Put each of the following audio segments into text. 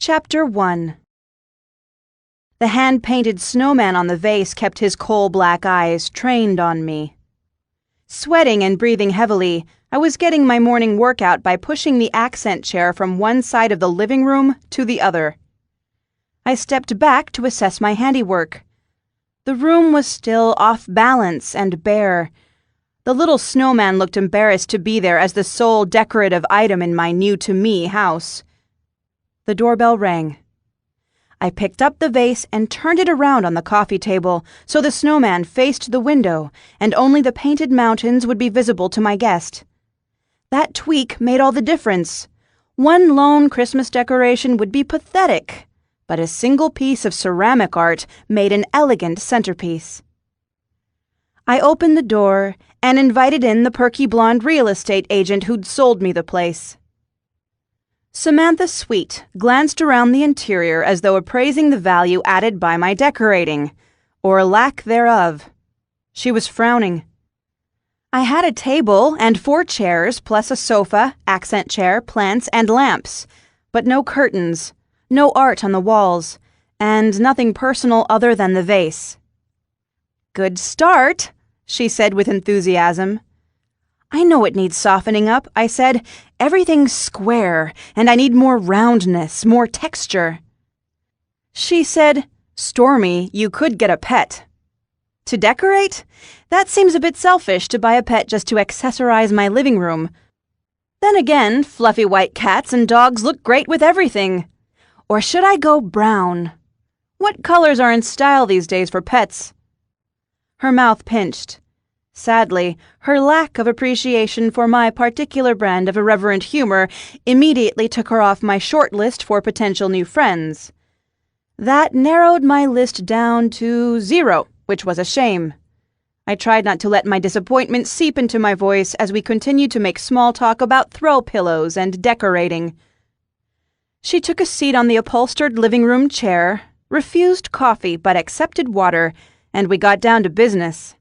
Chapter 1. The hand-painted snowman on the vase kept his coal-black eyes trained on me. Sweating and breathing heavily, I was getting my morning workout by pushing the accent chair from one side of the living room to the other. I stepped back to assess my handiwork. The room was still off balance and bare. The little snowman looked embarrassed to be there as the sole decorative item in my new-to-me house. The doorbell rang. I picked up the vase and turned it around on the coffee table so the snowman faced the window and only the painted mountains would be visible to my guest. That tweak made all the difference. One lone Christmas decoration would be pathetic, but a single piece of ceramic art made an elegant centerpiece. I opened the door and invited in the perky blonde real estate agent who'd sold me the place. Samantha Sweet glanced around the interior as though appraising the value added by my decorating, or lack thereof. She was frowning. I had a table and 4 chairs, plus a sofa, accent chair, plants, and lamps, but no curtains, no art on the walls, and nothing personal other than the vase. "Good start," she said with enthusiasm. "I know it needs softening up," I said. "Everything's square, and I need more roundness, more texture." She said, "Stormy, you could get a pet." "To decorate? That seems a bit selfish to buy a pet just to accessorize my living room. Then again, fluffy white cats and dogs look great with everything. Or should I go brown? What colors are in style these days for pets?" Her mouth pinched. Sadly, her lack of appreciation for my particular brand of irreverent humor immediately took her off my short list for potential new friends. That narrowed my list down to 0, which was a shame. I tried not to let my disappointment seep into my voice as we continued to make small talk about throw pillows and decorating. She took a seat on the upholstered living room chair, refused coffee but accepted water, and we got down to business.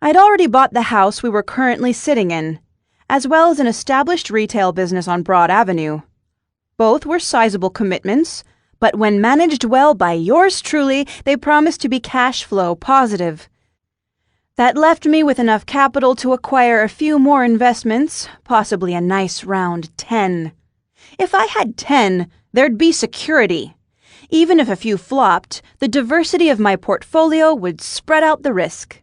I'd already bought the house we were currently sitting in, as well as an established retail business on Broad Avenue. Both were sizable commitments, but when managed well by yours truly, they promised to be cash flow positive. That left me with enough capital to acquire a few more investments, possibly a nice round 10. If I had 10, there'd be security. Even if a few flopped, the diversity of my portfolio would spread out the risk.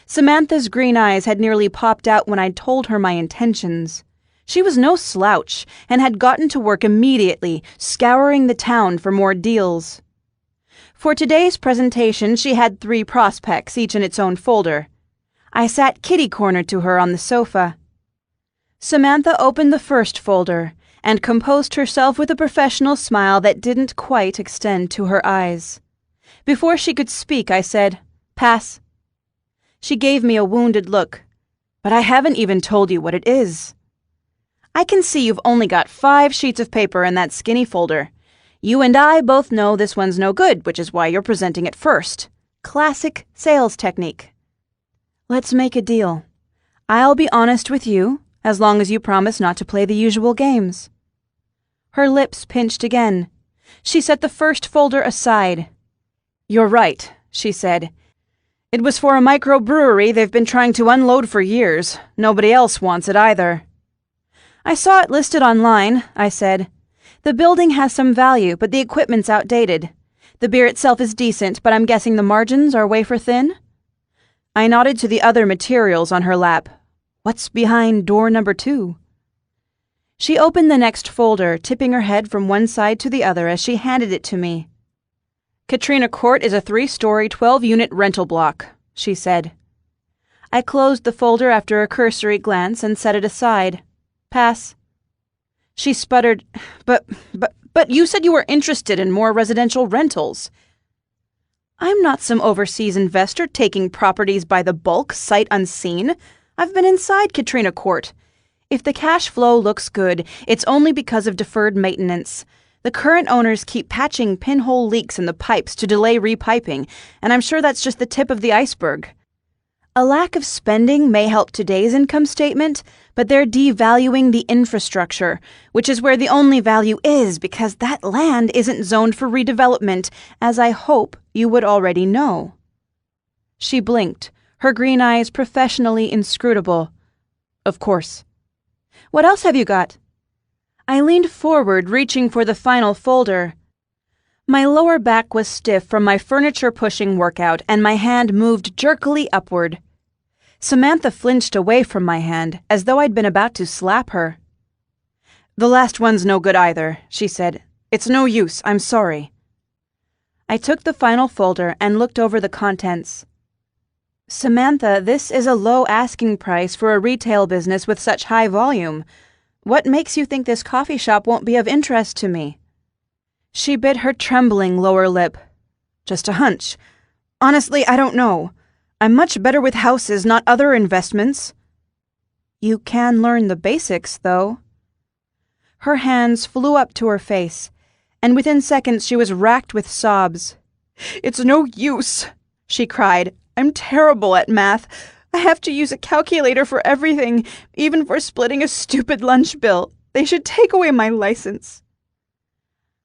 Samantha's green eyes had nearly popped out when I'd told her my intentions. She was no slouch and had gotten to work immediately, scouring the town for more deals. For today's presentation, she had 3 prospects, each in its own folder. I sat kitty-cornered to her on the sofa. Samantha opened the first folder and composed herself with a professional smile that didn't quite extend to her eyes. Before she could speak, I said, "Pass." She gave me a wounded look. "But I haven't even told you what it is." "I can see you've only got 5 sheets of paper in that skinny folder. You and I both know this one's no good, which is why you're presenting it first. Classic sales technique." "Let's make a deal. I'll be honest with you, as long as you promise not to play the usual games." Her lips pinched again. She set the first folder aside. "You're right," she said. "It was for a microbrewery they've been trying to unload for years. Nobody else wants it either." "I saw it listed online," I said. "The building has some value, but the equipment's outdated. The beer itself is decent, but I'm guessing the margins are wafer thin?" I nodded to the other materials on her lap. "What's behind door number 2? She opened the next folder, tipping her head from one side to the other as she handed it to me. "Katrina Court is a 3-story, 12-unit rental block," she said. I closed the folder after a cursory glance and set it aside. "Pass." She sputtered, But you said you were interested in more residential rentals." "I'm not some overseas investor taking properties by the bulk, sight unseen. I've been inside Katrina Court. If the cash flow looks good, it's only because of deferred maintenance. The current owners keep patching pinhole leaks in the pipes to delay repiping, and I'm sure that's just the tip of the iceberg. A lack of spending may help today's income statement, but they're devaluing the infrastructure, which is where the only value is because that land isn't zoned for redevelopment, as I hope you would already know." She blinked, her green eyes professionally inscrutable. "Of course." "What else have you got?" I leaned forward, reaching for the final folder. My lower back was stiff from my furniture-pushing workout, and my hand moved jerkily upward. Samantha flinched away from my hand, as though I'd been about to slap her. "The last one's no good either," she said. "It's no use, I'm sorry." I took the final folder and looked over the contents. "Samantha, this is a low asking price for a retail business with such high volume. What makes you think this coffee shop won't be of interest to me?" She bit her trembling lower lip. "Just a hunch. Honestly, I don't know. I'm much better with houses, not other investments." "You can learn the basics, though." Her hands flew up to her face, and within seconds she was racked with sobs. "It's no use," she cried. "I'm terrible at math. I have to use a calculator for everything, even for splitting a stupid lunch bill. They should take away my license."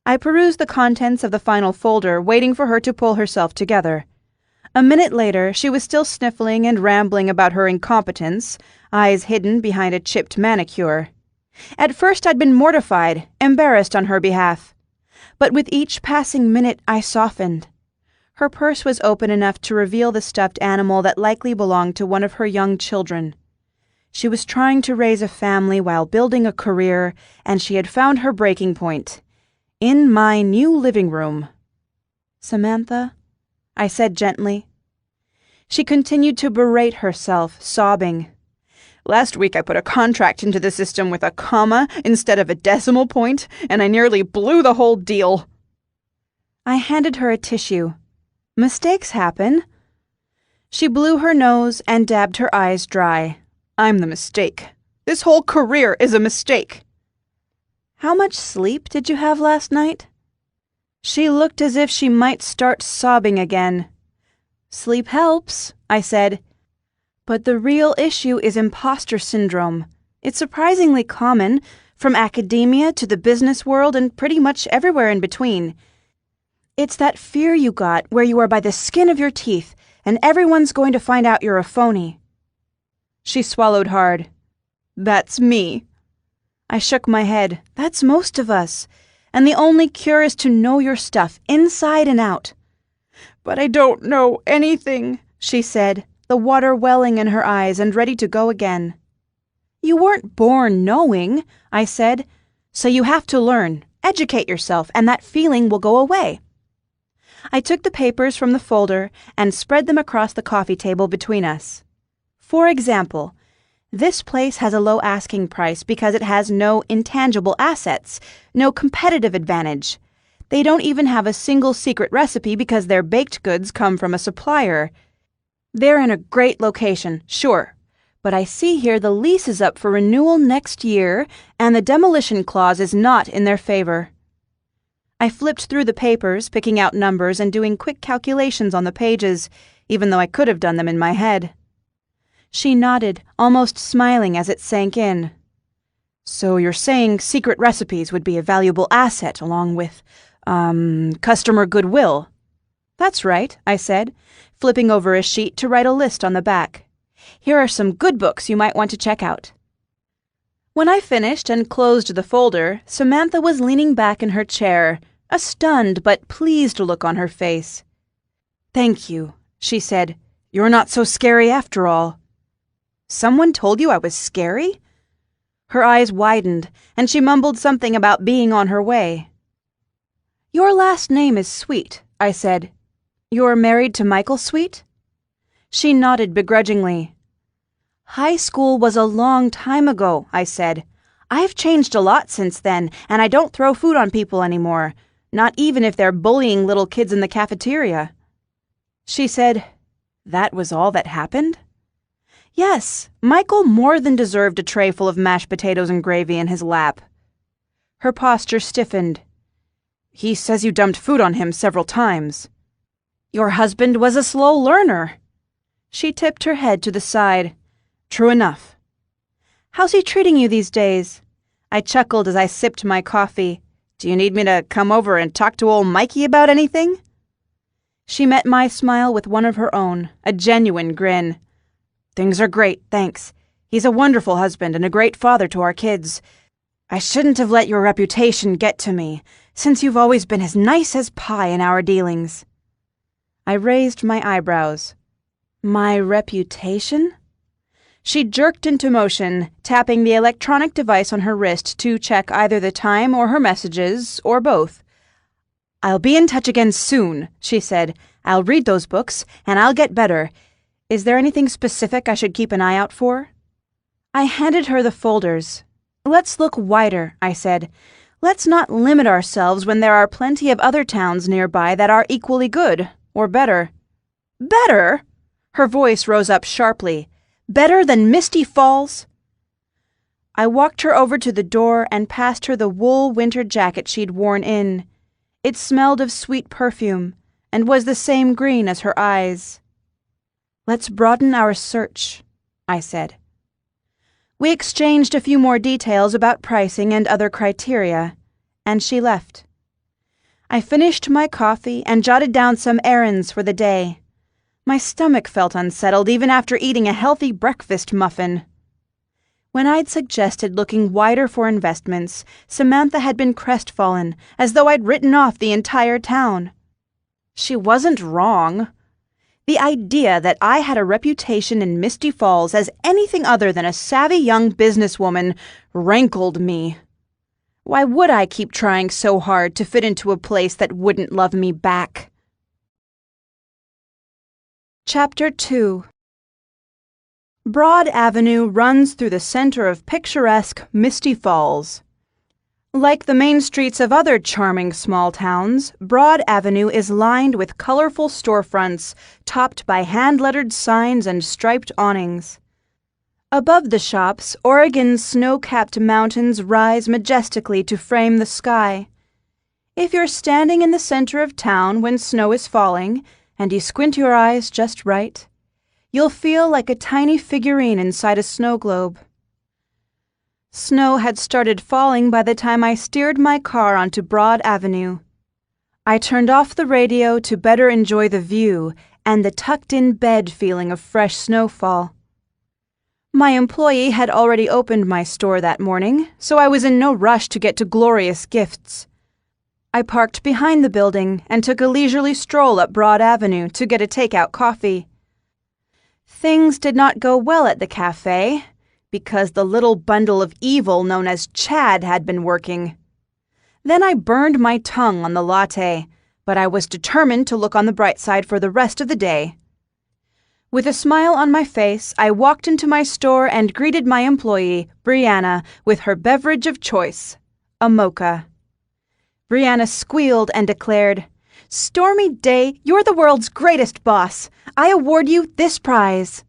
I perused the contents of the final folder, waiting for her to pull herself together. A minute later, she was still sniffling and rambling about her incompetence, eyes hidden behind a chipped manicure. At first I'd been mortified, embarrassed on her behalf. But with each passing minute I softened. Her purse was open enough to reveal the stuffed animal that likely belonged to one of her young children. She was trying to raise a family while building a career, and she had found her breaking point. In my new living room. "Samantha," I said gently. She continued to berate herself, sobbing. "Last week I put a contract into the system with a comma instead of a decimal point, and I nearly blew the whole deal." I handed her a tissue. "Mistakes happen." She blew her nose and dabbed her eyes dry. "I'm the mistake. This whole career is a mistake." "How much sleep did you have last night?" She looked as if she might start sobbing again. "Sleep helps," I said. "But the real issue is imposter syndrome. It's surprisingly common, from academia to the business world and pretty much everywhere in between. It's that fear you got where you are by the skin of your teeth and everyone's going to find out you're a phony." She swallowed hard. "That's me." I shook my head. "That's most of us. And the only cure is to know your stuff, inside and out." "But I don't know anything," she said, the water welling in her eyes and ready to go again. "You weren't born knowing," I said. "So you have to learn, educate yourself, and that feeling will go away." I took the papers from the folder and spread them across the coffee table between us. "For example, this place has a low asking price because it has no intangible assets, no competitive advantage. They don't even have a single secret recipe because their baked goods come from a supplier. They're in a great location, sure, but I see here the lease is up for renewal next year and the demolition clause is not in their favor." I flipped through the papers, picking out numbers and doing quick calculations on the pages, even though I could have done them in my head. She nodded, almost smiling as it sank in. "So you're saying secret recipes would be a valuable asset along with, customer goodwill?" "That's right," I said, flipping over a sheet to write a list on the back. "Here are some good books you might want to check out." When I finished and closed the folder, Samantha was leaning back in her chair, a stunned but pleased look on her face. "Thank you," she said. "You're not so scary after all." "Someone told you I was scary?" Her eyes widened, and she mumbled something about being on her way. "Your last name is Sweet," I said. "You're married to Michael Sweet?" She nodded begrudgingly. "High school was a long time ago," I said. "I've changed a lot since then, and I don't throw food on people anymore, not even if they're bullying little kids in the cafeteria." She said, "That was all that happened?" "Yes, Michael more than deserved a tray full of mashed potatoes and gravy in his lap." Her posture stiffened. "He says you dumped food on him several times." "Your husband was a slow learner." She tipped her head to the side. True enough. How's he treating you these days? I chuckled as I sipped my coffee. Do you need me to come over and talk to old Mikey about anything? She met my smile with one of her own, a genuine grin. Things are great, thanks. He's a wonderful husband and a great father to our kids. I shouldn't have let your reputation get to me, since you've always been as nice as pie in our dealings. I raised my eyebrows. My reputation? She jerked into motion, tapping the electronic device on her wrist to check either the time or her messages, or both. I'll be in touch again soon, she said. I'll read those books, and I'll get better. Is there anything specific I should keep an eye out for? I handed her the folders. Let's look wider, I said. Let's not limit ourselves when there are plenty of other towns nearby that are equally good, or better. Better? Her voice rose up sharply. Better than Misty Falls? I walked her over to the door and passed her the wool winter jacket she'd worn in. It smelled of sweet perfume, and was the same green as her eyes. Let's broaden our search, I said. We exchanged a few more details about pricing and other criteria, and she left. I finished my coffee and jotted down some errands for the day. My stomach felt unsettled even after eating a healthy breakfast muffin. When I'd suggested looking wider for investments, Samantha had been crestfallen, as though I'd written off the entire town. She wasn't wrong. The idea that I had a reputation in Misty Falls as anything other than a savvy young businesswoman rankled me. Why would I keep trying so hard to fit into a place that wouldn't love me back? Chapter 2. Broad Avenue runs through the center of picturesque Misty Falls. Like the main streets of other charming small towns, Broad Avenue is lined with colorful storefronts topped by hand-lettered signs and striped awnings. Above the shops, Oregon's snow-capped mountains rise majestically to frame the sky. If you're standing in the center of town when snow is falling, and you squint your eyes just right, you'll feel like a tiny figurine inside a snow globe. Snow had started falling by the time I steered my car onto Broad Avenue. I turned off the radio to better enjoy the view and the tucked-in bed feeling of fresh snowfall. My employee had already opened my store that morning, so I was in no rush to get to glorious gifts. I parked behind the building and took a leisurely stroll up Broad Avenue to get a takeout coffee. Things did not go well at the cafe, because the little bundle of evil known as Chad had been working. Then I burned my tongue on the latte, but I was determined to look on the bright side for the rest of the day. With a smile on my face, I walked into my store and greeted my employee, Brianna, with her beverage of choice, a mocha. Brianna squealed and declared, "Stormy Day, you're the world's greatest boss. I award you this prize."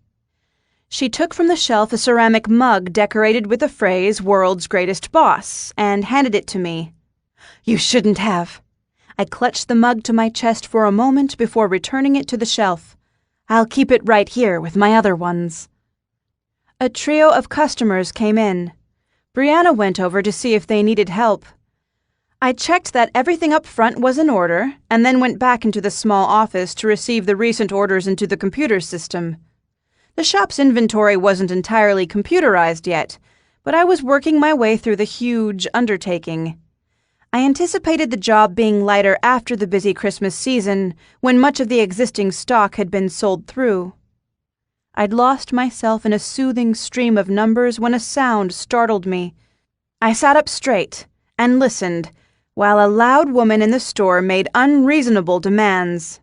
She took from the shelf a ceramic mug decorated with the phrase, "World's Greatest Boss," and handed it to me. "You shouldn't have." I clutched the mug to my chest for a moment before returning it to the shelf. "I'll keep it right here with my other ones." A trio of customers came in. Brianna went over to see if they needed help. I checked that everything up front was in order, and then went back into the small office to receive the recent orders into the computer system. The shop's inventory wasn't entirely computerized yet, but I was working my way through the huge undertaking. I anticipated the job being lighter after the busy Christmas season, when much of the existing stock had been sold through. I'd lost myself in a soothing stream of numbers when a sound startled me. I sat up straight and listened, while a loud woman in the store made unreasonable demands.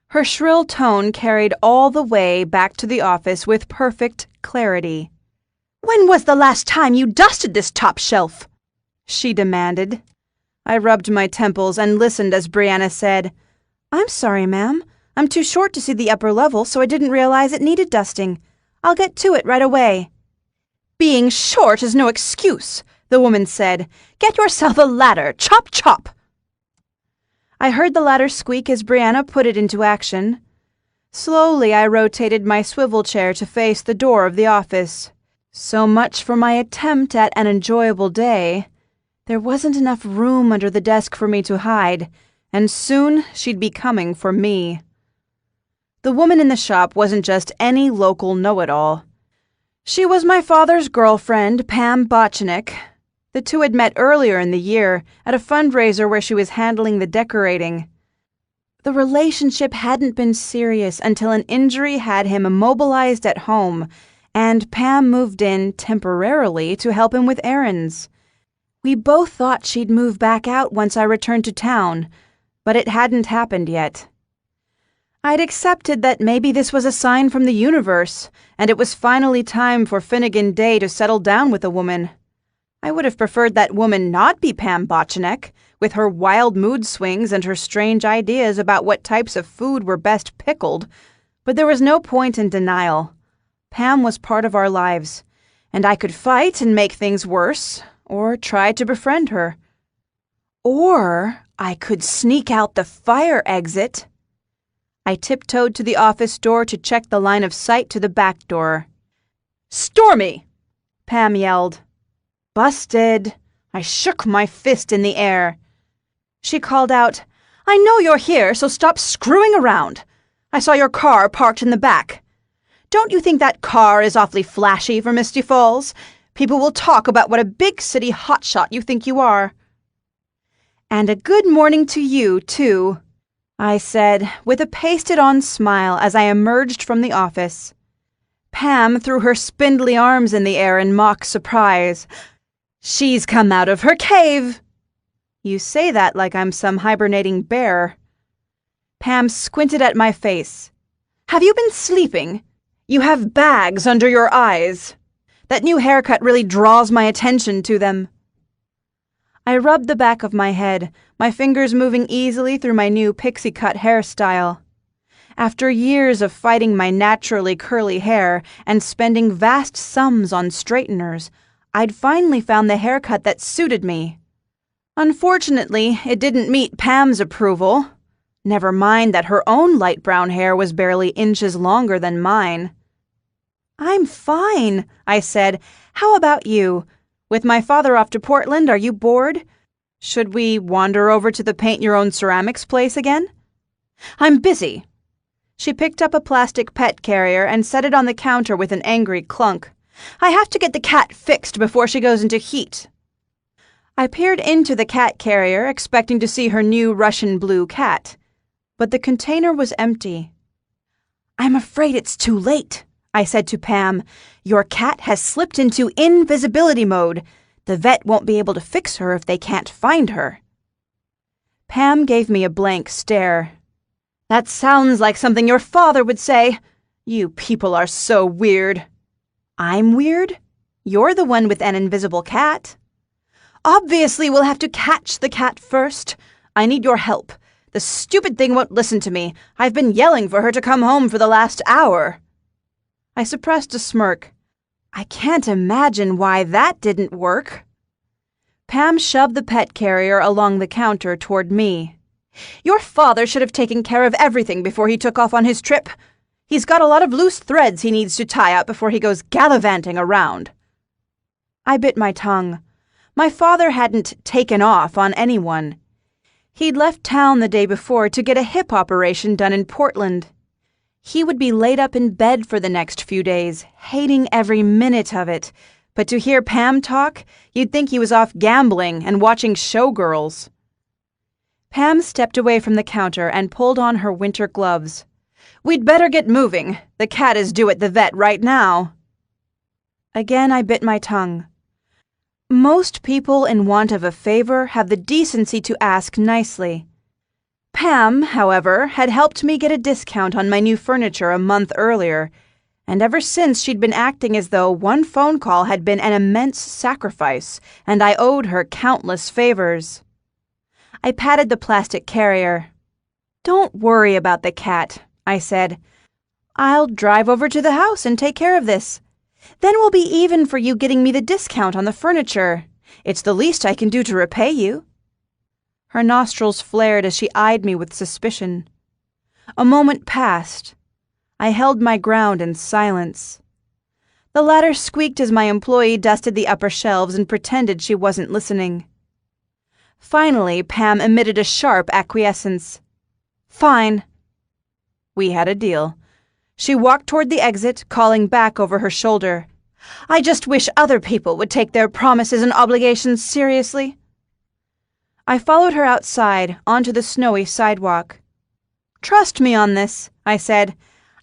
Her shrill tone carried all the way back to the office with perfect clarity. "When was the last time you dusted this top shelf?" she demanded. I rubbed my temples and listened as Brianna said, "I'm sorry, ma'am. I'm too short to see the upper level, so I didn't realize it needed dusting. I'll get to it right away." "Being short is no excuse," the woman said. "Get yourself a ladder. Chop, chop." I heard the ladder squeak as Brianna put it into action. Slowly, I rotated my swivel chair to face the door of the office. So much for my attempt at an enjoyable day. There wasn't enough room under the desk for me to hide, and soon she'd be coming for me. The woman in the shop wasn't just any local know-it-all. She was my father's girlfriend, Pam Botchnick. The two had met earlier in the year at a fundraiser where she was handling the decorating. The relationship hadn't been serious until an injury had him immobilized at home, and Pam moved in temporarily to help him with errands. We both thought she'd move back out once I returned to town, but it hadn't happened yet. I'd accepted that maybe this was a sign from the universe, and it was finally time for Finnegan Day to settle down with a woman. I would have preferred that woman not be Pam Botchnick, with her wild mood swings and her strange ideas about what types of food were best pickled, but there was no point in denial. Pam was part of our lives, and I could fight and make things worse, or try to befriend her. Or I could sneak out the fire exit. I tiptoed to the office door to check the line of sight to the back door. "Stormy!" Pam yelled. Busted. I shook my fist in the air. She called out, "I know you're here, so stop screwing around. I saw your car parked in the back. Don't you think that car is awfully flashy for Misty Falls? People will talk about what a big city hotshot you think you are." "And a good morning to you, too," I said, with a pasted-on smile as I emerged from the office. Pam threw her spindly arms in the air in mock surprise. "She's come out of her cave." "You say that like I'm some hibernating bear." Pam squinted at my face. "Have you been sleeping? You have bags under your eyes. That new haircut really draws my attention to them." I rubbed the back of my head, my fingers moving easily through my new pixie-cut hairstyle. After years of fighting my naturally curly hair and spending vast sums on straighteners, I'd finally found the haircut that suited me. Unfortunately, it didn't meet Pam's approval. Never mind that her own light brown hair was barely inches longer than mine. "I'm fine," I said. "How about you? With my father off to Portland, are you bored? Should we wander over to the paint-your-own-ceramics place again?" "I'm busy." She picked up a plastic pet carrier and set it on the counter with an angry clunk. "I have to get the cat fixed before she goes into heat." I peered into the cat carrier, expecting to see her new Russian blue cat, but the container was empty. "I'm afraid it's too late," I said to Pam. "Your cat has slipped into invisibility mode. The vet won't be able to fix her if they can't find her." Pam gave me a blank stare. "That sounds like something your father would say. You people are so weird." "I'm weird? You're the one with an invisible cat." "Obviously we'll have to catch the cat first. I need your help. The stupid thing won't listen to me. I've been yelling for her to come home for the last hour." I suppressed a smirk. I can't imagine why that didn't work. Pam shoved the pet carrier along the counter toward me. "Your father should have taken care of everything before he took off on his trip. He's got a lot of loose threads he needs to tie up before he goes gallivanting around." I bit my tongue. My father hadn't taken off on anyone. He'd left town the day before to get a hip operation done in Portland. He would be laid up in bed for the next few days, hating every minute of it. But to hear Pam talk, you'd think he was off gambling and watching showgirls. Pam stepped away from the counter and pulled on her winter gloves. "We'd better get moving. The cat is due at the vet right now." Again I bit my tongue. Most people in want of a favor have the decency to ask nicely. Pam, however, had helped me get a discount on my new furniture a month earlier, and ever since she'd been acting as though one phone call had been an immense sacrifice, and I owed her countless favors. I patted the plastic carrier. "Don't worry about the cat," I said. "I'll drive over to the house and take care of this. Then we'll be even for you getting me the discount on the furniture. It's the least I can do to repay you." Her nostrils flared as she eyed me with suspicion. A moment passed. I held my ground in silence. The ladder squeaked as my employee dusted the upper shelves and pretended she wasn't listening. Finally, Pam emitted a sharp acquiescence. "Fine." We had a deal. She walked toward the exit, calling back over her shoulder, "I just wish other people would take their promises and obligations seriously." I followed her outside, onto the snowy sidewalk. "Trust me on this," I said.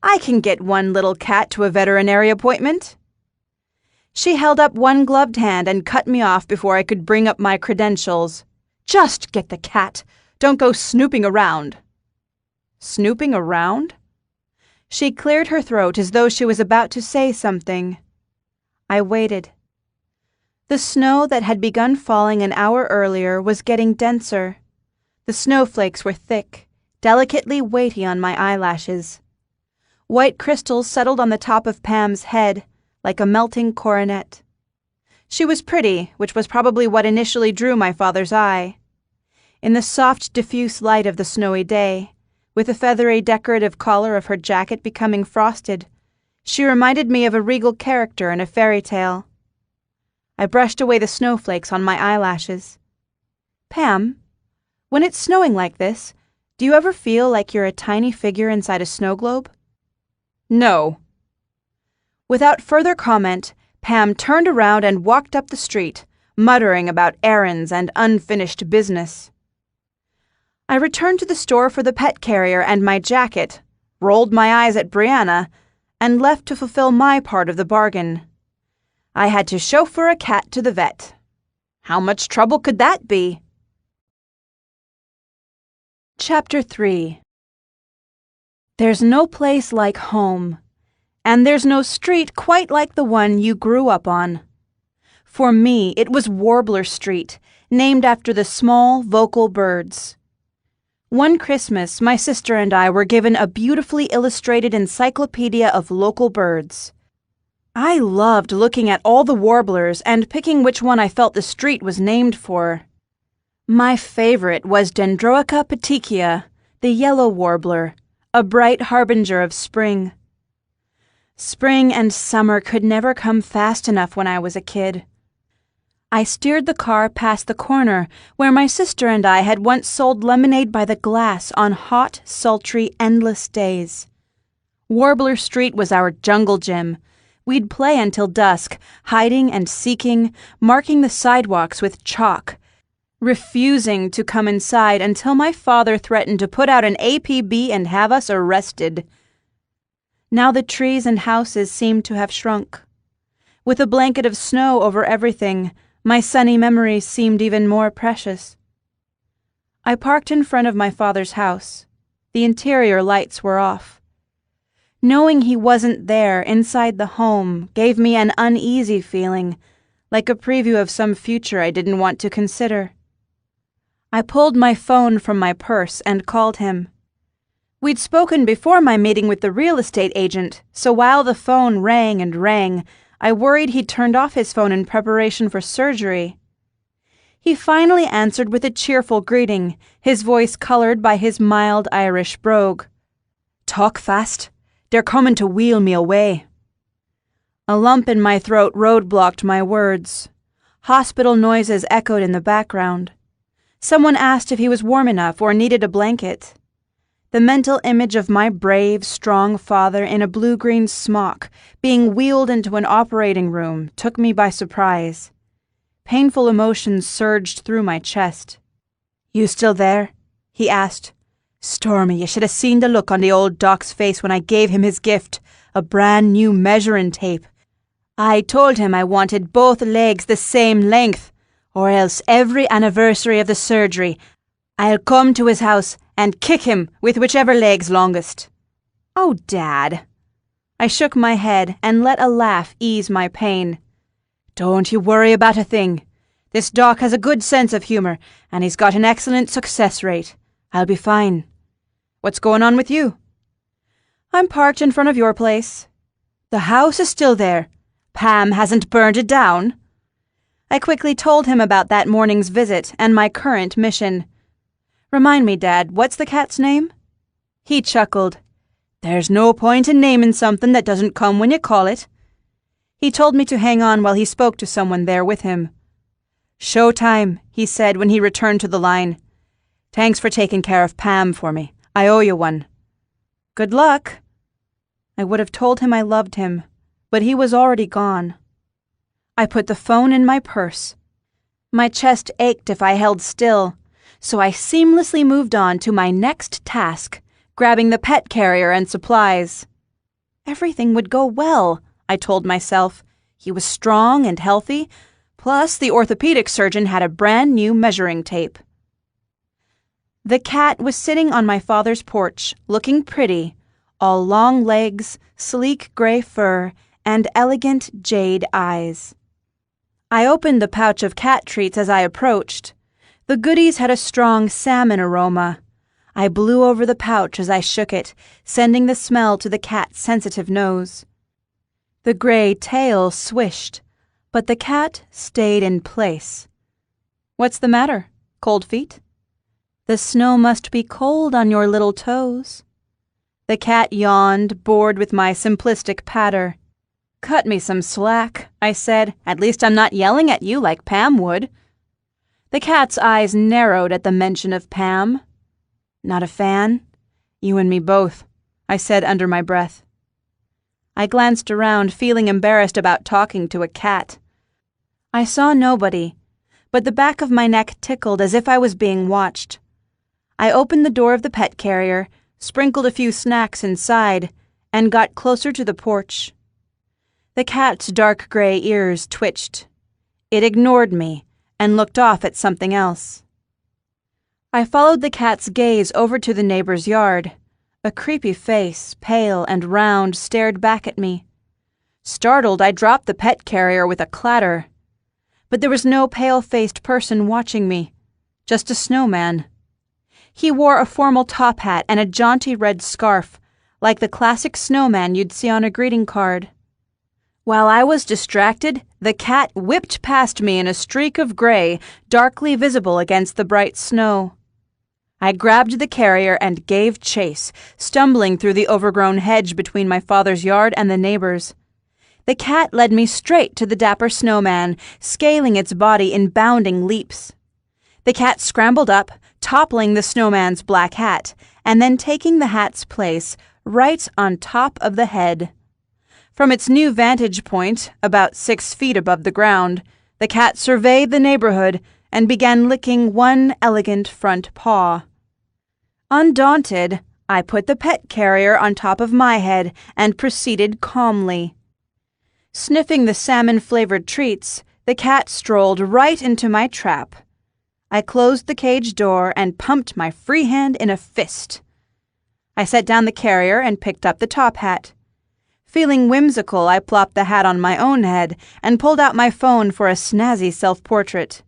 "I can get one little cat to a veterinary appointment." She held up one gloved hand and cut me off before I could bring up my credentials. "Just get the cat. Don't go snooping around." Snooping around? She cleared her throat as though she was about to say something. I waited. The snow that had begun falling an hour earlier was getting denser. The snowflakes were thick, delicately weighty on my eyelashes. White crystals settled on the top of Pam's head, like a melting coronet. She was pretty, which was probably what initially drew my father's eye. In the soft, diffuse light of the snowy day, with the feathery decorative collar of her jacket becoming frosted, she reminded me of a regal character in a fairy tale. I brushed away the snowflakes on my eyelashes. "Pam, when it's snowing like this, do you ever feel like you're a tiny figure inside a snow globe?" "No." Without further comment, Pam turned around and walked up the street, muttering about errands and unfinished business. I returned to the store for the pet carrier and my jacket, rolled my eyes at Brianna, and left to fulfill my part of the bargain. I had to chauffeur a cat to the vet. How much trouble could that be? Chapter 3. There's no place like home, and there's no street quite like the one you grew up on. For me, it was Warbler Street, named after the small, vocal birds. One Christmas, my sister and I were given a beautifully illustrated encyclopedia of local birds. I loved looking at all the warblers and picking which one I felt the street was named for. My favorite was Dendroica petechia, the yellow warbler, a bright harbinger of spring. Spring and summer could never come fast enough when I was a kid. I steered the car past the corner where my sister and I had once sold lemonade by the glass on hot, sultry, endless days. Warbler Street was our jungle gym. We'd play until dusk, hiding and seeking, marking the sidewalks with chalk, refusing to come inside until my father threatened to put out an APB and have us arrested. Now the trees and houses seemed to have shrunk. With a blanket of snow over everything, my sunny memories seemed even more precious. I parked in front of my father's house. The interior lights were off. Knowing he wasn't there inside the home gave me an uneasy feeling, like a preview of some future I didn't want to consider. I pulled my phone from my purse and called him. We'd spoken before my meeting with the real estate agent, so while the phone rang and rang, I worried he'd turned off his phone in preparation for surgery. He finally answered with a cheerful greeting, his voice colored by his mild Irish brogue. "Talk fast. They're coming to wheel me away." A lump in my throat roadblocked my words. Hospital noises echoed in the background. Someone asked if he was warm enough or needed a blanket. The mental image of my brave, strong father in a blue-green smock being wheeled into an operating room took me by surprise. Painful emotions surged through my chest. "You still there?" he asked. "Stormy, you should have seen the look on the old doc's face when I gave him his gift, a brand new measuring tape. I told him I wanted both legs the same length, or else every anniversary of the surgery, I'll come to his house and kick him with whichever leg's longest." "Oh, Dad." I shook my head and let a laugh ease my pain. "Don't you worry about a thing. This doc has a good sense of humor, and he's got an excellent success rate. I'll be fine. What's going on with you?" "I'm parked in front of your place." "The house is still there. Pam hasn't burned it down?" I quickly told him about that morning's visit and my current mission. "Remind me, Dad, what's the cat's name?" He chuckled. "There's no point in naming something that doesn't come when you call it." He told me to hang on while he spoke to someone there with him. "Showtime," he said when he returned to the line. "Thanks for taking care of Pam for me. I owe you one." "Good luck." I would have told him I loved him, but he was already gone. I put the phone in my purse. My chest ached if I held still, so I seamlessly moved on to my next task, grabbing the pet carrier and supplies. Everything would go well, I told myself. He was strong and healthy, plus the orthopedic surgeon had a brand new measuring tape. The cat was sitting on my father's porch, looking pretty, all long legs, sleek gray fur, and elegant jade eyes. I opened the pouch of cat treats as I approached. The goodies had a strong salmon aroma. I blew over the pouch as I shook it, sending the smell to the cat's sensitive nose. The gray tail swished, but the cat stayed in place. "What's the matter? Cold feet?" "The snow must be cold on your little toes." The cat yawned, bored with my simplistic patter. "Cut me some slack," I said. "At least I'm not yelling at you like Pam would." The cat's eyes narrowed at the mention of Pam. "Not a fan?" "You and me both," I said under my breath. I glanced around, feeling embarrassed about talking to a cat. I saw nobody, but the back of my neck tickled as if I was being watched. I opened the door of the pet carrier, sprinkled a few snacks inside, and got closer to the porch. The cat's dark gray ears twitched. It ignored me and looked off at something else. I followed the cat's gaze over to the neighbor's yard. A creepy face, pale and round, stared back at me. Startled, I dropped the pet carrier with a clatter. But there was no pale-faced person watching me, just a snowman. He wore a formal top hat and a jaunty red scarf, like the classic snowman you'd see on a greeting card. While I was distracted, the cat whipped past me in a streak of gray, darkly visible against the bright snow. I grabbed the carrier and gave chase, stumbling through the overgrown hedge between my father's yard and the neighbor's. The cat led me straight to the dapper snowman, scaling its body in bounding leaps. The cat scrambled up, toppling the snowman's black hat, and then taking the hat's place right on top of the head. From its new vantage point, about 6 feet above the ground, the cat surveyed the neighborhood and began licking one elegant front paw. Undaunted, I put the pet carrier on top of my head and proceeded calmly. Sniffing the salmon-flavored treats, the cat strolled right into my trap. I closed the cage door and pumped my free hand in a fist. I set down the carrier and picked up the top hat. Feeling whimsical, I plopped the hat on my own head and pulled out my phone for a snazzy self-portrait.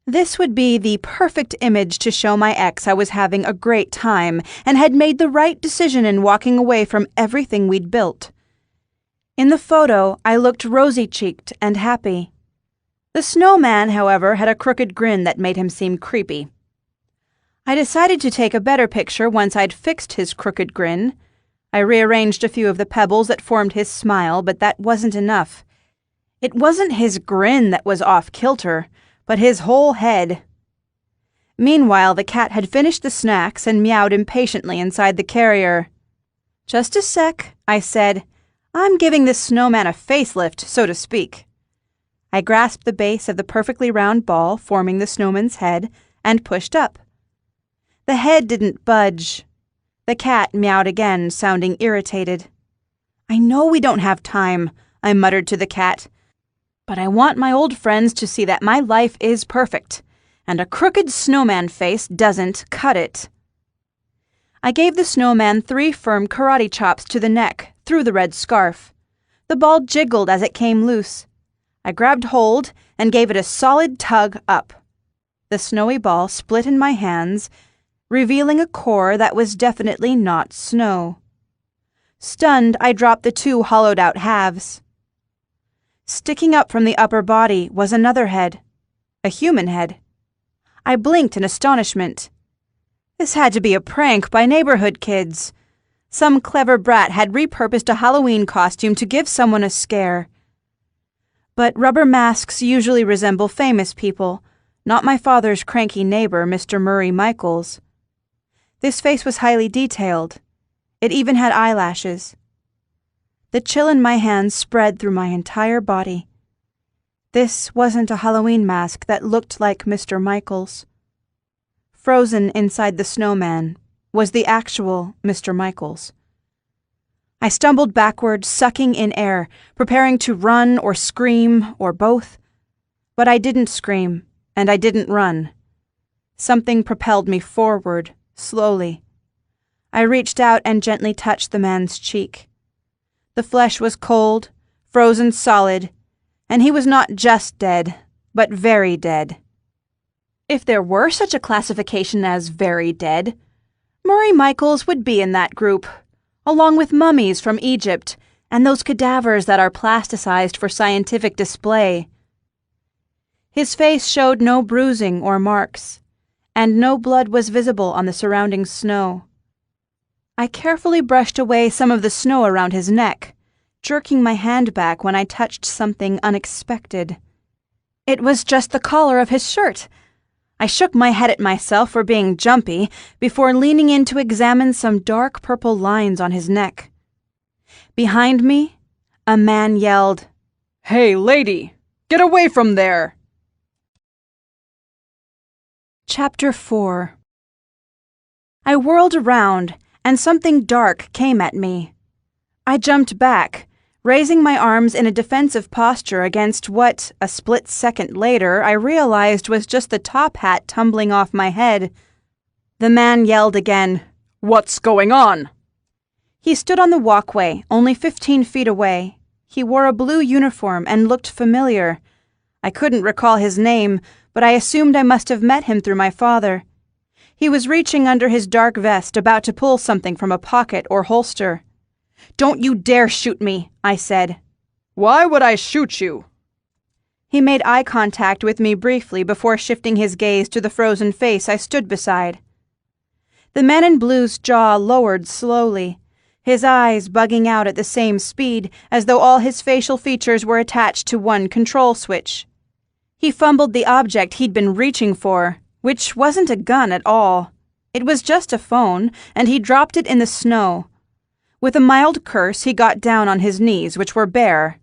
This would be the perfect image to show my ex I was having a great time and had made the right decision in walking away from everything we'd built. In the photo, I looked rosy-cheeked and happy. The snowman, however, had a crooked grin that made him seem creepy. I decided to take a better picture once I'd fixed his crooked grin. I rearranged a few of the pebbles that formed his smile, but that wasn't enough. It wasn't his grin that was off-kilter, but his whole head. Meanwhile, the cat had finished the snacks and meowed impatiently inside the carrier. "Just a sec," I said. "I'm giving this snowman a facelift, so to speak." I grasped the base of the perfectly round ball forming the snowman's head and pushed up. The head didn't budge. The cat meowed again, sounding irritated. "I know we don't have time," I muttered to the cat, "but I want my old friends to see that my life is perfect, and a crooked snowman face doesn't cut it." I gave the snowman 3 firm karate chops to the neck, through the red scarf. The ball jiggled as it came loose. I grabbed hold and gave it a solid tug up. The snowy ball split in my hands, revealing a core that was definitely not snow. Stunned, I dropped the 2 hollowed-out halves. Sticking up from the upper body was another head, a human head. I blinked in astonishment. This had to be a prank by neighborhood kids. Some clever brat had repurposed a Halloween costume to give someone a scare. But rubber masks usually resemble famous people, not my father's cranky neighbor, Mr. Murray Michaels. This face was highly detailed. It even had eyelashes. The chill in my hands spread through my entire body. This wasn't a Halloween mask that looked like Mr. Michaels. Frozen inside the snowman was the actual Mr. Michaels. I stumbled backward, sucking in air, preparing to run or scream or both. But I didn't scream, and I didn't run. Something propelled me forward, slowly. I reached out and gently touched the man's cheek. The flesh was cold, frozen solid, and he was not just dead, but very dead. If there were such a classification as very dead, Murray Michaels would be in that group, along with mummies from Egypt and those cadavers that are plasticized for scientific display. His face showed no bruising or marks, and no blood was visible on the surrounding snow. I carefully brushed away some of the snow around his neck, jerking my hand back when I touched something unexpected. It was just the collar of his shirt. I shook my head at myself for being jumpy before leaning in to examine some dark purple lines on his neck. Behind me, a man yelled, "Hey, lady! Get away from there!" Chapter 4. I whirled around, and something dark came at me. I jumped back, raising my arms in a defensive posture against what, a split second later, I realized was just the top hat tumbling off my head. The man yelled again, "What's going on?" He stood on the walkway, only 15 feet away. He wore a blue uniform and looked familiar. I couldn't recall his name, but I assumed I must have met him through my father. He was reaching under his dark vest, about to pull something from a pocket or holster. "Don't you dare shoot me," I said. "Why would I shoot you?" He made eye contact with me briefly before shifting his gaze to the frozen face I stood beside. The man in blue's jaw lowered slowly, his eyes bugging out at the same speed as though all his facial features were attached to one control switch. He fumbled the object he'd been reaching for, which wasn't a gun at all. It was just a phone, and he dropped it in the snow. With a mild curse, he got down on his knees, which were bare.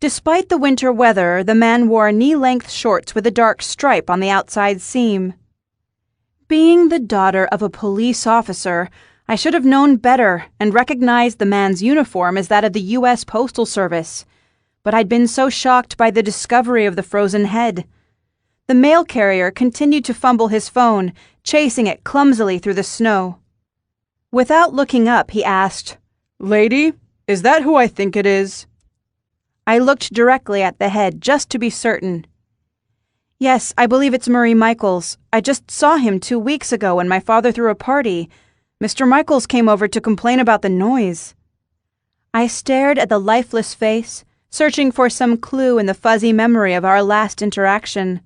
Despite the winter weather, the man wore knee-length shorts with a dark stripe on the outside seam. Being the daughter of a police officer, I should have known better and recognized the man's uniform as that of the U.S. Postal Service, but I'd been so shocked by the discovery of the frozen head. The mail carrier continued to fumble his phone, chasing it clumsily through the snow. Without looking up, he asked, "Lady, is that who I think it is?" I looked directly at the head just to be certain. "Yes, I believe it's Murray Michaels. I just saw him 2 weeks ago when my father threw a party. Mr. Michaels came over to complain about the noise." I stared at the lifeless face, searching for some clue in the fuzzy memory of our last interaction.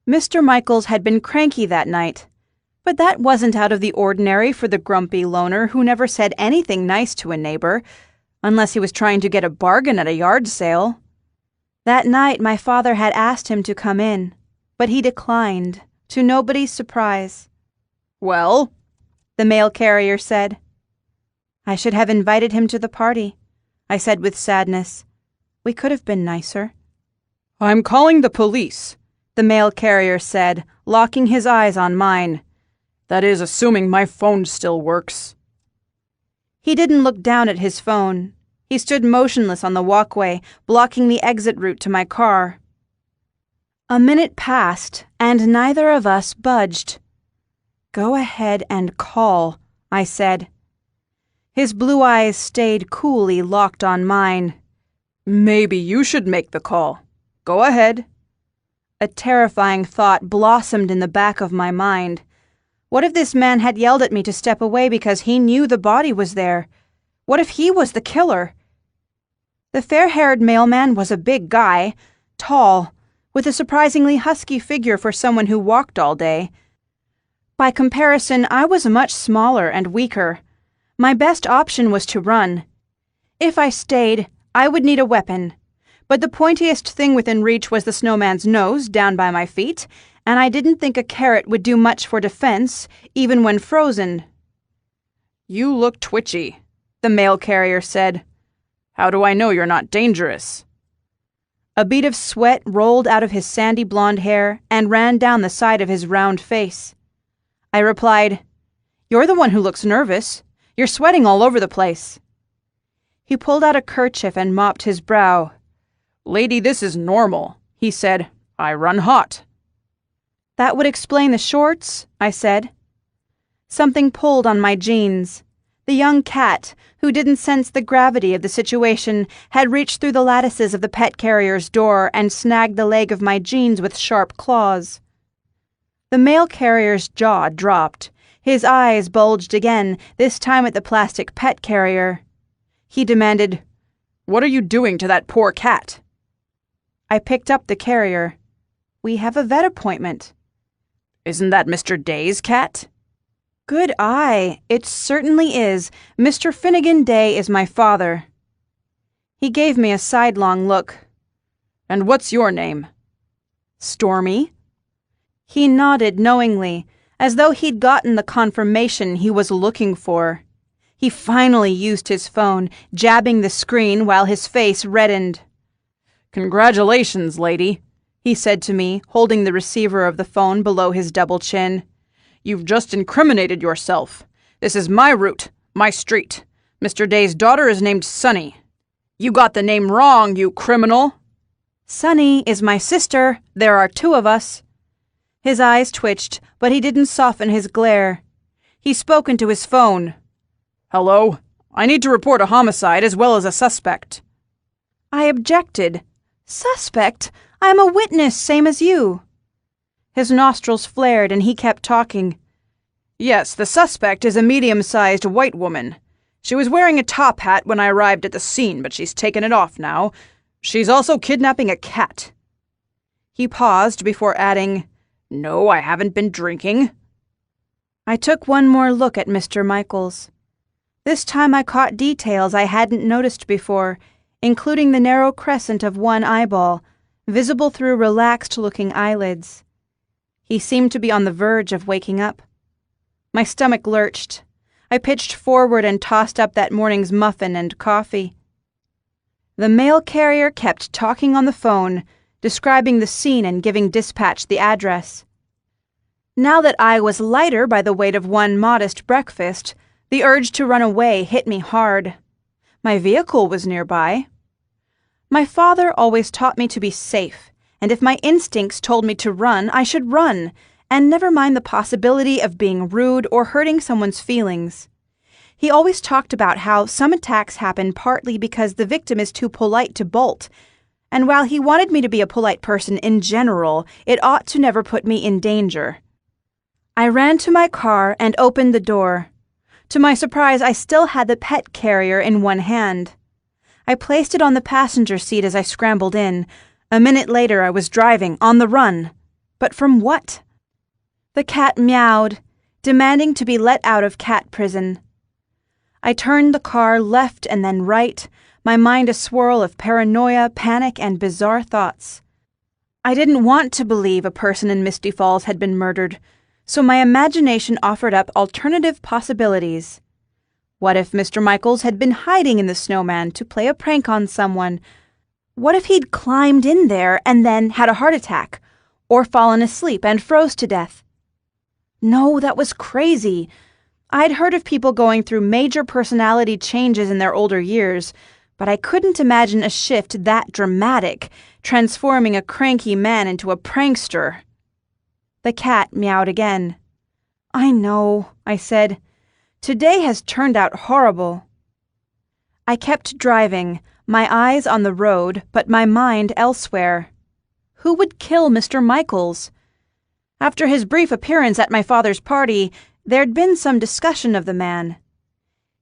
Mr. Michaels had been cranky that night. But that wasn't out of the ordinary for the grumpy loner who never said anything nice to a neighbor, unless he was trying to get a bargain at a yard sale. That night my father had asked him to come in, but he declined, to nobody's surprise. "Well?" the mail carrier said. "I should have invited him to the party," I said with sadness. "We could have been nicer." "I'm calling the police," the mail carrier said, locking his eyes on mine. "That is, assuming my phone still works." He didn't look down at his phone. He stood motionless on the walkway, blocking the exit route to my car. A minute passed, and neither of us budged. "Go ahead and call," I said. His blue eyes stayed coolly locked on mine. "Maybe you should make the call. Go ahead." A terrifying thought blossomed in the back of my mind. What if this man had yelled at me to step away because he knew the body was there? What if he was the killer? The fair-haired mailman was a big guy, tall, with a surprisingly husky figure for someone who walked all day. By comparison, I was much smaller and weaker. My best option was to run. If I stayed, I would need a weapon. But the pointiest thing within reach was the snowman's nose down by my feet, and I didn't think a carrot would do much for defense, even when frozen. "You look twitchy," the mail carrier said. "How do I know you're not dangerous?" A bead of sweat rolled out of his sandy blonde hair and ran down the side of his round face. I replied, "You're the one who looks nervous. You're sweating all over the place." He pulled out a kerchief and mopped his brow. "Lady, this is normal," he said. "I run hot." "That would explain the shorts," I said. Something pulled on my jeans. The young cat, who didn't sense the gravity of the situation, had reached through the lattices of the pet carrier's door and snagged the leg of my jeans with sharp claws. The mail carrier's jaw dropped. His eyes bulged again, this time at the plastic pet carrier. He demanded, "What are you doing to that poor cat?" I picked up the carrier. "We have a vet appointment." "Isn't that Mr. Day's cat?" "Good eye. It certainly is. Mr. Finnegan Day is my father." He gave me a sidelong look. "And what's your name?" "Stormy." He nodded knowingly, as though he'd gotten the confirmation he was looking for. He finally used his phone, jabbing the screen while his face reddened. "Congratulations, lady," he said to me, holding the receiver of the phone below his double chin. "You've just incriminated yourself. This is my route, my street. Mr. Day's daughter is named Sunny. You got the name wrong, you criminal." "Sunny is my sister. There are two of us." His eyes twitched, but he didn't soften his glare. He spoke into his phone. "Hello? I need to report a homicide as well as a suspect." I objected. "Suspect? I am a witness, same as you." His nostrils flared and he kept talking. "Yes, the suspect is a medium-sized white woman. She was wearing a top hat when I arrived at the scene, but she's taken it off now. She's also kidnapping a cat." He paused before adding, "No, I haven't been drinking." I took one more look at Mr. Michaels. This time I caught details I hadn't noticed before, including the narrow crescent of one eyeball, visible through relaxed-looking eyelids. He seemed to be on the verge of waking up. My stomach lurched. I pitched forward and tossed up that morning's muffin and coffee. The mail carrier kept talking on the phone, describing the scene and giving dispatch the address. Now that I was lighter by the weight of one modest breakfast, the urge to run away hit me hard. My vehicle was nearby. My father always taught me to be safe, and if my instincts told me to run, I should run, and never mind the possibility of being rude or hurting someone's feelings. He always talked about how some attacks happen partly because the victim is too polite to bolt, and while he wanted me to be a polite person in general, it ought to never put me in danger. I ran to my car and opened the door. To my surprise, I still had the pet carrier in one hand. I placed it on the passenger seat as I scrambled in. A minute later, I was driving, on the run. But from what? The cat meowed, demanding to be let out of cat prison. I turned the car left and then right, my mind a swirl of paranoia, panic, and bizarre thoughts. I didn't want to believe a person in Misty Falls had been murdered, so my imagination offered up alternative possibilities. What if Mr. Michaels had been hiding in the snowman to play a prank on someone? What if he'd climbed in there and then had a heart attack, or fallen asleep and froze to death? No, that was crazy. I'd heard of people going through major personality changes in their older years, but I couldn't imagine a shift that dramatic, transforming a cranky man into a prankster. The cat meowed again. "I know," I said. "Today has turned out horrible." I kept driving, my eyes on the road, but my mind elsewhere. Who would kill Mr. Michaels? After his brief appearance at my father's party, there'd been some discussion of the man.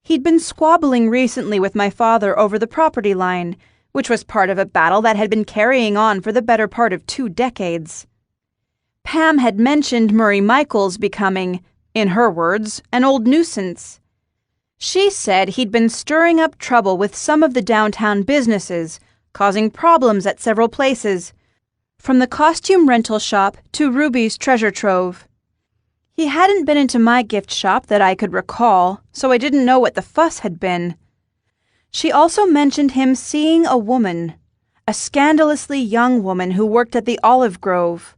He'd been squabbling recently with my father over the property line, which was part of a battle that had been carrying on for the better part of 2 decades. Pam had mentioned Murray Michaels becoming, in her words, an old nuisance. She said he'd been stirring up trouble with some of the downtown businesses, causing problems at several places, from the costume rental shop to Ruby's treasure trove. He hadn't been into my gift shop that I could recall, so I didn't know what the fuss had been. She also mentioned him seeing a woman, a scandalously young woman who worked at the Olive Grove.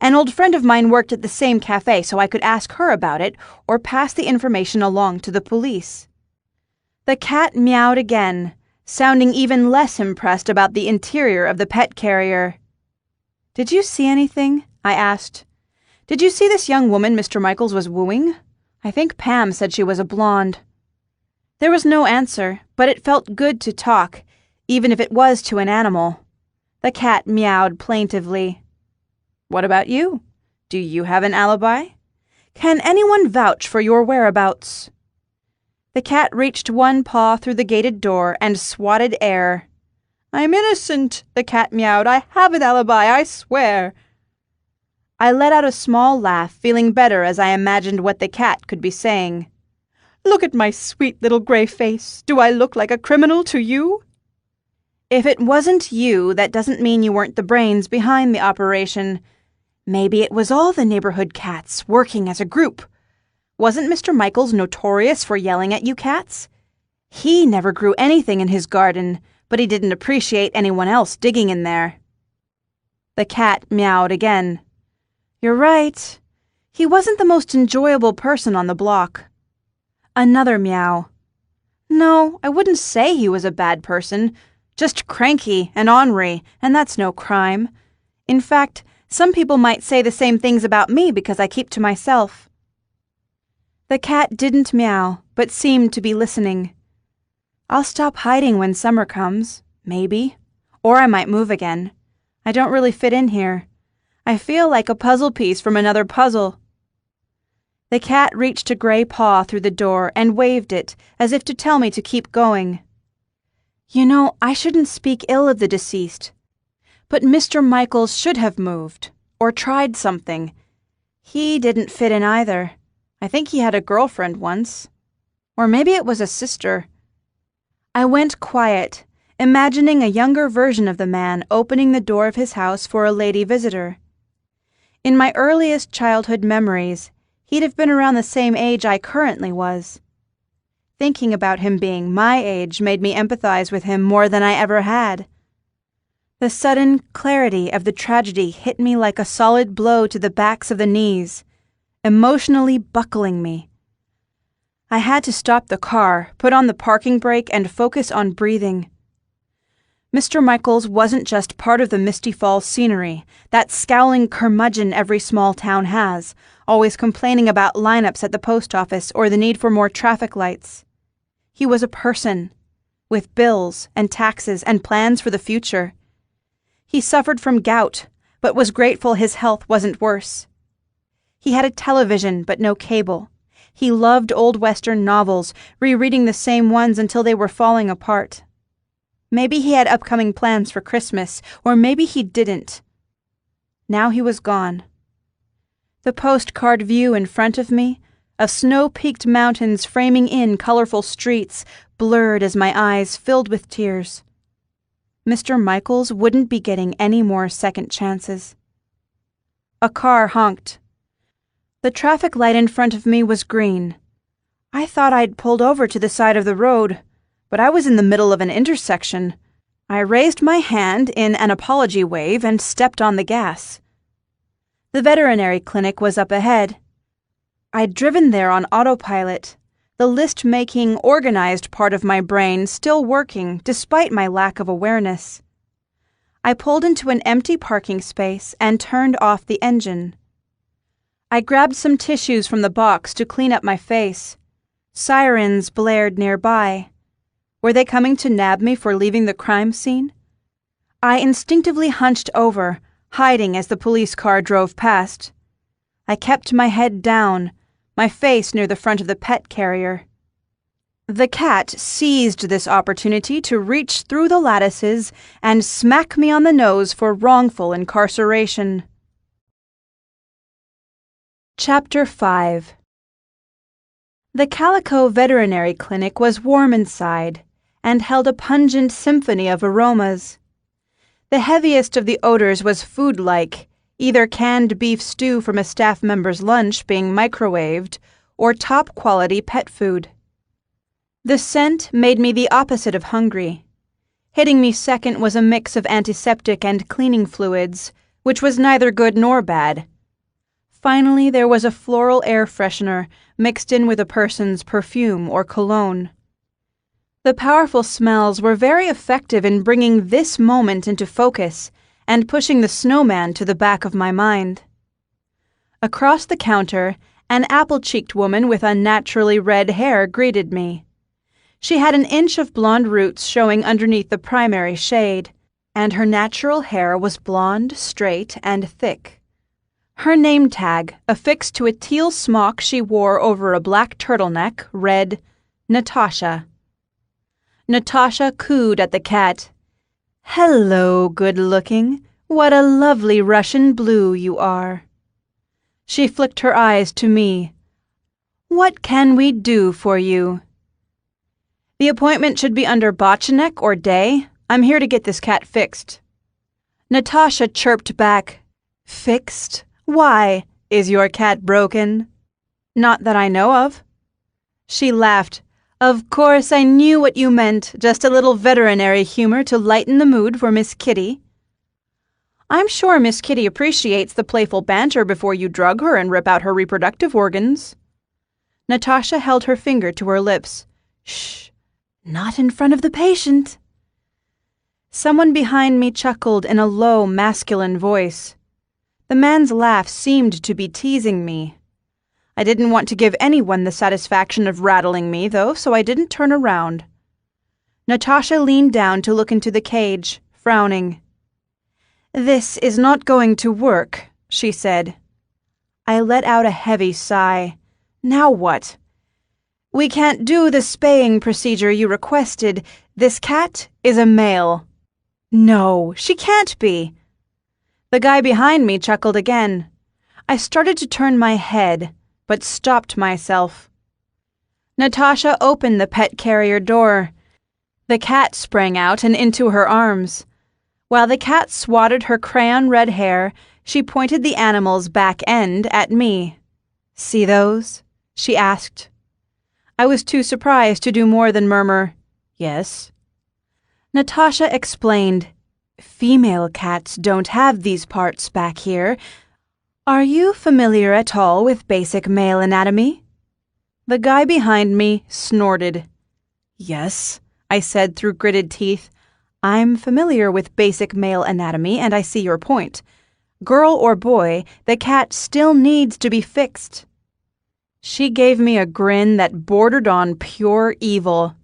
An old friend of mine worked at the same cafe, so I could ask her about it or pass the information along to the police. The cat meowed again, sounding even less impressed about the interior of the pet carrier. "Did you see anything?" I asked. "Did you see this young woman Mr. Michaels was wooing? I think Pam said she was a blonde." There was no answer, but it felt good to talk, even if it was to an animal. The cat meowed plaintively. "What about you? Do you have an alibi? Can anyone vouch for your whereabouts?" The cat reached one paw through the gated door and swatted air. "I'm innocent," the cat meowed. "I have an alibi, I swear." I let out a small laugh, feeling better as I imagined what the cat could be saying. "Look at my sweet little gray face. Do I look like a criminal to you?" "If it wasn't you, that doesn't mean you weren't the brains behind the operation. Maybe it was all the neighborhood cats working as a group. Wasn't Mr. Michaels notorious for yelling at you cats? He never grew anything in his garden, but he didn't appreciate anyone else digging in there." The cat meowed again. "You're right. He wasn't the most enjoyable person on the block." Another meow. "No, I wouldn't say he was a bad person. Just cranky and ornery, and that's no crime. In fact, some people might say the same things about me because I keep to myself." The cat didn't meow, but seemed to be listening. "I'll stop hiding when summer comes, maybe. Or I might move again. I don't really fit in here. I feel like a puzzle piece from another puzzle." The cat reached a gray paw through the door and waved it, as if to tell me to keep going. "You know, I shouldn't speak ill of the deceased. But Mr. Michaels should have moved, or tried something. He didn't fit in either. I think he had a girlfriend once. Or maybe it was a sister." I went quiet, imagining a younger version of the man opening the door of his house for a lady visitor. In my earliest childhood memories, he'd have been around the same age I currently was. Thinking about him being my age made me empathize with him more than I ever had. The sudden clarity of the tragedy hit me like a solid blow to the backs of the knees, emotionally buckling me. I had to stop the car, put on the parking brake, and focus on breathing. Mr. Michaels wasn't just part of the Misty Falls scenery, that scowling curmudgeon every small town has, always complaining about lineups at the post office or the need for more traffic lights. He was a person, with bills and taxes and plans for the future. He suffered from gout, but was grateful his health wasn't worse. He had a television, but no cable. He loved old Western novels, rereading the same ones until they were falling apart. Maybe he had upcoming plans for Christmas, or maybe he didn't. Now he was gone. The postcard view in front of me, of snow-peaked mountains framing in colorful streets, blurred as my eyes filled with tears. Mr. Michaels wouldn't be getting any more second chances. A car honked. The traffic light in front of me was green. I thought I'd pulled over to the side of the road, but I was in the middle of an intersection. I raised my hand in an apology wave and stepped on the gas. The veterinary clinic was up ahead. I'd driven there on autopilot, the list-making, organized part of my brain still working despite my lack of awareness. I pulled into an empty parking space and turned off the engine. I grabbed some tissues from the box to clean up my face. Sirens blared nearby. Were they coming to nab me for leaving the crime scene? I instinctively hunched over, hiding as the police car drove past. I kept my head down, my face near the front of the pet carrier. The cat seized this opportunity to reach through the lattices and smack me on the nose for wrongful incarceration. Chapter 5. The Calico Veterinary Clinic was warm inside and held a pungent symphony of aromas. The heaviest of the odors was food-like, either canned beef stew from a staff member's lunch being microwaved or top-quality pet food. The scent made me the opposite of hungry. Hitting me second was a mix of antiseptic and cleaning fluids, which was neither good nor bad. Finally, there was a floral air freshener mixed in with a person's perfume or cologne. The powerful smells were very effective in bringing this moment into focus and pushing the snowman to the back of my mind. Across the counter, an apple-cheeked woman with unnaturally red hair greeted me. She had an inch of blonde roots showing underneath the primary shade, and her natural hair was blonde, straight, and thick. Her name tag, affixed to a teal smock she wore over a black turtleneck, read, Natasha. Natasha cooed at the cat. "Hello, good-looking. What a lovely Russian blue you are." She flicked her eyes to me. "What can we do for you?" "The appointment should be under Botchanek or Day. I'm here to get this cat fixed." Natasha chirped back, "Fixed? Why? Is your cat broken?" "Not that I know of." She laughed. "Of course, I knew what you meant. Just a little veterinary humor to lighten the mood for Miss Kitty." "I'm sure Miss Kitty appreciates the playful banter before you drug her and rip out her reproductive organs." Natasha held her finger to her lips. "Shh, not in front of the patient." Someone behind me chuckled in a low, masculine voice. The man's laugh seemed to be teasing me. I didn't want to give anyone the satisfaction of rattling me, though, so I didn't turn around. Natasha leaned down to look into the cage, frowning. "This is not going to work," she said. I let out a heavy sigh. Now what? "We can't do the spaying procedure you requested. This cat is a male." "No, she can't be." The guy behind me chuckled again. I started to turn my head, but stopped myself. Natasha opened the pet carrier door. The cat sprang out and into her arms. While the cat swatted her crayon red hair, she pointed the animal's back end at me. "See those?" she asked. I was too surprised to do more than murmur, "Yes." Natasha explained, "Female cats don't have these parts back here. Are you familiar at all with basic male anatomy?" The guy behind me snorted. "Yes," I said through gritted teeth. "I'm familiar with basic male anatomy, and I see your point. Girl or boy, the cat still needs to be fixed." She gave me a grin that bordered on pure evil.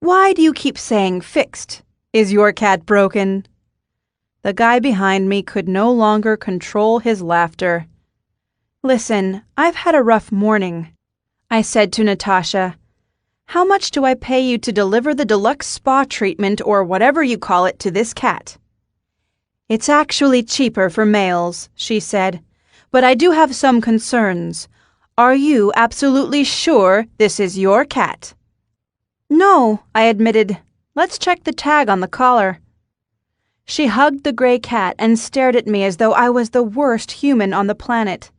"Why do you keep saying fixed? Is your cat broken?" The guy behind me could no longer control his laughter. "Listen, I've had a rough morning," I said to Natasha. "How much do I pay you to deliver the deluxe spa treatment or whatever you call it to this cat?" "It's actually cheaper for males," she said, "but I do have some concerns. Are you absolutely sure this is your cat?" "No," I admitted. "Let's check the tag on the collar." She hugged the gray cat and stared at me as though I was the worst human on the planet.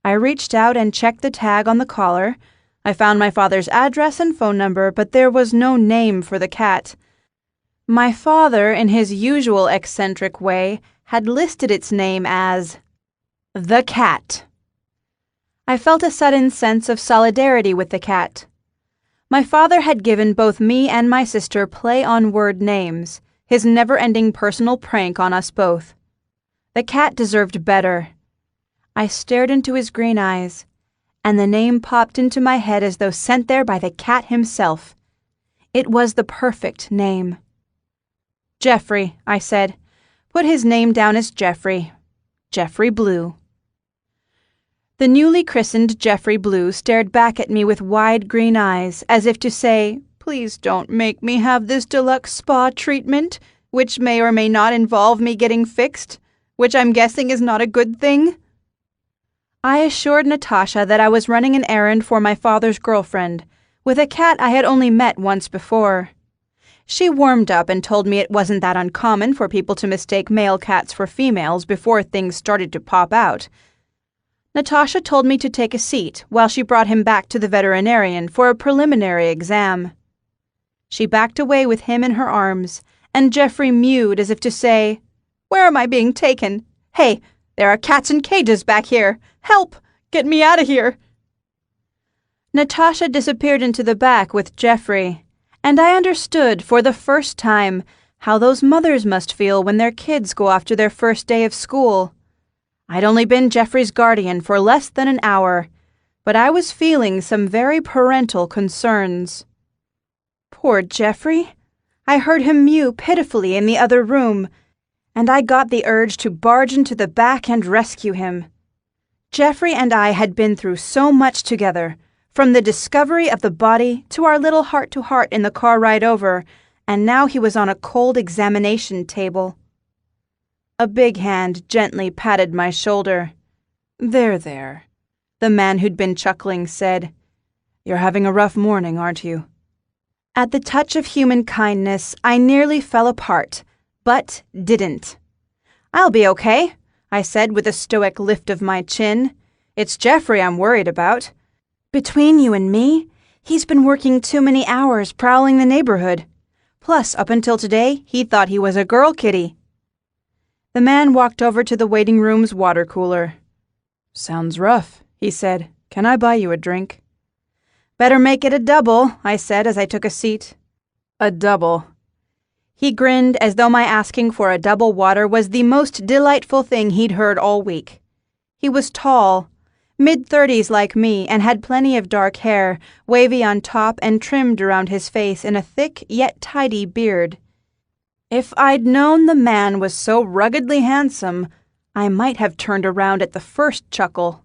I reached out and checked the tag on the collar. I found my father's address and phone number, but there was no name for the cat. My father, in his usual eccentric way, had listed its name as The Cat. I felt a sudden sense of solidarity with the cat. My father had given both me and my sister play-on-word names, his never-ending personal prank on us both. The cat deserved better. I stared into his green eyes, and the name popped into my head as though sent there by the cat himself. It was the perfect name. "Jeffrey," I said. "Put his name down as Jeffrey. Jeffrey Blue." The newly christened Jeffrey Blue stared back at me with wide green eyes, as if to say, "Please don't make me have this deluxe spa treatment, which may or may not involve me getting fixed, which I'm guessing is not a good thing." I assured Natasha that I was running an errand for my father's girlfriend, with a cat I had only met once before. She warmed up and told me it wasn't that uncommon for people to mistake male cats for females before things started to pop out. Natasha told me to take a seat while she brought him back to the veterinarian for a preliminary exam. She backed away with him in her arms, and Jeffrey mewed as if to say, "Where am I being taken? Hey, there are cats in cages back here. Help! Get me out of here!" Natasha disappeared into the back with Jeffrey, and I understood for the first time how those mothers must feel when their kids go off to their first day of school. I'd only been Jeffrey's guardian for less than an hour, but I was feeling some very parental concerns. Poor Jeffrey. I heard him mew pitifully in the other room, and I got the urge to barge into the back and rescue him. Jeffrey and I had been through so much together, from the discovery of the body to our little heart-to-heart in the car ride over, and now he was on a cold examination table. A big hand gently patted my shoulder. There, the man who'd been chuckling said. "You're having a rough morning, aren't you?" At the touch of human kindness, I nearly fell apart, but didn't. "I'll be okay," I said with a stoic lift of my chin. "It's Jeffrey I'm worried about. Between you and me, he's been working too many hours prowling the neighborhood. Plus, up until today, he thought he was a girl kitty." The man walked over to the waiting room's water cooler. "Sounds rough," he said. "Can I buy you a drink?" "Better make it a double," I said as I took a seat. "A double." He grinned as though my asking for a double water was the most delightful thing he'd heard all week. He was tall, mid-30s like me, and had plenty of dark hair, wavy on top and trimmed around his face in a thick yet tidy beard. If I'd known the man was so ruggedly handsome, I might have turned around at the first chuckle.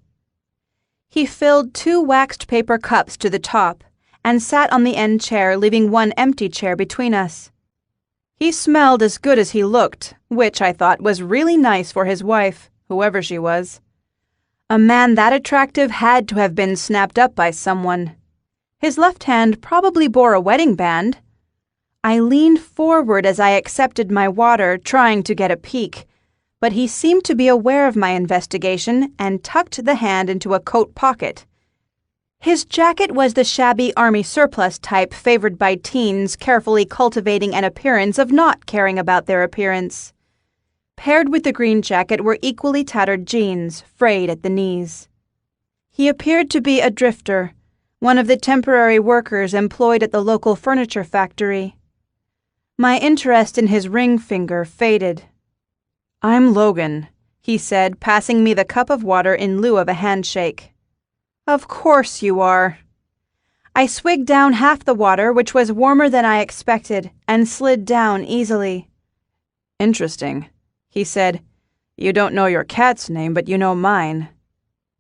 He filled 2 waxed paper cups to the top and sat on the end chair, leaving one empty chair between us. He smelled as good as he looked, which I thought was really nice for his wife, whoever she was. A man that attractive had to have been snapped up by someone. His left hand probably bore a wedding band. I leaned forward as I accepted my water, trying to get a peek, but he seemed to be aware of my investigation and tucked the hand into a coat pocket. His jacket was the shabby army surplus type favored by teens carefully cultivating an appearance of not caring about their appearance. Paired with the green jacket were equally tattered jeans, frayed at the knees. He appeared to be a drifter, one of the temporary workers employed at the local furniture factory. My interest in his ring finger faded. "I'm Logan," he said, passing me the cup of water in lieu of a handshake. "Of course you are." I swigged down half the water, which was warmer than I expected, and slid down easily. "Interesting," he said. "You don't know your cat's name, but you know mine."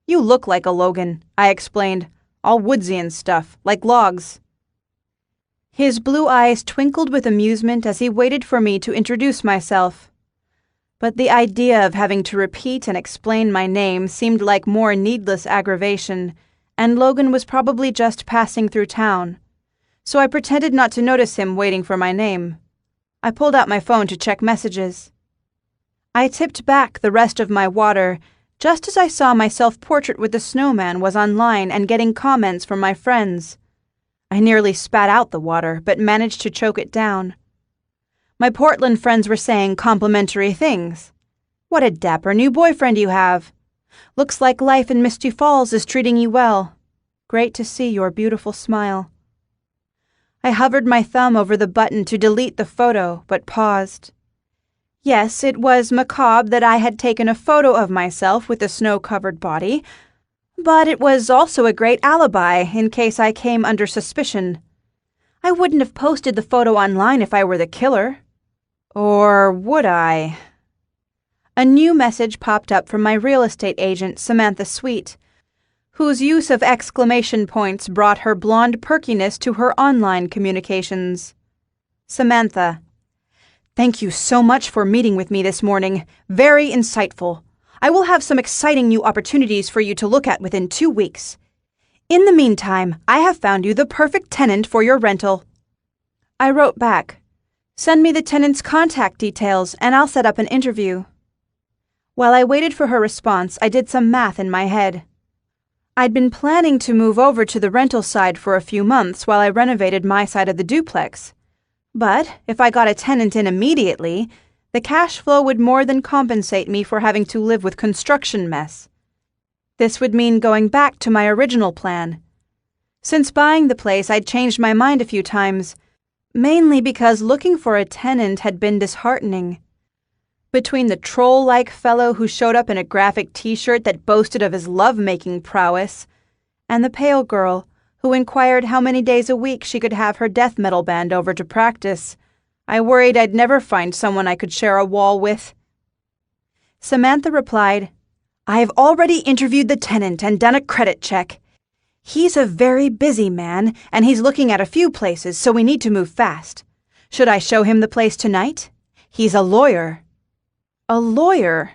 "You look like a Logan," I explained. "All woodsy and stuff, like logs." His blue eyes twinkled with amusement as he waited for me to introduce myself. But the idea of having to repeat and explain my name seemed like more needless aggravation, and Logan was probably just passing through town. So I pretended not to notice him waiting for my name. I pulled out my phone to check messages. I tipped back the rest of my water just as I saw my self-portrait with the Snowman was online and getting comments from my friends. I nearly spat out the water, but managed to choke it down. My Portland friends were saying complimentary things. "What a dapper new boyfriend you have. Looks like life in Misty Falls is treating you well. Great to see your beautiful smile." I hovered my thumb over the button to delete the photo, but paused. Yes, it was macabre that I had taken a photo of myself with a snow-covered body, but it was also a great alibi in case I came under suspicion. I wouldn't have posted the photo online if I were the killer. Or would I? A new message popped up from my real estate agent, Samantha Sweet, whose use of exclamation points brought her blonde perkiness to her online communications. Samantha: "Thank you so much for meeting with me this morning. Very insightful. I will have some exciting new opportunities for you to look at within 2 weeks. In the meantime, I have found you the perfect tenant for your rental." I wrote back, "Send me the tenant's contact details and I'll set up an interview." While I waited for her response, I did some math in my head. I'd been planning to move over to the rental side for a few months while I renovated my side of the duplex. But if I got a tenant in immediately, the cash flow would more than compensate me for having to live with construction mess. This would mean going back to my original plan. Since buying the place, I'd changed my mind a few times, mainly because looking for a tenant had been disheartening. Between the troll-like fellow who showed up in a graphic t-shirt that boasted of his love-making prowess, and the pale girl who inquired how many days a week she could have her death metal band over to practice, I worried I'd never find someone I could share a wall with. Samantha replied, "I have already interviewed the tenant and done a credit check. He's a very busy man, and he's looking at a few places, so we need to move fast. Should I show him the place tonight? He's a lawyer." A lawyer?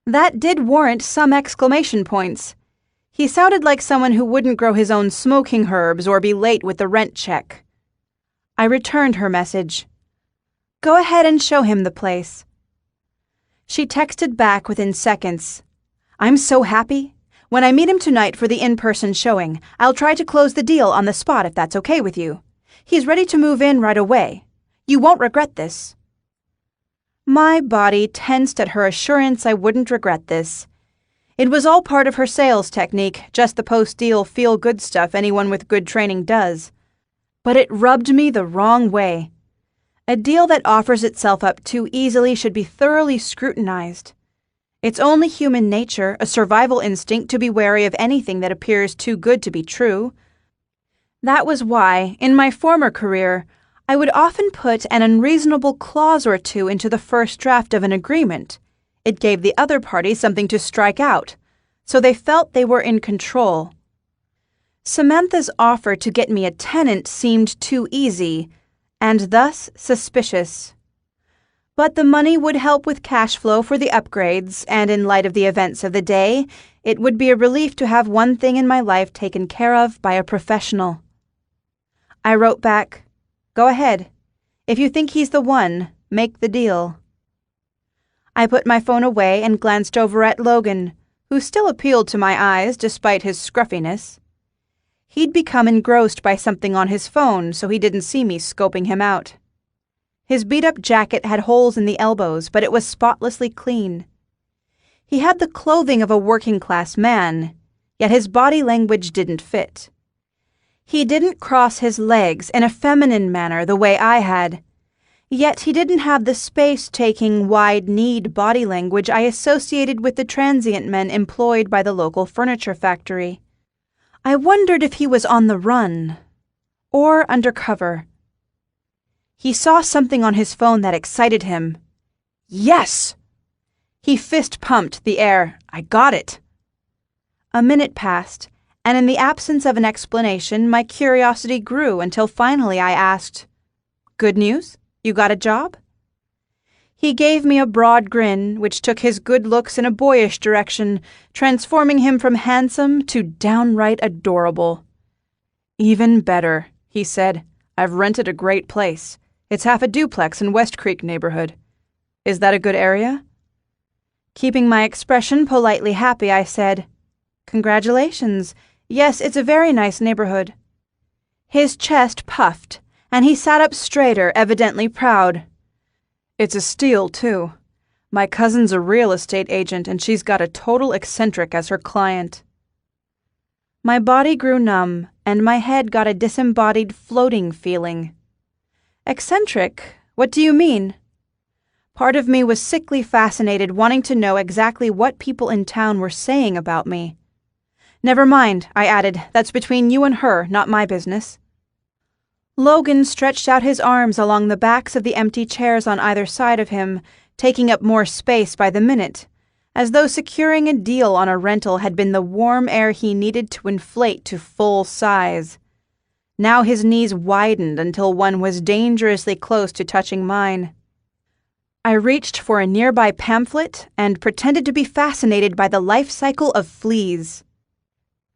That did warrant some exclamation points. He sounded like someone who wouldn't grow his own smoking herbs or be late with the rent check. I returned her message. "Go ahead and show him the place." She texted back within seconds. "I'm so happy. When I meet him tonight for the in-person showing, I'll try to close the deal on the spot if that's okay with you. He's ready to move in right away. You won't regret this." My body tensed at her assurance I wouldn't regret this. It was all part of her sales technique, just the post-deal feel-good stuff anyone with good training does. But it rubbed me the wrong way. A deal that offers itself up too easily should be thoroughly scrutinized. It's only human nature, a survival instinct, to be wary of anything that appears too good to be true. That was why, in my former career, I would often put an unreasonable clause or two into the first draft of an agreement. It gave the other party something to strike out, so they felt they were in control. Samantha's offer to get me a tenant seemed too easy, and thus suspicious. But the money would help with cash flow for the upgrades, and in light of the events of the day, it would be a relief to have one thing in my life taken care of by a professional. I wrote back, "Go ahead. If you think he's the one, make the deal." I put my phone away and glanced over at Logan, who still appealed to my eyes despite his scruffiness. He'd become engrossed by something on his phone, so he didn't see me scoping him out. His beat-up jacket had holes in the elbows, but it was spotlessly clean. He had the clothing of a working-class man, yet his body language didn't fit. He didn't cross his legs in a feminine manner the way I had, yet he didn't have the space-taking, wide-kneed body language I associated with the transient men employed by the local furniture factory. I wondered if he was on the run, or undercover. He saw something on his phone that excited him. Yes! He fist-pumped the air. I got it. A minute passed, and in the absence of an explanation, my curiosity grew until finally I asked, "Good news? You got a job?" He gave me a broad grin, which took his good looks in a boyish direction, transforming him from handsome to downright adorable. "Even better," he said. "I've rented a great place. It's half a duplex in West Creek neighborhood. Is that a good area?" Keeping my expression politely happy, I said, "Congratulations. Yes, it's a very nice neighborhood." His chest puffed, and he sat up straighter, evidently proud. "It's a steal, too. My cousin's a real estate agent, and she's got a total eccentric as her client." My body grew numb, and my head got a disembodied floating feeling. "Eccentric? What do you mean?" Part of me was sickly fascinated, wanting to know exactly what people in town were saying about me. "Never mind," I added. "That's between you and her, not my business." Logan stretched out his arms along the backs of the empty chairs on either side of him, taking up more space by the minute, as though securing a deal on a rental had been the warm air he needed to inflate to full size. Now his knees widened until one was dangerously close to touching mine. I reached for a nearby pamphlet and pretended to be fascinated by the life cycle of fleas.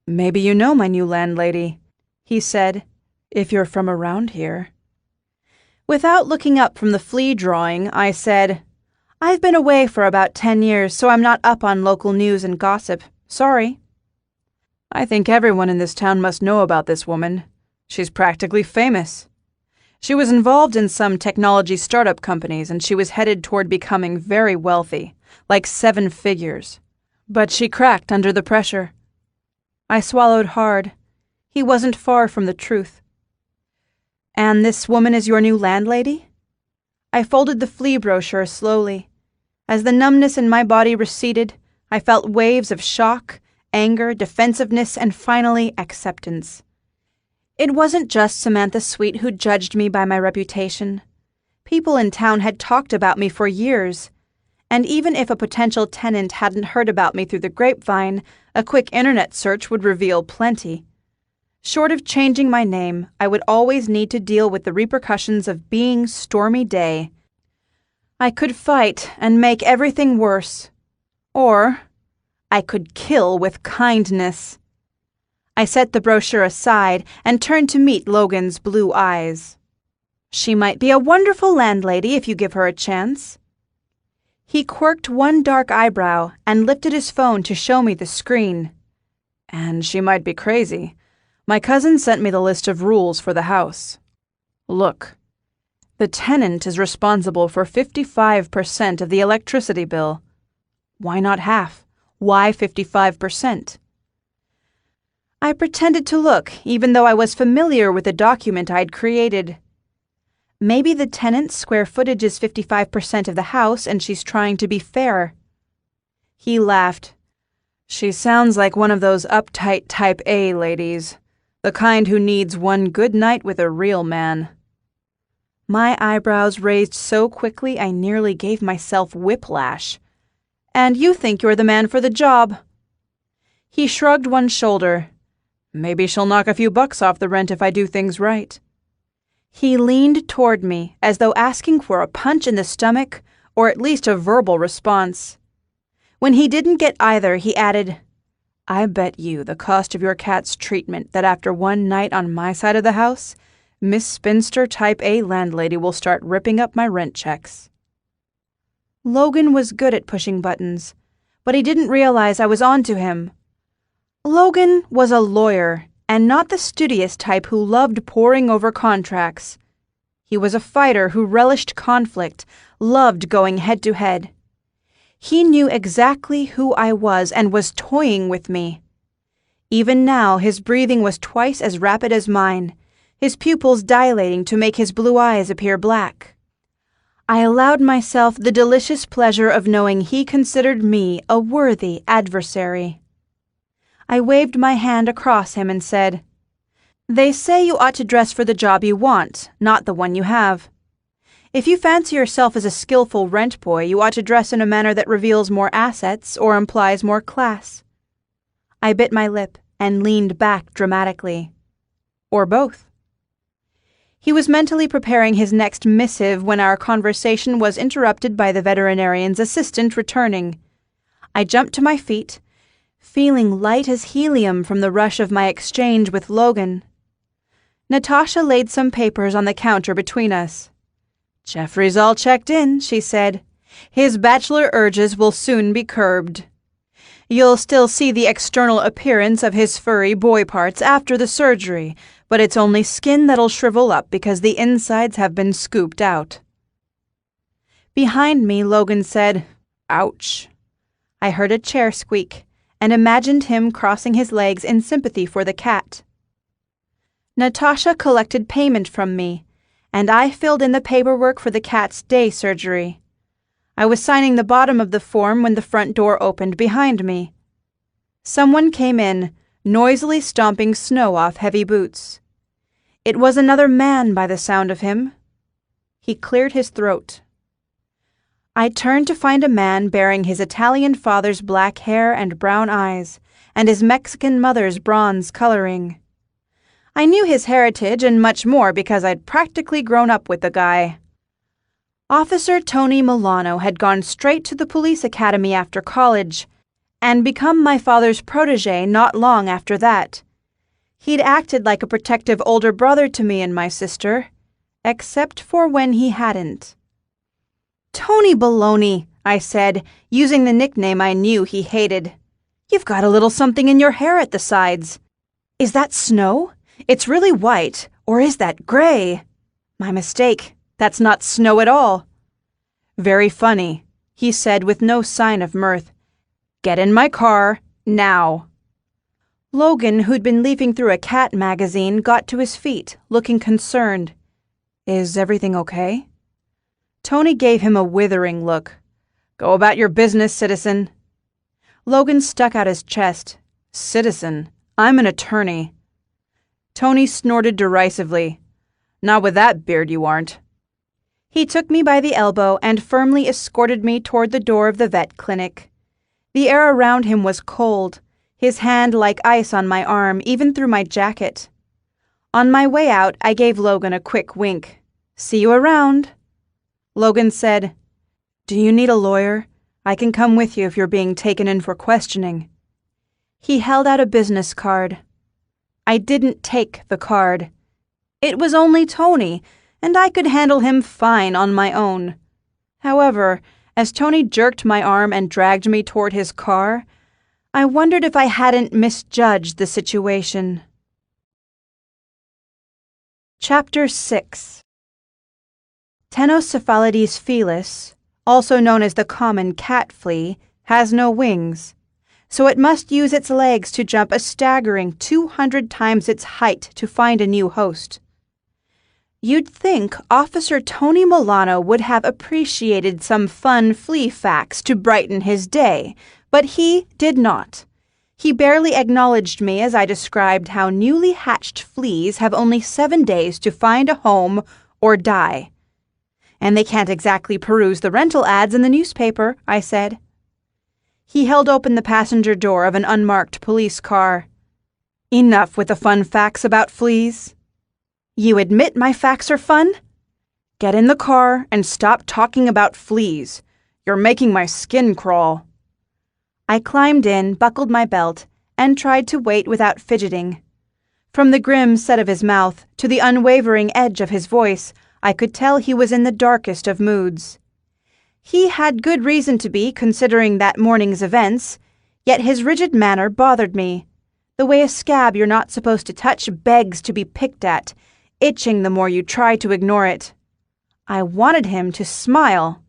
"Maybe you know my new landlady," he said, "if you're from around here." Without looking up from the flea drawing, I said, "I've been away for about 10 years, so I'm not up on local news and gossip. Sorry." "I think everyone in this town must know about this woman. She's practically famous. She was involved in some technology startup companies, and she was headed toward becoming very wealthy, like 7 figures. But she cracked under the pressure." I swallowed hard. He wasn't far from the truth. "And this woman is your new landlady?" I folded the flea brochure slowly. As the numbness in my body receded, I felt waves of shock, anger, defensiveness, and finally acceptance. It wasn't just Samantha Sweet who judged me by my reputation. People in town had talked about me for years, and even if a potential tenant hadn't heard about me through the grapevine, a quick internet search would reveal plenty. Short of changing my name, I would always need to deal with the repercussions of being Stormy Day. I could fight and make everything worse, or I could kill with kindness. I set the brochure aside and turned to meet Logan's blue eyes. "She might be a wonderful landlady if you give her a chance." He quirked one dark eyebrow and lifted his phone to show me the screen. "And she might be crazy. My cousin sent me the list of rules for the house. Look, the tenant is responsible for 55% of the electricity bill. Why not half? Why 55%? I pretended to look, even though I was familiar with the document I'd created. Maybe the tenant's square footage is 55% of the house and she's trying to be fair. He laughed. "She sounds like one of those uptight type A ladies, the kind who needs one good night with a real man." My eyebrows raised so quickly I nearly gave myself whiplash. "And you think you're the man for the job?" He shrugged one shoulder. "Maybe she'll knock a few bucks off the rent if I do things right." He leaned toward me as though asking for a punch in the stomach or at least a verbal response. When he didn't get either, he added, "I bet you the cost of your cat's treatment that after one night on my side of the house, Miss Spinster Type A landlady will start ripping up my rent checks." Logan was good at pushing buttons, but he didn't realize I was onto him. Logan was a lawyer, and not the studious type who loved poring over contracts. He was a fighter who relished conflict, loved going head-to-head. He knew exactly who I was and was toying with me. Even now, his breathing was twice as rapid as mine, his pupils dilating to make his blue eyes appear black. I allowed myself the delicious pleasure of knowing he considered me a worthy adversary. I waved my hand across him and said, "They say you ought to dress for the job you want, not the one you have. If you fancy yourself as a skillful rent boy, you ought to dress in a manner that reveals more assets or implies more class." I bit my lip and leaned back dramatically. Or both. He was mentally preparing his next missive when our conversation was interrupted by the veterinarian's assistant returning. I jumped to my feet, feeling light as helium from the rush of my exchange with Logan. Natasha laid some papers on the counter between us. "Jeffrey's all checked in," she said. "His bachelor urges will soon be curbed. You'll still see the external appearance of his furry boy parts after the surgery, but it's only skin that'll shrivel up because the insides have been scooped out." Behind me, Logan said, "Ouch." I heard a chair squeak and imagined him crossing his legs in sympathy for the cat. Natasha collected payment from me, and I filled in the paperwork for the cat's day surgery. I was signing the bottom of the form when the front door opened behind me. Someone came in, noisily stomping snow off heavy boots. It was another man by the sound of him. He cleared his throat. I turned to find a man bearing his Italian father's black hair and brown eyes, and his Mexican mother's bronze coloring. I knew his heritage and much more because I'd practically grown up with the guy. Officer Tony Milano had gone straight to the police academy after college and become my father's protege not long after that. He'd acted like a protective older brother to me and my sister, except for when he hadn't. "Tony Baloney," I said, using the nickname I knew he hated. "You've got a little something in your hair at the sides. Is that snow? It's really white, or is that gray?" "My mistake. That's not snow at all." "Very funny," he said with no sign of mirth. "Get in my car, now." Logan, who'd been leafing through a cat magazine, got to his feet, looking concerned. "Is everything okay?" Tony gave him a withering look. "Go about your business, citizen." Logan stuck out his chest. "Citizen? I'm an attorney." Tony snorted derisively. "Not with that beard you aren't." He took me by the elbow and firmly escorted me toward the door of the vet clinic. The air around him was cold, his hand like ice on my arm, even through my jacket. On my way out, I gave Logan a quick wink. "See you around." Logan said, "Do you need a lawyer? I can come with you if you're being taken in for questioning." He held out a business card. I didn't take the card. It was only Tony, and I could handle him fine on my own. However, as Tony jerked my arm and dragged me toward his car, I wondered if I hadn't misjudged the situation. Chapter 6. Tenocephalides felis, also known as the common cat flea, has no wings, so it must use its legs to jump a staggering 200 times its height to find a new host. You'd think Officer Tony Milano would have appreciated some fun flea facts to brighten his day, but he did not. He barely acknowledged me as I described how newly hatched fleas have only 7 days to find a home or die. "And they can't exactly peruse the rental ads in the newspaper," I said. He held open the passenger door of an unmarked police car. "Enough with the fun facts about fleas." "You admit my facts are fun?" "Get in the car and stop talking about fleas. You're making my skin crawl." I climbed in, buckled my belt, and tried to wait without fidgeting. From the grim set of his mouth to the unwavering edge of his voice, I could tell he was in the darkest of moods. He had good reason to be, considering that morning's events, yet his rigid manner bothered me. The way a scab you're not supposed to touch begs to be picked at, itching the more you try to ignore it. I wanted him to smile.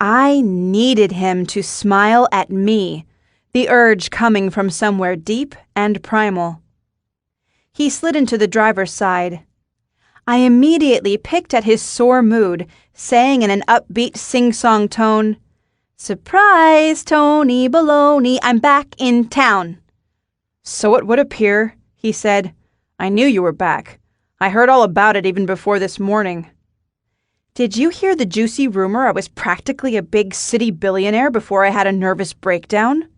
I needed him to smile at me, the urge coming from somewhere deep and primal. He slid into the driver's side. I immediately picked at his sore mood, saying in an upbeat sing-song tone, "Surprise, Tony Baloney, I'm back in town." "So it would appear," he said. "I knew you were back. I heard all about it even before this morning." "Did you hear the juicy rumor I was practically a big city billionaire before I had a nervous breakdown?"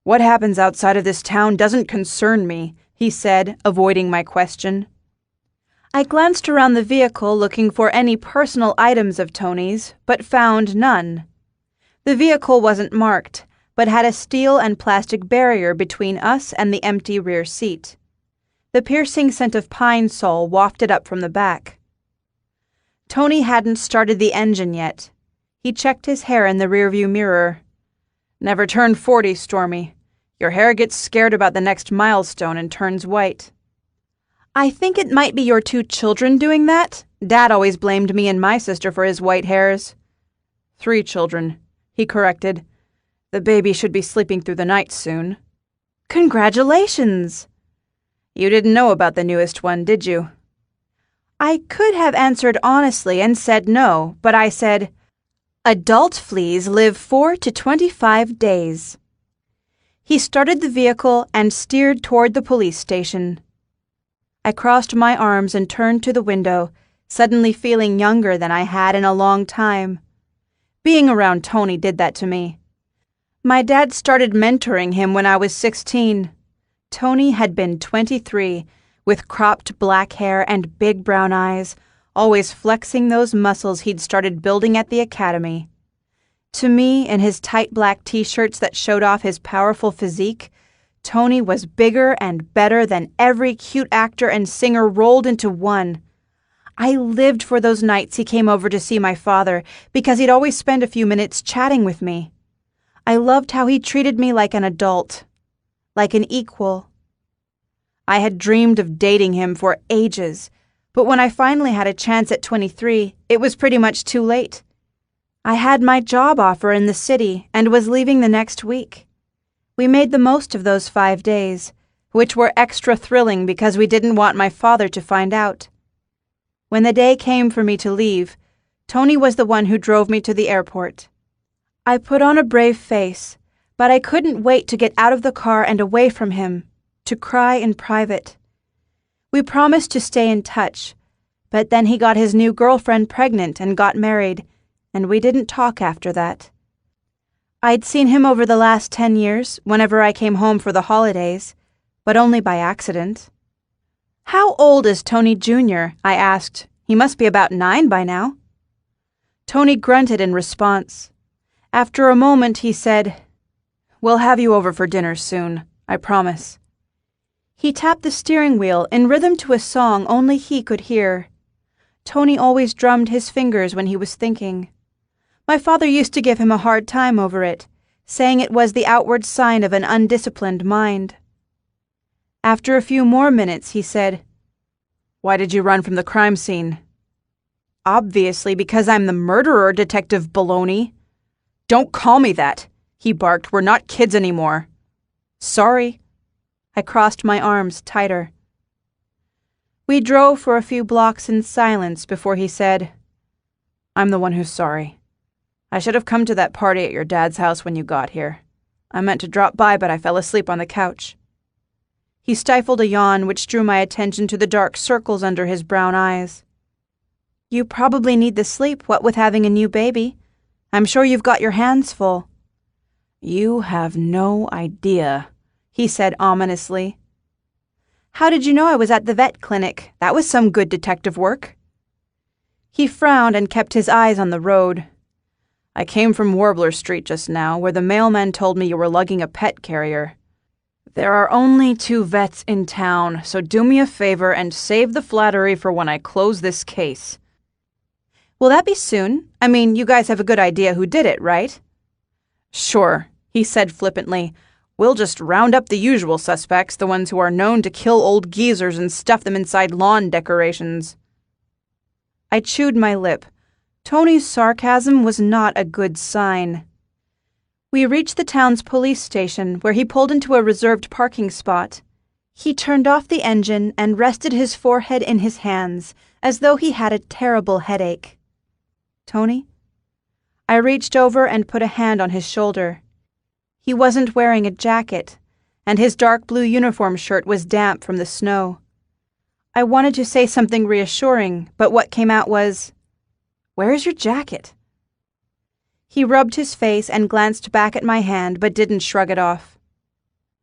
"What happens outside of this town doesn't concern me," he said, avoiding my question. I glanced around the vehicle looking for any personal items of Tony's, but found none. The vehicle wasn't marked, but had a steel and plastic barrier between us and the empty rear seat. The piercing scent of pine sol wafted up from the back. Tony hadn't started the engine yet. He checked his hair in the rearview mirror. "Never turned 40, Stormy. Your hair gets scared about the next milestone and turns white." "I think it might be your 2 children doing that. Dad always blamed me and my sister for his white hairs." 3 children, he corrected. "The baby should be sleeping through the night soon." "Congratulations!" "You didn't know about the newest one, did you?" I could have answered honestly and said no, but I said, "Adult fleas live 4 to 25 days." He started the vehicle and steered toward the police station. I crossed my arms and turned to the window, suddenly feeling younger than I had in a long time. Being around Tony did that to me. My dad started mentoring him when I was 16. Tony had been 23, with cropped black hair and big brown eyes, always flexing those muscles he'd started building at the academy. To me, in his tight black t-shirts that showed off his powerful physique, Tony was bigger and better than every cute actor and singer rolled into one. I lived for those nights he came over to see my father because he'd always spend a few minutes chatting with me. I loved how he treated me like an adult, like an equal. I had dreamed of dating him for ages, but when I finally had a chance at 23, it was pretty much too late. I had my job offer in the city and was leaving the next week. We made the most of those 5 days, which were extra thrilling because we didn't want my father to find out. When the day came for me to leave, Tony was the one who drove me to the airport. I put on a brave face, but I couldn't wait to get out of the car and away from him, to cry in private. We promised to stay in touch, but then he got his new girlfriend pregnant and got married, and we didn't talk after that. I'd seen him over the last 10 years, whenever I came home for the holidays, but only by accident. "How old is Tony Jr.?" I asked. "He must be about 9 by now." Tony grunted in response. After a moment, he said, "We'll have you over for dinner soon, I promise." He tapped the steering wheel in rhythm to a song only he could hear. Tony always drummed his fingers when he was thinking. My father used to give him a hard time over it, saying it was the outward sign of an undisciplined mind. After a few more minutes, he said, "Why did you run from the crime scene?" "Obviously because I'm the murderer, Detective Baloney." "Don't call me that," he barked. "We're not kids anymore." "Sorry." I crossed my arms tighter. We drove for a few blocks in silence before he said, "I'm the one who's sorry. I should have come to that party at your dad's house when you got here. I meant to drop by, but I fell asleep on the couch." He stifled a yawn which drew my attention to the dark circles under his brown eyes. "You probably need the sleep, what with having a new baby. I'm sure you've got your hands full." "You have no idea," he said ominously. "How did you know I was at the vet clinic? That was some good detective work." He frowned and kept his eyes on the road. "I came from Warbler Street just now, where the mailman told me you were lugging a pet carrier. There are only 2 vets in town, so do me a favor and save the flattery for when I close this case." "Will that be soon? I mean, you guys have a good idea who did it, right?" "Sure," he said flippantly. "We'll just round up the usual suspects, the ones who are known to kill old geezers and stuff them inside lawn decorations." I chewed my lip. Tony's sarcasm was not a good sign. We reached the town's police station, where he pulled into a reserved parking spot. He turned off the engine and rested his forehead in his hands, as though he had a terrible headache. "Tony?" I reached over and put a hand on his shoulder. He wasn't wearing a jacket, and his dark blue uniform shirt was damp from the snow. I wanted to say something reassuring, but what came out was, "Where's your jacket?" He rubbed his face and glanced back at my hand, but didn't shrug it off.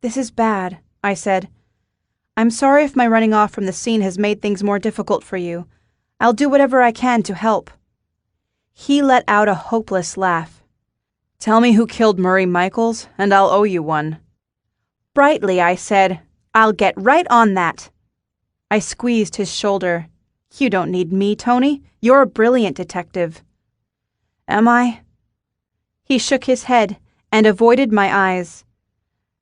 "This is bad," I said. "I'm sorry if my running off from the scene has made things more difficult for you. I'll do whatever I can to help." He let out a hopeless laugh. "Tell me who killed Murray Michaels, and I'll owe you one." Brightly, I said, "I'll get right on that." I squeezed his shoulder. "You don't need me, Tony. You're a brilliant detective." "Am I?" He shook his head and avoided my eyes.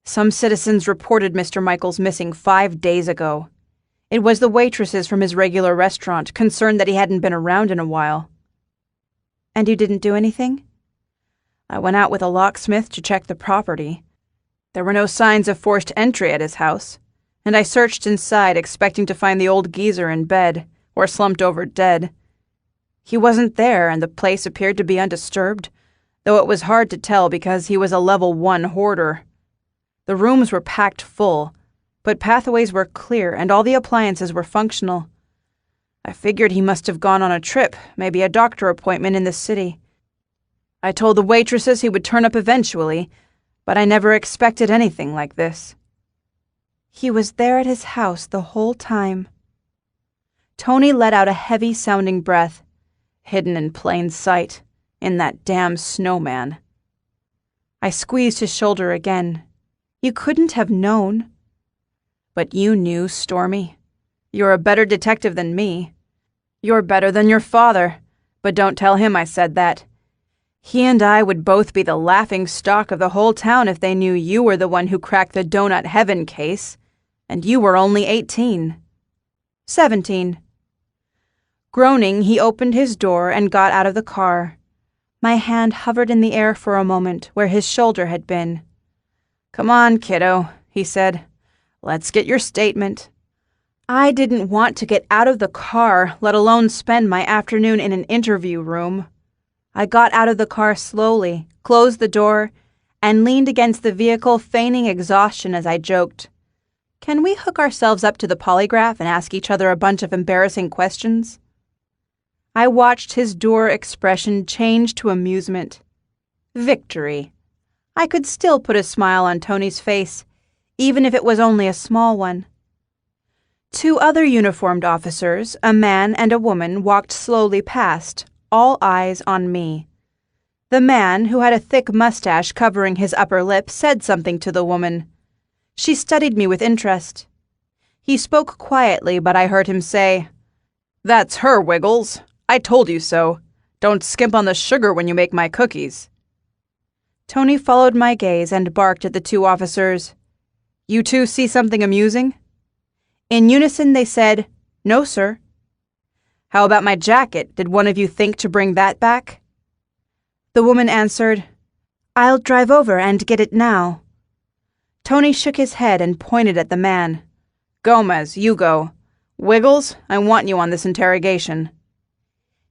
"Some citizens reported Mr. Michaels missing 5 days ago. It was the waitresses from his regular restaurant, concerned that he hadn't been around in a while." "And you didn't do anything?" "I went out with a locksmith to check the property. There were no signs of forced entry at his house, and I searched inside expecting to find the old geezer in bed, or slumped over dead. He wasn't there, and the place appeared to be undisturbed, though it was hard to tell because he was a level 1 hoarder. The rooms were packed full, but pathways were clear and all the appliances were functional. I figured he must have gone on a trip, maybe a doctor appointment in the city. I told the waitresses he would turn up eventually, but I never expected anything like this." "He was there at his house the whole time." Tony let out a heavy-sounding breath. Hidden in plain sight, in that damn Snowman. I squeezed his shoulder again. You couldn't have known. But you knew, Stormy. You're a better detective than me. You're better than your father, but don't tell him I said that. He and I would both be the laughing stock of the whole town if they knew you were the one who cracked the Donut Heaven case, and you were only 18. 17. Groaning, he opened his door and got out of the car. My hand hovered in the air for a moment where his shoulder had been. Come on, kiddo, he said. Let's get your statement. I didn't want to get out of the car, let alone spend my afternoon in an interview room. I got out of the car slowly, closed the door, and leaned against the vehicle, feigning exhaustion as I joked. Can we hook ourselves up to the polygraph and ask each other a bunch of embarrassing questions? I watched his dour expression change to amusement. Victory. I could still put a smile on Tony's face, even if it was only a small one. 2 other uniformed officers, a man and a woman, walked slowly past, all eyes on me. The man, who had a thick mustache covering his upper lip, said something to the woman. She studied me with interest. He spoke quietly, but I heard him say, That's her, Wiggles. I told you so. Don't skimp on the sugar when you make my cookies. Tony followed my gaze and barked at the 2 officers. You 2 see something amusing? In unison they said, No, sir. How about my jacket? Did one of you think to bring that back? The woman answered, I'll drive over and get it now. Tony shook his head and pointed at the man. Gomez, you go. Wiggles, I want you on this interrogation.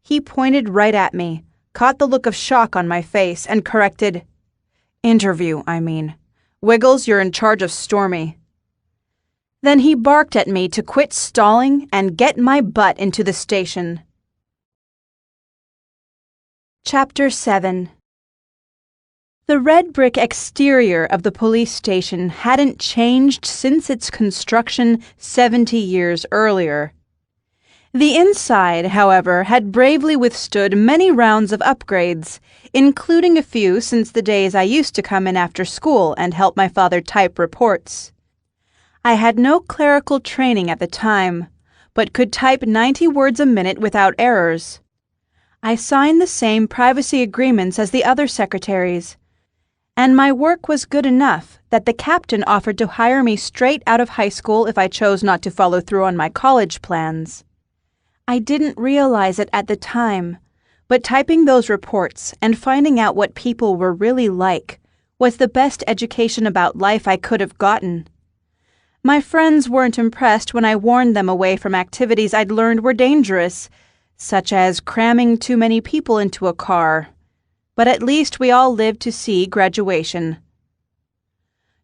He pointed right at me, caught the look of shock on my face, and corrected, Interview, I mean. Wiggles, you're in charge of Stormy. Then he barked at me to quit stalling and get my butt into the station. Chapter 7. The red brick exterior of the police station hadn't changed since its construction 70 years earlier. The inside, however, had bravely withstood many rounds of upgrades, including a few since the days I used to come in after school and help my father type reports. I had no clerical training at the time, but could type 90 words a minute without errors. I signed the same privacy agreements as the other secretaries, and my work was good enough that the captain offered to hire me straight out of high school if I chose not to follow through on my college plans. I didn't realize it at the time, but typing those reports and finding out what people were really like was the best education about life I could have gotten. My friends weren't impressed when I warned them away from activities I'd learned were dangerous, such as cramming too many people into a car. But at least we all lived to see graduation.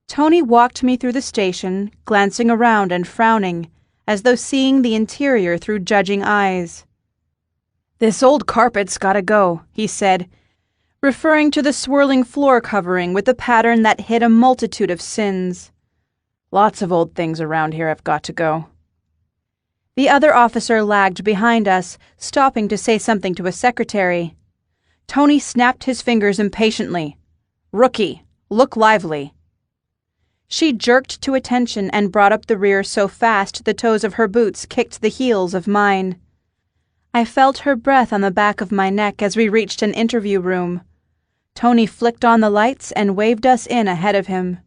Tony walked me through the station, glancing around and frowning, as though seeing the interior through judging eyes. This old carpet's gotta go, he said, referring to the swirling floor covering with a pattern that hid a multitude of sins. Lots of old things around here have got to go. The other officer lagged behind us, stopping to say something to a secretary. Tony snapped his fingers impatiently. Rookie, look lively. She jerked to attention and brought up the rear so fast the toes of her boots kicked the heels of mine. I felt her breath on the back of my neck as we reached an interview room. Tony flicked on the lights and waved us in ahead of him.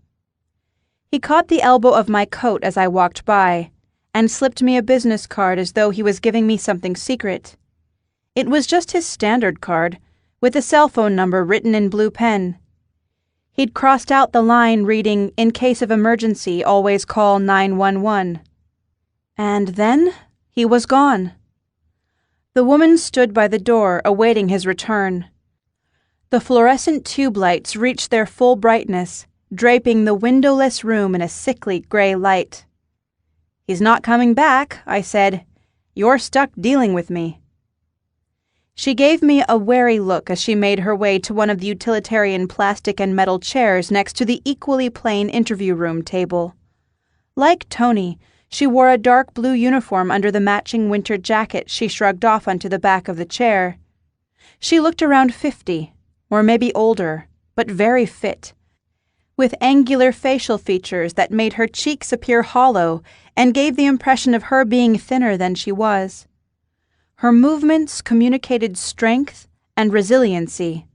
He caught the elbow of my coat as I walked by, and slipped me a business card as though he was giving me something secret. It was just his standard card, with a cell phone number written in blue pen. He'd crossed out the line reading, "In case of emergency, always call 911. And then he was gone. The woman stood by the door, awaiting his return. The fluorescent tube lights reached their full brightness, draping the windowless room in a sickly gray light. "He's not coming back," I said. "You're stuck dealing with me." She gave me a wary look as she made her way to one of the utilitarian plastic and metal chairs next to the equally plain interview room table. Like Tony, She wore a dark blue uniform under the matching winter jacket she shrugged off onto the back of the chair. She looked around 50, or maybe older, but very fit, with angular facial features that made her cheeks appear hollow and gave the impression of her being thinner than she was. Her movements communicated strength and resiliency.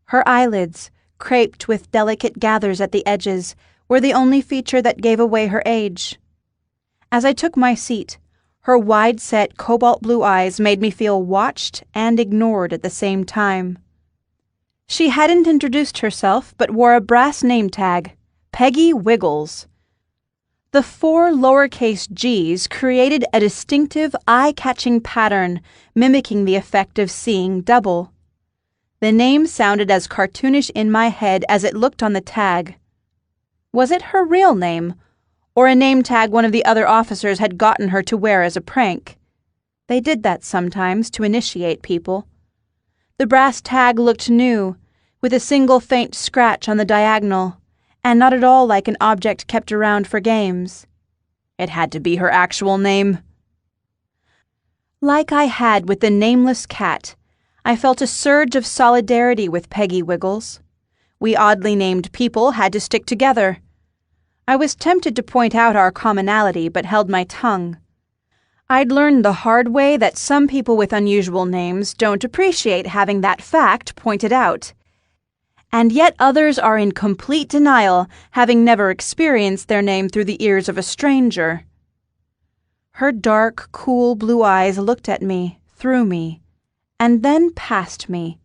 Her eyelids, craped with delicate gathers at the edges, were the only feature that gave away her age. As I took my seat, her wide-set cobalt blue eyes made me feel watched and ignored at the same time. She hadn't introduced herself, but wore a brass name tag, Peggy Wiggles. The 4 lowercase g's created a distinctive, eye-catching pattern, mimicking the effect of seeing double. The name sounded as cartoonish in my head as it looked on the tag. Was it her real name, or a name tag one of the other officers had gotten her to wear as a prank? They did that sometimes to initiate people. The brass tag looked new, with a single faint scratch on the diagonal, and not at all like an object kept around for games. It had to be her actual name. Like I had with the nameless cat, I felt a surge of solidarity with Peggy Wiggles. We oddly named people had to stick together. I was tempted to point out our commonality, but held my tongue. I'd learned the hard way that some people with unusual names don't appreciate having that fact pointed out. And yet others are in complete denial, having never experienced their name through the ears of a stranger. Her dark, cool blue eyes looked at me, through me, and then past me.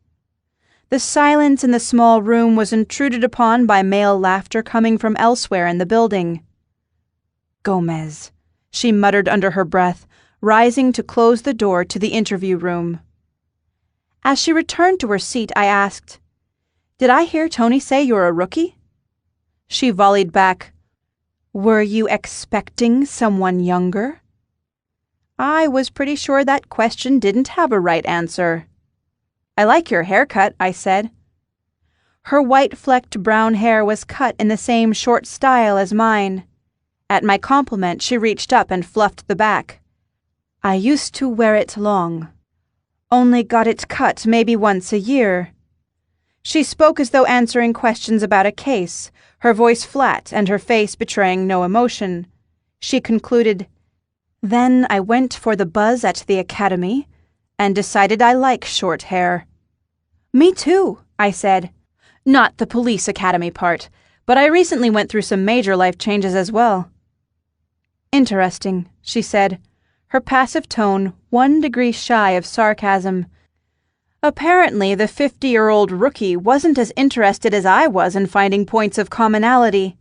The silence in the small room was intruded upon by male laughter coming from elsewhere in the building. "Gomez," she muttered under her breath, rising to close the door to the interview room. As she returned to her seat, I asked, "Did I hear Tony say you're a rookie?" She volleyed back, "Were you expecting someone younger?" I was pretty sure that question didn't have a right answer. "I like your haircut," I said. Her white-flecked brown hair was cut in the same short style as mine. At my compliment, she reached up and fluffed the back. "I used to wear it long. Only got it cut maybe once a year." She spoke as though answering questions about a case, her voice flat and her face betraying no emotion. She concluded, "Then I went for the buzz at the academy and decided I like short hair." "Me too," I said. "Not the police academy part, but I recently went through some major life changes as well." "Interesting," she said, her passive tone 1 degree shy of sarcasm. Apparently, the 50-year-old rookie wasn't as interested as I was in finding points of commonality.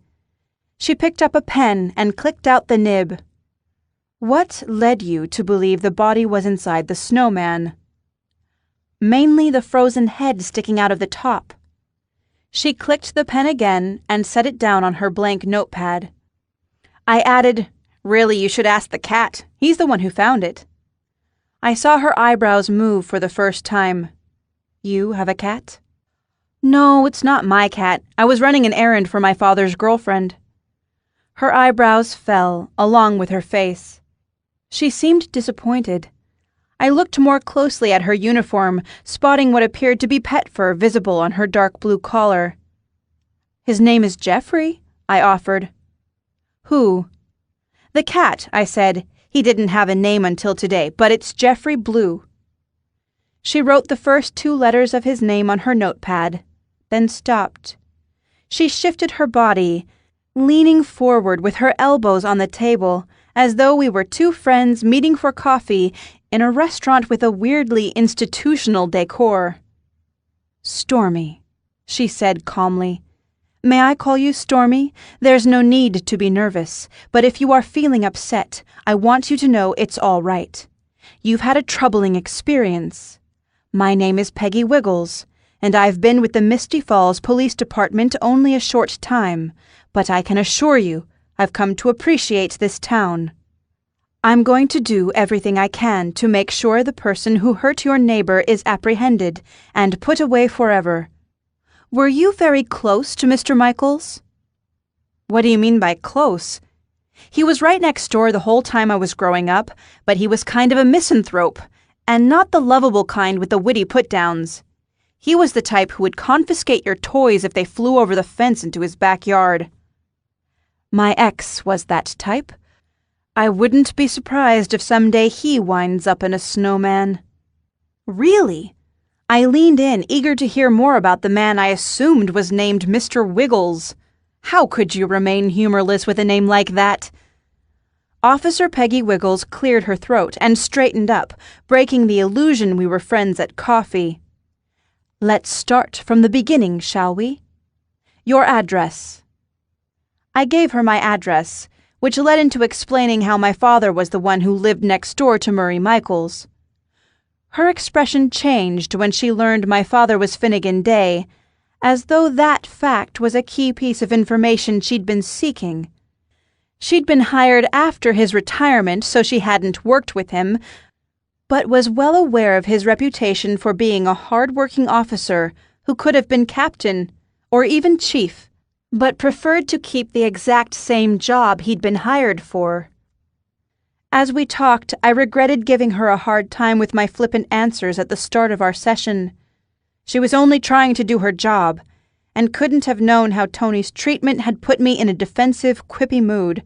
She picked up a pen and clicked out the nib. "What led you to believe the body was inside the Snowman?" "Mainly the frozen head sticking out of the top." She clicked the pen again and set it down on her blank notepad. I added, "Really, you should ask the cat. He's the one who found it." I saw her eyebrows move for the first time. "You have a cat?" "No, it's not my cat. I was running an errand for my father's girlfriend." Her eyebrows fell, along with her face. She seemed disappointed. I looked more closely at her uniform, spotting what appeared to be pet fur visible on her dark blue collar. "His name is Jeffrey," I offered. "Who?" "The cat," I said. "He didn't have a name until today, but it's Jeffrey Blue." She wrote the first 2 letters of his name on her notepad, then stopped. She shifted her body, leaning forward with her elbows on the table, as though we were 2 friends meeting for coffee in a restaurant with a weirdly institutional decor. "Stormy," she said calmly. "May I call you Stormy? There's no need to be nervous, but if you are feeling upset, I want you to know it's all right. You've had a troubling experience. My name is Peggy Wiggles, and I've been with the Misty Falls Police Department only a short time, but I can assure you I've come to appreciate this town. I'm going to do everything I can to make sure the person who hurt your neighbor is apprehended and put away forever. Were you very close to Mr. Michaels?" "What do you mean by close?" He was right next door the whole time I was growing up, but he was kind of a misanthrope, and not the lovable kind with the witty put-downs. He was the type who would confiscate your toys if they flew over the fence into his backyard. My ex was that type. I wouldn't be surprised if someday he winds up in a snowman. Really? I leaned in, eager to hear more about the man I assumed was named Mr. Wiggles. How could you remain humorless with a name like that? Officer Peggy Wiggles cleared her throat and straightened up, breaking the illusion we were friends at coffee. Let's start from the beginning, shall we? Your address. I gave her my address, which led into explaining how my father was the one who lived next door to Murray Michaels. Her expression changed when she learned my father was Finnegan Day, as though that fact was a key piece of information she'd been seeking. She'd been hired after his retirement, so she hadn't worked with him, but was well aware of his reputation for being a hard-working officer who could have been captain or even chief, but preferred to keep the exact same job he'd been hired for. As we talked, I regretted giving her a hard time with my flippant answers at the start of our session. She was only trying to do her job, and couldn't have known how Tony's treatment had put me in a defensive, quippy mood.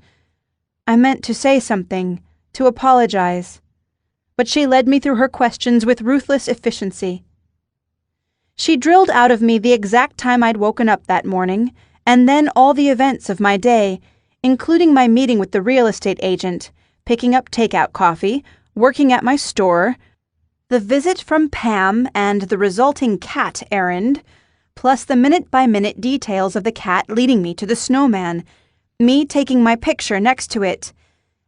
I meant to say something, to apologize, but she led me through her questions with ruthless efficiency. She drilled out of me the exact time I'd woken up that morning, and then all the events of my day, including my meeting with the real estate agent, picking up takeout coffee, working at my store, the visit from Pam and the resulting cat errand, plus the minute-by-minute details of the cat leading me to the snowman, me taking my picture next to it,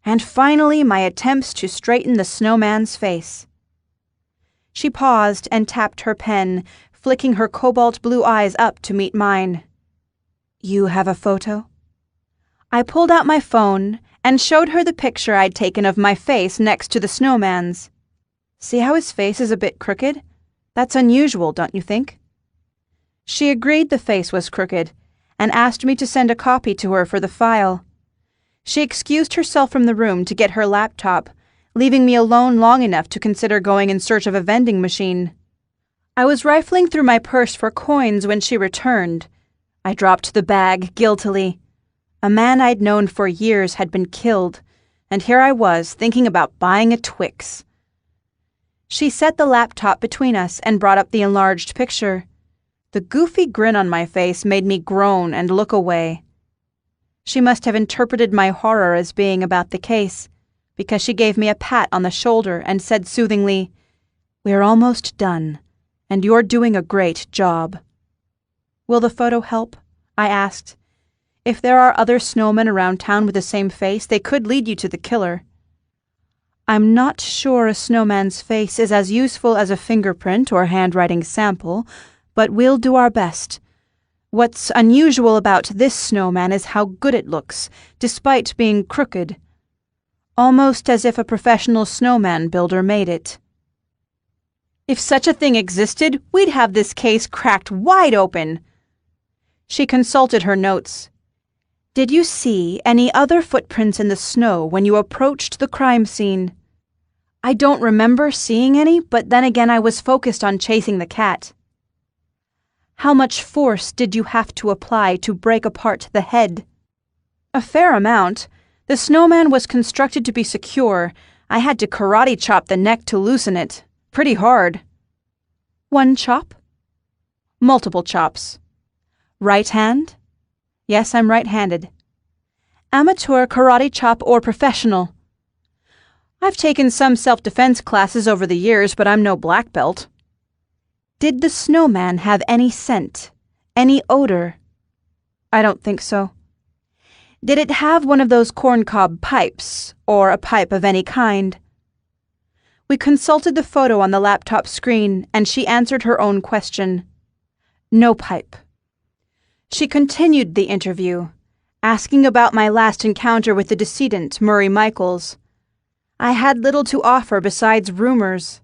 and finally my attempts to straighten the snowman's face. She paused and tapped her pen, flicking her cobalt blue eyes up to meet mine. You have a photo? I pulled out my phone and showed her the picture I'd taken of my face next to the snowman's. See how his face is a bit crooked? That's unusual, don't you think? She agreed the face was crooked, and asked me to send a copy to her for the file. She excused herself from the room to get her laptop, leaving me alone long enough to consider going in search of a vending machine. I was rifling through my purse for coins when she returned. I dropped the bag guiltily. A man I'd known for years had been killed, and here I was thinking about buying a Twix. She set the laptop between us and brought up the enlarged picture. The goofy grin on my face made me groan and look away. She must have interpreted my horror as being about the case, because she gave me a pat on the shoulder and said soothingly, "We're almost done, and you're doing a great job." Will the photo help? I asked. If there are other snowmen around town with the same face, they could lead you to the killer. I'm not sure a snowman's face is as useful as a fingerprint or handwriting sample, but we'll do our best. What's unusual about this snowman is how good it looks, despite being crooked. Almost as if a professional snowman builder made it. If such a thing existed, we'd have this case cracked wide open. She consulted her notes. Did you see any other footprints in the snow when you approached the crime scene? I don't remember seeing any, but then again I was focused on chasing the cat. How much force did you have to apply to break apart the head? A fair amount. The snowman was constructed to be secure. I had to karate chop the neck to loosen it. Pretty hard. One chop? Multiple chops. Right hand? Yes, I'm right-handed. Amateur karate chop or professional? I've taken some self-defense classes over the years, but I'm no black belt. Did the snowman have any scent? Any odor? I don't think so. Did it have one of those corncob pipes, or a pipe of any kind? We consulted the photo on the laptop screen, and she answered her own question. No pipe. She continued the interview, asking about my last encounter with the decedent, Murray Michaels. I had little to offer besides rumors.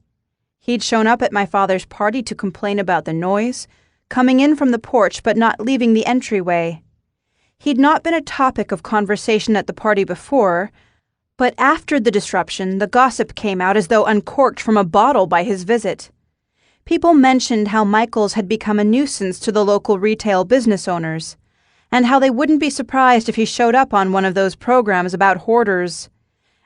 He'd shown up at my father's party to complain about the noise, coming in from the porch but not leaving the entryway. He'd not been a topic of conversation at the party before, but after the disruption, the gossip came out as though uncorked from a bottle by his visit. People mentioned how Michaels had become a nuisance to the local retail business owners, and how they wouldn't be surprised if he showed up on one of those programs about hoarders,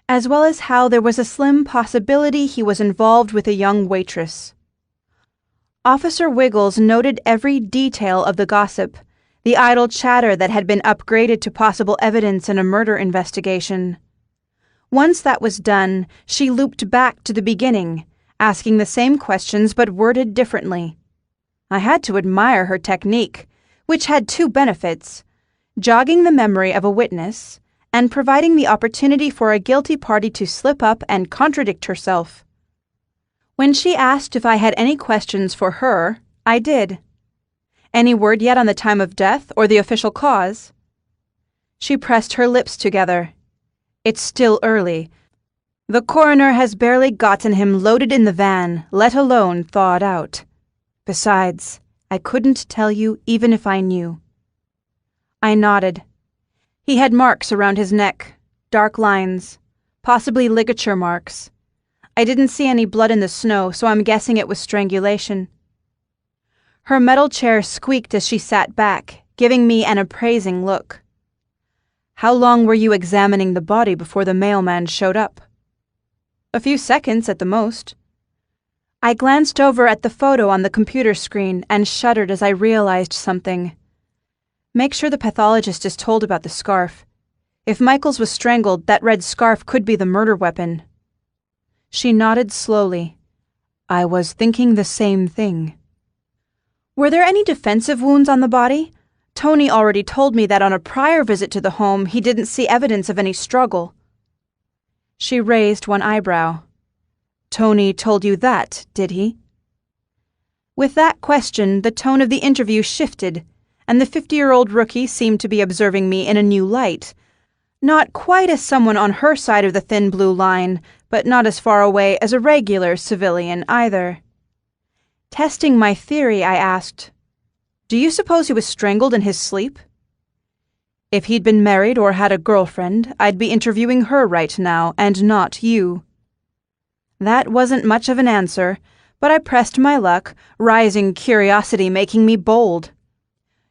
as well as how there was a slim possibility he was involved with a young waitress. Officer Wiggles noted every detail of the gossip, the idle chatter that had been upgraded to possible evidence in a murder investigation. Once that was done, she looped back to the beginning, asking the same questions but worded differently. I had to admire her technique, which had two benefits: jogging the memory of a witness and providing the opportunity for a guilty party to slip up and contradict herself. When she asked if I had any questions for her, I did. Any word yet on the time of death or the official cause? She pressed her lips together. It's still early. The coroner has barely gotten him loaded in the van, let alone thawed out. Besides, I couldn't tell you even if I knew. I nodded. He had marks around his neck, dark lines, possibly ligature marks. I didn't see any blood in the snow, so I'm guessing it was strangulation. Her metal chair squeaked as she sat back, giving me an appraising look. How long were you examining the body before the mailman showed up? A few seconds at the most. I glanced over at the photo on the computer screen and shuddered as I realized something. Make sure the pathologist is told about the scarf. If Michaels was strangled, that red scarf could be the murder weapon. She nodded slowly. I was thinking the same thing. Were there any defensive wounds on the body? Tony already told me that on a prior visit to the home he didn't see evidence of any struggle. She raised one eyebrow. Tony told you that, did he? With that question, the tone of the interview shifted, and the 50-year-old rookie seemed to be observing me in a new light. Not quite as someone on her side of the thin blue line, but not as far away as a regular civilian either. Testing my theory, I asked, do you suppose he was strangled in his sleep? If he'd been married or had a girlfriend, I'd be interviewing her right now, and not you. That wasn't much of an answer, but I pressed my luck, rising curiosity making me bold.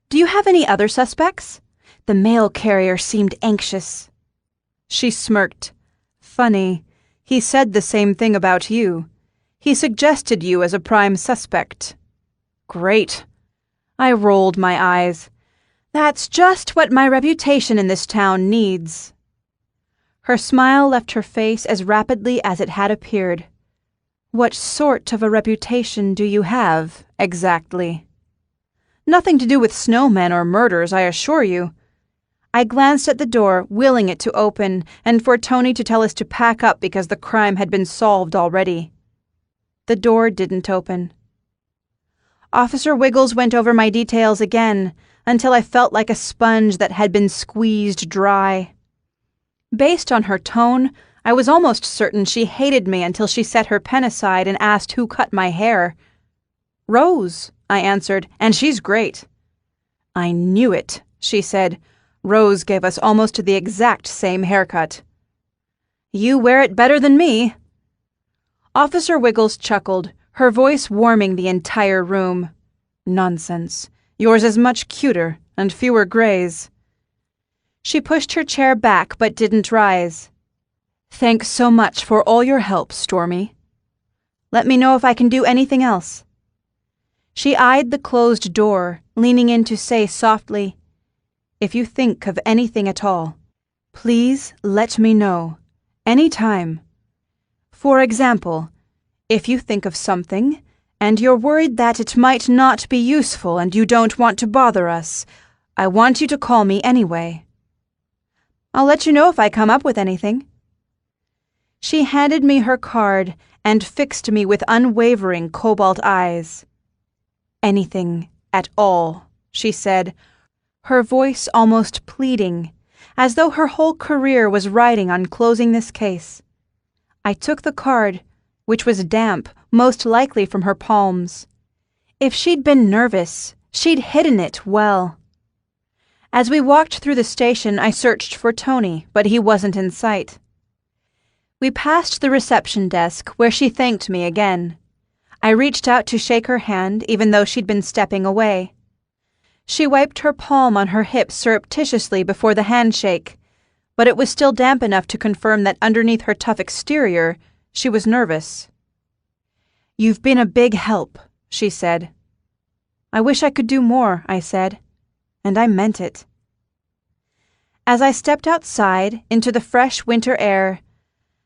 Do you have any other suspects? The mail carrier seemed anxious. She smirked. Funny, he said the same thing about you. He suggested you as a prime suspect. Great. I rolled my eyes. That's just what my reputation in this town needs. Her smile left her face as rapidly as it had appeared. What sort of a reputation do you have, exactly? Nothing to do with snowmen or murders, I assure you. I glanced at the door, willing it to open, and for Tony to tell us to pack up because the crime had been solved already. The door didn't open. Officer Wiggles went over my details again, until I felt like a sponge that had been squeezed dry. Based on her tone, I was almost certain she hated me until she set her pen aside and asked who cut my hair. Rose, I answered, and she's great. I knew it, she said. Rose gave us almost the exact same haircut. You wear it better than me. Officer Wiggles chuckled, her voice warming the entire room. Nonsense. Yours is much cuter, and fewer grays. She pushed her chair back but didn't rise. Thanks so much for all your help, Stormy. Let me know if I can do anything else. She eyed the closed door, leaning in to say softly, If you think of anything at all, please let me know. Any time. For example, if you think of something, and you're worried that it might not be useful and you don't want to bother us, I want you to call me anyway. I'll let you know if I come up with anything. She handed me her card and fixed me with unwavering cobalt eyes. Anything at all, she said, her voice almost pleading, as though her whole career was riding on closing this case. I took the card, which was damp, most likely from her palms. If she'd been nervous, she'd hidden it well. As we walked through the station, I searched for Tony, but he wasn't in sight. We passed the reception desk, where she thanked me again. I reached out to shake her hand, even though she'd been stepping away. She wiped her palm on her hip surreptitiously before the handshake, but it was still damp enough to confirm that underneath her tough exterior, she was nervous. "You've been a big help," she said. "I wish I could do more," I said, and I meant it. As I stepped outside into the fresh winter air,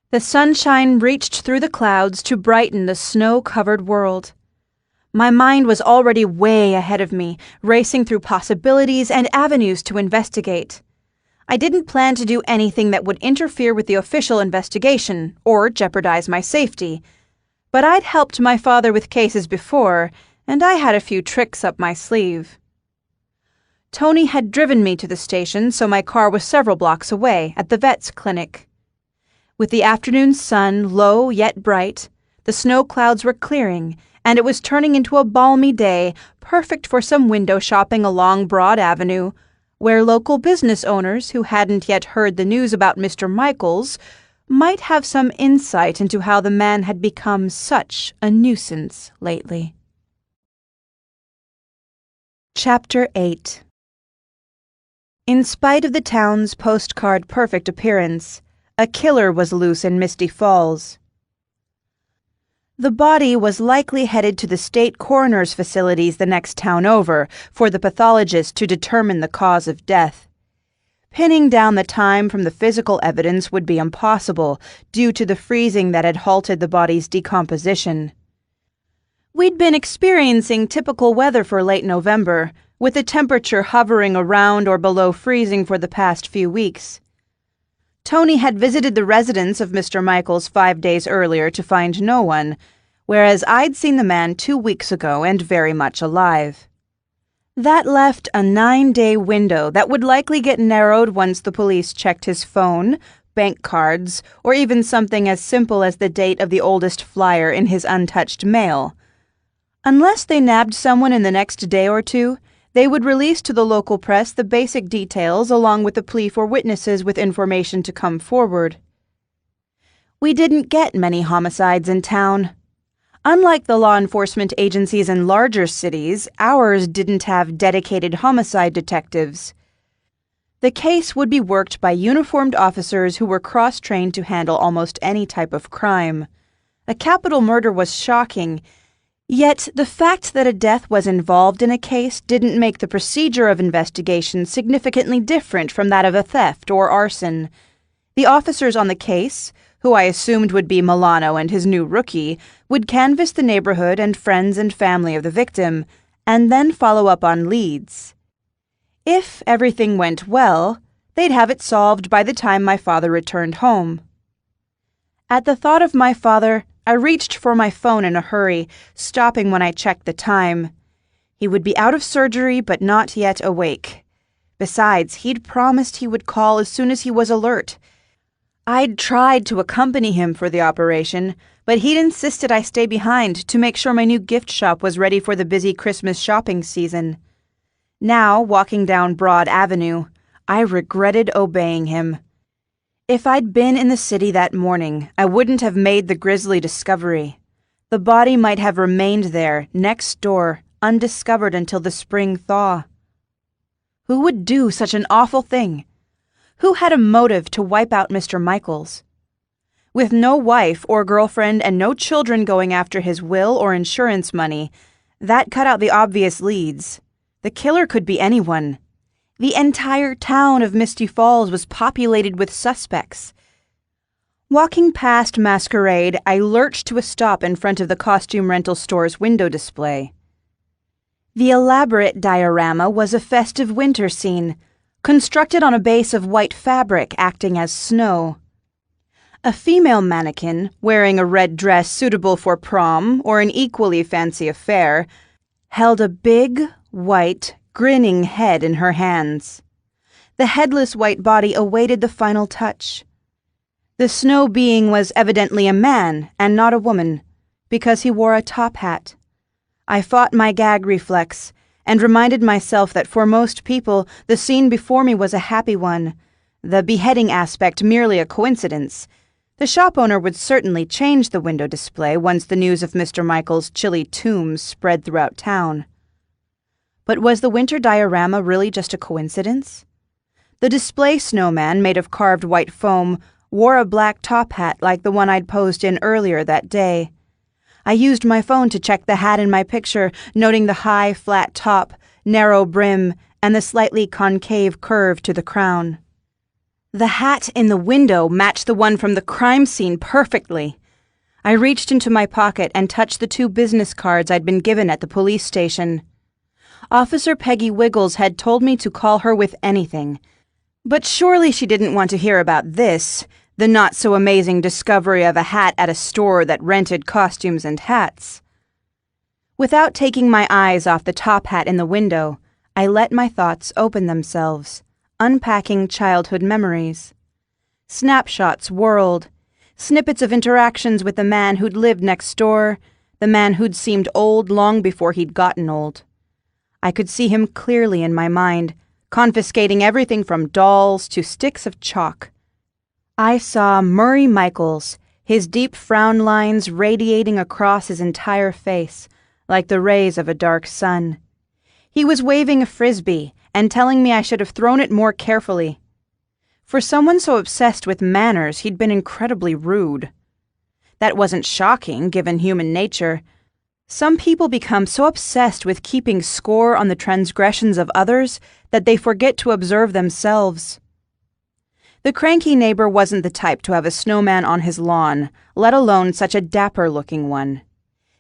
the sunshine reached through the clouds to brighten the snow-covered world. My mind was already way ahead of me, racing through possibilities and avenues to investigate. I didn't plan to do anything that would interfere with the official investigation or jeopardize my safety, but I'd helped my father with cases before, and I had a few tricks up my sleeve. Tony had driven me to the station, so my car was several blocks away, at the vet's clinic. With the afternoon sun low yet bright, the snow clouds were clearing, and it was turning into a balmy day, perfect for some window shopping along Broad Avenue, where local business owners who hadn't yet heard the news about Mr. Michaels might have some insight into how the man had become such a nuisance lately. Chapter 8. In spite of the town's postcard-perfect appearance, a killer was loose in Misty Falls. The body was likely headed to the state coroner's facilities the next town over for the pathologist to determine the cause of death. Pinning down the time from the physical evidence would be impossible due to the freezing that had halted the body's decomposition. We'd been experiencing typical weather for late November, with the temperature hovering around or below freezing for the past few weeks. Tony had visited the residence of Mr. Michaels 5 days earlier to find no one, whereas I'd seen the man 2 weeks ago and very much alive. That left a 9-day window that would likely get narrowed once the police checked his phone, bank cards, or even something as simple as the date of the oldest flyer in his untouched mail. Unless they nabbed someone in the next day or two, they would release to the local press the basic details along with a plea for witnesses with information to come forward. We didn't get many homicides in town. Unlike the law enforcement agencies in larger cities, ours didn't have dedicated homicide detectives. The case would be worked by uniformed officers who were cross-trained to handle almost any type of crime. A capital murder was shocking, yet the fact that a death was involved in a case didn't make the procedure of investigation significantly different from that of a theft or arson. The officers on the case, who I assumed would be Milano and his new rookie, would canvass the neighborhood and friends and family of the victim, and then follow up on leads. If everything went well, they'd have it solved by the time my father returned home. At the thought of my father, I reached for my phone in a hurry, stopping when I checked the time. He would be out of surgery but not yet awake. Besides, he'd promised he would call as soon as he was alert. I'd tried to accompany him for the operation, but he'd insisted I stay behind to make sure my new gift shop was ready for the busy Christmas shopping season. Now, walking down Broad Avenue, I regretted obeying him. If I'd been in the city that morning, I wouldn't have made the grisly discovery. The body might have remained there, next door, undiscovered until the spring thaw. Who would do such an awful thing? Who had a motive to wipe out Mr. Michaels? With no wife or girlfriend and no children going after his will or insurance money, that cut out the obvious leads. The killer could be anyone. The entire town of Misty Falls was populated with suspects. Walking past Masquerade, I lurched to a stop in front of the costume rental store's window display. The elaborate diorama was a festive winter scene, constructed on a base of white fabric acting as snow. A female mannequin, wearing a red dress suitable for prom or an equally fancy affair, held a big, white, grinning head in her hands. The headless white body awaited the final touch. The snow being was evidently a man and not a woman, because he wore a top hat. I fought my gag reflex and reminded myself that for most people, the scene before me was a happy one, the beheading aspect merely a coincidence. The shop owner would certainly change the window display once the news of Mr. Michael's chilly tomb spread throughout town. But was the winter diorama really just a coincidence? The display snowman, made of carved white foam, wore a black top hat like the one I'd posed in earlier that day. I used my phone to check the hat in my picture, noting the high, flat top, narrow brim, and the slightly concave curve to the crown. The hat in the window matched the one from the crime scene perfectly. I reached into my pocket and touched the 2 business cards I'd been given at the police station. Officer Peggy Wiggles had told me to call her with anything. But surely she didn't want to hear about this, the not-so-amazing discovery of a hat at a store that rented costumes and hats. Without taking my eyes off the top hat in the window, I let my thoughts open themselves, unpacking childhood memories. Snapshots whirled, snippets of interactions with the man who'd lived next door, the man who'd seemed old long before he'd gotten old. I could see him clearly in my mind, confiscating everything from dolls to sticks of chalk. I saw Murray Michaels, his deep frown lines radiating across his entire face, like the rays of a dark sun. He was waving a frisbee and telling me I should have thrown it more carefully. For someone so obsessed with manners, he'd been incredibly rude. That wasn't shocking, given human nature. Some people become so obsessed with keeping score on the transgressions of others that they forget to observe themselves. The cranky neighbor wasn't the type to have a snowman on his lawn, let alone such a dapper-looking one.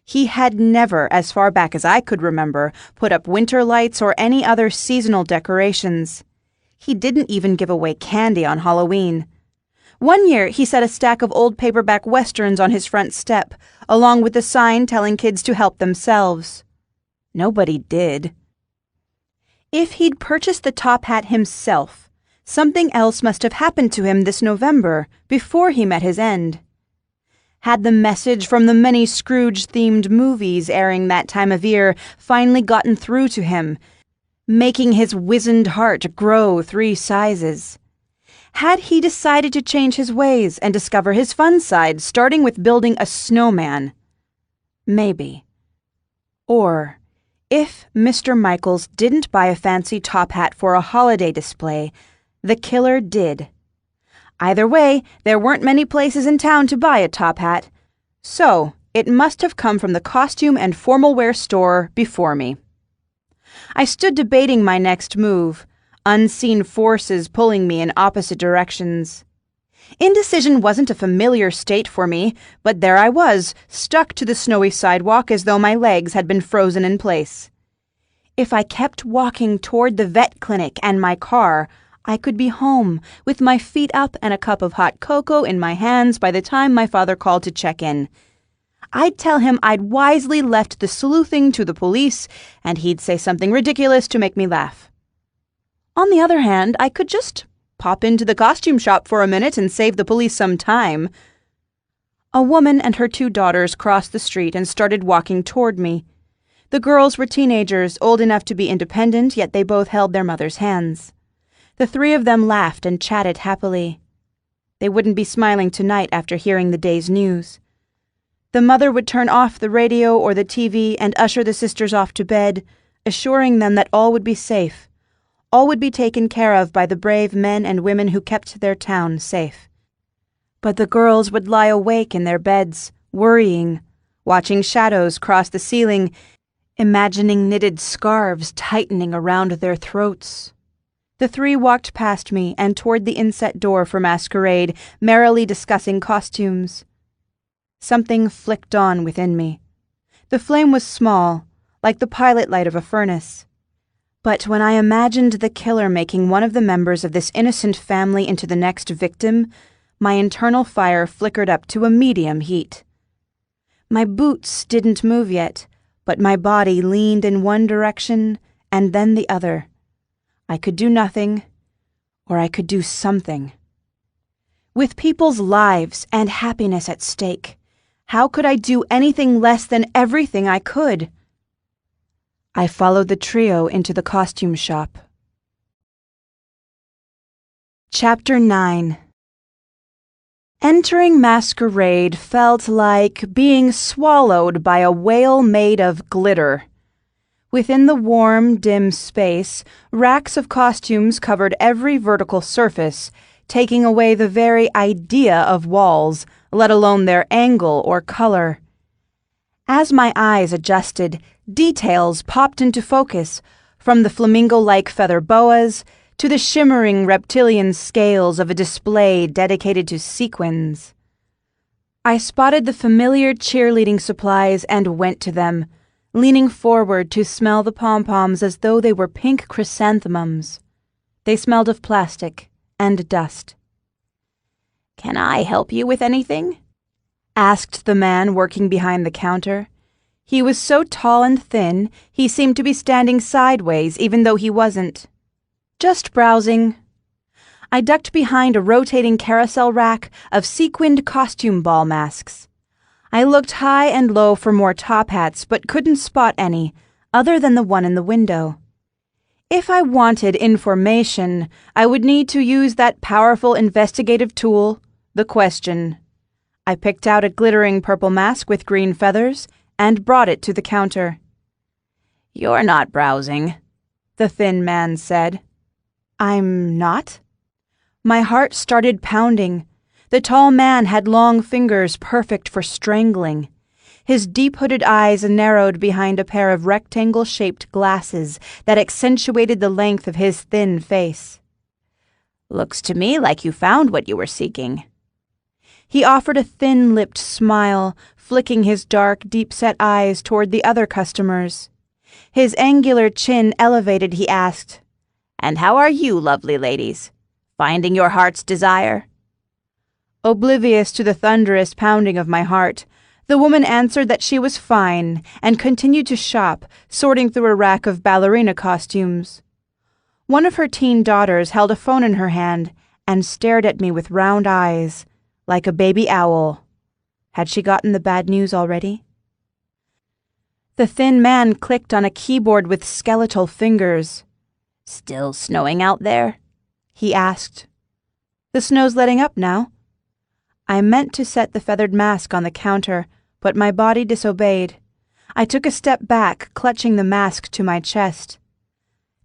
He had never, as far back as I could remember, put up winter lights or any other seasonal decorations. He didn't even give away candy on Halloween. One year, he set a stack of old paperback westerns on his front step, along with a sign telling kids to help themselves. Nobody did. If he'd purchased the top hat himself, something else must have happened to him this November, before he met his end. Had the message from the many Scrooge-themed movies airing that time of year finally gotten through to him, making his wizened heart grow 3 sizes? Had he decided to change his ways and discover his fun side, starting with building a snowman? Maybe. Or, if Mr. Michaels didn't buy a fancy top hat for a holiday display, the killer did. Either way, there weren't many places in town to buy a top hat, so it must have come from the costume and formal wear store before me. I stood debating my next move, unseen forces pulling me in opposite directions. Indecision wasn't a familiar state for me, but there I was, stuck to the snowy sidewalk as though my legs had been frozen in place. If I kept walking toward the vet clinic and my car, I could be home, with my feet up and a cup of hot cocoa in my hands by the time my father called to check in. I'd tell him I'd wisely left the sleuthing to the police, and he'd say something ridiculous to make me laugh. On the other hand, I could just pop into the costume shop for a minute and save the police some time. A woman and her 2 daughters crossed the street and started walking toward me. The girls were teenagers, old enough to be independent, yet they both held their mother's hands. The 3 of them laughed and chatted happily. They wouldn't be smiling tonight after hearing the day's news. The mother would turn off the radio or the TV and usher the sisters off to bed, assuring them that all would be safe. All would be taken care of by the brave men and women who kept their town safe. But the girls would lie awake in their beds, worrying, watching shadows cross the ceiling, imagining knitted scarves tightening around their throats. The 3 walked past me and toward the inset door for masquerade, merrily discussing costumes. Something flicked on within me. The flame was small, like the pilot light of a furnace. But when I imagined the killer making one of the members of this innocent family into the next victim, my internal fire flickered up to a medium heat. My boots didn't move yet, but my body leaned in one direction and then the other. I could do nothing, or I could do something. With people's lives and happiness at stake, how could I do anything less than everything I could? I followed the trio into the costume shop. Chapter 9. Entering masquerade felt like being swallowed by a whale made of glitter. Within the warm, dim space, racks of costumes covered every vertical surface, taking away the very idea of walls, let alone their angle or color. As my eyes adjusted, details popped into focus, from the flamingo-like feather boas to the shimmering reptilian scales of a display dedicated to sequins. I spotted the familiar cheerleading supplies and went to them, leaning forward to smell the pom-poms as though they were pink chrysanthemums. They smelled of plastic and dust. "Can I help you with anything?" asked the man working behind the counter. He was so tall and thin, he seemed to be standing sideways even though he wasn't. "Just browsing." I ducked behind a rotating carousel rack of sequined costume ball masks. I looked high and low for more top hats, but couldn't spot any, other than the one in the window. If I wanted information, I would need to use that powerful investigative tool, the question. I picked out a glittering purple mask with green feathers and brought it to the counter. "You're not browsing," the thin man said. "I'm not?" My heart started pounding. The tall man had long fingers perfect for strangling. His deep-hooded eyes narrowed behind a pair of rectangle-shaped glasses that accentuated the length of his thin face. "Looks to me like you found what you were seeking." He offered a thin-lipped smile, flicking his dark, deep-set eyes toward the other customers. His angular chin elevated, he asked, "And how are you, lovely ladies? Finding your heart's desire?" Oblivious to the thunderous pounding of my heart, the woman answered that she was fine and continued to shop, sorting through a rack of ballerina costumes. One of her teen daughters held a phone in her hand and stared at me with round eyes, like a baby owl. Had she gotten the bad news already? The thin man clicked on a keyboard with skeletal fingers. "Still snowing out there?" he asked. "The snow's letting up now." I meant to set the feathered mask on the counter, but my body disobeyed. I took a step back, clutching the mask to my chest.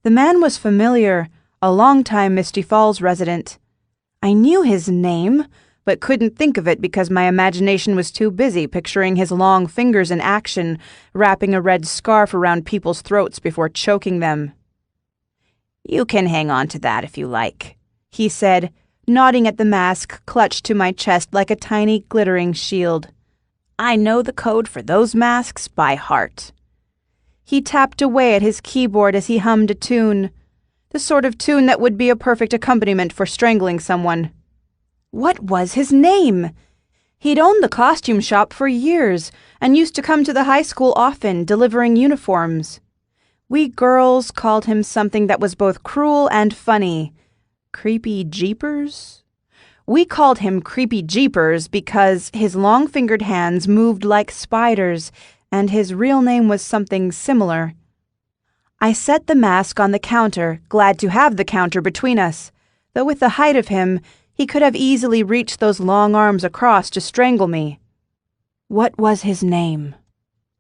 The man was familiar, a long-time Misty Falls resident. I knew his name, but couldn't think of it because my imagination was too busy picturing his long fingers in action, wrapping a red scarf around people's throats before choking them. "You can hang on to that if you like," he said, nodding at the mask clutched to my chest like a tiny glittering shield. "I know the code for those masks by heart." He tapped away at his keyboard as he hummed a tune, the sort of tune that would be a perfect accompaniment for strangling someone. What was his name? He'd owned the costume shop for years and used to come to the high school often, delivering uniforms. We girls called him something that was both cruel and funny. Creepy Jeepers? We called him Creepy Jeepers because his long-fingered hands moved like spiders, and his real name was something similar. I set the mask on the counter, glad to have the counter between us, though with the height of him, he could have easily reached those long arms across to strangle me. What was his name?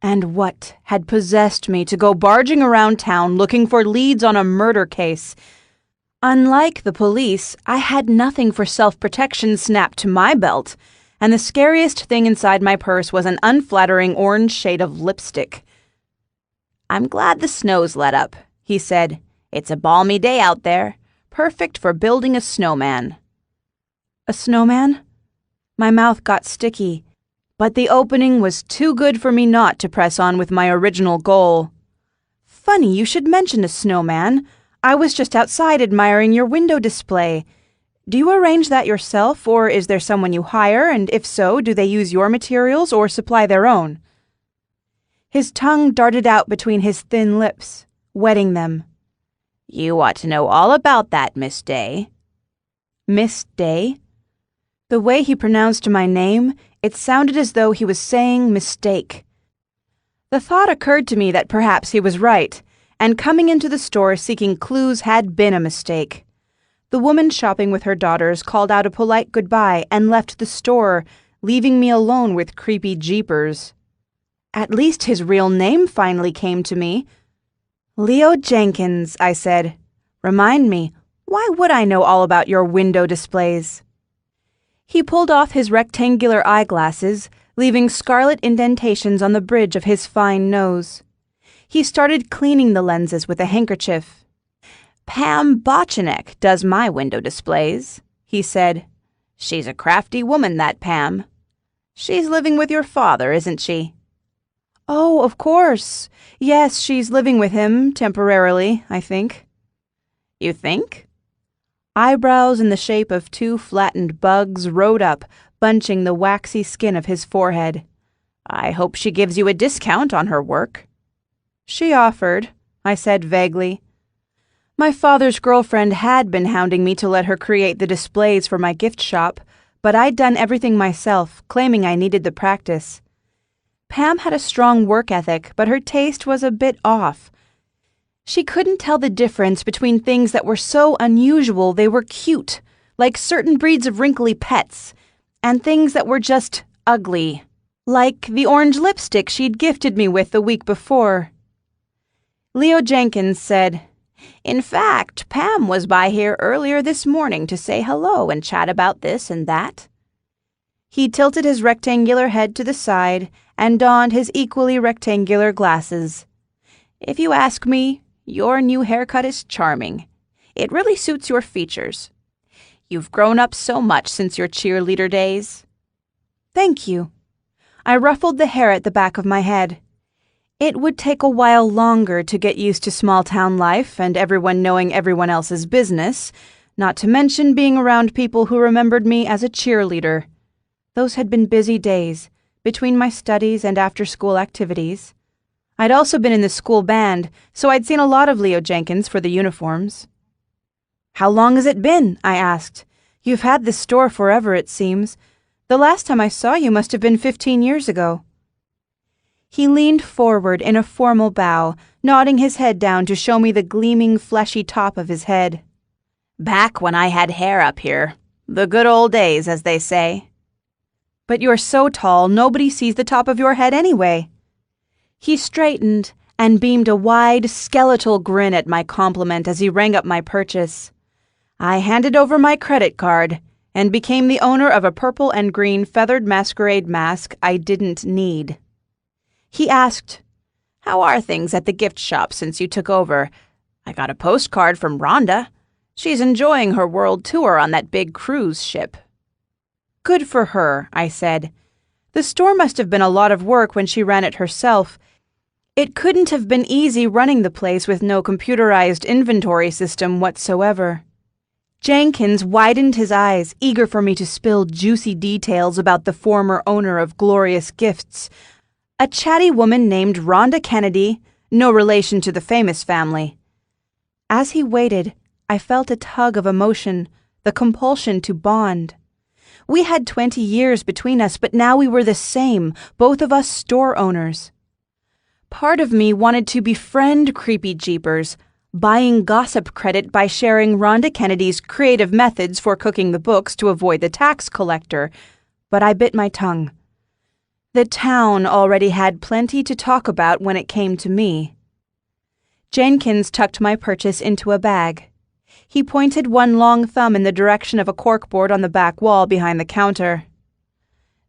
And what had possessed me to go barging around town looking for leads on a murder case? Unlike the police, I had nothing for self-protection snapped to my belt, and the scariest thing inside my purse was an unflattering orange shade of lipstick. "I'm glad the snow's let up," he said. "It's a balmy day out there, perfect for building a snowman." A snowman? My mouth got sticky, but the opening was too good for me not to press on with my original goal. "Funny you should mention a snowman. I was just outside admiring your window display. Do you arrange that yourself, or is there someone you hire, and if so, do they use your materials or supply their own?" His tongue darted out between his thin lips, wetting them. "You ought to know all about that, Miss Day." Miss Day? The way he pronounced my name, it sounded as though he was saying mistake. The thought occurred to me that perhaps he was right, and coming into the store seeking clues had been a mistake. The woman shopping with her daughters called out a polite goodbye and left the store, leaving me alone with creepy jeepers. At least his real name finally came to me. "Leo Jenkins," I said. "Remind me, why would I know all about your window displays?" He pulled off his rectangular eyeglasses, leaving scarlet indentations on the bridge of his fine nose. He started cleaning the lenses with a handkerchief. "Pam Botchinek does my window displays," he said. "She's a crafty woman, that Pam. She's living with your father, isn't she?" "Oh, of course. Yes, she's living with him, temporarily, I think." "You think?" Eyebrows in the shape of two flattened bugs rode up, bunching the waxy skin of his forehead. "I hope she gives you a discount on her work." "She offered," I said vaguely. My father's girlfriend had been hounding me to let her create the displays for my gift shop, but I'd done everything myself, claiming I needed the practice. Pam had a strong work ethic, but her taste was a bit off. She couldn't tell the difference between things that were so unusual they were cute, like certain breeds of wrinkly pets, and things that were just ugly, like the orange lipstick she'd gifted me with the week before. Leo Jenkins said, "In fact, Pam was by here earlier this morning to say hello and chat about this and that." He tilted his rectangular head to the side and donned his equally rectangular glasses. "If you ask me, your new haircut is charming. It really suits your features. You've grown up so much since your cheerleader days." "Thank you." I ruffled the hair at the back of my head. It would take a while longer to get used to small-town life and everyone knowing everyone else's business, not to mention being around people who remembered me as a cheerleader. Those had been busy days, between my studies and after-school activities. I'd also been in the school band, so I'd seen a lot of Leo Jenkins for the uniforms. "How long has it been?" I asked. "You've had this store forever, it seems. The last time I saw you must have been 15 years ago." He leaned forward in a formal bow, nodding his head down to show me the gleaming, fleshy top of his head. "Back when I had hair up here. The good old days, as they say." "But you're so tall, nobody sees the top of your head anyway." He straightened and beamed a wide, skeletal grin at my compliment as he rang up my purchase. I handed over my credit card and became the owner of a purple and green feathered masquerade mask I didn't need. He asked, "How are things at the gift shop since you took over? I got a postcard from Rhonda. She's enjoying her world tour on that big cruise ship." "Good for her," I said. "The store must have been a lot of work when she ran it herself. It couldn't have been easy running the place with no computerized inventory system whatsoever." Jenkins widened his eyes, eager for me to spill juicy details about the former owner of Glorious Gifts, a chatty woman named Rhonda Kennedy, no relation to the famous family. As he waited, I felt a tug of emotion, the compulsion to bond. We had 20 years between us, but now we were the same, both of us store owners. Part of me wanted to befriend creepy jeepers, buying gossip credit by sharing Rhonda Kennedy's creative methods for cooking the books to avoid the tax collector, but I bit my tongue. The town already had plenty to talk about when it came to me. Jenkins tucked my purchase into a bag. He pointed one long thumb in the direction of a corkboard on the back wall behind the counter.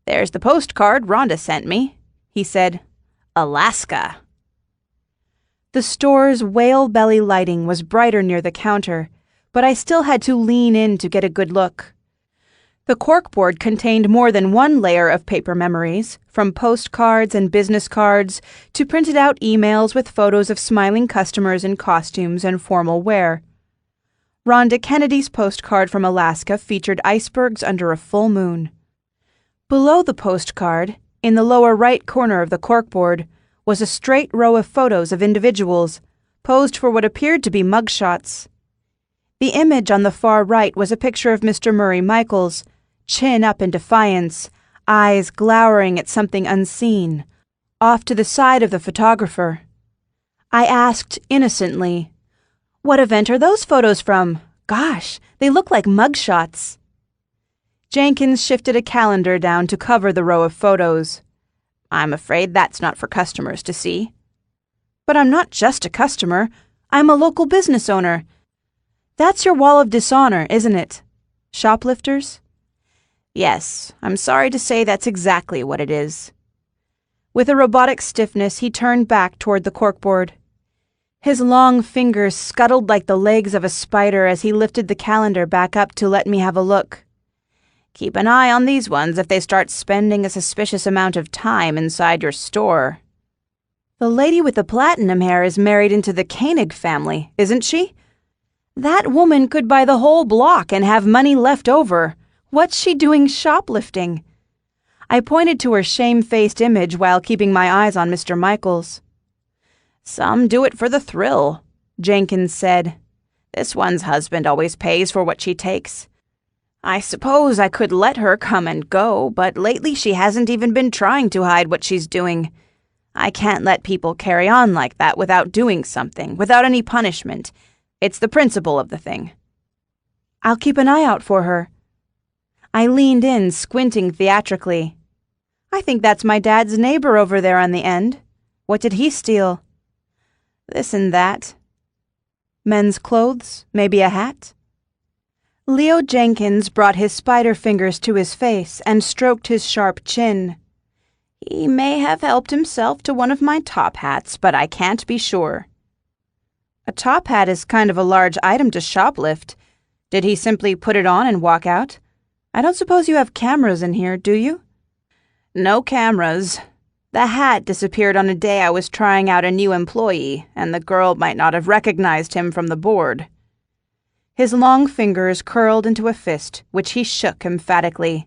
"There's the postcard Rhonda sent me," he said. "Alaska." The store's whale belly lighting was brighter near the counter, but I still had to lean in to get a good look. The corkboard contained more than one layer of paper memories, from postcards and business cards to printed out emails with photos of smiling customers in costumes and formal wear. Rhonda Kennedy's postcard from Alaska featured icebergs under a full moon. Below the postcard, in the lower right corner of the corkboard, was a straight row of photos of individuals, posed for what appeared to be mugshots. The image on the far right was a picture of Mr. Murray Michaels, chin up in defiance, eyes glowering at something unseen, off to the side of the photographer. I asked innocently, "What event are those photos from? Gosh, they look like mugshots." Jenkins shifted a calendar down to cover the row of photos. "I'm afraid that's not for customers to see." "But I'm not just a customer. I'm a local business owner. That's your wall of dishonor, isn't it? Shoplifters?" "Yes, I'm sorry to say that's exactly what it is." With a robotic stiffness, he turned back toward the corkboard. His long fingers scuttled like the legs of a spider as he lifted the calendar back up to let me have a look. "Keep an eye on these ones if they start spending a suspicious amount of time inside your store." "The lady with the platinum hair is married into the Koenig family, isn't she? That woman could buy the whole block and have money left over. What's she doing shoplifting?" I pointed to her shame-faced image while keeping my eyes on Mr. Michaels. "Some do it for the thrill," Jenkins said. "This one's husband always pays for what she takes. I suppose I could let her come and go, but lately she hasn't even been trying to hide what she's doing. I can't let people carry on like that without doing something, without any punishment. It's the principle of the thing." "I'll keep an eye out for her." I leaned in, squinting theatrically. "I think that's my dad's neighbor over there on the end. What did he steal?" "This and that." "Men's clothes? Maybe a hat?" Leo Jenkins brought his spider fingers to his face and stroked his sharp chin. "He may have helped himself to one of my top hats, but I can't be sure." "A top hat is kind of a large item to shoplift. Did he simply put it on and walk out? I don't suppose you have cameras in here, do you?" "No cameras. The hat disappeared on a day I was trying out a new employee, and the girl might not have recognized him from the board." His long fingers curled into a fist, which he shook emphatically.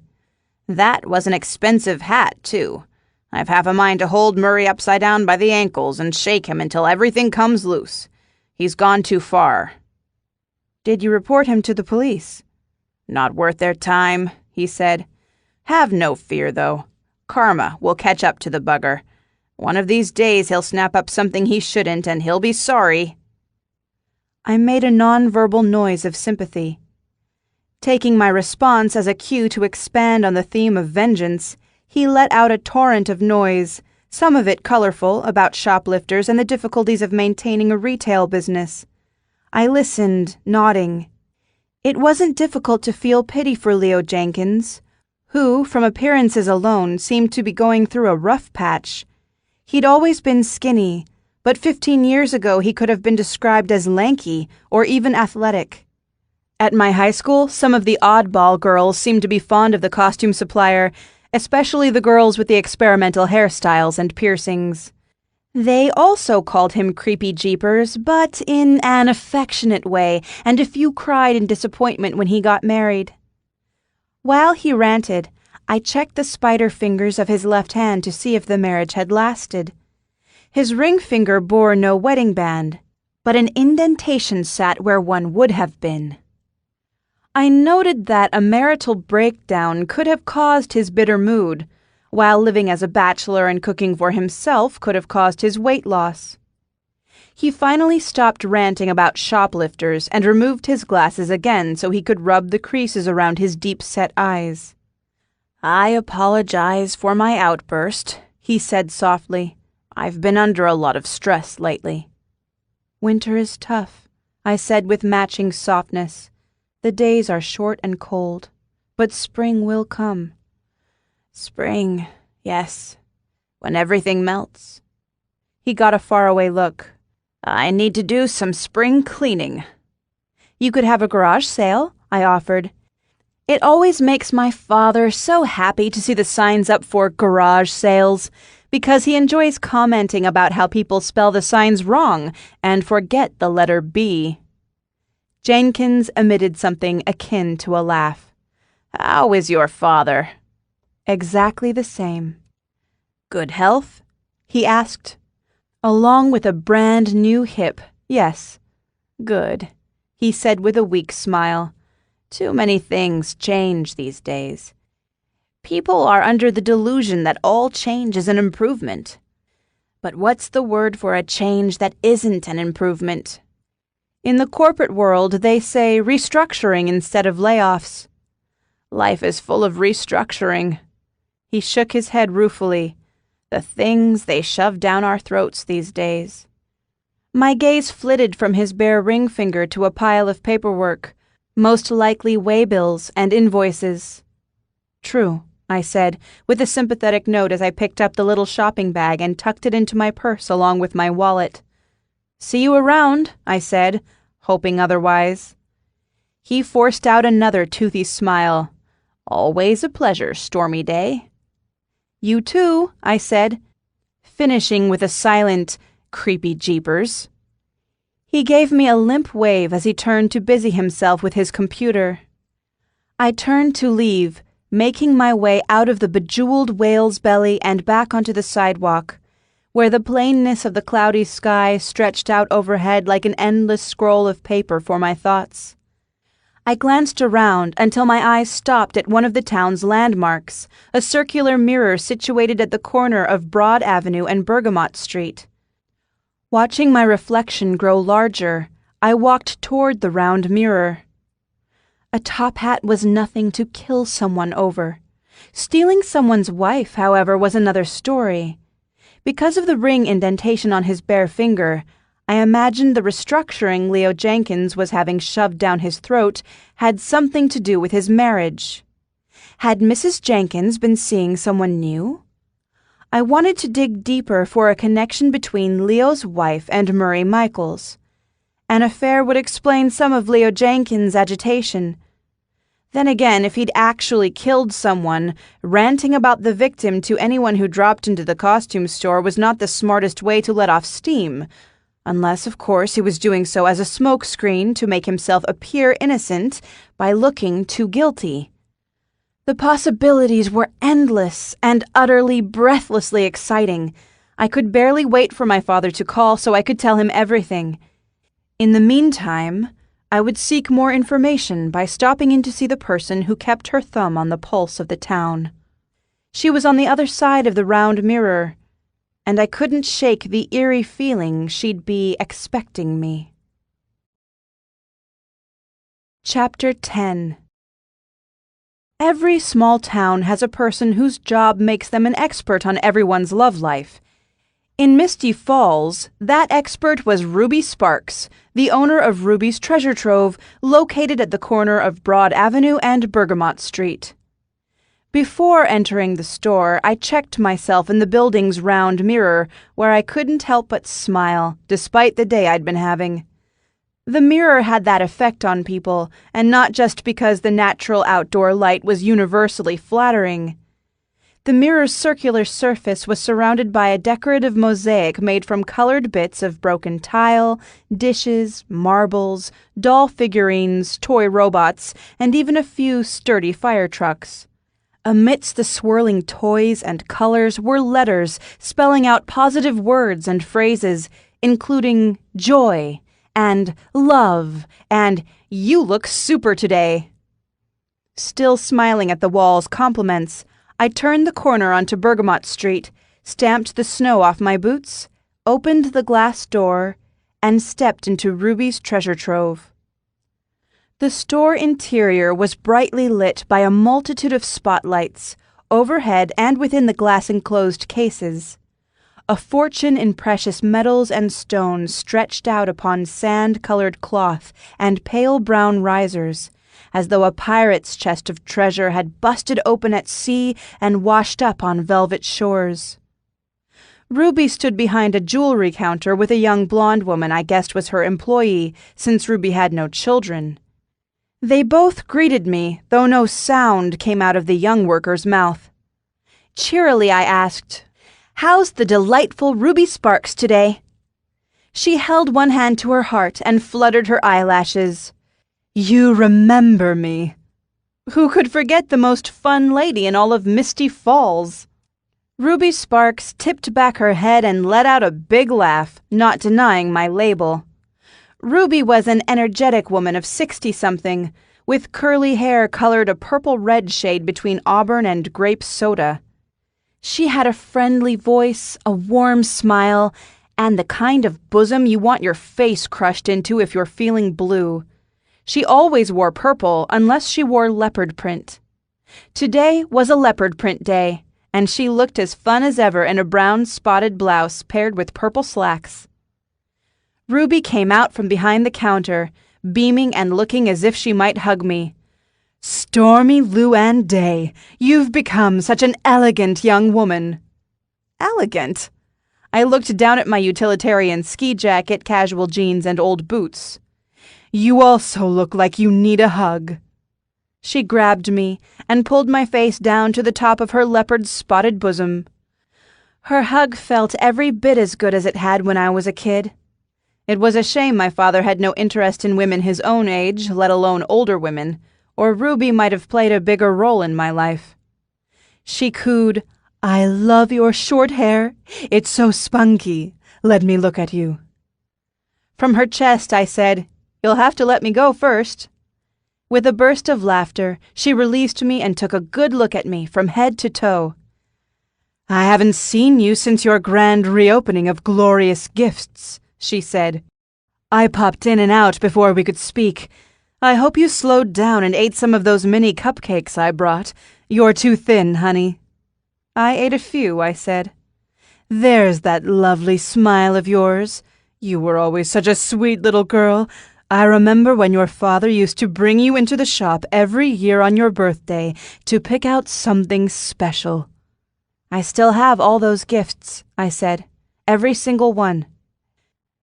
"That was an expensive hat, too. I've half a mind to hold Murray upside down by the ankles and shake him until everything comes loose. He's gone too far." "Did you report him to the police?" "Not worth their time," he said. "Have no fear, though. Karma will catch up to the bugger. One of these days he'll snap up something he shouldn't, and he'll be sorry." I made a non-verbal noise of sympathy. Taking my response as a cue to expand on the theme of vengeance, he let out a torrent of noise, some of it colorful, about shoplifters and the difficulties of maintaining a retail business. I listened, nodding. It wasn't difficult to feel pity for Leo Jenkins, who, from appearances alone, seemed to be going through a rough patch. He'd always been skinny, but 15 years ago he could have been described as lanky or even athletic. At my high school, some of the oddball girls seemed to be fond of the costume supplier, especially the girls with the experimental hairstyles and piercings. They also called him Creepy Jeepers, but in an affectionate way, and a few cried in disappointment when he got married. While he ranted, I checked the spider fingers of his left hand to see if the marriage had lasted. His ring finger bore no wedding band, but an indentation sat where one would have been. I noted that a marital breakdown could have caused his bitter mood, while living as a bachelor and cooking for himself could have caused his weight loss. He finally stopped ranting about shoplifters and removed his glasses again so he could rub the creases around his deep-set eyes. "I apologize for my outburst," he said softly. "I've been under a lot of stress lately." "Winter is tough," I said with matching softness. "The days are short and cold, but spring will come." "Spring, yes, when everything melts." He got a faraway look. "I need to do some spring cleaning." "You could have a garage sale," I offered. It always makes my father so happy to see the signs up for garage sales, because he enjoys commenting about how people spell the signs wrong and forget the letter B. Jenkins emitted something akin to a laugh. "How is your father?" "Exactly the same." "Good health?" he asked. "Along with a brand new hip, yes." "Good," he said with a weak smile. "Too many things change these days. People are under the delusion that all change is an improvement. But what's the word for a change that isn't an improvement? In the corporate world, they say restructuring instead of layoffs. Life is full of restructuring. He shook his head ruefully. The things they shove down our throats these days. My gaze flitted from his bare ring finger to a pile of paperwork, most likely waybills and invoices. True, I said, with a sympathetic note as I picked up the little shopping bag and tucked it into my purse along with my wallet. See you around, I said, hoping otherwise. He forced out another toothy smile. Always a pleasure, Stormy Day. You too, I said, finishing with a silent, creepy jeepers. He gave me a limp wave as he turned to busy himself with his computer. I turned to leave, making my way out of the bejeweled whale's belly and back onto the sidewalk, where the plainness of the cloudy sky stretched out overhead like an endless scroll of paper for my thoughts. I glanced around until my eyes stopped at one of the town's landmarks, a circular mirror situated at the corner of Broad Avenue and Bergamot Street. Watching my reflection grow larger, I walked toward the round mirror. A top hat was nothing to kill someone over. Stealing someone's wife, however, was another story. Because of the ring indentation on his bare finger, I imagined the restructuring Leo Jenkins was having shoved down his throat had something to do with his marriage. Had Mrs. Jenkins been seeing someone new? I wanted to dig deeper for a connection between Leo's wife and Murray Michaels. An affair would explain some of Leo Jenkins' agitation. Then again, if he'd actually killed someone, ranting about the victim to anyone who dropped into the costume store was not the smartest way to let off steam. Unless, of course, he was doing so as a smokescreen to make himself appear innocent by looking too guilty. The possibilities were endless and utterly, breathlessly exciting. I could barely wait for my father to call so I could tell him everything. In the meantime, I would seek more information by stopping in to see the person who kept her thumb on the pulse of the town. She was on the other side of the round mirror, and I couldn't shake the eerie feeling she'd be expecting me. Chapter 10. Every small town has a person whose job makes them an expert on everyone's love life. In Misty Falls, that expert was Ruby Sparks, the owner of Ruby's Treasure Trove, located at the corner of Broad Avenue and Bergamot Street. Before entering the store, I checked myself in the building's round mirror, where I couldn't help but smile, despite the day I'd been having. The mirror had that effect on people, and not just because the natural outdoor light was universally flattering. The mirror's circular surface was surrounded by a decorative mosaic made from colored bits of broken tile, dishes, marbles, doll figurines, toy robots, and even a few sturdy fire trucks. Amidst the swirling toys and colors were letters spelling out positive words and phrases, including joy and love and "you look super today." Still smiling at the wall's compliments, I turned the corner onto Bergamot Street, stamped the snow off my boots, opened the glass door, and stepped into Ruby's Treasure Trove. The store interior was brightly lit by a multitude of spotlights, overhead and within the glass-enclosed cases. A fortune in precious metals and stones stretched out upon sand-colored cloth and pale brown risers, as though a pirate's chest of treasure had busted open at sea and washed up on velvet shores. Ruby stood behind a jewelry counter with a young blonde woman I guessed was her employee, since Ruby had no children. They both greeted me, though no sound came out of the young worker's mouth. Cheerily I asked, "How's the delightful Ruby Sparks today?" She held one hand to her heart and fluttered her eyelashes. "You remember me." Who could forget the most fun lady in all of Misty Falls? Ruby Sparks tipped back her head and let out a big laugh, not denying my label. Ruby was an energetic woman of 60-something, with curly hair colored a purple-red shade between auburn and grape soda. She had a friendly voice, a warm smile, and the kind of bosom you want your face crushed into if you're feeling blue. She always wore purple unless she wore leopard print. Today was a leopard print day, and she looked as fun as ever in a brown spotted blouse paired with purple slacks. Ruby came out from behind the counter, beaming and looking as if she might hug me. "Stormy Luann Day, you've become such an elegant young woman." Elegant? I looked down at my utilitarian ski jacket, casual jeans, and old boots. "You also look like you need a hug." She grabbed me and pulled my face down to the top of her leopard-spotted bosom. Her hug felt every bit as good as it had when I was a kid. It was a shame my father had no interest in women his own age, let alone older women, or Ruby might have played a bigger role in my life. She cooed, "I love your short hair. It's so spunky. Let me look at you." From her chest, I said, "You'll have to let me go first." With a burst of laughter, she released me and took a good look at me from head to toe. "I haven't seen you since your grand reopening of Glorious Gifts," she said. "I popped in and out before we could speak. I hope you slowed down and ate some of those mini cupcakes I brought. You're too thin, honey." "I ate a few," I said. "There's that lovely smile of yours. You were always such a sweet little girl. I remember when your father used to bring you into the shop every year on your birthday to pick out something special." "I still have all those gifts," I said. "Every single one."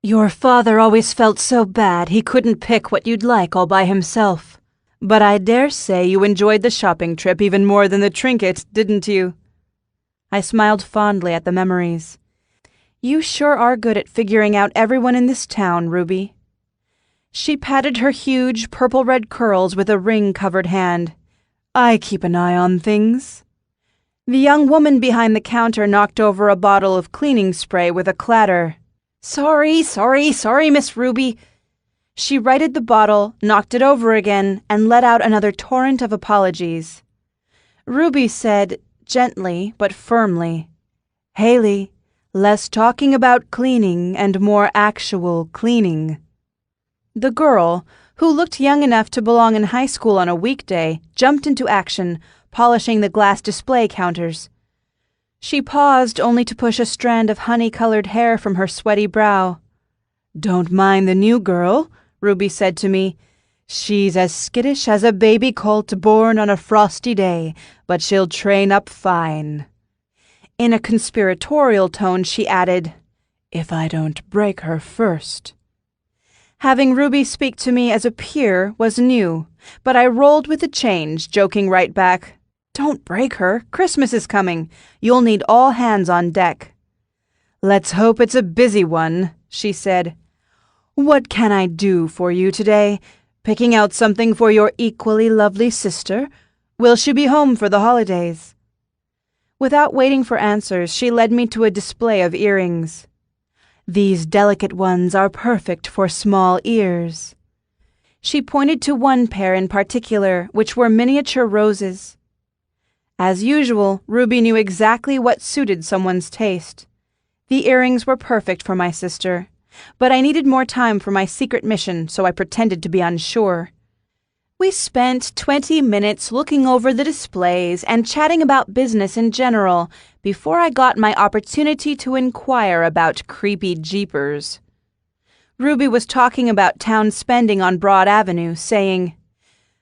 "Your father always felt so bad he couldn't pick what you'd like all by himself. But I dare say you enjoyed the shopping trip even more than the trinket, didn't you?" I smiled fondly at the memories. "You sure are good at figuring out everyone in this town, Ruby." She patted her huge purple-red curls with a ring-covered hand. "I keep an eye on things." The young woman behind the counter knocked over a bottle of cleaning spray with a clatter. Sorry, Miss Ruby." She righted the bottle, knocked it over again, and let out another torrent of apologies. Ruby said, gently but firmly, "Haley, less talking about cleaning and more actual cleaning." The girl, who looked young enough to belong in high school on a weekday, jumped into action, polishing the glass display counters. She paused only to push a strand of honey-colored hair from her sweaty brow. "Don't mind the new girl," Ruby said to me. "She's as skittish as a baby colt born on a frosty day, but she'll train up fine." In a conspiratorial tone, she added, "If I don't break her first." Having Ruby speak to me as a peer was new, but I rolled with the change, joking right back, "Don't break her. Christmas is coming. You'll need all hands on deck." "Let's hope it's a busy one," she said. "What can I do for you today? Picking out something for your equally lovely sister? Will she be home for the holidays?" Without waiting for answers, she led me to a display of earrings. "These delicate ones are perfect for small ears." She pointed to one pair in particular, which were miniature roses. As usual, Ruby knew exactly what suited someone's taste. The earrings were perfect for my sister, but I needed more time for my secret mission, so I pretended to be unsure. We spent 20 minutes looking over the displays and chatting about business in general before I got my opportunity to inquire about creepy jeepers. Ruby was talking about town spending on Broad Avenue, saying,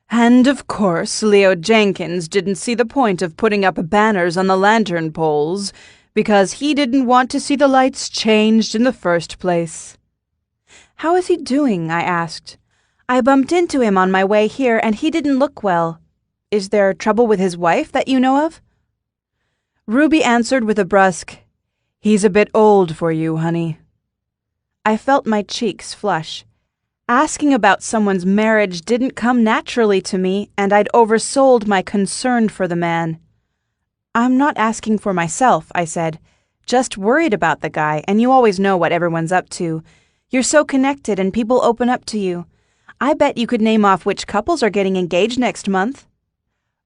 "And of course Leo Jenkins didn't see the point of putting up banners on the lantern poles, because he didn't want to see the lights changed in the first place." "How is he doing?" I asked. "I bumped into him on my way here, and he didn't look well. Is there trouble with his wife that you know of?" Ruby answered with a brusque, "He's a bit old for you, honey." I felt my cheeks flush. Asking about someone's marriage didn't come naturally to me, and I'd oversold my concern for the man. "I'm not asking for myself," I said. "Just worried about the guy, and you always know what everyone's up to. You're so connected and people open up to you. I bet you could name off which couples are getting engaged next month."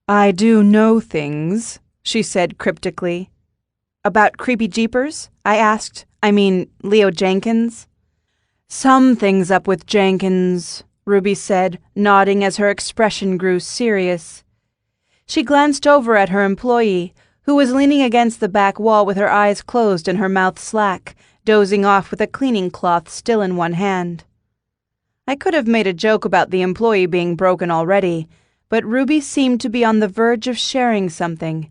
"I do know things," she said cryptically. About Creepy Jeepers? I asked. Leo Jenkins. Something's up with Jenkins, Ruby said, nodding as her expression grew serious. She glanced over at her employee, who was leaning against the back wall with her eyes closed and her mouth slack, dozing off with a cleaning cloth still in one hand. I could have made a joke about the employee being broken already, but Ruby seemed to be on the verge of sharing something,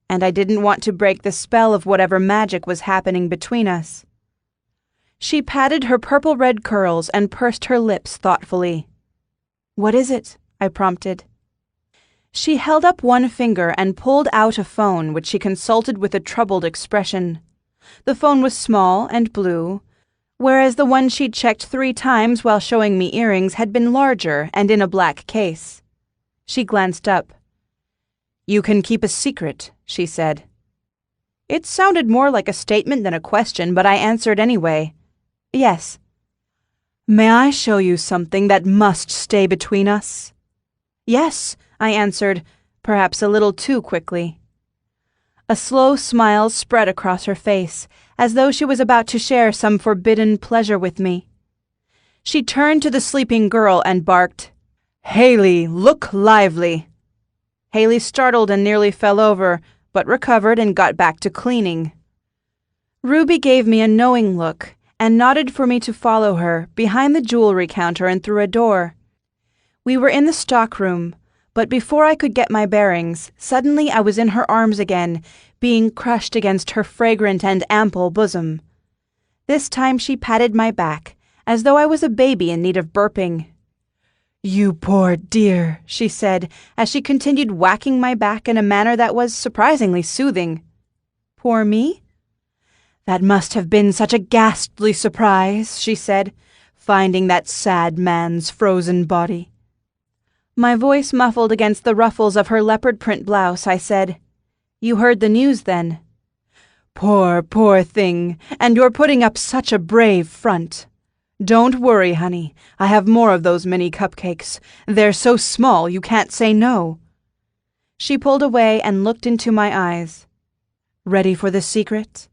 and I didn't want to break the spell of whatever magic was happening between us. She patted her purple-red curls and pursed her lips thoughtfully. "What is it?" I prompted. She held up one finger and pulled out a phone, which she consulted with a troubled expression. The phone was small and blue, whereas the one she'd checked 3 times while showing me earrings had been larger and in a black case. She glanced up. "You can keep a secret," she said. It sounded more like a statement than a question, but I answered anyway. "Yes." "May I show you something that must stay between us?" "Yes," I answered, perhaps a little too quickly. A slow smile spread across her face, as though she was about to share some forbidden pleasure with me. She turned to the sleeping girl and barked, "Haley, look lively!" Haley startled and nearly fell over, but recovered and got back to cleaning. Ruby gave me a knowing look and nodded for me to follow her behind the jewelry counter and through a door. We were in the stockroom, but before I could get my bearings, suddenly I was in her arms again, being crushed against her fragrant and ample bosom. This time she patted my back, as though I was a baby in need of burping. "You poor dear," she said, as she continued whacking my back in a manner that was surprisingly soothing. "Poor me?" "That must have been such a ghastly surprise," she said, "finding that sad man's frozen body." My voice muffled against the ruffles of her leopard print blouse, I said, "You heard the news, then?" "Poor, poor thing, and you're putting up such a brave front. Don't worry, honey, I have more of those mini cupcakes. They're so small you can't say no." She pulled away and looked into my eyes. "Ready for the secret?"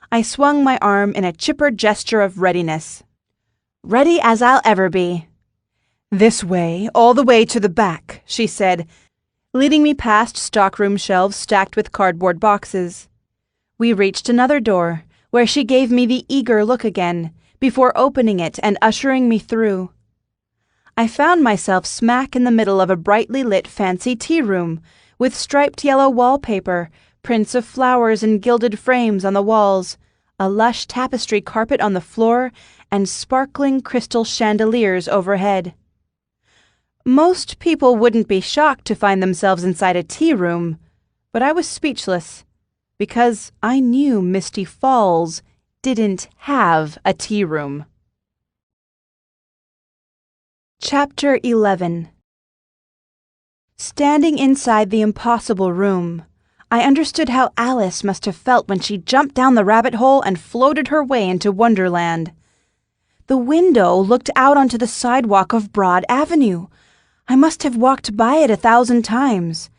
I swung my arm in a chipper gesture of readiness. "Ready as I'll ever be." "This way, all the way to the back," she said, leading me past stockroom shelves stacked with cardboard boxes. We reached another door, where she gave me the eager look again, before opening it and ushering me through. I found myself smack in the middle of a brightly lit fancy tea room, with striped yellow wallpaper, prints of flowers in gilded frames on the walls, a lush tapestry carpet on the floor, and sparkling crystal chandeliers overhead. Most people wouldn't be shocked to find themselves inside a tea room, but I was speechless, because I knew Misty Falls didn't have a tea room. Chapter 11. Standing inside the impossible room, I understood how Alice must have felt when she jumped down the rabbit hole and floated her way into Wonderland. The window looked out onto the sidewalk of Broad Avenue. I must have walked by it 1,000 times.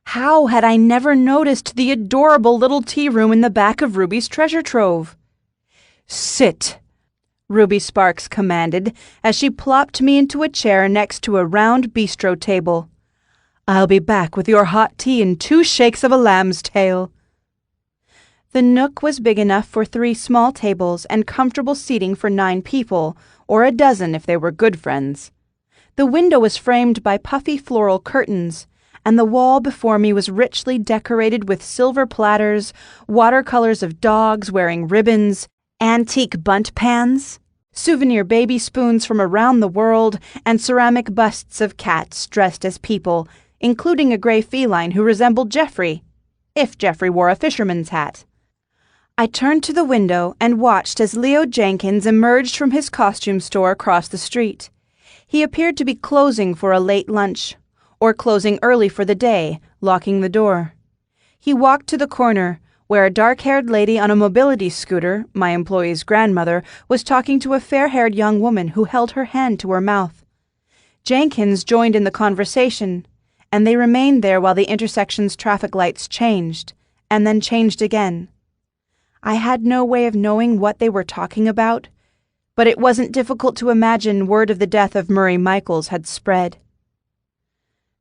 How had I never noticed the adorable little tea room in the back of Ruby's treasure trove? "Sit," Ruby Sparks commanded as she plopped me into a chair next to a round bistro table. "I'll be back with your hot tea in 2 shakes of a lamb's tail." The nook was big enough for 3 small tables and comfortable seating for 9 people, or a dozen if they were good friends. The window was framed by puffy floral curtains, and the wall before me was richly decorated with silver platters, watercolors of dogs wearing ribbons, antique bunt pans, souvenir baby spoons from around the world, and ceramic busts of cats dressed as people, including a gray feline who resembled Jeffrey, if Jeffrey wore a fisherman's hat. I turned to the window and watched as Leo Jenkins emerged from his costume store across the street. He appeared to be closing for a late lunch, or closing early for the day, locking the door. He walked to the corner, where a dark-haired lady on a mobility scooter, my employee's grandmother, was talking to a fair-haired young woman who held her hand to her mouth. Jenkins joined in the conversation, and they remained there while the intersection's traffic lights changed, and then changed again. I had no way of knowing what they were talking about, but it wasn't difficult to imagine word of the death of Murray Michaels had spread.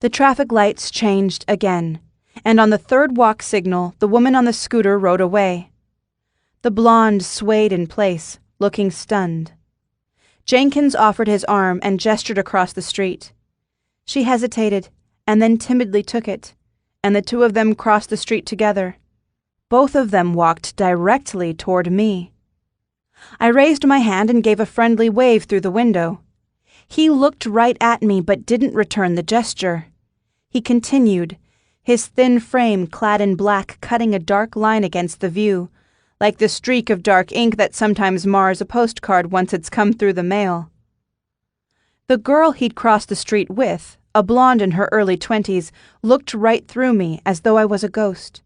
The traffic lights changed again, and on the third walk signal, the woman on the scooter rode away. The blonde swayed in place, looking stunned. Jenkins offered his arm and gestured across the street. She hesitated, and then timidly took it, and the two of them crossed the street together. Both of them walked directly toward me. I raised my hand and gave a friendly wave through the window. He looked right at me but didn't return the gesture. He continued, his thin frame clad in black cutting a dark line against the view, like the streak of dark ink that sometimes mars a postcard once it's come through the mail. The girl he'd crossed the street with, a blonde in her early 20s, looked right through me as though I was a ghost.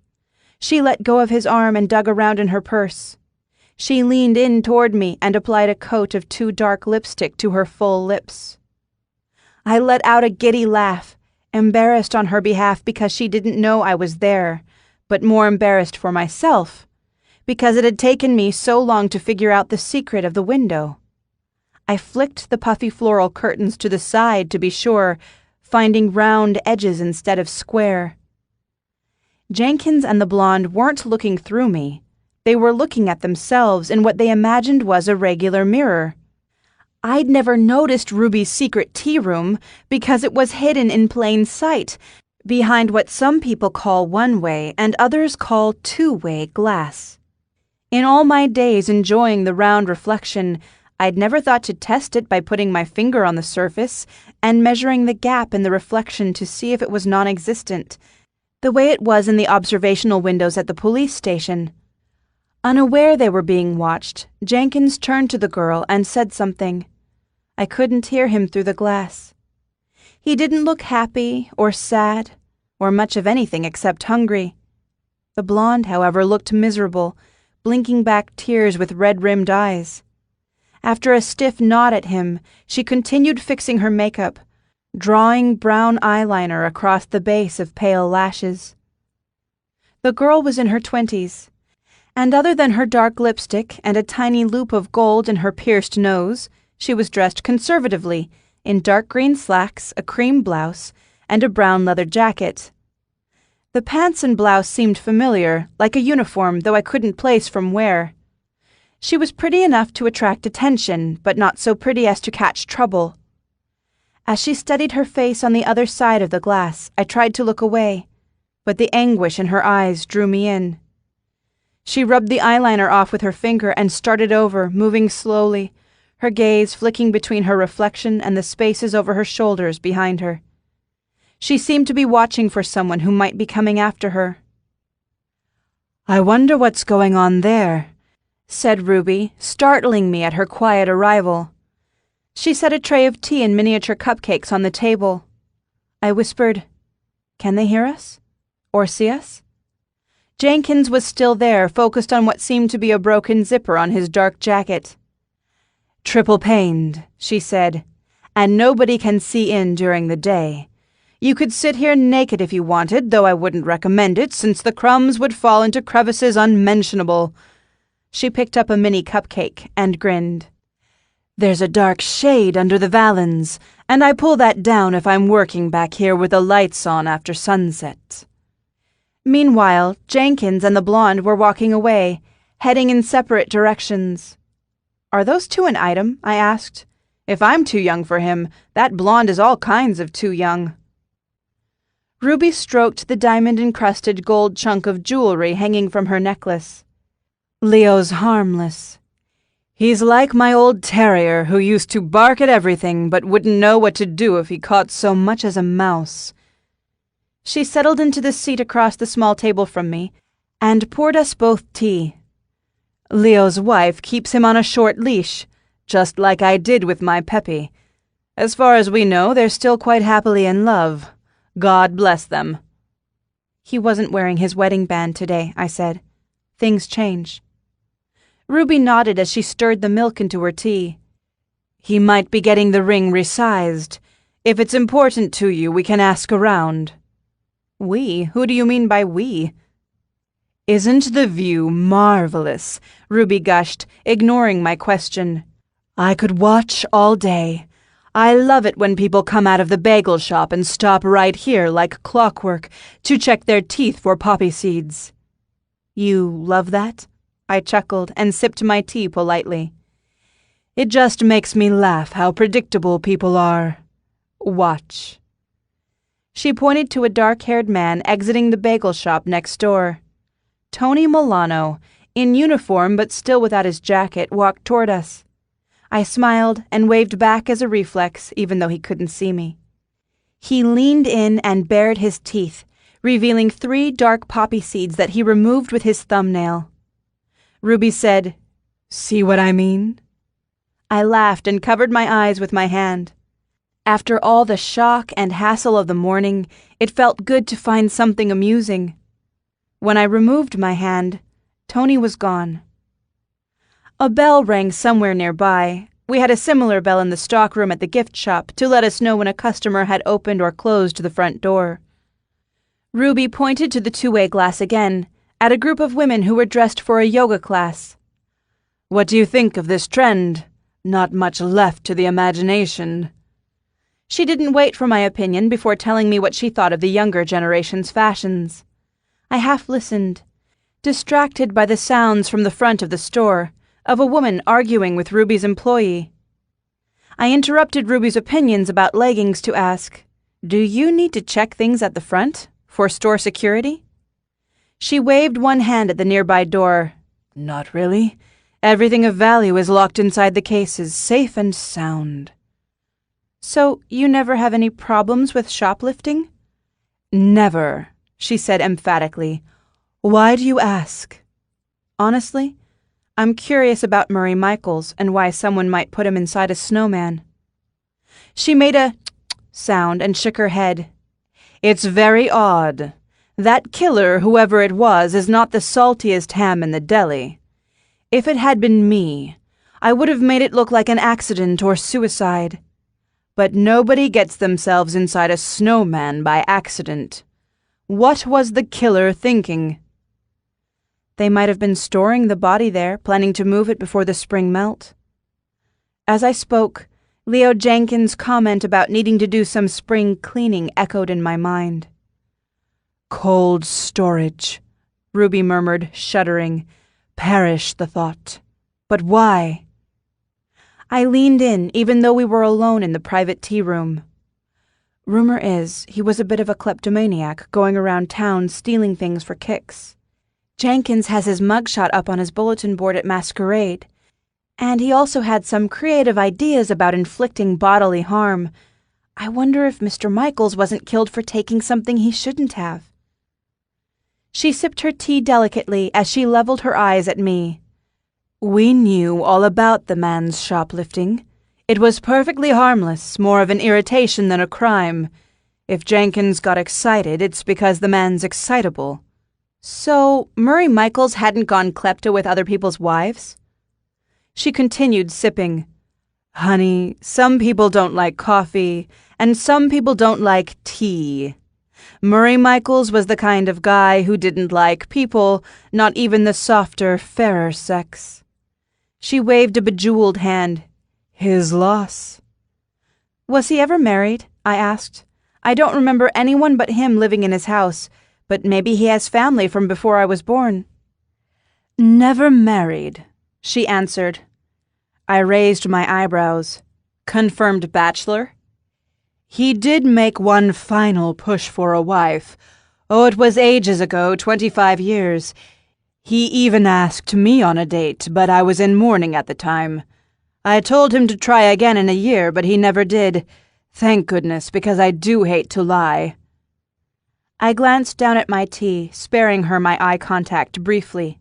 She let go of his arm and dug around in her purse. She leaned in toward me and applied a coat of too dark lipstick to her full lips. I let out a giddy laugh, embarrassed on her behalf because she didn't know I was there, but more embarrassed for myself, because it had taken me so long to figure out the secret of the window. I flicked the puffy floral curtains to the side to be sure, finding round edges instead of square. Jenkins and the blonde weren't looking through me. They were looking at themselves in what they imagined was a regular mirror. I'd never noticed Ruby's secret tea room because it was hidden in plain sight, behind what some people call one-way and others call two-way glass. In all my days enjoying the round reflection, I'd never thought to test it by putting my finger on the surface and measuring the gap in the reflection to see if it was non-existent, the way it was in the observational windows at the police station. Unaware they were being watched, Jenkins turned to the girl and said something. I couldn't hear him through the glass. He didn't look happy or sad or much of anything except hungry. The blonde, however, looked miserable, blinking back tears with red-rimmed eyes. After a stiff nod at him, she continued fixing her makeup, drawing brown eyeliner across the base of pale lashes. The girl was in her 20s, and other than her dark lipstick and a tiny loop of gold in her pierced nose, she was dressed conservatively, in dark green slacks, a cream blouse, and a brown leather jacket. The pants and blouse seemed familiar, like a uniform, though I couldn't place from where. She was pretty enough to attract attention, but not so pretty as to catch trouble. As she studied her face on the other side of the glass, I tried to look away, but the anguish in her eyes drew me in. She rubbed the eyeliner off with her finger and started over, moving slowly, her gaze flicking between her reflection and the spaces over her shoulders behind her. She seemed to be watching for someone who might be coming after her. "I wonder what's going on there," said Ruby, startling me at her quiet arrival. She set a tray of tea and miniature cupcakes on the table. I whispered, "Can they hear us? Or see us?" Jenkins was still there, focused on what seemed to be a broken zipper on his dark jacket. "Triple paned," she said, "and nobody can see in during the day. You could sit here naked if you wanted, though I wouldn't recommend it, since the crumbs would fall into crevices unmentionable." She picked up a mini cupcake and grinned. "There's a dark shade under the valance, and I pull that down if I'm working back here with the lights on after sunset." Meanwhile, Jenkins and the blonde were walking away, heading in separate directions. "Are those two an item?" I asked. "If I'm too young for him, that blonde is all kinds of too young." Ruby stroked the diamond-encrusted gold chunk of jewelry hanging from her necklace. "Leo's harmless. He's like my old terrier who used to bark at everything but wouldn't know what to do if he caught so much as a mouse." She settled into the seat across the small table from me and poured us both tea. "Leo's wife keeps him on a short leash, just like I did with my Peppy. As far as we know, they're still quite happily in love. God bless them." "He wasn't wearing his wedding band today," I said. "Things change." Ruby nodded as she stirred the milk into her tea. "He might be getting the ring resized. If it's important to you, we can ask around." "We? Who do you mean by we?" "Isn't the view marvelous?" Ruby gushed, ignoring my question. "I could watch all day. I love it when people come out of the bagel shop and stop right here like clockwork to check their teeth for poppy seeds." "You love that?" I chuckled and sipped my tea politely. "It just makes me laugh how predictable people are. Watch." She pointed to a dark-haired man exiting the bagel shop next door. Tony Milano, in uniform but still without his jacket, walked toward us. I smiled and waved back as a reflex, even though he couldn't see me. He leaned in and bared his teeth, revealing 3 dark poppy seeds that he removed with his thumbnail. Ruby said, "See what I mean?" I laughed and covered my eyes with my hand. After all the shock and hassle of the morning, it felt good to find something amusing. When I removed my hand, Tony was gone. A bell rang somewhere nearby. We had a similar bell in the stockroom at the gift shop to let us know when a customer had opened or closed the front door. Ruby pointed to the two-way glass again, at a group of women who were dressed for a yoga class. "What do you think of this trend? Not much left to the imagination." She didn't wait for my opinion before telling me what she thought of the younger generation's fashions. I half listened, distracted by the sounds from the front of the store, of a woman arguing with Ruby's employee. I interrupted Ruby's opinions about leggings to ask, "Do you need to check things at the front, for store security?" She waved one hand at the nearby door. "Not really. Everything of value is locked inside the cases, safe and sound." "So you never have any problems with shoplifting?" "Never," she said emphatically. "Why do you ask?" "Honestly, I'm curious about Murray Michaels and why someone might put him inside a snowman." She made a sound and shook her head. "It's very odd. That killer, whoever it was, is not the saltiest ham in the deli. If it had been me, I would have made it look like an accident or suicide. But nobody gets themselves inside a snowman by accident. What was the killer thinking?" "They might have been storing the body there, planning to move it before the spring melt." As I spoke, Leo Jenkins' comment about needing to do some spring cleaning echoed in my mind. "Cold storage," Ruby murmured, shuddering. "Perish the thought. But why?" I leaned in, even though we were alone in the private tea room. "Rumor is he was a bit of a kleptomaniac, going around town stealing things for kicks. Jenkins has his mugshot up on his bulletin board at Masquerade. And he also had some creative ideas about inflicting bodily harm. I wonder if Mr. Michaels wasn't killed for taking something he shouldn't have." She sipped her tea delicately as she leveled her eyes at me. "We knew all about the man's shoplifting. It was perfectly harmless, more of an irritation than a crime. If Jenkins got excited, it's because the man's excitable." "So Murray Michaels hadn't gone klepto with other people's wives?" She continued sipping. "Honey, some people don't like coffee, and some people don't like tea. Murray Michaels was the kind of guy who didn't like people, not even the softer, fairer sex." She waved a bejeweled hand. "His loss." "Was he ever married?" I asked. "I don't remember anyone but him living in his house, but maybe he has family from before I was born." "Never married," she answered. I raised my eyebrows. "Confirmed bachelor?" "He did make one final push for a wife. Oh, it was ages ago, 25 years. He even asked me on a date, but I was in mourning at the time. I told him to try again in a year, but he never did. Thank goodness, because I do hate to lie." I glanced down at my tea, sparing her my eye contact briefly.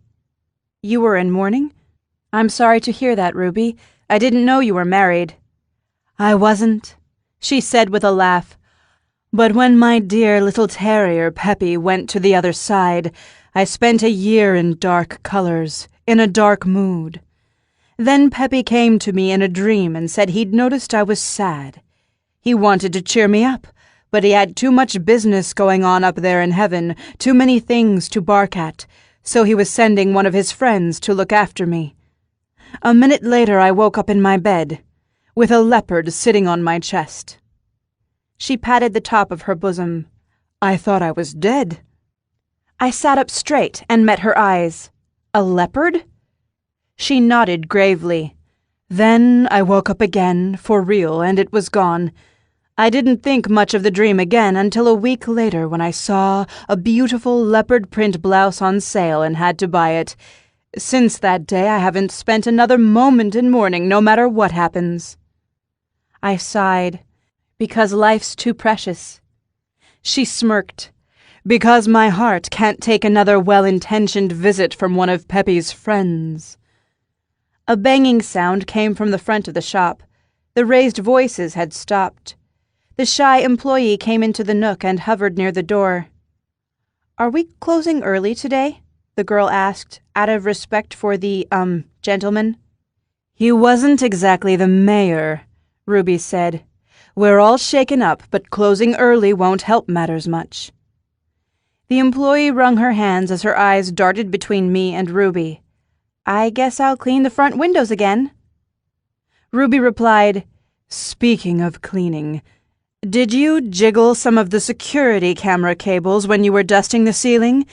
"You were in mourning? I'm sorry to hear that, Ruby. I didn't know you were married." "I wasn't," she said with a laugh. "But when my dear little terrier Peppy went to the other side, I spent a year in dark colors, in a dark mood. Then Peppy came to me in a dream and said he'd noticed I was sad. He wanted to cheer me up, but he had too much business going on up there in heaven, too many things to bark at, So he was sending one of his friends to look after me. A minute later I woke up in my bed, with a leopard sitting on my chest. She patted the top of her bosom. I thought I was dead. I sat up straight and met her eyes. A leopard? She nodded gravely. Then I woke up again, for real, and it was gone. I didn't think much of the dream again until a week later when I saw a beautiful leopard print blouse on sale and had to buy it. Since that day I haven't spent another moment in mourning, no matter what happens. I sighed. Because life's too precious. She smirked. Because my heart can't take another well-intentioned visit from one of Peppy's friends. A banging sound came from the front of the shop. The raised voices had stopped. The shy employee came into the nook and hovered near the door. "Are we closing early today?" the girl asked, out of respect for the, gentleman. "He wasn't exactly the mayor," Ruby said. "We're all shaken up, but closing early won't help matters much." The employee wrung her hands as her eyes darted between me and Ruby. "I guess I'll clean the front windows again." Ruby replied, "Speaking of cleaning, did you jiggle some of the security camera cables when you were dusting the ceiling?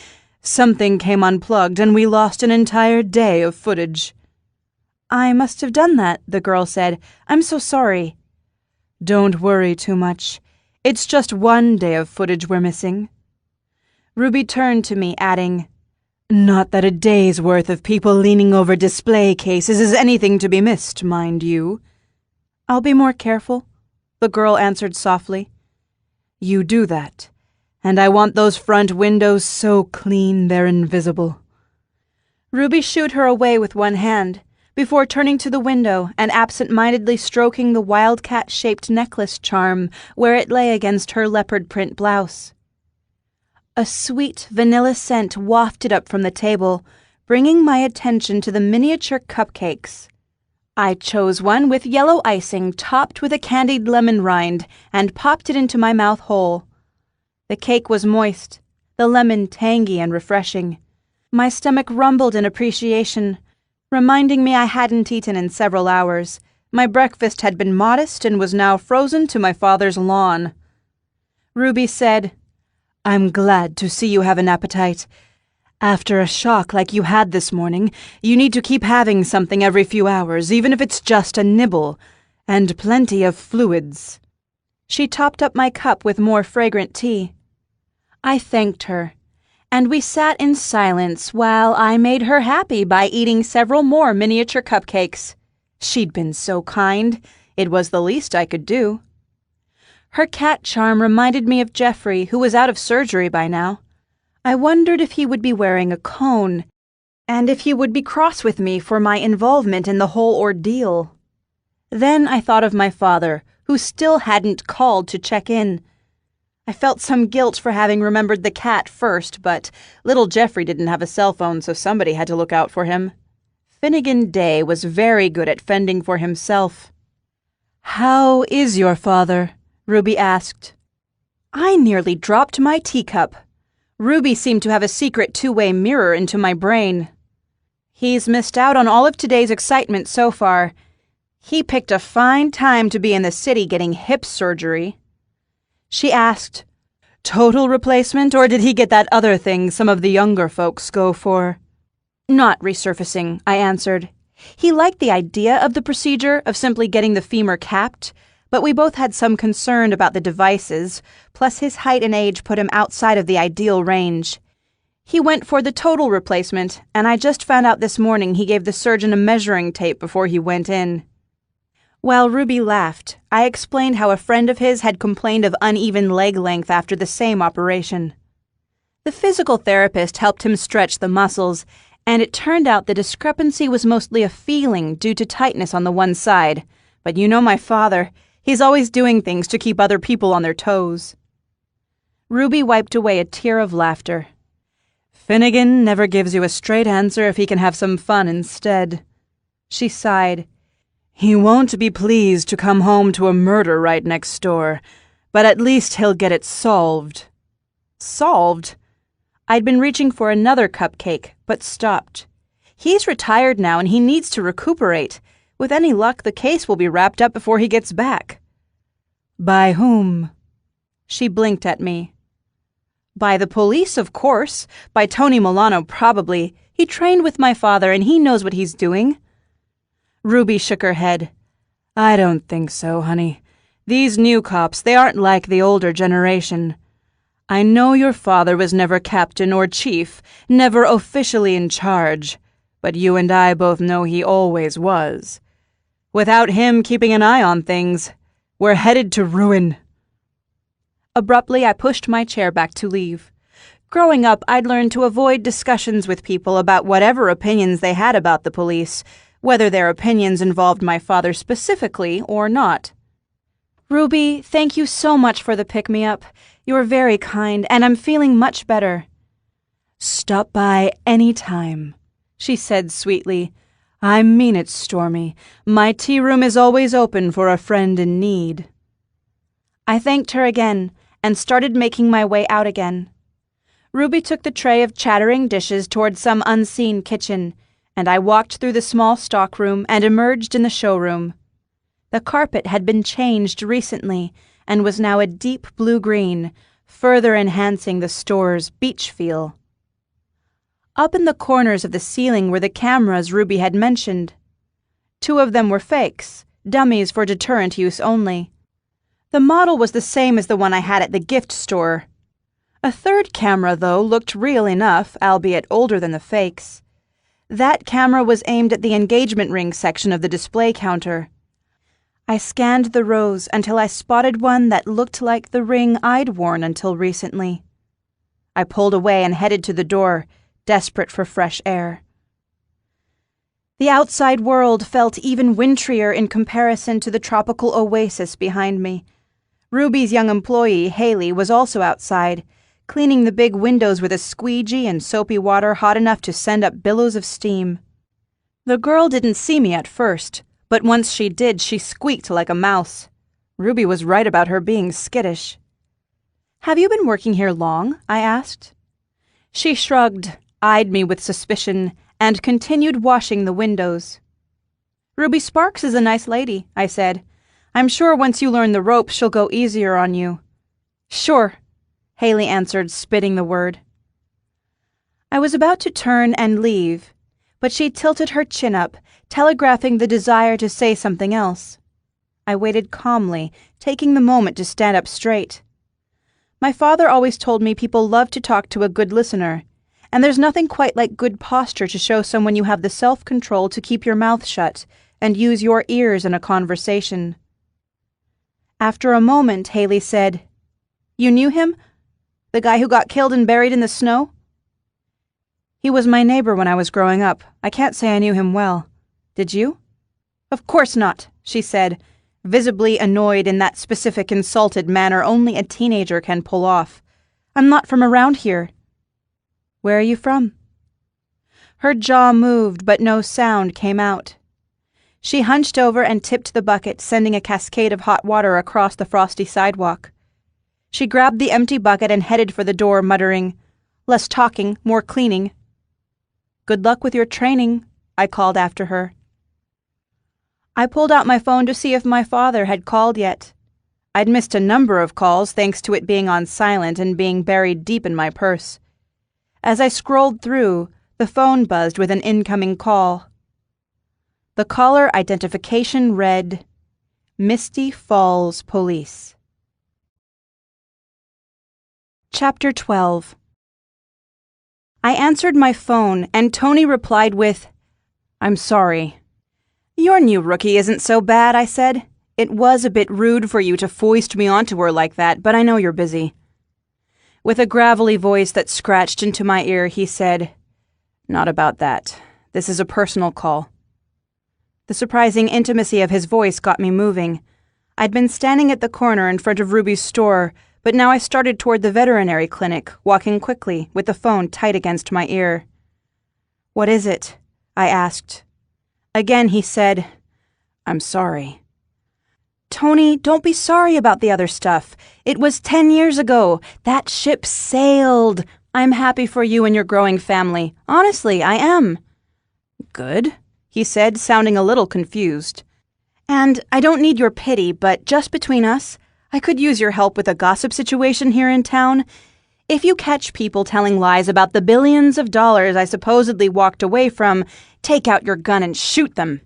Something came unplugged and we lost an entire day of footage." "I must have done that," the girl said. "I'm so sorry." "Don't worry too much. It's just one day of footage we're missing." Ruby turned to me, adding, "Not that a day's worth of people leaning over display cases is anything to be missed, mind you." "I'll be more careful," the girl answered softly. "You do that, and I want those front windows so clean they're invisible." Ruby shooed her away with one hand, before turning to the window and absent-mindedly stroking the wildcat-shaped necklace charm where it lay against her leopard print blouse. A sweet vanilla scent wafted up from the table, bringing my attention to the miniature cupcakes. I chose one with yellow icing topped with a candied lemon rind and popped it into my mouth whole. The cake was moist, the lemon tangy and refreshing. My stomach rumbled in appreciation, reminding me I hadn't eaten in several hours. My breakfast had been modest and was now frozen to my father's lawn. Ruby said, "I'm glad to see you have an appetite. After a shock like you had this morning, you need to keep having something every few hours, even if it's just a nibble, and plenty of fluids." She topped up my cup with more fragrant tea. I thanked her, and we sat in silence while I made her happy by eating several more miniature cupcakes. She'd been so kind, it was the least I could do. Her cat charm reminded me of Jeffrey, who was out of surgery by now. I wondered if he would be wearing a cone, and if he would be cross with me for my involvement in the whole ordeal. Then I thought of my father, who still hadn't called to check in. I felt some guilt for having remembered the cat first, but little Jeffrey didn't have a cell phone, so somebody had to look out for him. Finnegan Day was very good at fending for himself. "How is your father?" Ruby asked. I nearly dropped my teacup. Ruby seemed to have a secret two-way mirror into my brain. "He's missed out on all of today's excitement so far. He picked a fine time to be in the city getting hip surgery." She asked, "Total replacement, or did he get that other thing some of the younger folks go for?" "Not resurfacing," I answered. He liked the idea of the procedure of simply getting the femur capped, but we both had some concern about the devices, plus his height and age put him outside of the ideal range. He went for the total replacement, and I just found out this morning he gave the surgeon a measuring tape before he went in. While Ruby laughed, I explained how a friend of his had complained of uneven leg length after the same operation. The physical therapist helped him stretch the muscles, and it turned out the discrepancy was mostly a feeling due to tightness on the one side. But you know my father, he's always doing things to keep other people on their toes. Ruby wiped away a tear of laughter. "Finnegan never gives you a straight answer if he can have some fun instead." She sighed. "He won't be pleased to come home to a murder right next door, but at least he'll get it solved." Solved? I'd been reaching for another cupcake, but stopped. He's retired now and he needs to recuperate. With any luck, the case will be wrapped up before he gets back. By whom? She blinked at me. By the police, of course. By Tony Milano, probably. He trained with my father and he knows what he's doing. Ruby shook her head. I don't think so, honey. These new cops, they aren't like the older generation. I know your father was never captain or chief, never officially in charge, but you and I both know he always was. Without him keeping an eye on things, we're headed to ruin. Abruptly, I pushed my chair back to leave. Growing up, I'd learned to avoid discussions with people about whatever opinions they had about the police, whether their opinions involved my father specifically or not. Ruby, thank you so much for the pick-me-up. You're very kind, and I'm feeling much better. Stop by any time, she said sweetly. I mean it, Stormy. My tea room is always open for a friend in need. I thanked her again and started making my way out again. Ruby took the tray of chattering dishes toward some unseen kitchen, and I walked through the small stockroom and emerged in the showroom. The carpet had been changed recently and was now a deep blue-green, further enhancing the store's beach feel. Up in the corners of the ceiling were the cameras Ruby had mentioned. 2 of them were fakes, dummies for deterrent use only. The model was the same as the one I had at the gift store. A 3rd camera, though, looked real enough, albeit older than the fakes. That camera was aimed at the engagement ring section of the display counter. I scanned the rows until I spotted one that looked like the ring I'd worn until recently. I pulled away and headed to the door, desperate for fresh air. The outside world felt even wintrier in comparison to the tropical oasis behind me. Ruby's young employee, Haley, was also outside, cleaning the big windows with a squeegee and soapy water hot enough to send up billows of steam. The girl didn't see me at first, but once she did, she squeaked like a mouse. Ruby was right about her being skittish. Have you been working here long? I asked. She shrugged, eyed me with suspicion, and continued washing the windows. Ruby Sparks is a nice lady, I said. I'm sure once you learn the ropes, she'll go easier on you. Sure, Haley answered, spitting the word. I was about to turn and leave, but she tilted her chin up, telegraphing the desire to say something else. I waited calmly, taking the moment to stand up straight. My father always told me people love to talk to a good listener, and there's nothing quite like good posture to show someone you have the self-control to keep your mouth shut and use your ears in a conversation. After a moment, Haley said, You knew him? The guy who got killed and buried in the snow? He was my neighbor when I was growing up. I can't say I knew him well. Did you? Of course not, she said, visibly annoyed in that specific insulted manner only a teenager can pull off. I'm not from around here. Where are you from? Her jaw moved, but no sound came out. She hunched over and tipped the bucket, sending a cascade of hot water across the frosty sidewalk. She grabbed the empty bucket and headed for the door, muttering, Less talking, more cleaning. Good luck with your training, I called after her. I pulled out my phone to see if my father had called yet. I'd missed a number of calls thanks to it being on silent and being buried deep in my purse. As I scrolled through, the phone buzzed with an incoming call. The caller identification read, Misty Falls Police. Chapter 12. I answered my phone, and Tony replied with, I'm sorry. Your new rookie isn't so bad, I said. It was a bit rude for you to foist me onto her like that, but I know you're busy. With a gravelly voice that scratched into my ear, he said, Not about that. This is a personal call. The surprising intimacy of his voice got me moving. I'd been standing at the corner in front of Ruby's store, but now I started toward the veterinary clinic, walking quickly, with the phone tight against my ear. What is it? I asked. Again he said, I'm sorry. Tony, don't be sorry about the other stuff. It was 10 years ago. That ship sailed. I'm happy for you and your growing family. Honestly, I am." "Good," he said, sounding a little confused. "And I don't need your pity, but just between us, I could use your help with a gossip situation here in town. If you catch people telling lies about the billions of dollars I supposedly walked away from, take out your gun and shoot them."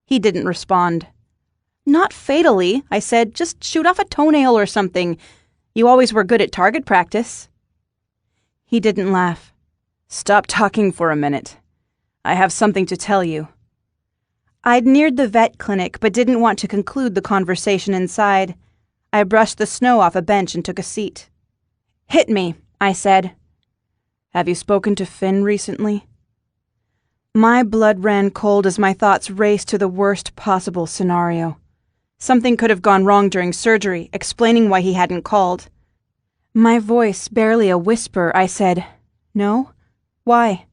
He didn't respond. "Not fatally," I said. "Just shoot off a toenail or something. You always were good at target practice." He didn't laugh. "Stop talking for a minute. I have something to tell you." I'd neared the vet clinic but didn't want to conclude the conversation inside. I brushed the snow off a bench and took a seat. "Hit me," I said. "Have you spoken to Finn recently?" My blood ran cold as my thoughts raced to the worst possible scenario. Something could have gone wrong during surgery, explaining why he hadn't called. My voice barely a whisper, I said, "No? Why?"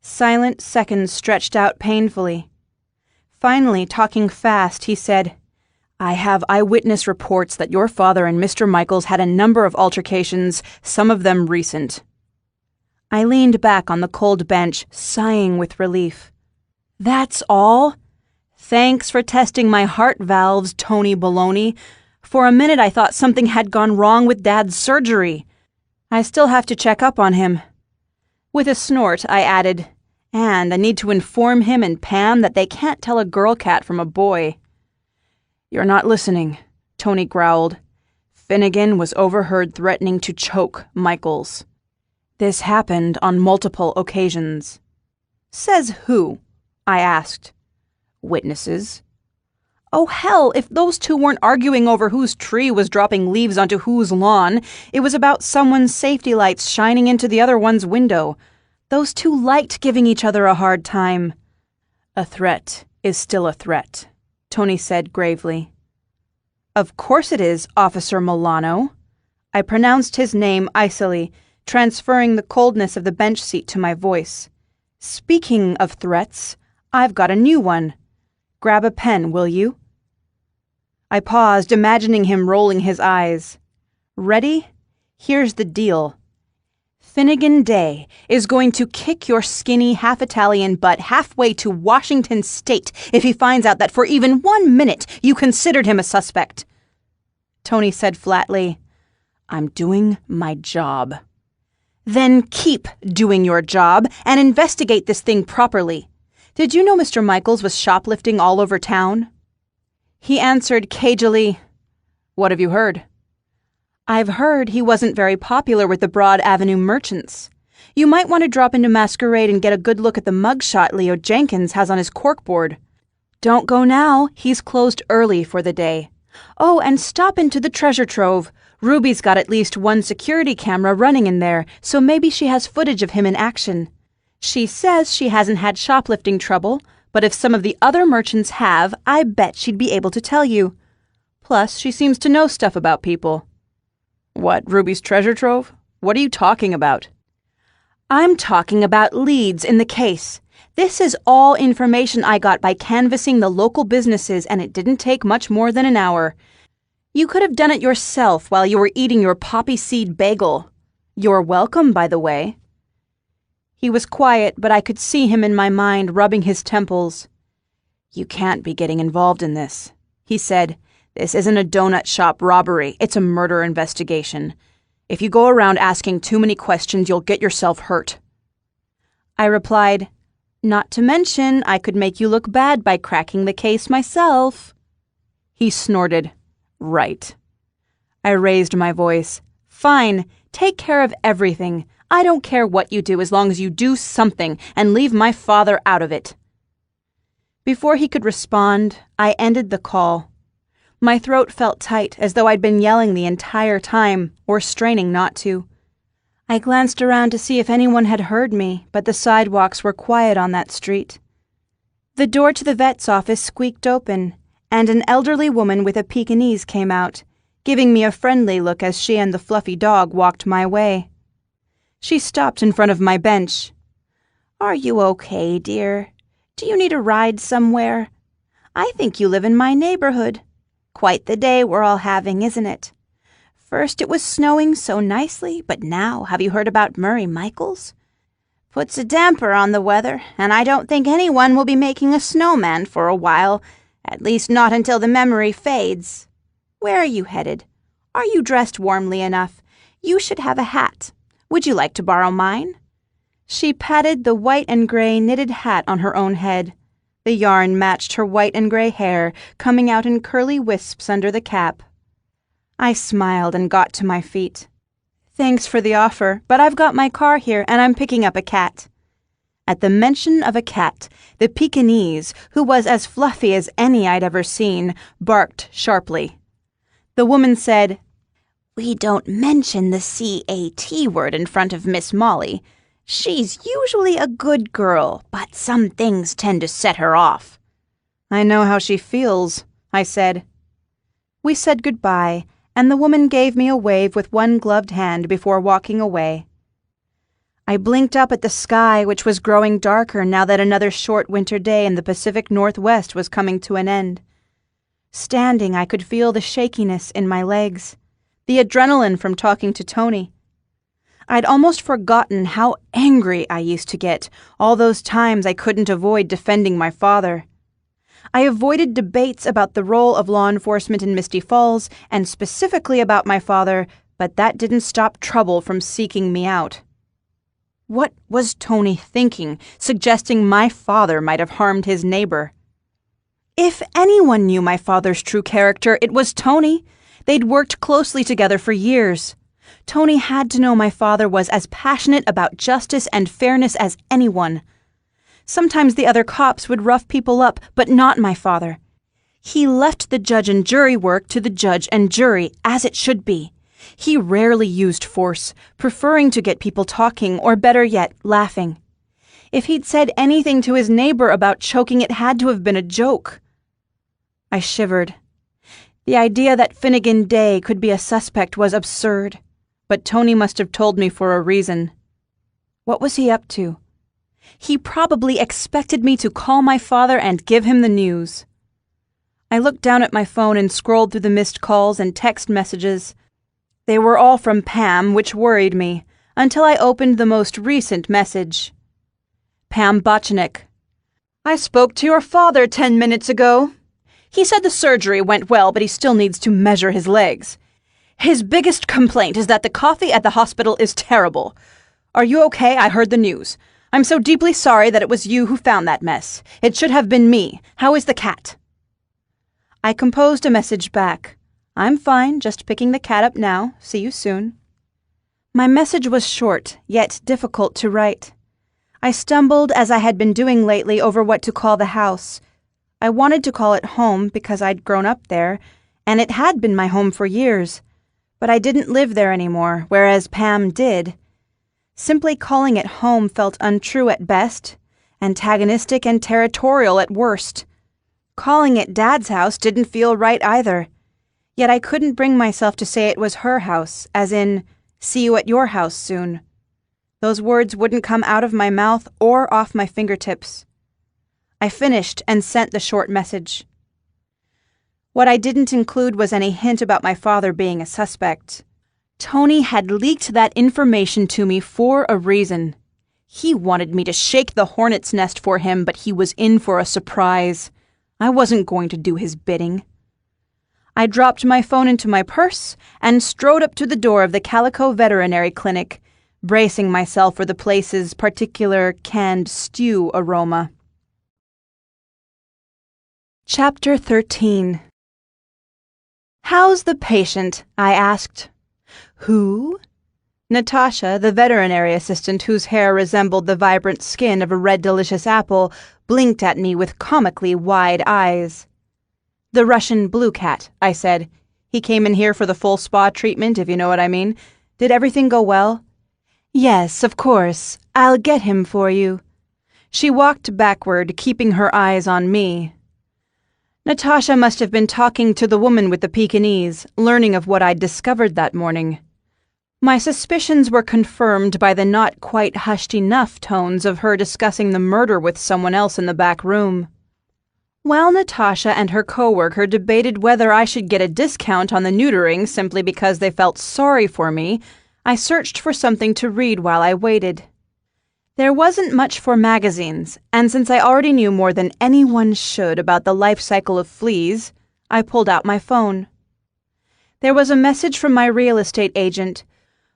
Silent seconds stretched out painfully. Finally, talking fast, he said, "I have eyewitness reports that your father and Mr. Michaels had a number of altercations, some of them recent." I leaned back on the cold bench, sighing with relief. "That's all? Thanks for testing my heart valves, Tony Baloney. For a minute I thought something had gone wrong with Dad's surgery. I still have to check up on him." With a snort, I added, "And I need to inform him and Pam that they can't tell a girl cat from a boy." "You're not listening," Tony growled. "Finnegan was overheard threatening to choke Michaels. This happened on multiple occasions." "Says who?" I asked. "Witnesses." "Oh, hell, if those two weren't arguing over whose tree was dropping leaves onto whose lawn, it was about someone's safety lights shining into the other one's window. Those two liked giving each other a hard time." "A threat is still a threat," Tony said gravely. "Of course it is, Officer Milano." I pronounced his name icily, transferring the coldness of the bench seat to my voice. "Speaking of threats, I've got a new one. Grab a pen, will you?" I paused, imagining him rolling his eyes. "Ready? Here's the deal. Finnegan Day is going to kick your skinny half-Italian butt halfway to Washington State if he finds out that for even 1 minute you considered him a suspect." Tony said flatly, "I'm doing my job." "Then keep doing your job and investigate this thing properly. Did you know Mr. Michaels was shoplifting all over town?" He answered cagily, "What have you heard?" "I've heard he wasn't very popular with the Broad Avenue merchants. You might want to drop into Masquerade and get a good look at the mugshot Leo Jenkins has on his corkboard. Don't go now, he's closed early for the day. Oh, and stop into the treasure trove. Ruby's got at least one security camera running in there, so maybe she has footage of him in action. She says she hasn't had shoplifting trouble, but if some of the other merchants have, I bet she'd be able to tell you. Plus, she seems to know stuff about people." "What, Ruby's treasure trove? What are you talking about?" "I'm talking about leads in the case. This is all information I got by canvassing the local businesses, and it didn't take much more than an hour. You could have done it yourself while you were eating your poppy seed bagel. You're welcome, by the way." He was quiet, but I could see him in my mind rubbing his temples. "You can't be getting involved in this," he said. "This isn't a donut shop robbery. It's a murder investigation. If you go around asking too many questions, you'll get yourself hurt." I replied, "Not to mention, I could make you look bad by cracking the case myself." He snorted. "Right." I raised my voice. "Fine, take care of everything. I don't care what you do as long as you do something and leave my father out of it." Before he could respond, I ended the call. My throat felt tight, as though I'd been yelling the entire time, or straining not to. I glanced around to see if anyone had heard me, but the sidewalks were quiet on that street. The door to the vet's office squeaked open, and an elderly woman with a Pekingese came out, giving me a friendly look as she and the fluffy dog walked my way. She stopped in front of my bench. "Are you okay, dear? Do you need a ride somewhere? I think you live in my neighborhood. Quite the day we're all having, isn't it? First it was snowing so nicely, but now have you heard about Murray Michaels? Puts a damper on the weather, and I don't think anyone will be making a snowman for a while, at least not until the memory fades. Where are you headed? Are you dressed warmly enough? You should have a hat. Would you like to borrow mine?" She patted the white and gray knitted hat on her own head. The yarn matched her white and gray hair, coming out in curly wisps under the cap. I smiled and got to my feet. "Thanks for the offer, but I've got my car here and I'm picking up a cat." At the mention of a cat, the Pekingese, who was as fluffy as any I'd ever seen, barked sharply. The woman said, "We don't mention the C-A-T word in front of Miss Molly. She's usually a good girl, but some things tend to set her off." "I know how she feels," I said. We said goodbye, and the woman gave me a wave with one gloved hand before walking away. I blinked up at the sky, which was growing darker now that another short winter day in the Pacific Northwest was coming to an end. Standing, I could feel the shakiness in my legs, the adrenaline from talking to Tony. I'd almost forgotten how angry I used to get all those times I couldn't avoid defending my father. I avoided debates about the role of law enforcement in Misty Falls and specifically about my father, but that didn't stop trouble from seeking me out. What was Tony thinking, suggesting my father might have harmed his neighbor? If anyone knew my father's true character, it was Tony. They'd worked closely together for years. Tony had to know my father was as passionate about justice and fairness as anyone. Sometimes the other cops would rough people up, but not my father. He left the judge and jury work to the judge and jury, as it should be. He rarely used force, preferring to get people talking, or better yet, laughing. If he'd said anything to his neighbor about choking, it had to have been a joke. I shivered. The idea that Finnegan Day could be a suspect was absurd, but Tony must have told me for a reason. What was he up to? He probably expected me to call my father and give him the news. I looked down at my phone and scrolled through the missed calls and text messages. They were all from Pam, which worried me, until I opened the most recent message. Pam Botchnick. "I spoke to your father 10 minutes ago. He said the surgery went well, but he still needs to measure his legs. His biggest complaint is that the coffee at the hospital is terrible. Are you okay? I heard the news. I'm so deeply sorry that it was you who found that mess. It should have been me. How is the cat?" I composed a message back. "I'm fine, just picking the cat up now. See you soon." My message was short, yet difficult to write. I stumbled, as I had been doing lately, over what to call the house. I wanted to call it home because I'd grown up there, and it had been my home for years. But I didn't live there anymore, whereas Pam did. Simply calling it home felt untrue at best, antagonistic and territorial at worst. Calling it Dad's house didn't feel right either. Yet I couldn't bring myself to say it was her house, as in, "See you at your house soon." Those words wouldn't come out of my mouth or off my fingertips. I finished and sent the short message. What I didn't include was any hint about my father being a suspect. Tony had leaked that information to me for a reason. He wanted me to shake the hornet's nest for him, but he was in for a surprise. I wasn't going to do his bidding. I dropped my phone into my purse and strode up to the door of the Calico Veterinary Clinic, bracing myself for the place's particular canned stew aroma. Chapter 13. "How's the patient?" I asked. "Who?" Natasha, the veterinary assistant whose hair resembled the vibrant skin of a red delicious apple, blinked at me with comically wide eyes. "The Russian blue cat," I said. "He came in here for the full spa treatment, if you know what I mean. Did everything go well?" "Yes, of course. I'll get him for you." She walked backward, keeping her eyes on me. Natasha must have been talking to the woman with the Pekingese, learning of what I'd discovered that morning. My suspicions were confirmed by the not quite hushed enough tones of her discussing the murder with someone else in the back room. While Natasha and her coworker debated whether I should get a discount on the neutering simply because they felt sorry for me, I searched for something to read while I waited. There wasn't much for magazines, and since I already knew more than anyone should about the life cycle of fleas, I pulled out my phone. There was a message from my real estate agent,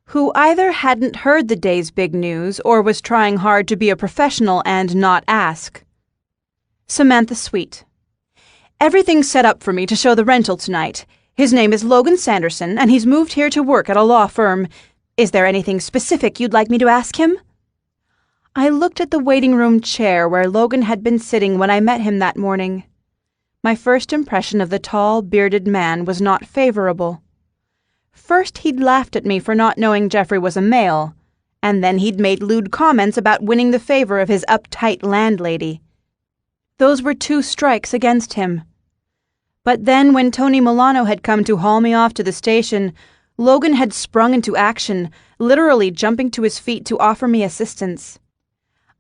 who either hadn't heard the day's big news or was trying hard to be a professional and not ask. Samantha Sweet. Everything's set up for me to show the rental tonight. His name is Logan Sanderson, and he's moved here to work at a law firm. Is there anything specific you'd like me to ask him? I looked at the waiting room chair where Logan had been sitting when I met him that morning. My first impression of the tall, bearded man was not favorable. First, he'd laughed at me for not knowing Jeffrey was a male, and then he'd made lewd comments about winning the favor of his uptight landlady. Those were 2 strikes against him. But then when Tony Milano had come to haul me off to the station, Logan had sprung into action, literally jumping to his feet to offer me assistance.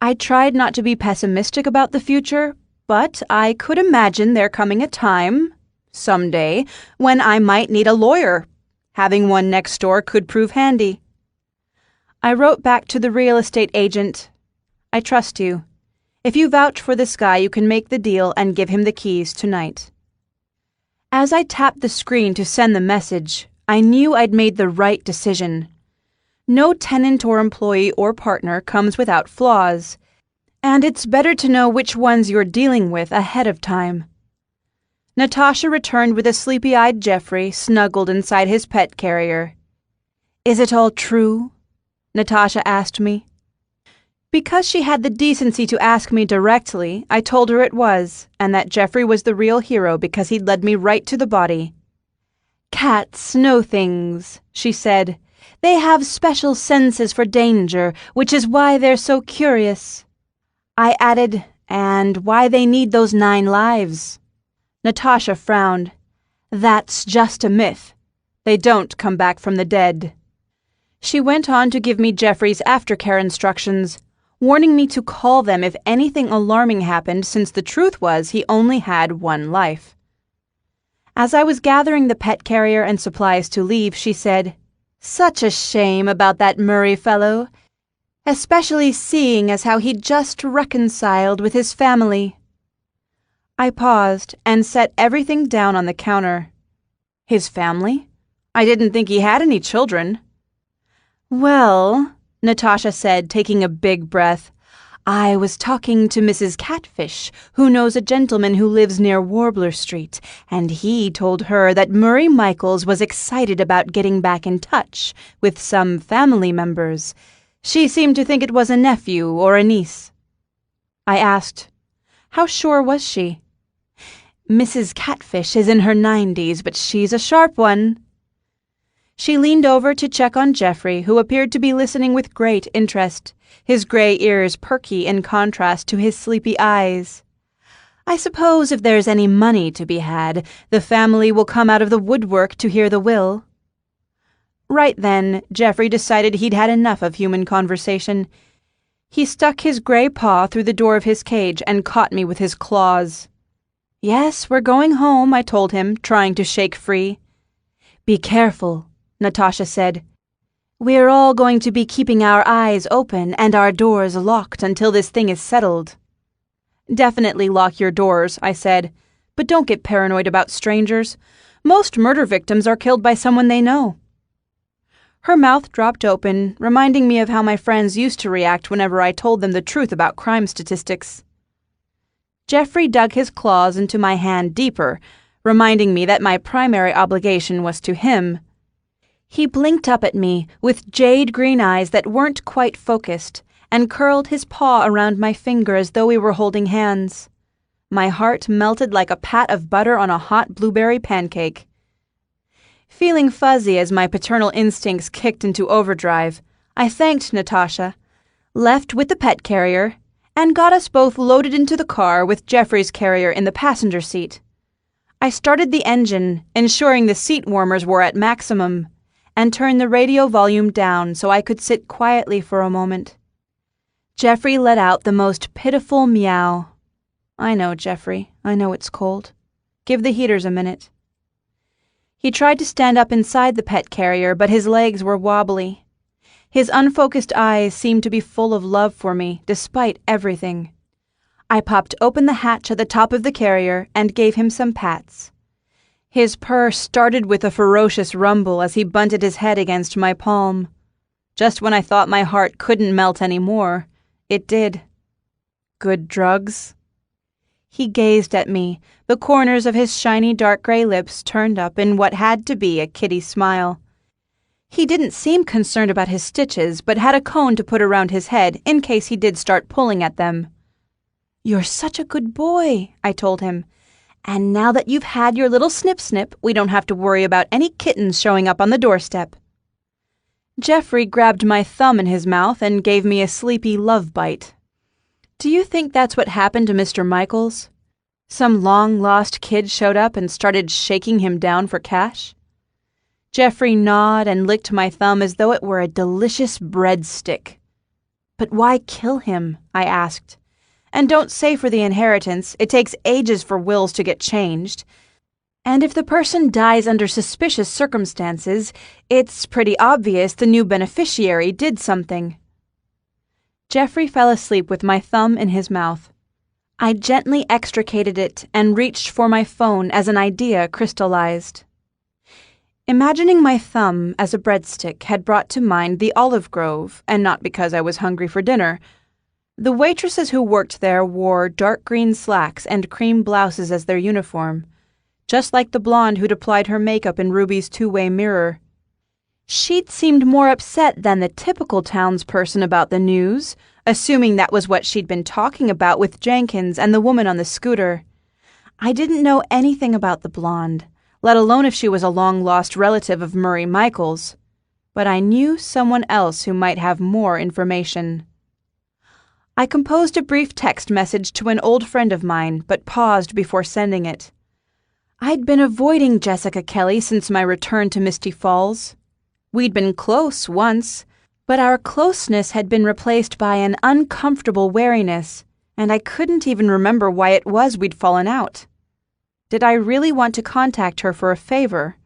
I tried not to be pessimistic about the future, but I could imagine there coming a time, someday, when I might need a lawyer. Having one next door could prove handy. I wrote back to the real estate agent, "I trust you. If you vouch for this guy, you can make the deal and give him the keys tonight." As I tapped the screen to send the message, I knew I'd made the right decision. No tenant or employee or partner comes without flaws, and it's better to know which ones you're dealing with ahead of time. Natasha returned with a sleepy-eyed Jeffrey snuggled inside his pet carrier. "Is it all true?" Natasha asked me. Because she had the decency to ask me directly, I told her it was, and that Jeffrey was the real hero because he'd led me right to the body. "Cats know things," she said. "They have special senses for danger, which is why they're so curious." I added, "And why they need those 9 lives." Natasha frowned. "That's just a myth. They don't come back from the dead." She went on to give me Jeffrey's aftercare instructions, warning me to call them if anything alarming happened since the truth was he only had 1 life. As I was gathering the pet carrier and supplies to leave, she said, "Such a shame about that Murray fellow, especially seeing as how he'd just reconciled with his family." I paused and set everything down on the counter. His family? I didn't think he had any children. "Well," Natasha said, taking a big breath, "I was talking to Mrs. Catfish, who knows a gentleman who lives near Warbler Street, and he told her that Murray Michaels was excited about getting back in touch with some family members. She seemed to think it was a nephew or a niece." I asked, "How sure was she?" "Mrs. Catfish is in her 90s, but she's a sharp one." She leaned over to check on Jeffrey, who appeared to be listening with great interest, his gray ears perky in contrast to his sleepy eyes. "I suppose if there's any money to be had, the family will come out of the woodwork to hear the will." Right then, Jeffrey decided he'd had enough of human conversation. He stuck his gray paw through the door of his cage and caught me with his claws. "Yes, we're going home," I told him, trying to shake free. "Be careful," Natasha said. "We're all going to be keeping our eyes open and our doors locked until this thing is settled." "Definitely lock your doors," I said, "but don't get paranoid about strangers. Most murder victims are killed by someone they know." Her mouth dropped open, reminding me of how my friends used to react whenever I told them the truth about crime statistics. Jeffrey dug his claws into my hand deeper, reminding me that my primary obligation was to him. He blinked up at me with jade green eyes that weren't quite focused and curled his paw around my finger as though we were holding hands. My heart melted like a pat of butter on a hot blueberry pancake. Feeling fuzzy as my paternal instincts kicked into overdrive, I thanked Natasha, left with the pet carrier, and got us both loaded into the car with Jeffrey's carrier in the passenger seat. I started the engine, ensuring the seat warmers were at maximum, and turned the radio volume down so I could sit quietly for a moment. Jeffrey let out the most pitiful meow. I know, Jeffrey. I know it's cold. Give the heaters a minute. He tried to stand up inside the pet carrier, but his legs were wobbly. His unfocused eyes seemed to be full of love for me, despite everything. I popped open the hatch at the top of the carrier and gave him some pats. His purr started with a ferocious rumble as he bunted his head against my palm. Just when I thought my heart couldn't melt anymore, it did. Good drugs? He gazed at me, the corners of his shiny dark gray lips turned up in what had to be a kitty smile. He didn't seem concerned about his stitches, but had a cone to put around his head in case he did start pulling at them. You're such a good boy, I told him. And now that you've had your little snip-snip, we don't have to worry about any kittens showing up on the doorstep. Jeffrey grabbed my thumb in his mouth and gave me a sleepy love bite. Do you think that's what happened to Mr. Michaels? Some long-lost kid showed up and started shaking him down for cash? Jeffrey gnawed and licked my thumb as though it were a delicious breadstick. But why kill him? I asked. And don't say for the inheritance, it takes ages for wills to get changed. And if the person dies under suspicious circumstances, it's pretty obvious the new beneficiary did something. Jeffrey fell asleep with my thumb in his mouth. I gently extricated it and reached for my phone as an idea crystallized. Imagining my thumb as a breadstick had brought to mind the olive grove, and not because I was hungry for dinner. The waitresses who worked there wore dark green slacks and cream blouses as their uniform, just like the blonde who'd applied her makeup in Ruby's two-way mirror. She'd seemed more upset than the typical townsperson about the news, assuming that was what she'd been talking about with Jenkins and the woman on the scooter. I didn't know anything about the blonde, let alone if she was a long-lost relative of Murray Michaels, but I knew someone else who might have more information. I composed a brief text message to an old friend of mine, but paused before sending it. I'd been avoiding Jessica Kelly since my return to Misty Falls. We'd been close once, but our closeness had been replaced by an uncomfortable wariness, and I couldn't even remember why it was we'd fallen out. Did I really want to contact her for a favor?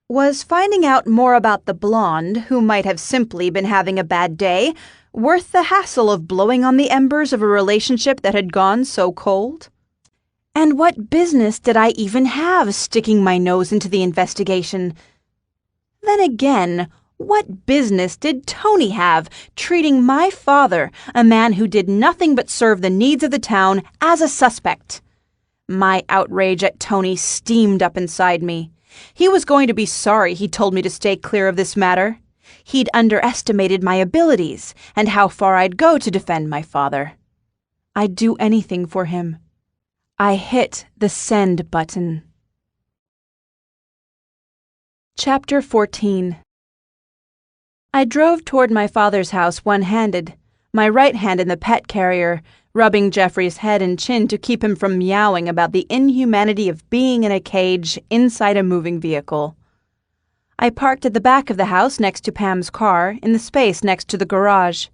Was finding out more about the blonde, who might have simply been having a bad day, worth the hassle of blowing on the embers of a relationship that had gone so cold? And what business did I even have sticking my nose into the investigation? Then again, what business did Tony have treating my father, a man who did nothing but serve the needs of the town, as a suspect? My outrage at Tony steamed up inside me. He was going to be sorry he told me to stay clear of this matter. He'd underestimated my abilities and how far I'd go to defend my father. I'd do anything for him. I hit the send button. Chapter 14. I drove toward my father's house one-handed, my right hand in the pet carrier, rubbing Jeffrey's head and chin to keep him from meowing about the inhumanity of being in a cage inside a moving vehicle. I parked at the back of the house next to Pam's car, in the space next to the garage.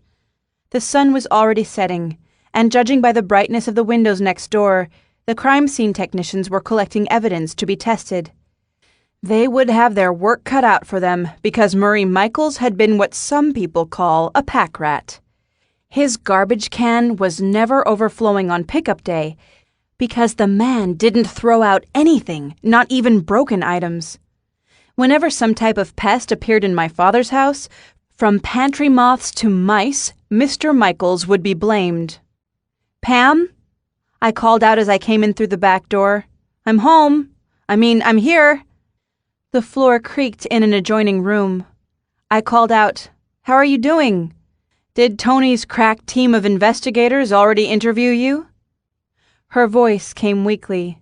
The sun was already setting, and judging by the brightness of the windows next door, the crime scene technicians were collecting evidence to be tested. They would have their work cut out for them because Murray Michaels had been what some people call a pack rat. His garbage can was never overflowing on pickup day because the man didn't throw out anything, not even broken items. Whenever some type of pest appeared in my father's house, from pantry moths to mice, Mr. Michaels would be blamed. "Pam?" I called out as I came in through the back door. "I'm home. I'm here." The floor creaked in an adjoining room. I called out, "How are you doing? Did Tony's crack team of investigators already interview you?" Her voice came weakly.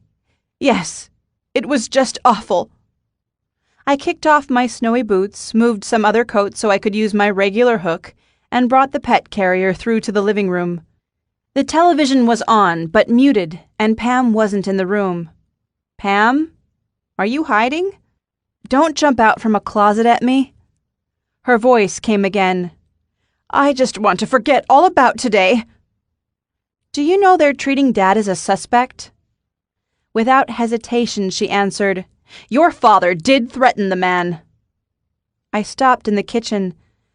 "Yes, it was just awful." I kicked off my snowy boots, moved some other coats so I could use my regular hook, and brought the pet carrier through to the living room. The television was on, but muted, and Pam wasn't in the room. "Pam? Are you hiding? Don't jump out from a closet at me." Her voice came again. "I just want to forget all about today." Do you know they're treating Dad as a suspect? Without hesitation, she answered, Your father did threaten the man. I stopped in the kitchen.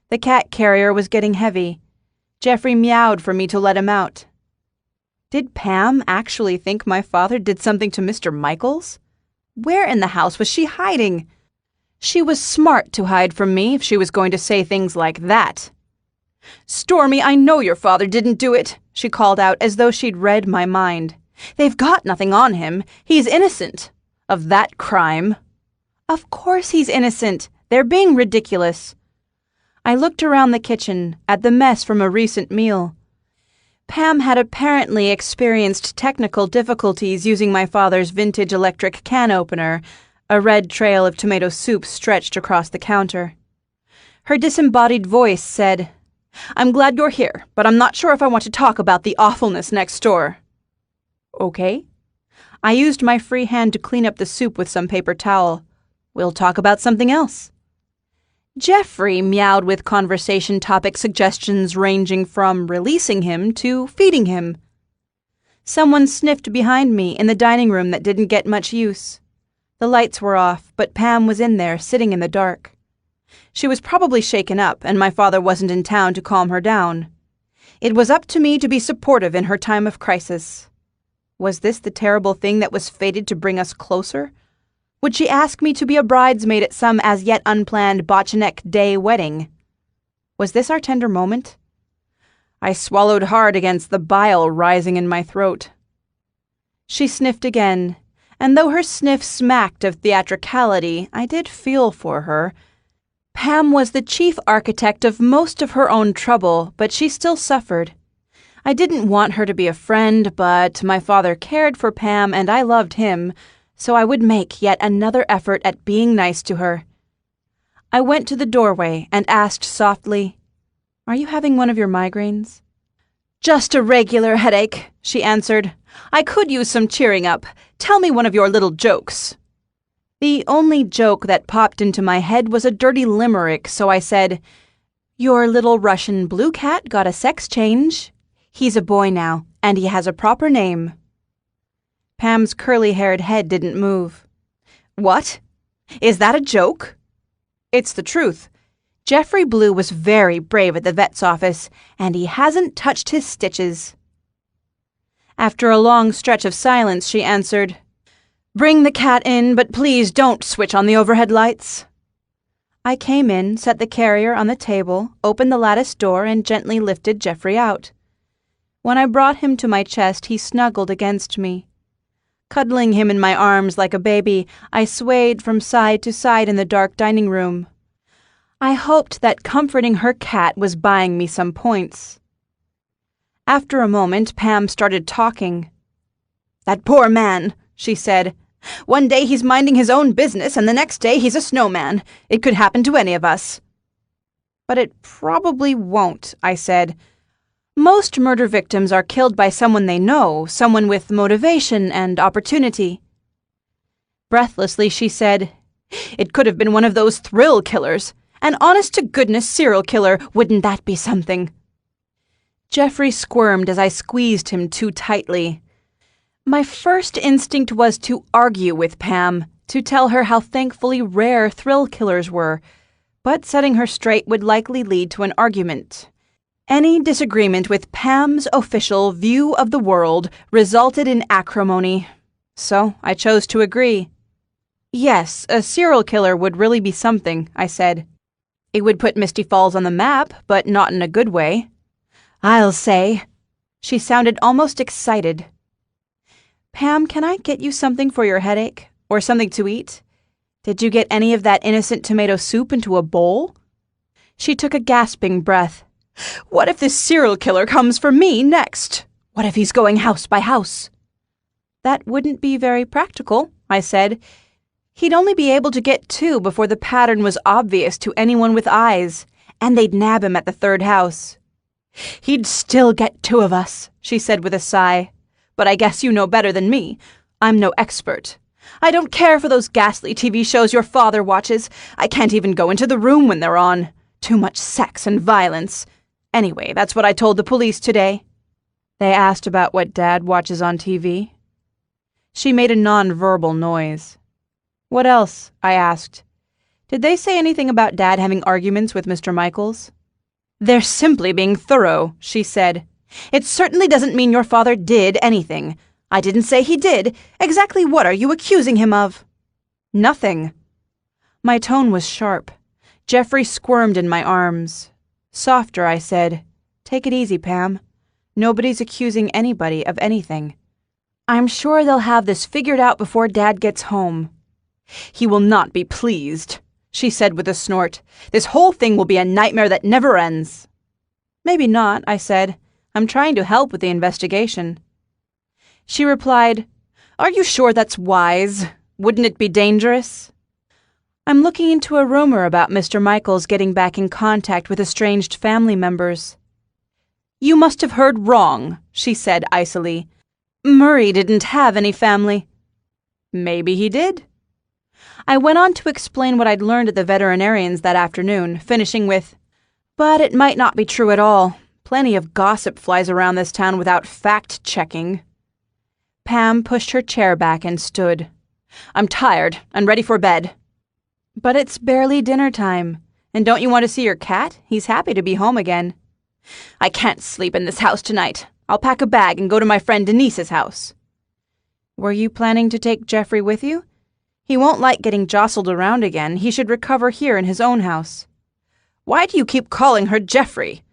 The cat carrier was getting heavy. Jeffrey meowed for me to let him out. Did Pam actually think my father did something to Mr. Michaels? Where in the house was she hiding? She was smart to hide from me if she was going to say things like that. Stormy, I know your father didn't do it, she called out as though she'd read my mind. They've got nothing on him. He's innocent of that crime. Of course he's innocent. They're being ridiculous. I looked around the kitchen at the mess from a recent meal. Pam had apparently experienced technical difficulties using my father's vintage electric can opener. A red trail of tomato soup stretched across the counter. Her disembodied voice said, I'm glad you're here, but I'm not sure if I want to talk about the awfulness next door. Okay. I used my free hand to clean up the soup with some paper towel. We'll talk about something else. Jeffrey meowed with conversation topic suggestions ranging from releasing him to feeding him. Someone sniffed behind me in the dining room that didn't get much use. The lights were off, but Pam was in there, sitting in the dark. She was probably shaken up, and my father wasn't in town to calm her down. It was up to me to be supportive in her time of crisis. Was this the terrible thing that was fated to bring us closer? Would she ask me to be a bridesmaid at some as-yet unplanned Botchanek Day wedding? Was this our tender moment? I swallowed hard against the bile rising in my throat. She sniffed again, and though her sniff smacked of theatricality, I did feel for her. Pam was the chief architect of most of her own trouble, but she still suffered. I didn't want her to be a friend, but my father cared for Pam and I loved him, so I would make yet another effort at being nice to her. I went to the doorway and asked softly, Are you having one of your migraines? Just a regular headache, she answered. I could use some cheering up. Tell me one of your little jokes. The only joke that popped into my head was a dirty limerick, so I said, Your little Russian blue cat got a sex change. He's a boy now, and he has a proper name. Pam's curly-haired head didn't move. What? Is that a joke? It's the truth. Jeffrey Blue was very brave at the vet's office, and he hasn't touched his stitches. After a long stretch of silence, she answered, Bring the cat in, but please don't switch on the overhead lights. I came in, set the carrier on the table, opened the lattice door, and gently lifted Jeffrey out. When I brought him to my chest, he snuggled against me. Cuddling him in my arms like a baby, I swayed from side to side in the dark dining room. I hoped that comforting her cat was buying me some points. After a moment, Pam started talking. That poor man, she said. One day he's minding his own business, and the next day he's a snowman. It could happen to any of us. But it probably won't, I said. Most murder victims are killed by someone they know, someone with motivation and opportunity. Breathlessly, she said, It could have been one of those thrill killers. An honest-to-goodness serial killer. Wouldn't that be something? Jeffrey squirmed as I squeezed him too tightly. My first instinct was to argue with Pam, to tell her how thankfully rare thrill killers were, but setting her straight would likely lead to an argument. Any disagreement with Pam's official view of the world resulted in acrimony, so I chose to agree. Yes, a serial killer would really be something, I said. It would put Misty Falls on the map, but not in a good way. I'll say. She sounded almost excited. Pam, can I get you something for your headache? Or something to eat? Did you get any of that innocent tomato soup into a bowl? She took a gasping breath. What if this serial killer comes for me next? What if he's going house by house? That wouldn't be very practical, I said. He'd only be able to get 2 before the pattern was obvious to anyone with eyes, and they'd nab him at the 3rd house. He'd still get 2 of us, she said with a sigh. But I guess you know better than me. I'm no expert. I don't care for those ghastly TV shows your father watches. I can't even go into the room when they're on. Too much sex and violence. Anyway, that's what I told the police today. They asked about what Dad watches on TV. She made a non-verbal noise. What else? I asked. Did they say anything about Dad having arguments with Mr. Michaels? They're simply being thorough, she said. It certainly doesn't mean your father did anything. I didn't say he did. Exactly what are you accusing him of? Nothing. My tone was sharp. Jeffrey squirmed in my arms. Softer, I said. Take it easy, Pam. Nobody's accusing anybody of anything. I'm sure they'll have this figured out before Dad gets home. He will not be pleased, she said with a snort. This whole thing will be a nightmare that never ends. Maybe not, I said. I'm trying to help with the investigation. She replied, Are you sure that's wise? Wouldn't it be dangerous? I'm looking into a rumor about Mr. Michaels getting back in contact with estranged family members. You must have heard wrong, she said icily. Murray didn't have any family. Maybe he did. I went on to explain what I'd learned at the veterinarian's that afternoon, finishing with, But it might not be true at all. Plenty of gossip flies around this town without fact-checking. Pam pushed her chair back and stood. I'm tired and ready for bed. But it's barely dinner time. And don't you want to see your cat? He's happy to be home again. I can't sleep in this house tonight. I'll pack a bag and go to my friend Denise's house. Were you planning to take Jeffrey with you? He won't like getting jostled around again. He should recover here in his own house. Why do you keep calling her Jeffrey?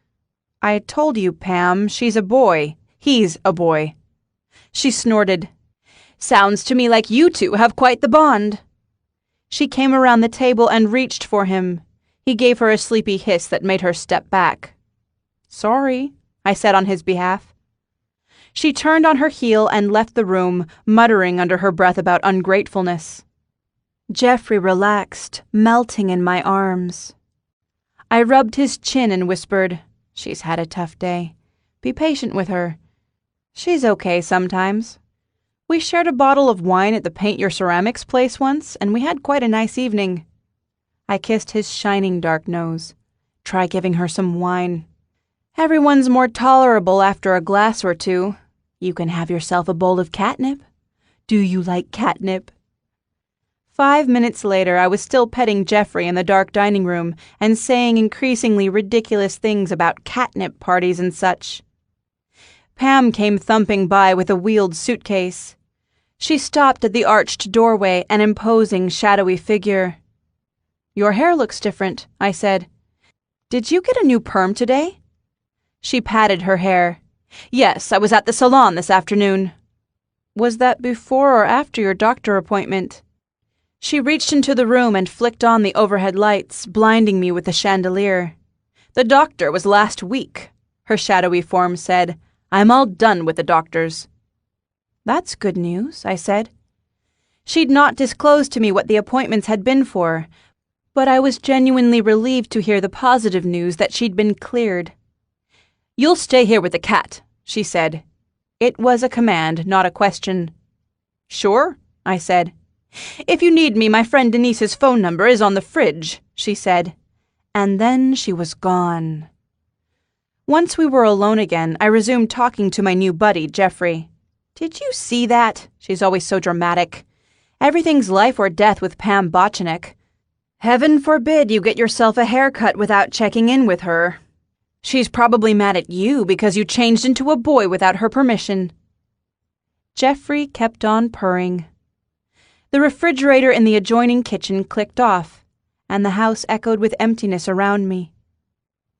I told you, Pam, she's a boy. He's a boy. She snorted. Sounds to me like you two have quite the bond. She came around the table and reached for him. He gave her a sleepy hiss that made her step back. Sorry, I said on his behalf. She turned on her heel and left the room, muttering under her breath about ungratefulness. Jeffrey relaxed, melting in my arms. I rubbed his chin and whispered, She's had a tough day. Be patient with her. She's okay sometimes. We shared a bottle of wine at the Paint Your Ceramics place once, and we had quite a nice evening. I kissed his shining dark nose. Try giving her some wine. Everyone's more tolerable after a glass or two. You can have yourself a bowl of catnip. Do you like catnip? 5 minutes later, I was still petting Jeffrey in the dark dining room and saying increasingly ridiculous things about catnip parties and such. Pam came thumping by with a wheeled suitcase. She stopped at the arched doorway, an imposing, shadowy figure. Your hair looks different, I said. Did you get a new perm today? She patted her hair. Yes, I was at the salon this afternoon. Was that before or after your doctor appointment? She reached into the room and flicked on the overhead lights, blinding me with the chandelier. The doctor was last week, her shadowy form said. I'm all done with the doctors. That's good news, I said. She'd not disclosed to me what the appointments had been for, but I was genuinely relieved to hear the positive news that she'd been cleared. You'll stay here with the cat, she said. It was a command, not a question. Sure, I said. If you need me, my friend Denise's phone number is on the fridge, she said. And then she was gone. Once we were alone again, I resumed talking to my new buddy, Jeffrey. Did you see that? She's always so dramatic. Everything's life or death with Pam Botchinick. Heaven forbid you get yourself a haircut without checking in with her. She's probably mad at you because you changed into a boy without her permission. Jeffrey kept on purring. The refrigerator in the adjoining kitchen clicked off, and the house echoed with emptiness around me.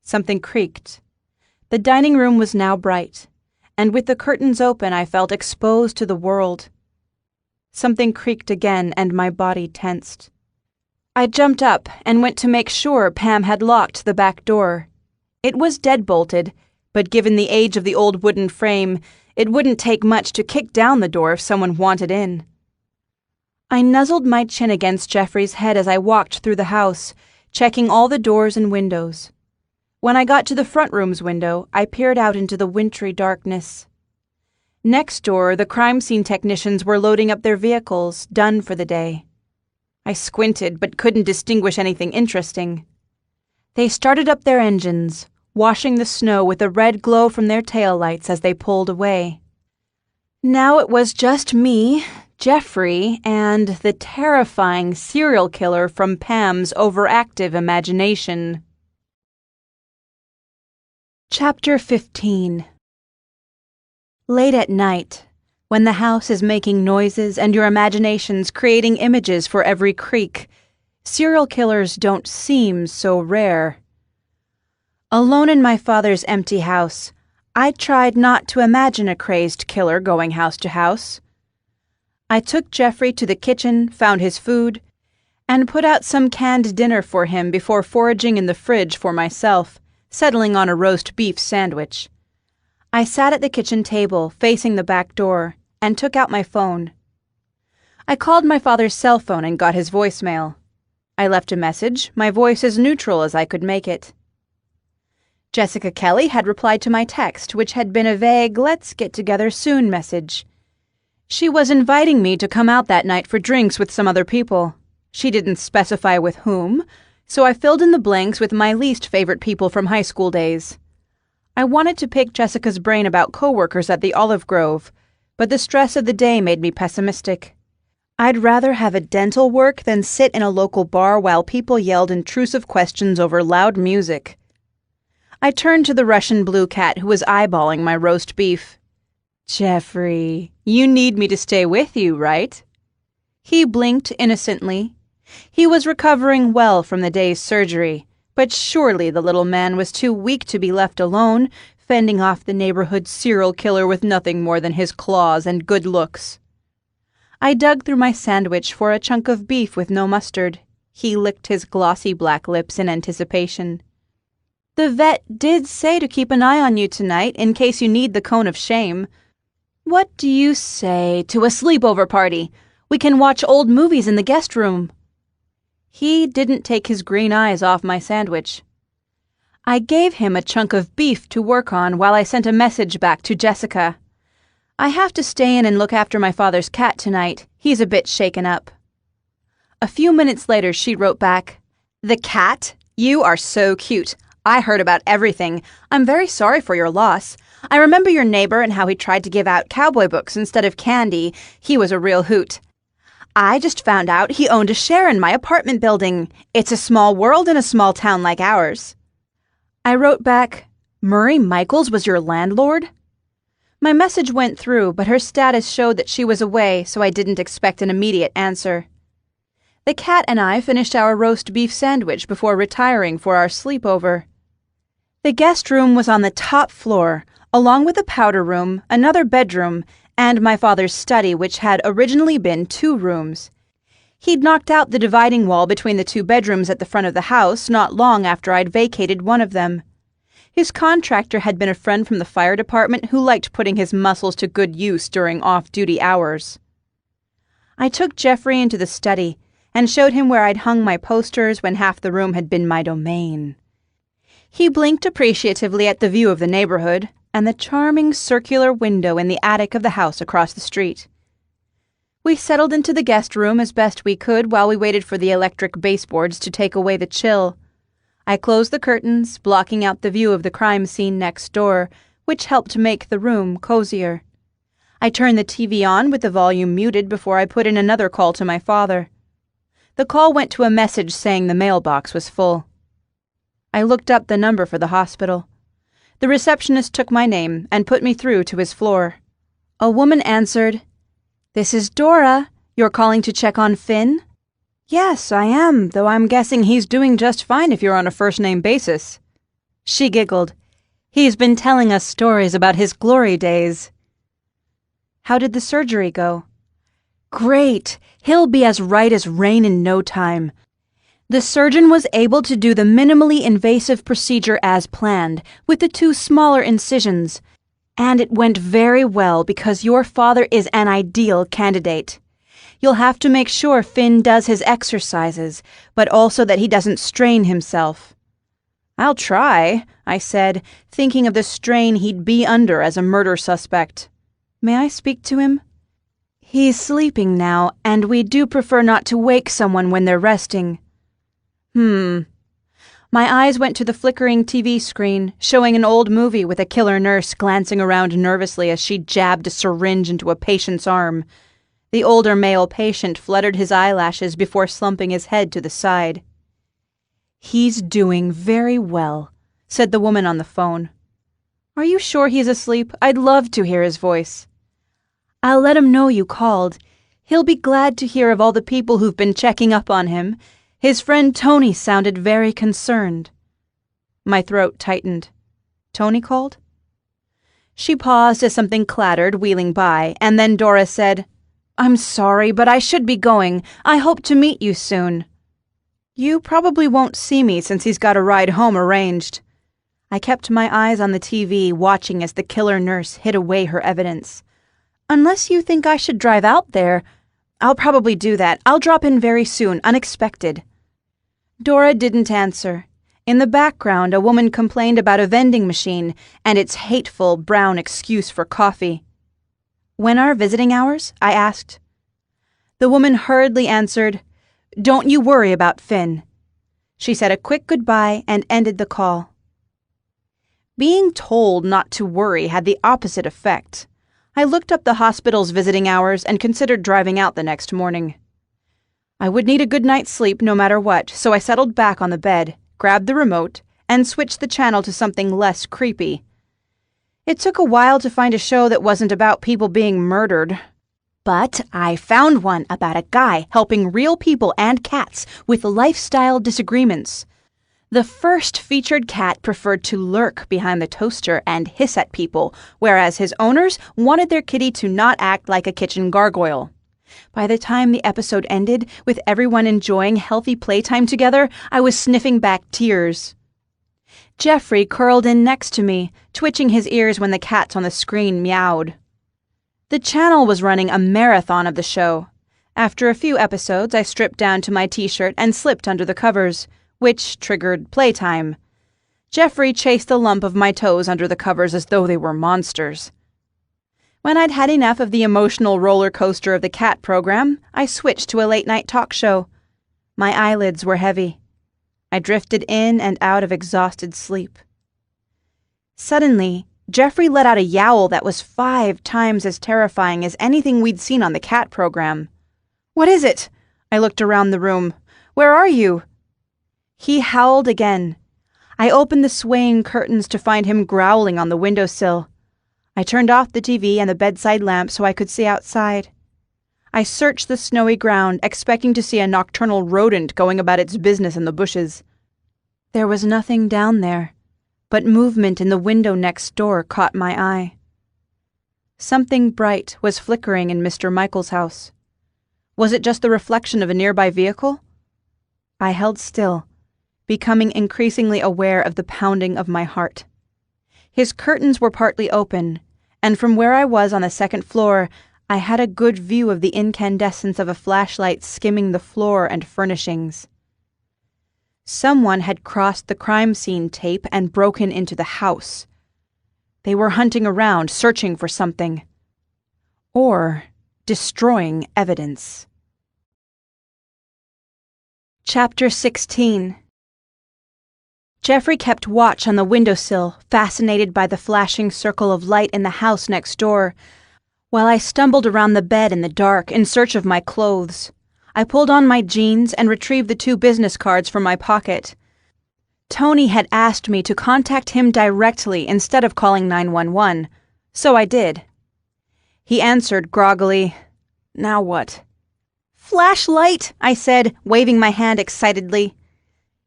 Something creaked. The dining room was now bright, and with the curtains open I felt exposed to the world. Something creaked again, and my body tensed. I jumped up and went to make sure Pam had locked the back door. It was deadbolted, but given the age of the old wooden frame, it wouldn't take much to kick down the door if someone wanted in. I nuzzled my chin against Jeffrey's head as I walked through the house, checking all the doors and windows. When I got to the front room's window, I peered out into the wintry darkness. Next door, the crime scene technicians were loading up their vehicles, done for the day. I squinted but couldn't distinguish anything interesting. They started up their engines, washing the snow with a red glow from their taillights as they pulled away. Now it was just me, Jeffrey, and the terrifying serial killer from Pam's overactive imagination. Chapter 15. Late at night, when the house is making noises and your imagination's creating images for every creak, serial killers don't seem so rare. Alone in my father's empty house, I tried not to imagine a crazed killer going house to house. I took Jeffrey to the kitchen, found his food, and put out some canned dinner for him before foraging in the fridge for myself, settling on a roast beef sandwich. I sat at the kitchen table, facing the back door, and took out my phone. I called my father's cell phone and got his voicemail. I left a message, my voice as neutral as I could make it. Jessica Kelly had replied to my text, which had been a vague "let's get together soon" message. She was inviting me to come out that night for drinks with some other people. She didn't specify with whom, so I filled in the blanks with my least favorite people from high school days. I wanted to pick Jessica's brain about coworkers at the Olive Grove, but the stress of the day made me pessimistic. I'd rather have a dental work than sit in a local bar while people yelled intrusive questions over loud music. I turned to the Russian blue cat who was eyeballing my roast beef. "Jeffrey, you need me to stay with you, right?" He blinked innocently. He was recovering well from the day's surgery, but surely the little man was too weak to be left alone, fending off the neighborhood serial killer with nothing more than his claws and good looks. I dug through my sandwich for a chunk of beef with no mustard. He licked his glossy black lips in anticipation. "The vet did say to keep an eye on you tonight in case you need the cone of shame. What do you say to a sleepover party? We can watch old movies in the guest room." He didn't take his green eyes off my sandwich. I gave him a chunk of beef to work on while I sent a message back to Jessica. "I have to stay in and look after my father's cat tonight. He's a bit shaken up." A few minutes later, she wrote back, "The cat? You are so cute. I heard about everything. I'm very sorry for your loss. I remember your neighbor and how he tried to give out cowboy books instead of candy. He was a real hoot. I just found out he owned a share in my apartment building. It's a small world in a small town like ours." I wrote back, "Murray Michaels was your landlord?" My message went through, but her status showed that she was away, so I didn't expect an immediate answer. The cat and I finished our roast beef sandwich before retiring for our sleepover. The guest room was on the top floor, along with the powder room, another bedroom, and my father's study, which had originally been 2 rooms. He'd knocked out the dividing wall between the 2 bedrooms at the front of the house not long after I'd vacated one of them. His contractor had been a friend from the fire department who liked putting his muscles to good use during off-duty hours. I took Jeffrey into the study and showed him where I'd hung my posters when half the room had been my domain. He blinked appreciatively at the view of the neighborhood and the charming circular window in the attic of the house across the street. We settled into the guest room as best we could while we waited for the electric baseboards to take away the chill. I closed the curtains, blocking out the view of the crime scene next door, which helped make the room cozier. I turned the TV on with the volume muted before I put in another call to my father. The call went to a message saying the mailbox was full. I looked up the number for the hospital. The receptionist took my name and put me through to his floor. A woman answered, "This is Dora. You're calling to check on Finn?" "Yes, I am, though I'm guessing he's doing just fine if you're on a first-name basis." She giggled. "He's been telling us stories about his glory days." "How did the surgery go?" "Great. He'll be as right as rain in no time. The surgeon was able to do the minimally invasive procedure as planned, with the 2 smaller incisions. And it went very well because your father is an ideal candidate. You'll have to make sure Finn does his exercises, but also that he doesn't strain himself." "I'll try," I said, thinking of the strain he'd be under as a murder suspect. "May I speak to him?" "He's sleeping now, and we do prefer not to wake someone when they're resting." My eyes went to the flickering TV screen, showing an old movie with a killer nurse glancing around nervously as she jabbed a syringe into a patient's arm. The older male patient fluttered his eyelashes before slumping his head to the side. "He's doing very well," said the woman on the phone. "Are you sure he's asleep? I'd love to hear his voice." "I'll let him know you called. He'll be glad to hear of all the people who've been checking up on him. His friend Tony sounded very concerned." My throat tightened. Tony called? She paused as something clattered, wheeling by, and then Dora said, "I'm sorry, but I should be going. I hope to meet you soon." "You probably won't see me since he's got a ride home arranged." I kept my eyes on the TV, watching as the killer nurse hid away her evidence. "Unless you think I should drive out there, I'll probably do that. I'll drop in very soon, unexpected." Dora didn't answer. In the background, a woman complained about a vending machine and its hateful brown excuse for coffee. "When are visiting hours?" I asked. The woman hurriedly answered, "Don't you worry about Finn." She said a quick goodbye and ended the call. Being told not to worry had the opposite effect. I looked up the hospital's visiting hours and considered driving out the next morning. I would need a good night's sleep no matter what, so I settled back on the bed, grabbed the remote, and switched the channel to something less creepy. It took a while to find a show that wasn't about people being murdered. But I found one about a guy helping real people and cats with lifestyle disagreements. The first featured cat preferred to lurk behind the toaster and hiss at people, whereas his owners wanted their kitty to not act like a kitchen gargoyle. By the time the episode ended, with everyone enjoying healthy playtime together, I was sniffing back tears. Jeffrey curled in next to me, twitching his ears when the cats on the screen meowed. The channel was running a marathon of the show. After a few episodes, I stripped down to my t-shirt and slipped under the covers, which triggered playtime. Jeffrey chased the lump of my toes under the covers as though they were monsters. When I'd had enough of the emotional roller coaster of the cat program, I switched to a late-night talk show. My eyelids were heavy. I drifted in and out of exhausted sleep. Suddenly, Jeffrey let out a yowl that was 5 times as terrifying as anything we'd seen on the cat program. "What is it?" I looked around the room. "Where are you?" He howled again. I opened the swaying curtains to find him growling on the windowsill. I turned off the TV and the bedside lamp so I could see outside. I searched the snowy ground, expecting to see a nocturnal rodent going about its business in the bushes. There was nothing down there, but movement in the window next door caught my eye. Something bright was flickering in Mr. Michael's house. Was it just the reflection of a nearby vehicle? I held still, becoming increasingly aware of the pounding of my heart. His curtains were partly open, and from where I was on the second floor, I had a good view of the incandescence of a flashlight skimming the floor and furnishings. Someone had crossed the crime scene tape and broken into the house. They were hunting around, searching for something. Or destroying evidence. Chapter 16. Jeffrey kept watch on the windowsill, fascinated by the flashing circle of light in the house next door, while I stumbled around the bed in the dark in search of my clothes. I pulled on my jeans and retrieved the 2 business cards from my pocket. Tony had asked me to contact him directly instead of calling 911, so I did. He answered groggily, "Now what?" "Flashlight," I said, waving my hand excitedly.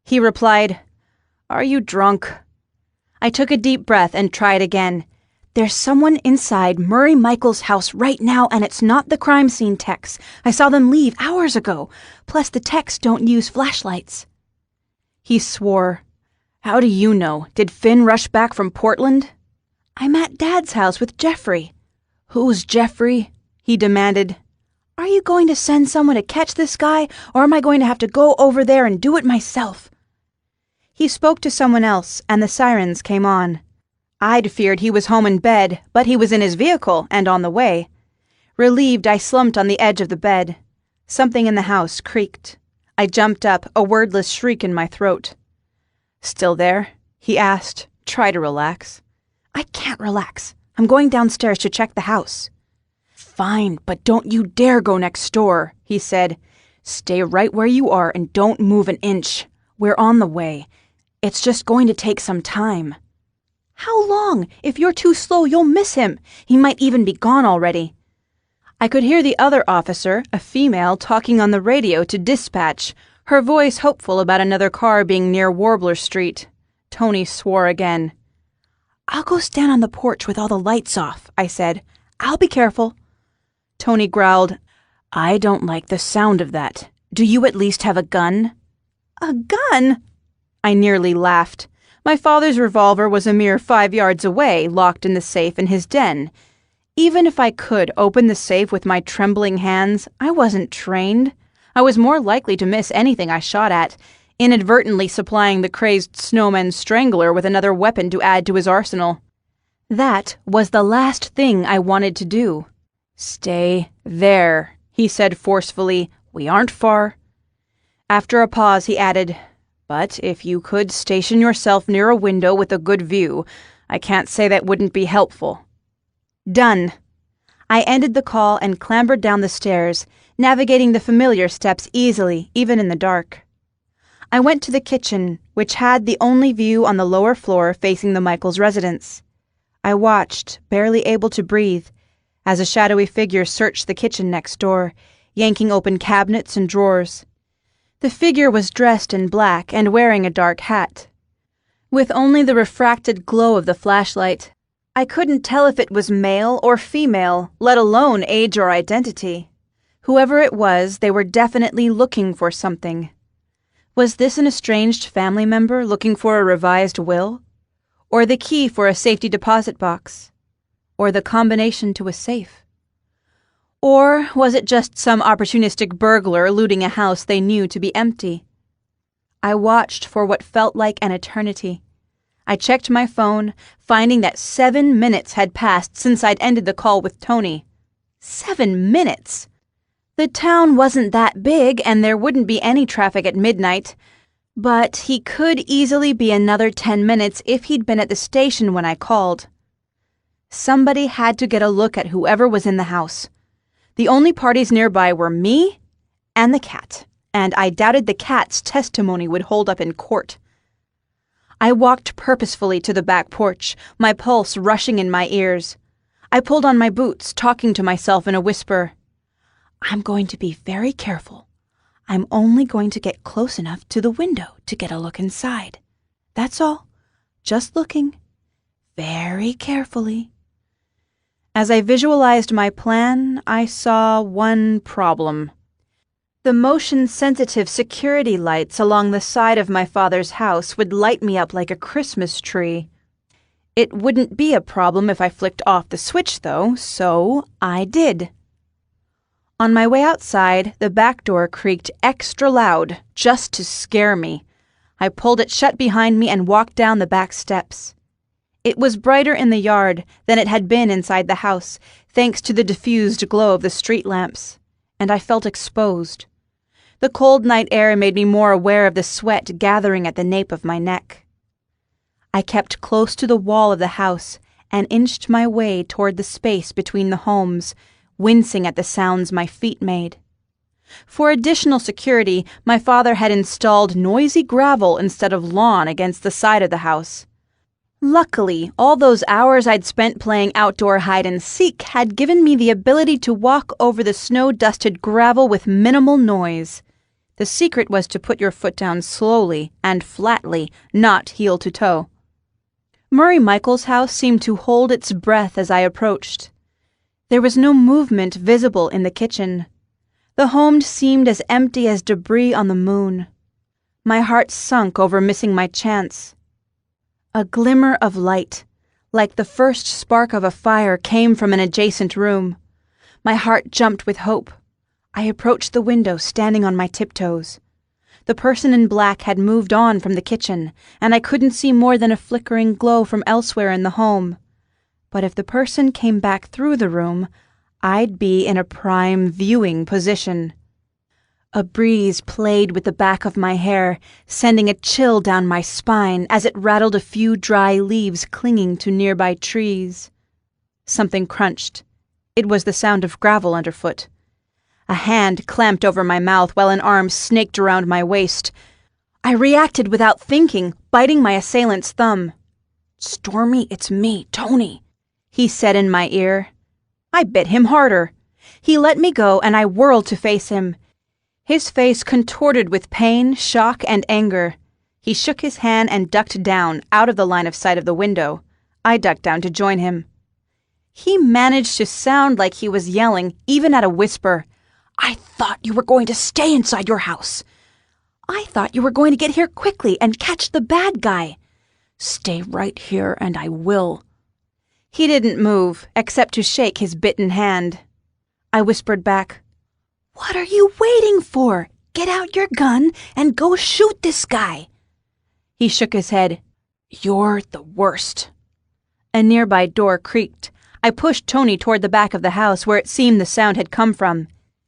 He replied, "Are you drunk?" I took a deep breath and tried again. "There's someone inside Murray Michael's house right now, and it's not the crime scene techs. I saw them leave hours ago. Plus, the techs don't use flashlights." He swore. "How do you know? Did Finn rush back from Portland?" "I'm at Dad's house with Jeffrey." "Who's Jeffrey?" he demanded. "Are you going to send someone to catch this guy, or am I going to have to go over there and do it myself?" He spoke to someone else, and the sirens came on. I'd feared he was home in bed, but he was in his vehicle and on the way. Relieved, I slumped on the edge of the bed. Something in the house creaked. I jumped up, a wordless shriek in my throat. "Still there?" he asked. "Try to relax." "I can't relax. I'm going downstairs to check the house." "Fine, but don't you dare go next door," he said. "Stay right where you are and don't move an inch. We're on the way. It's just going to take some time." "How long? If you're too slow, you'll miss him. He might even be gone already." I could hear the other officer, a female, talking on the radio to dispatch, her voice hopeful about another car being near Warbler Street. Tony swore again. "I'll go stand on the porch with all the lights off," I said. "I'll be careful." Tony growled, "I don't like the sound of that. Do you at least have a gun?" "A gun?" I nearly laughed. My father's revolver was a mere 5 yards away, locked in the safe in his den. Even if I could open the safe with my trembling hands, I wasn't trained. I was more likely to miss anything I shot at, inadvertently supplying the crazed Snowman strangler with another weapon to add to his arsenal. That was the last thing I wanted to do. "Stay there," he said forcefully. "We aren't far." After a pause, he added, "But if you could station yourself near a window with a good view, I can't say that wouldn't be helpful." Done. I ended the call and clambered down the stairs, navigating the familiar steps easily, even in the dark. I went to the kitchen, which had the only view on the lower floor facing the Michaels' residence. I watched, barely able to breathe, as a shadowy figure searched the kitchen next door, yanking open cabinets and drawers. The figure was dressed in black and wearing a dark hat. With only the refracted glow of the flashlight, I couldn't tell if it was male or female, let alone age or identity. Whoever it was, they were definitely looking for something. Was this an estranged family member looking for a revised will? Or the key for a safety deposit box? Or the combination to a safe? Or was it just some opportunistic burglar looting a house they knew to be empty? I watched for what felt like an eternity. I checked my phone, finding that 7 minutes had passed since I'd ended the call with Tony. 7 minutes! The town wasn't that big, and there wouldn't be any traffic at midnight. But he could easily be another 10 minutes if he'd been at the station when I called. Somebody had to get a look at whoever was in the house. The only parties nearby were me and the cat, and I doubted the cat's testimony would hold up in court. I walked purposefully to the back porch, my pulse rushing in my ears. I pulled on my boots, talking to myself in a whisper. "I'm going to be very careful. I'm only going to get close enough to the window to get a look inside. That's all. Just looking. Very carefully." As I visualized my plan, I saw one problem. The motion-sensitive security lights along the side of my father's house would light me up like a Christmas tree. It wouldn't be a problem if I flicked off the switch, though, so I did. On my way outside, the back door creaked extra loud, just to scare me. I pulled it shut behind me and walked down the back steps. It was brighter in the yard than it had been inside the house, thanks to the diffused glow of the street lamps, and I felt exposed. The cold night air made me more aware of the sweat gathering at the nape of my neck. I kept close to the wall of the house and inched my way toward the space between the homes, wincing at the sounds my feet made. For additional security, my father had installed noisy gravel instead of lawn against the side of the house. Luckily, all those hours I'd spent playing outdoor hide-and-seek had given me the ability to walk over the snow-dusted gravel with minimal noise. The secret was to put your foot down slowly and flatly, not heel to toe. Murray Michaels' house seemed to hold its breath as I approached. There was no movement visible in the kitchen. The home seemed as empty as debris on the moon. My heart sunk over missing my chance. A glimmer of light, like the first spark of a fire, came from an adjacent room. My heart jumped with hope. I approached the window, standing on my tiptoes. The person in black had moved on from the kitchen, and I couldn't see more than a flickering glow from elsewhere in the home. But if the person came back through the room, I'd be in a prime viewing position. A breeze played with the back of my hair, sending a chill down my spine as it rattled a few dry leaves clinging to nearby trees. Something crunched. It was the sound of gravel underfoot. A hand clamped over my mouth while an arm snaked around my waist. I reacted without thinking, biting my assailant's thumb. "Stormy, it's me, Tony," he said in my ear. I bit him harder. He let me go and I whirled to face him. His face contorted with pain, shock, and anger. He shook his hand and ducked down, out of the line of sight of the window. I ducked down to join him. He managed to sound like he was yelling, even at a whisper. "I thought you were going to stay inside your house. I thought you were going to get here quickly and catch the bad guy. Stay right here and I will." He didn't move, except to shake his bitten hand. I whispered back, "What are you waiting for? Get out your gun and go shoot this guy." He shook his head. "You're the worst." A nearby door creaked. I pushed Tony toward the back of the house where it seemed the sound had come from.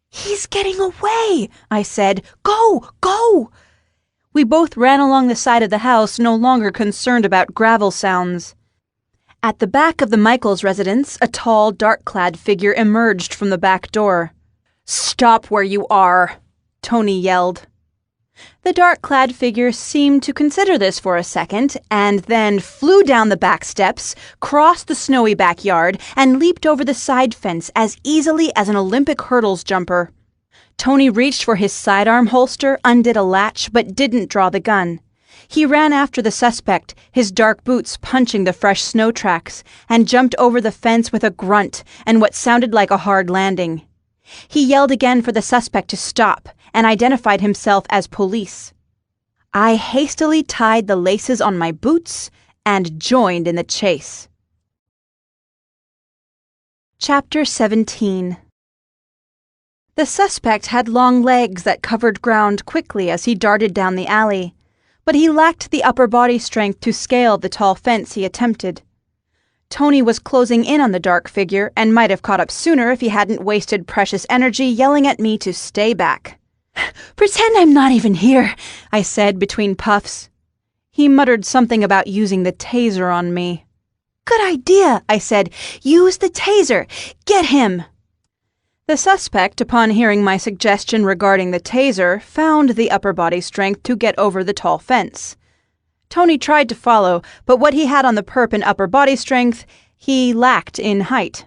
"He's getting away," I said. "Go, go!" We both ran along the side of the house, no longer concerned about gravel sounds. At the back of the Michaels residence, a tall, dark-clad figure emerged from the back door. "Stop where you are," Tony yelled. The dark-clad figure seemed to consider this for a second, and then flew down the back steps, crossed the snowy backyard, and leaped over the side fence as easily as an Olympic hurdles jumper. Tony reached for his sidearm holster, undid a latch, but didn't draw the gun. He ran after the suspect, his dark boots punching the fresh snow tracks, and jumped over the fence with a grunt and what sounded like a hard landing. He yelled again for the suspect to stop and identified himself as police. I hastily tied the laces on my boots and joined in the chase. Chapter 17. The suspect had long legs that covered ground quickly as he darted down the alley, but he lacked the upper body strength to scale the tall fence he attempted. Tony was closing in on the dark figure and might have caught up sooner if he hadn't wasted precious energy yelling at me to stay back. "Pretend I'm not even here," I said between puffs. He muttered something about using the taser on me. "Good idea," I said. "Use the taser. Get him." The suspect, upon hearing my suggestion regarding the taser, found the upper body strength to get over the tall fence. Tony tried to follow, but what he had on the perp and upper body strength, he lacked in height.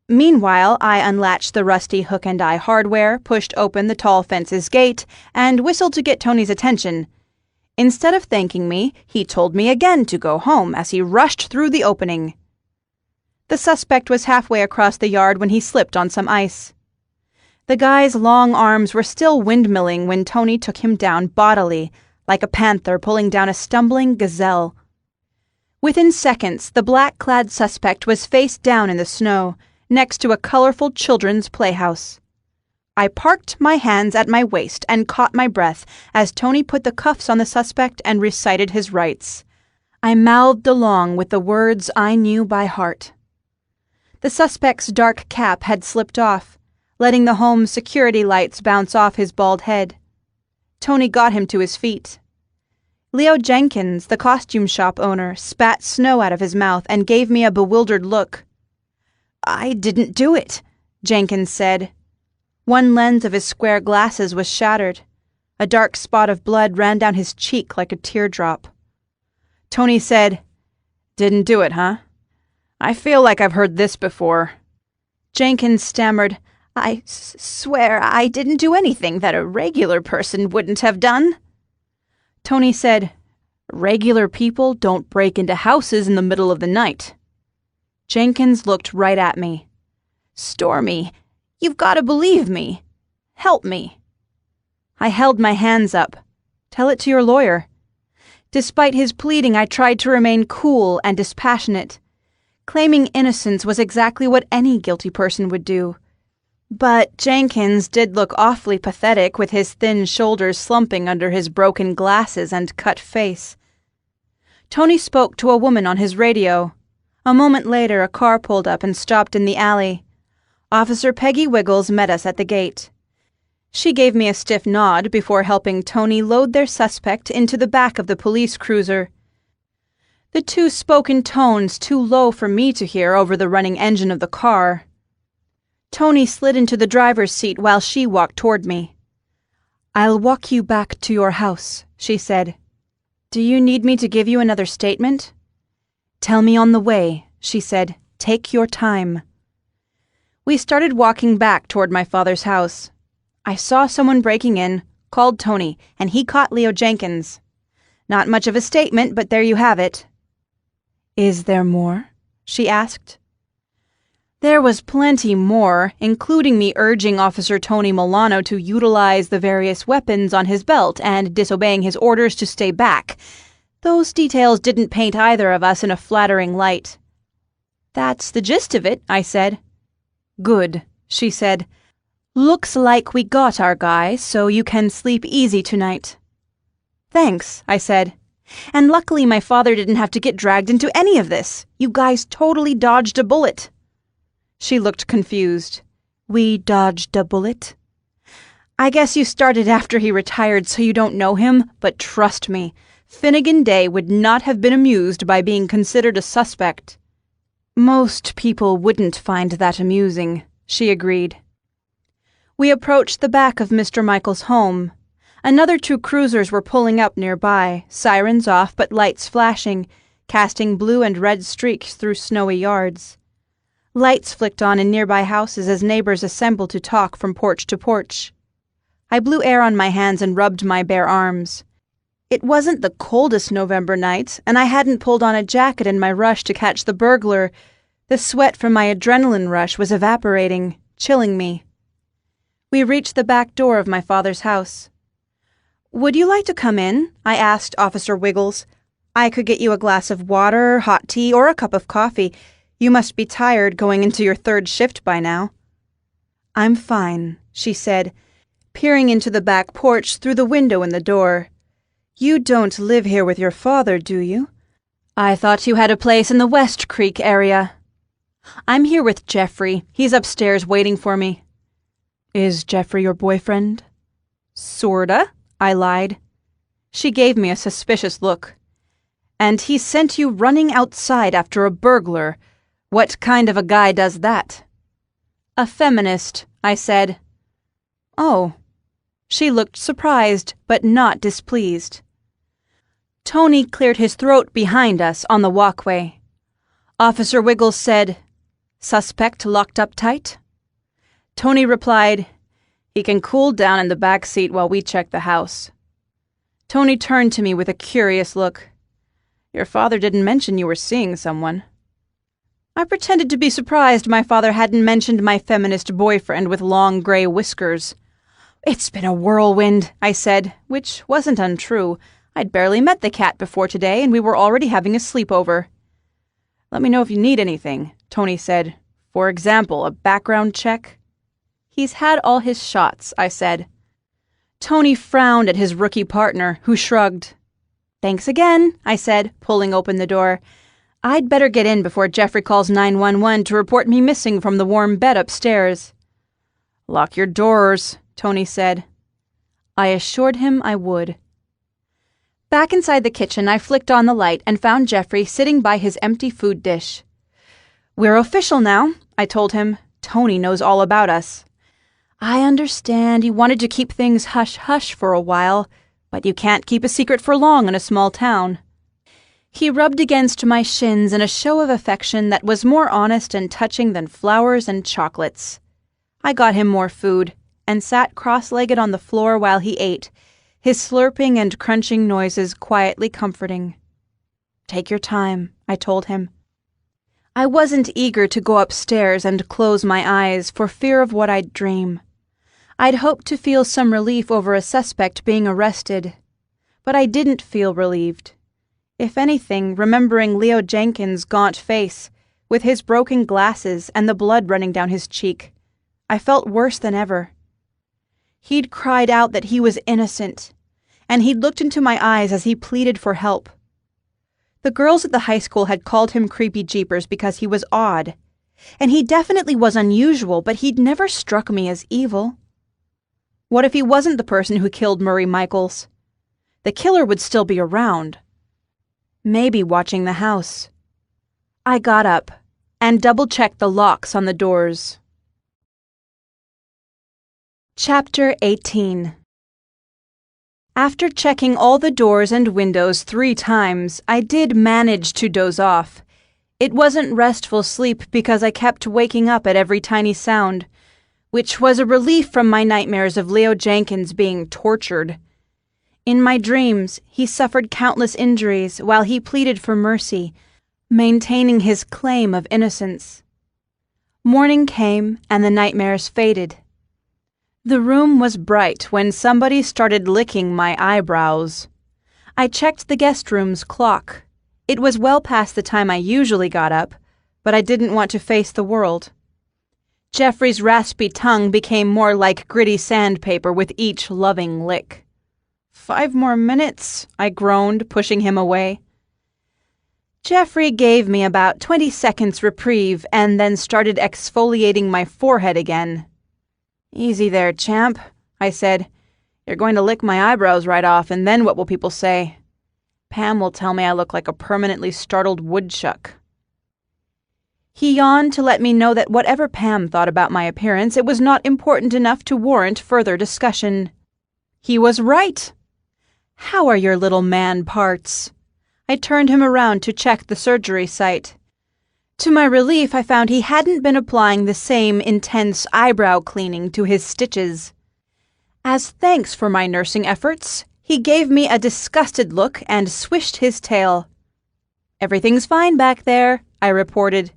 Meanwhile, I unlatched the rusty hook-and-eye hardware, pushed open the tall fence's gate, and whistled to get Tony's attention. Instead of thanking me, he told me again to go home as he rushed through the opening. The suspect was halfway across the yard when he slipped on some ice. The guy's long arms were still windmilling when Tony took him down bodily, like a panther pulling down a stumbling gazelle. Within seconds, the black-clad suspect was face down in the snow, next to a colorful children's playhouse. I parked my hands at my waist and caught my breath as Tony put the cuffs on the suspect and recited his rites. I mouthed along with the words I knew by heart. The suspect's dark cap had slipped off, letting the home's security lights bounce off his bald head. Tony got him to his feet. Leo Jenkins, the costume shop owner, spat snow out of his mouth and gave me a bewildered look. "I didn't do it," Jenkins said. One lens of his square glasses was shattered. A dark spot of blood ran down his cheek like a teardrop. Tony said, "Didn't do it, huh? I feel like I've heard this before." Jenkins stammered, "I swear I didn't do anything that a regular person wouldn't have done." Tony said, "Regular people don't break into houses in the middle of the night." Jenkins looked right at me. "Stormy, you've got to believe me. Help me." I held my hands up. "Tell it to your lawyer." Despite his pleading, I tried to remain cool and dispassionate. Claiming innocence was exactly what any guilty person would do. But Jenkins did look awfully pathetic with his thin shoulders slumping under his broken glasses and cut face. Tony spoke to a woman on his radio. A moment later, a car pulled up and stopped in the alley. Officer Peggy Wiggles met us at the gate. She gave me a stiff nod before helping Tony load their suspect into the back of the police cruiser. The two spoke in tones too low for me to hear over the running engine of the car. Tony slid into the driver's seat while she walked toward me. "I'll walk you back to your house," she said. "Do you need me to give you another statement?" "Tell me on the way," she said. "Take your time." We started walking back toward my father's house. I saw someone breaking in, called Tony, and he caught Leo Jenkins. Not much of a statement, but there you have it. "Is there more?" she asked. There was plenty more, including me urging Officer Tony Milano to utilize the various weapons on his belt and disobeying his orders to stay back. Those details didn't paint either of us in a flattering light. "That's the gist of it," I said. "Good," she said. "Looks like we got our guy, so you can sleep easy tonight." "Thanks," I said. "And luckily my father didn't have to get dragged into any of this. You guys totally dodged a bullet." She looked confused. "We dodged a bullet?" "I guess you started after he retired so you don't know him, but trust me, Finnegan Day would not have been amused by being considered a suspect." "Most people wouldn't find that amusing," she agreed. We approached the back of Mr. Michael's home. Another two cruisers were pulling up nearby, sirens off but lights flashing, casting blue and red streaks through snowy yards. Lights flicked on in nearby houses as neighbors assembled to talk from porch to porch. I blew air on my hands and rubbed my bare arms. It wasn't the coldest November night, and I hadn't pulled on a jacket in my rush to catch the burglar. The sweat from my adrenaline rush was evaporating, chilling me. We reached the back door of my father's house. "Would you like to come in?" I asked Officer Wiggles. "I could get you a glass of water, hot tea, or a cup of coffee. You must be tired going into your third shift by now." "I'm fine," she said, peering into the back porch through the window in the door. "You don't live here with your father, do you? I thought you had a place in the West Creek area." "I'm here with Jeffrey. He's upstairs waiting for me." "Is Jeffrey your boyfriend?" "Sorta," I lied. She gave me a suspicious look. "And he sent you running outside after a burglar. What kind of a guy does that?" "A feminist," I said. "Oh." She looked surprised, but not displeased. Tony cleared his throat behind us on the walkway. Officer Wiggles said, "Suspect locked up tight?" Tony replied, "He can cool down in the back seat while we check the house." Tony turned to me with a curious look. "Your father didn't mention you were seeing someone." I pretended to be surprised my father hadn't mentioned my feminist boyfriend with long gray whiskers. "It's been a whirlwind," I said, which wasn't untrue. I'd barely met the cat before today, and we were already having a sleepover. "Let me know if you need anything," Tony said. "For example, a background check?" "He's had all his shots," I said. Tony frowned at his rookie partner, who shrugged. "Thanks again," I said, pulling open the door. "I'd better get in before Jeffrey calls 911 to report me missing from the warm bed upstairs." "Lock your doors," Tony said. I assured him I would. Back inside the kitchen, I flicked on the light and found Jeffrey sitting by his empty food dish. "We're official now," I told him. "Tony knows all about us." "I understand you wanted to keep things hush-hush for a while, but you can't keep a secret for long in a small town." He rubbed against my shins in a show of affection that was more honest and touching than flowers and chocolates. I got him more food, and sat cross-legged on the floor while he ate, his slurping and crunching noises quietly comforting. "Take your time," I told him. I wasn't eager to go upstairs and close my eyes for fear of what I'd dream. I'd hoped to feel some relief over a suspect being arrested, but I didn't feel relieved. If anything, remembering Leo Jenkins' gaunt face, with his broken glasses and the blood running down his cheek, I felt worse than ever. He'd cried out that he was innocent, and he'd looked into my eyes as he pleaded for help. The girls at the high school had called him Creepy Jeepers because he was odd, and he definitely was unusual, but he'd never struck me as evil. What if he wasn't the person who killed Murray Michaels? The killer would still be around. Maybe watching the house. I got up and double-checked the locks on the doors. Chapter 18. After checking all the doors and windows 3 times, I did manage to doze off. It wasn't restful sleep because I kept waking up at every tiny sound, which was a relief from my nightmares of Leo Jenkins being tortured. In my dreams, he suffered countless injuries while he pleaded for mercy, maintaining his claim of innocence. Morning came and the nightmares faded. The room was bright when somebody started licking my eyebrows. I checked the guest room's clock. It was well past the time I usually got up, but I didn't want to face the world. Jeffrey's raspy tongue became more like gritty sandpaper with each loving lick. 5 more minutes, I groaned, pushing him away. Jeffrey gave me about 20 seconds reprieve and then started exfoliating my forehead again. "Easy there, champ," I said. "You're going to lick my eyebrows right off, and then what will people say? Pam will tell me I look like a permanently startled woodchuck." He yawned to let me know that whatever Pam thought about my appearance, it was not important enough to warrant further discussion. He was right. "How are your little man parts?" I turned him around to check the surgery site. To my relief, I found he hadn't been applying the same intense eyebrow cleaning to his stitches. As thanks for my nursing efforts, he gave me a disgusted look and swished his tail. "Everything's fine back there," I reported.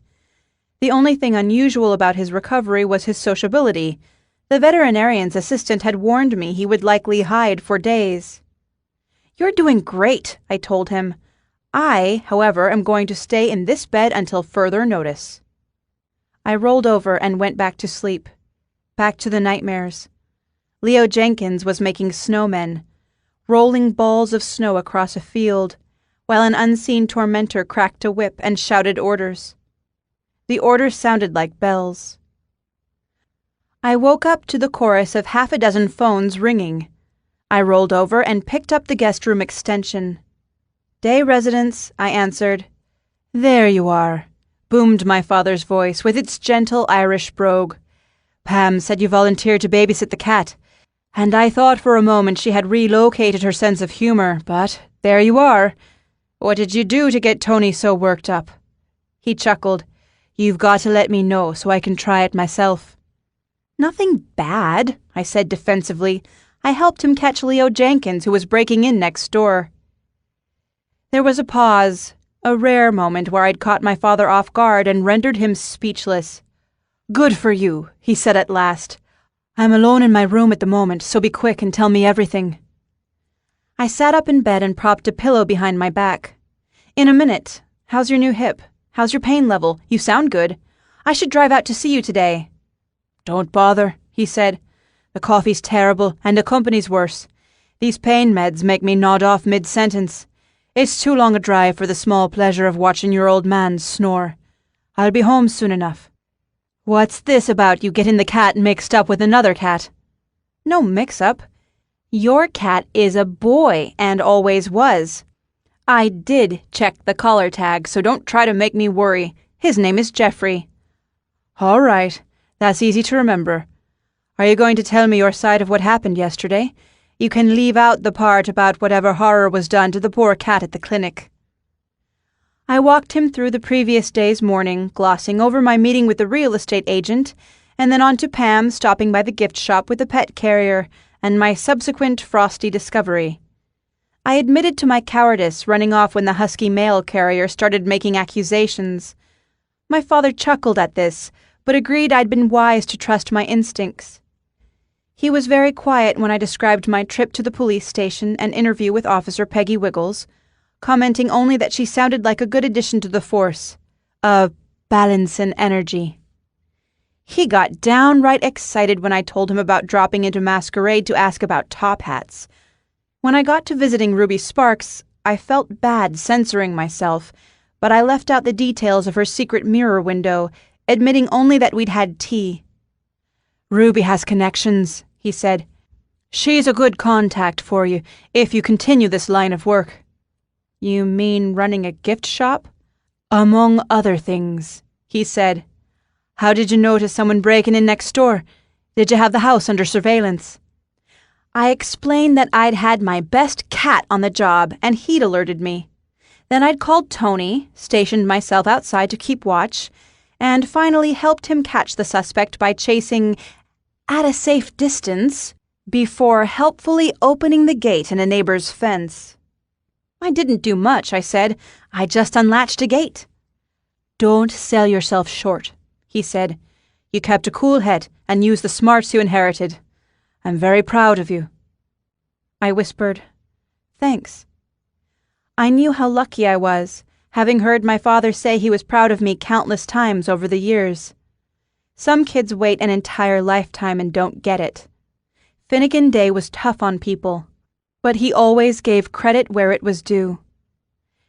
The only thing unusual about his recovery was his sociability. The veterinarian's assistant had warned me he would likely hide for days. "You're doing great," I told him. "I, however, am going to stay in this bed until further notice." I rolled over and went back to sleep. Back to the nightmares. Leo Jenkins was making snowmen, rolling balls of snow across a field, while an unseen tormentor cracked a whip and shouted orders. The orders sounded like bells. I woke up to the chorus of 6 phones ringing. I rolled over and picked up the guest room extension. "Day residence," I answered. "There you are," boomed my father's voice with its gentle Irish brogue. "Pam said you volunteered to babysit the cat, and I thought for a moment she had relocated her sense of humor, but there you are. What did you do to get Tony so worked up?" He chuckled. "You've got to let me know so I can try it myself." "Nothing bad," I said defensively. "I helped him catch Leo Jenkins, who was breaking in next door." There was a pause, a rare moment where I'd caught my father off guard and rendered him speechless. "Good for you," he said at last. "I'm alone in my room at the moment, so be quick and tell me everything." I sat up in bed and propped a pillow behind my back. "In a minute. How's your new hip? How's your pain level? You sound good. I should drive out to see you today." "Don't bother," he said. "The coffee's terrible, and the company's worse. These pain meds make me nod off mid-sentence. It's too long a drive for the small pleasure of watching your old man snore. I'll be home soon enough." "What's this about you getting the cat mixed up with another cat?" "No mix-up. Your cat is a boy, and always was. I did check the collar tag, so don't try to make me worry. His name is Jeffrey." "All right. That's easy to remember. Are you going to tell me your side of what happened yesterday? You can leave out the part about whatever horror was done to the poor cat at the clinic." I walked him through the previous day's morning, glossing over my meeting with the real estate agent, and then on to Pam stopping by the gift shop with a pet carrier, and my subsequent frosty discovery. I admitted to my cowardice running off when the husky mail carrier started making accusations. My father chuckled at this, but agreed I'd been wise to trust my instincts. He was very quiet when I described my trip to the police station and interview with Officer Peggy Wiggles, commenting only that she sounded like a good addition to the force, a balance and energy. He got downright excited when I told him about dropping into Masquerade to ask about top hats. When I got to visiting Ruby Sparks, I felt bad censoring myself, but I left out the details of her secret mirror window, admitting only that we'd had tea. "Ruby has connections," he said. She's a good contact for you if you continue this line of work." "You mean running a gift shop?" "Among other things," he said. "How did you notice someone breaking in next door? Did you have the house under surveillance?" I explained that I'd had my best cat on the job and he'd alerted me. Then I'd called Tony, stationed myself outside to keep watch, and finally helped him catch the suspect by chasing at a safe distance before helpfully opening the gate in a neighbor's fence. "I didn't do much," I said. "I just unlatched a gate." "Don't sell yourself short," he said. "You kept a cool head and used the smarts you inherited. I'm very proud of you." I whispered, "Thanks." I knew how lucky I was, having heard my father say he was proud of me countless times over the years. Some kids wait an entire lifetime and don't get it. Finnegan Day was tough on people, but he always gave credit where it was due.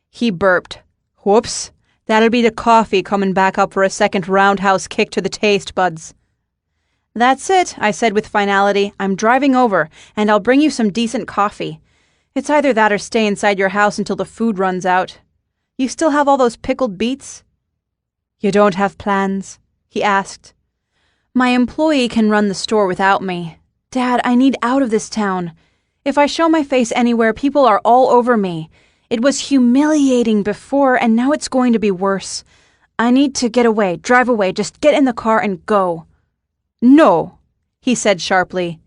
He burped. "Whoops, that'll be the coffee coming back up for a second roundhouse kick to the taste buds." "That's it," I said with finality. "I'm driving over, and I'll bring you some decent coffee. It's either that or stay inside your house until the food runs out. You still have all those pickled beets?" "You don't have plans?" he asked. "My employee can run the store without me. Dad, I need out of this town. If I show my face anywhere, people are all over me. It was humiliating before, and now it's going to be worse. I need to get away, drive away, just get in the car and go." "No," he said sharply.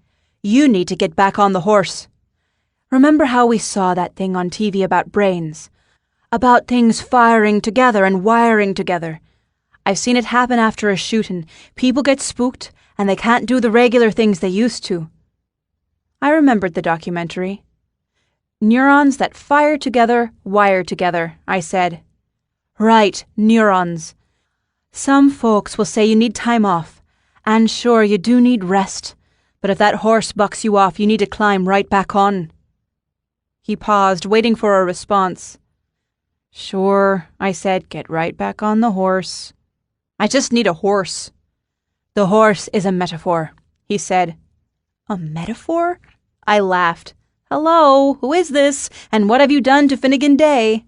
"You need to get back on the horse. Remember how we saw that thing on TV about brains? About things firing together and wiring together? I've seen it happen after a shooting. People get spooked, and they can't do the regular things they used to." I remembered the documentary. "Neurons that fire together, wire together," I said. "Right, neurons. Some folks will say you need time off. And sure, you do need rest, but if that horse bucks you off, you need to climb right back on." He paused, waiting for a response. "Sure," I said, "get right back on the horse. I just need a horse." "The horse is a metaphor," he said. "A metaphor?" I laughed. "Hello, who is this, and what have you done to Finnegan Day?"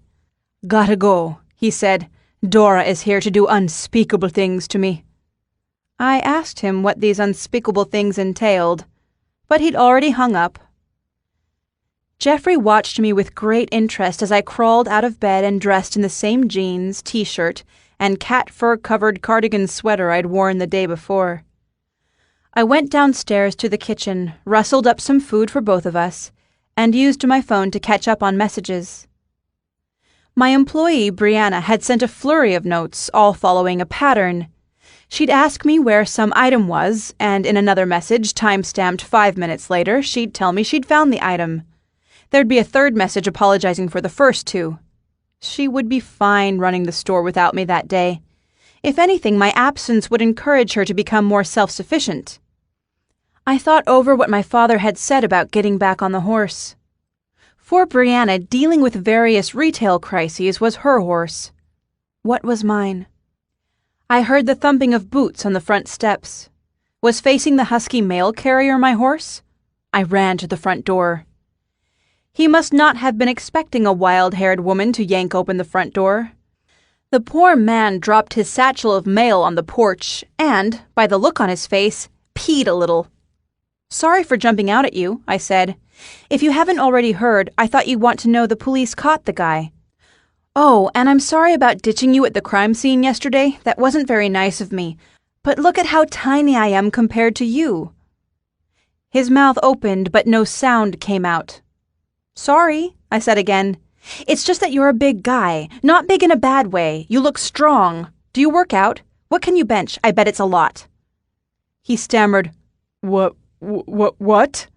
"Gotta go," he said. "Dora is here to do unspeakable things to me." I asked him what these unspeakable things entailed, but he'd already hung up. Jeffrey watched me with great interest as I crawled out of bed and dressed in the same jeans, t-shirt, and cat fur-covered cardigan sweater I'd worn the day before. I went downstairs to the kitchen, rustled up some food for both of us, and used my phone to catch up on messages. My employee, Brianna, had sent a flurry of notes, all following a pattern. She'd ask me where some item was, and in another message, time-stamped 5 minutes later, she'd tell me she'd found the item. There'd be a third message apologizing for the first two. She would be fine running the store without me that day. If anything, my absence would encourage her to become more self-sufficient. I thought over what my father had said about getting back on the horse. For Brianna, dealing with various retail crises was her horse. What was mine? I heard the thumping of boots on the front steps. Was facing the husky mail carrier my horse? I ran to the front door. He must not have been expecting a wild-haired woman to yank open the front door. The poor man dropped his satchel of mail on the porch and, by the look on his face, peed a little. "Sorry for jumping out at you," I said. "If you haven't already heard, I thought you'd want to know the police caught the guy. Oh, and I'm sorry about ditching you at the crime scene yesterday. That wasn't very nice of me. But look at how tiny I am compared to you." His mouth opened, but no sound came out. "Sorry," I said again. "It's just that you're a big guy. Not big in a bad way. You look strong. Do you work out? What can you bench? I bet it's a lot." He stammered, What?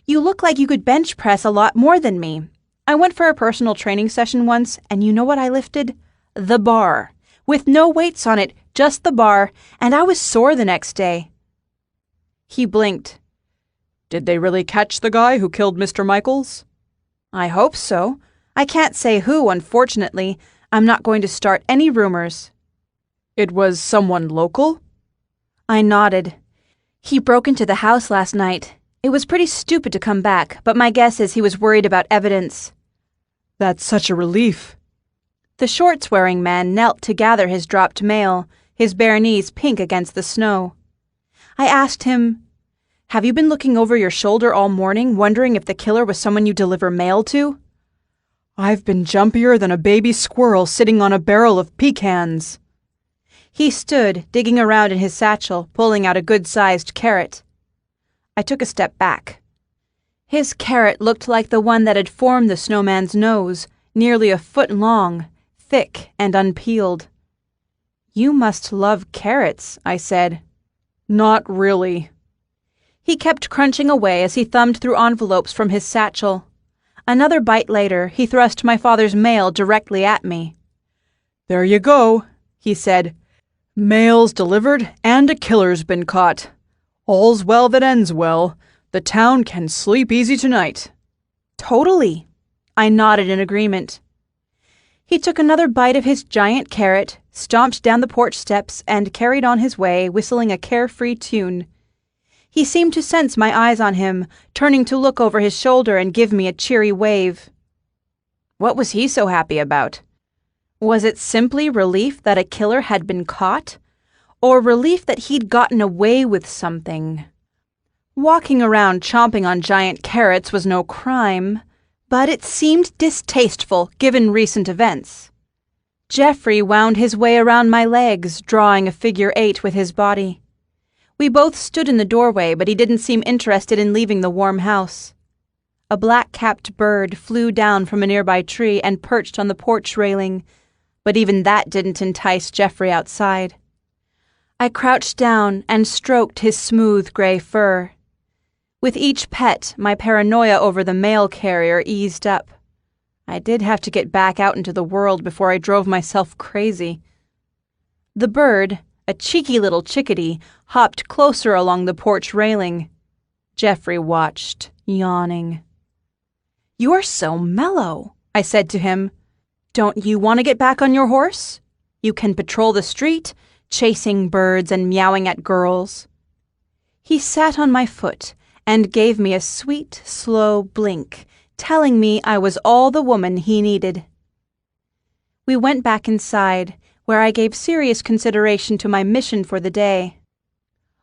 "You look like you could bench press a lot more than me. I went for a personal training session once, and you know what I lifted? The bar. With no weights on it, just the bar, and I was sore the next day." He blinked. "Did they really catch the guy who killed Mr. Michaels?" "I hope so. I can't say who, unfortunately. I'm not going to start any rumors." "It was someone local?" I nodded. "He broke into the house last night. It was pretty stupid to come back, but my guess is he was worried about evidence. That's such a relief. The shorts-wearing man knelt to gather his dropped mail, his bare knees pink against the snow. I asked him, "Have you been looking over your shoulder all morning, wondering if the killer was someone you deliver mail to?" I've been jumpier than a baby squirrel sitting on a barrel of pecans. He stood, digging around in his satchel, pulling out a good-sized carrot. I took a step back. His carrot looked like the one that had formed the snowman's nose, nearly a foot long, thick and unpeeled. "You must love carrots," I said. Not really. He kept crunching away as he thumbed through envelopes from his satchel. Another bite later, he thrust my father's mail directly at me. There you go, he said. Mail's delivered and a killer's been caught. All's well that ends well. The town can sleep easy tonight. Totally. I nodded in agreement. He took another bite of his giant carrot, stomped down the porch steps, and carried on his way, whistling a carefree tune. He seemed to sense my eyes on him, turning to look over his shoulder and give me a cheery wave. What was he so happy about? Was it simply relief that a killer had been caught? Or relief that he'd gotten away with something? Walking around chomping on giant carrots was no crime, but it seemed distasteful given recent events. Jeffrey wound his way around my legs, drawing a figure 8 with his body. We both stood in the doorway, but he didn't seem interested in leaving the warm house. A black-capped bird flew down from a nearby tree and perched on the porch railing, but even that didn't entice Jeffrey outside. I crouched down and stroked his smooth gray fur. With each pet, my paranoia over the mail carrier eased up. I did have to get back out into the world before I drove myself crazy. The bird, a cheeky little chickadee, hopped closer along the porch railing. Jeffrey watched, yawning. "You're so mellow," I said to him. "Don't you want to get back on your horse? You can patrol the street, chasing birds and meowing at girls." He sat on my foot and gave me a sweet, slow blink, telling me I was all the woman he needed. We went back inside, where I gave serious consideration to my mission for the day.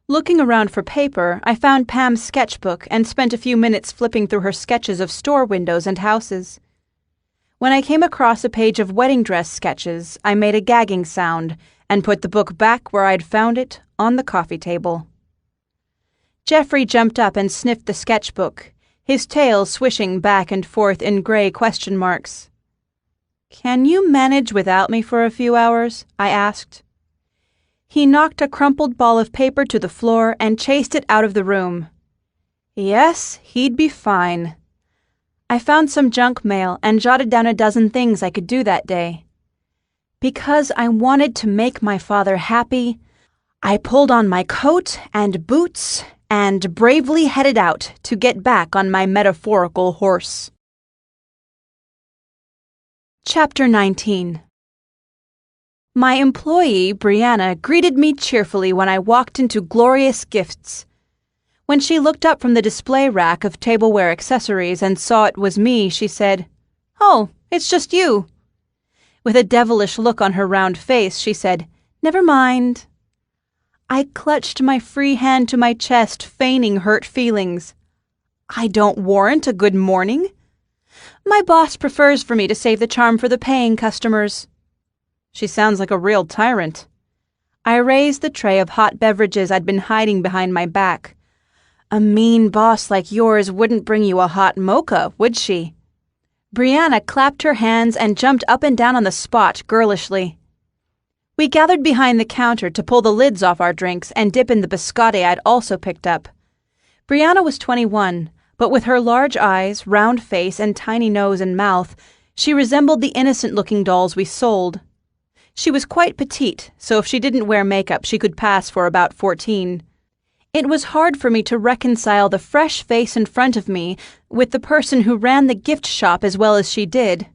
Looking around for paper, I found Pam's sketchbook and spent a few minutes flipping through her sketches of store windows and houses. When I came across a page of wedding dress sketches, I made a gagging sound and put the book back where I'd found it, on the coffee table. Jeffrey jumped up and sniffed the sketchbook, his tail swishing back and forth in gray question marks. "Can you manage without me for a few hours?" I asked. He knocked a crumpled ball of paper to the floor and chased it out of the room. Yes, he'd be fine. I found some junk mail and jotted down a dozen things I could do that day. Because I wanted to make my father happy, I pulled on my coat and boots and bravely headed out to get back on my metaphorical horse. Chapter 19. My employee, Brianna, greeted me cheerfully when I walked into Glorious Gifts. When she looked up from the display rack of tableware accessories and saw it was me, she said, "Oh, it's just you." With a devilish look on her round face, she said, "Never mind." I clutched my free hand to my chest, feigning hurt feelings. I don't warrant a good morning. My boss prefers for me to save the charm for the paying customers. She sounds like a real tyrant. I raised the tray of hot beverages I'd been hiding behind my back. A mean boss like yours wouldn't bring you a hot mocha, would she? Brianna clapped her hands and jumped up and down on the spot girlishly. We gathered behind the counter to pull the lids off our drinks and dip in the biscotti I'd also picked up. Brianna was 21, but with her large eyes, round face, and tiny nose and mouth, she resembled the innocent-looking dolls we sold. She was quite petite, so if she didn't wear makeup, she could pass for about 14. It was hard for me to reconcile the fresh face in front of me with the person who ran the gift shop as well as she did.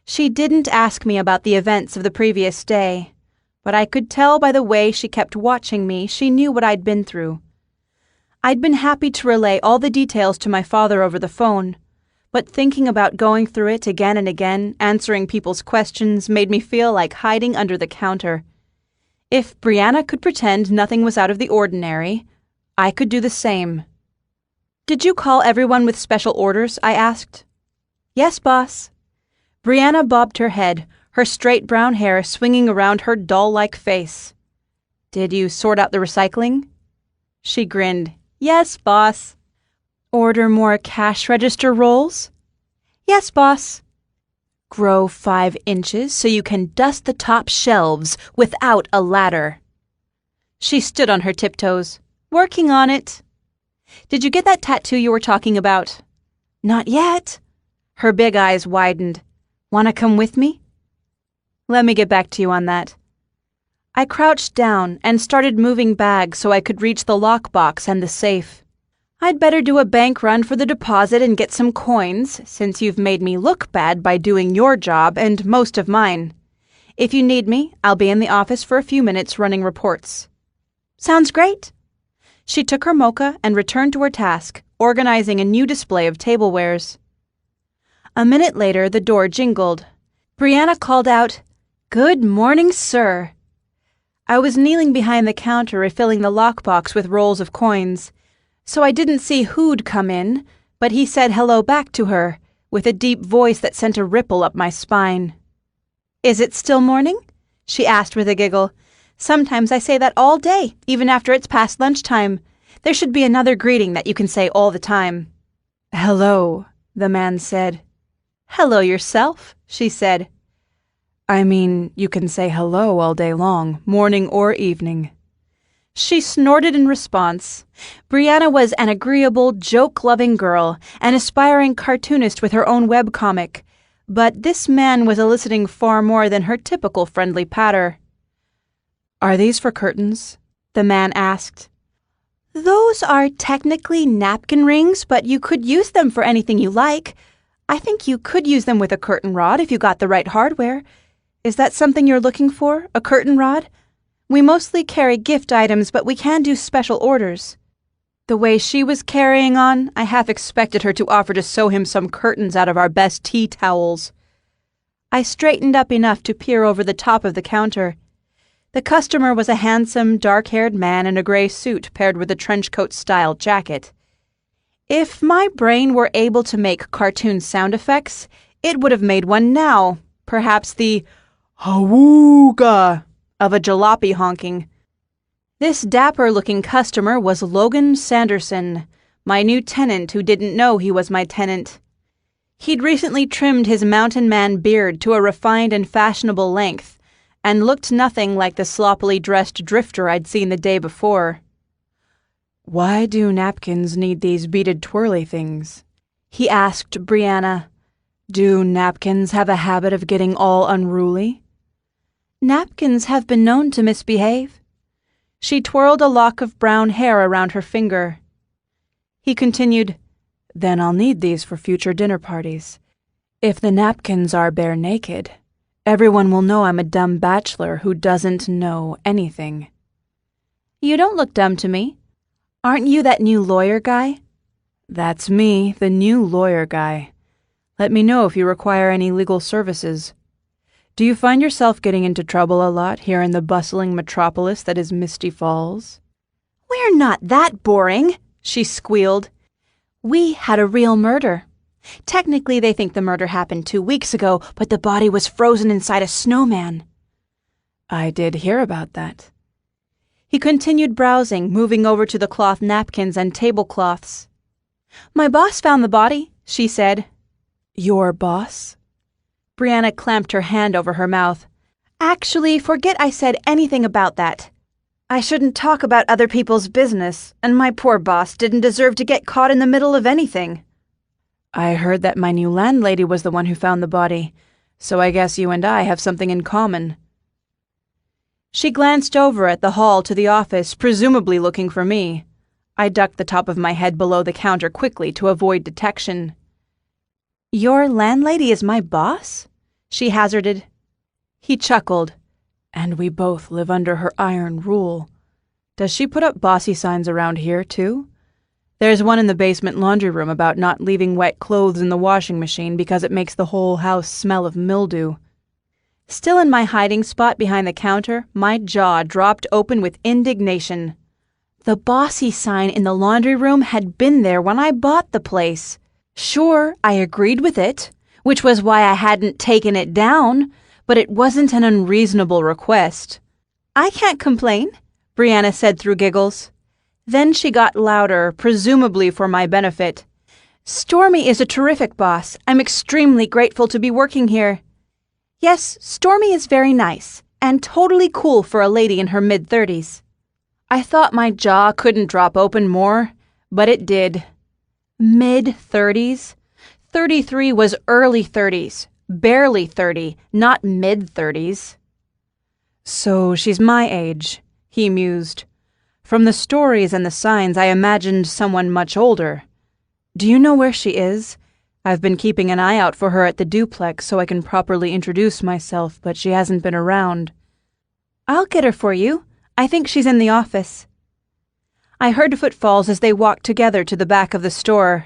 She didn't ask me about the events of the previous day, but I could tell by the way she kept watching me she knew what I'd been through. I'd been happy to relay all the details to my father over the phone, but thinking about going through it again and again, answering people's questions, made me feel like hiding under the counter. If Brianna could pretend nothing was out of the ordinary, I could do the same. "Did you call everyone with special orders?" I asked. "Yes, boss." Brianna bobbed her head, her straight brown hair swinging around her doll-like face. "Did you sort out the recycling?" She grinned. "Yes, boss." "Order more cash register rolls?" "Yes, boss." "Grow 5 inches so you can dust the top shelves without a ladder." She stood on her tiptoes. "Working on it." "Did you get that tattoo you were talking about?" "Not yet." Her big eyes widened. "Wanna come with me?" "Let me get back to you on that." I crouched down and started moving bags so I could reach the lockbox and the safe. "I'd better do a bank run for the deposit and get some coins, since you've made me look bad by doing your job and most of mine. If you need me, I'll be in the office for a few minutes running reports." "Sounds great." She took her mocha and returned to her task, organizing a new display of tablewares. A minute later, the door jingled. Brianna called out, "Good morning, sir." I was kneeling behind the counter refilling the lockbox with rolls of coins, so I didn't see who'd come in, but he said hello back to her, with a deep voice that sent a ripple up my spine. "Is it still morning?" she asked with a giggle. "Sometimes I say that all day, even after it's past lunchtime. There should be another greeting that you can say all the time." "Hello," the man said. "Hello yourself," she said. "I mean, you can say hello all day long, morning or evening." She snorted in response. Brianna was an agreeable, joke-loving girl, an aspiring cartoonist with her own webcomic, but this man was eliciting far more than her typical friendly patter. "Are these for curtains?" the man asked. "Those are technically napkin rings, but you could use them for anything you like. I think you could use them with a curtain rod if you got the right hardware. Is that something you're looking for, a curtain rod? We mostly carry gift items, but we can do special orders." The way she was carrying on, I half expected her to offer to sew him some curtains out of our best tea towels. I straightened up enough to peer over the top of the counter. The customer was a handsome, dark-haired man in a gray suit paired with a trenchcoat-style jacket. If my brain were able to make cartoon sound effects, it would have made one now, perhaps the "Hawooga" of a jalopy honking. This dapper-looking customer was Logan Sanderson, my new tenant who didn't know he was my tenant. He'd recently trimmed his mountain man beard to a refined and fashionable length, and looked nothing like the sloppily dressed drifter I'd seen the day before. "Why do napkins need these beaded twirly things?" he asked Brianna. "Do napkins have a habit of getting all unruly?" "Napkins have been known to misbehave." She twirled a lock of brown hair around her finger. He continued, "Then I'll need these for future dinner parties. If the napkins are bare naked, everyone will know I'm a dumb bachelor who doesn't know anything." "You don't look dumb to me. Aren't you that new lawyer guy?" "That's me, the new lawyer guy. Let me know if you require any legal services. Do you find yourself getting into trouble a lot here in the bustling metropolis that is Misty Falls?" "We're not that boring," she squealed. "We had a real murder. Technically, they think the murder happened 2 weeks ago, but the body was frozen inside a snowman." "I did hear about that." He continued browsing, moving over to the cloth napkins and tablecloths. "My boss found the body," she said. "Your boss?" Brianna clamped her hand over her mouth. "Actually, forget I said anything about that. I shouldn't talk about other people's business, and my poor boss didn't deserve to get caught in the middle of anything." "I heard that my new landlady was the one who found the body, so I guess you and I have something in common." She glanced over at the hall to the office, presumably looking for me. I ducked the top of my head below the counter quickly to avoid detection. "Your landlady is my boss?" she hazarded. He chuckled. "And we both live under her iron rule. Does she put up bossy signs around here, too? There's one in the basement laundry room about not leaving wet clothes in the washing machine because it makes the whole house smell of mildew. Still in my hiding spot behind the counter, my jaw dropped open with indignation. The bossy sign in the laundry room had been there when I bought the place. Sure, I agreed with it, which was why I hadn't taken it down, but it wasn't an unreasonable request. "I can't complain," Brianna said through giggles. Then she got louder, presumably for my benefit. "Stormy is a terrific boss. I'm extremely grateful to be working here. Yes, Stormy is very nice, and totally cool for a lady in her mid-30s. I thought my jaw couldn't drop open more, but it did. Mid-30s? 33 was early 30s, barely 30, not mid-30s. So she's my age, he mused. From the stories and the signs, I imagined someone much older. Do you know where she is? I've been keeping an eye out for her at the duplex so I can properly introduce myself, but she hasn't been around. I'll get her for you. I think she's in the office. I heard footfalls as they walked together to the back of the store.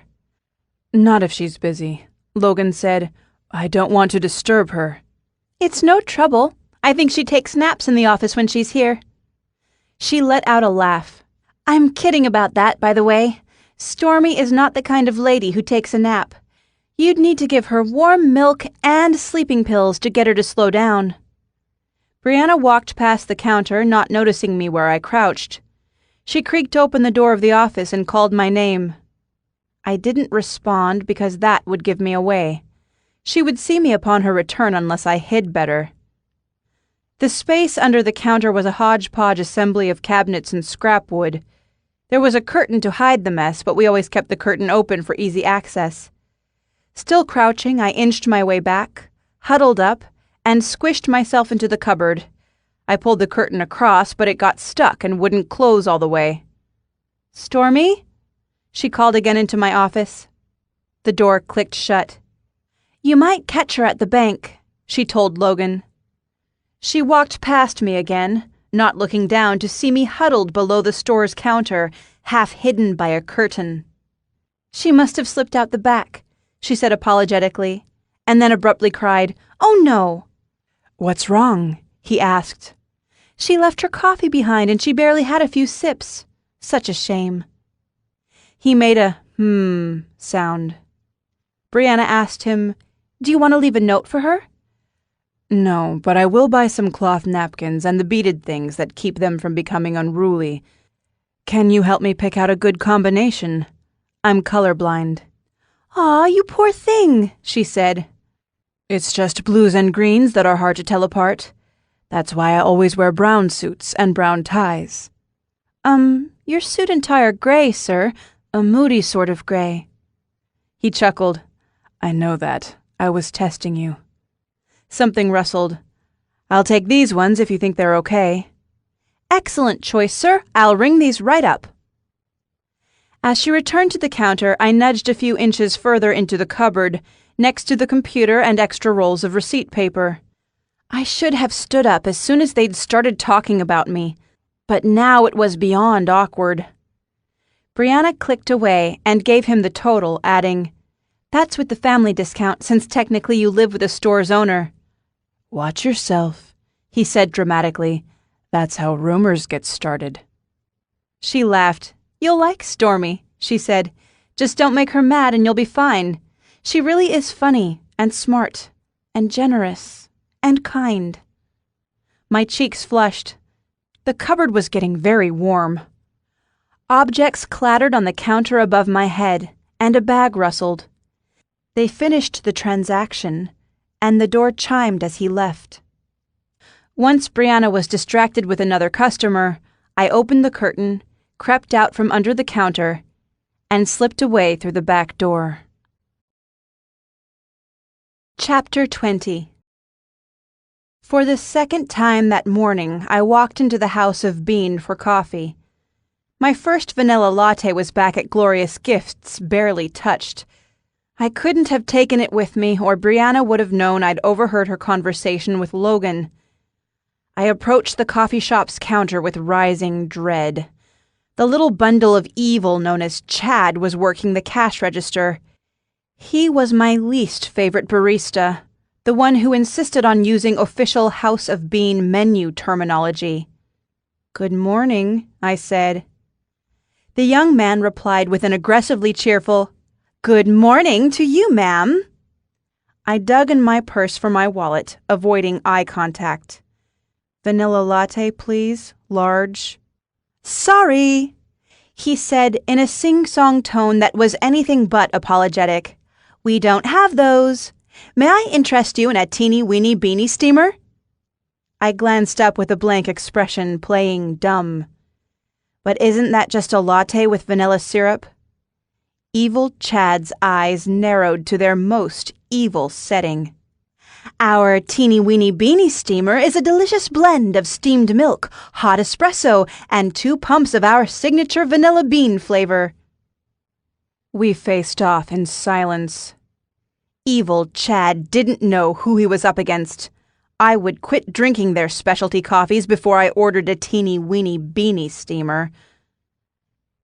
Not if she's busy, Logan said. I don't want to disturb her. It's no trouble. I think she takes naps in the office when she's here. She let out a laugh. I'm kidding about that, by the way. Stormy is not the kind of lady who takes a nap. You'd need to give her warm milk and sleeping pills to get her to slow down. Brianna walked past the counter, not noticing me where I crouched. She creaked open the door of the office and called my name. I didn't respond because that would give me away. She would see me upon her return unless I hid better. The space under the counter was a hodgepodge assembly of cabinets and scrap wood. There was a curtain to hide the mess, but we always kept the curtain open for easy access. Still crouching, I inched my way back, huddled up, and squished myself into the cupboard. I pulled the curtain across, but it got stuck and wouldn't close all the way. "Stormy?" She called again into my office. The door clicked shut. "You might catch her at the bank," she told Logan. She walked past me again, not looking down to see me huddled below the store's counter, half hidden by a curtain. "She must have slipped out the back," she said apologetically, and then abruptly cried, "Oh no!" "What's wrong?" he asked. "She left her coffee behind and she barely had a few sips. Such a shame." He made a sound. Brianna asked him, "Do you want to leave a note for her?" "No, but I will buy some cloth napkins and the beaded things that keep them from becoming unruly. Can you help me pick out a good combination? I'm colorblind." "Aw, you poor thing," she said. "It's just blues and greens that are hard to tell apart. That's why I always wear brown suits and brown ties." Your suit and tie are gray, sir. A moody sort of gray." He chuckled. "I know that. I was testing you." Something rustled. "I'll take these ones if you think they're okay." "Excellent choice, sir. I'll ring these right up." As she returned to the counter, I nudged a few inches further into the cupboard, next to the computer and extra rolls of receipt paper. I should have stood up as soon as they'd started talking about me, but now it was beyond awkward. Brianna clicked away and gave him the total, adding, "That's with the family discount, since technically you live with the store's owner." "Watch yourself," he said dramatically. "That's how rumors get started." She laughed. "You'll like Stormy," she said. "Just don't make her mad and you'll be fine. She really is funny and smart and generous and kind." My cheeks flushed. The cupboard was getting very warm. Objects clattered on the counter above my head, and a bag rustled. They finished the transaction, and the door chimed as he left. Once Brianna was distracted with another customer, I opened the curtain, crept out from under the counter, and slipped away through the back door. Chapter 20. For the second time that morning, I walked into the House of Bean for coffee. My first vanilla latte was back at Glorious Gifts, barely touched. I couldn't have taken it with me, or Brianna would have known I'd overheard her conversation with Logan. I approached the coffee shop's counter with rising dread. The little bundle of evil known as Chad was working the cash register. He was my least favorite barista, the one who insisted on using official House of Bean menu terminology. "Good morning," I said. The young man replied with an aggressively cheerful, "Good morning to you, ma'am." I dug in my purse for my wallet, avoiding eye contact. "Vanilla latte, please, large." "Sorry," he said in a sing-song tone that was anything but apologetic. "We don't have those. May I interest you in a teeny-weeny beanie steamer?" I glanced up with a blank expression, playing dumb. "But isn't that just a latte with vanilla syrup?" Evil Chad's eyes narrowed to their most evil setting. "Our teeny-weeny beanie steamer is a delicious blend of steamed milk, hot espresso, and 2 pumps of our signature vanilla bean flavor." We faced off in silence. Evil Chad didn't know who he was up against. I would quit drinking their specialty coffees before I ordered a teeny-weeny beanie steamer.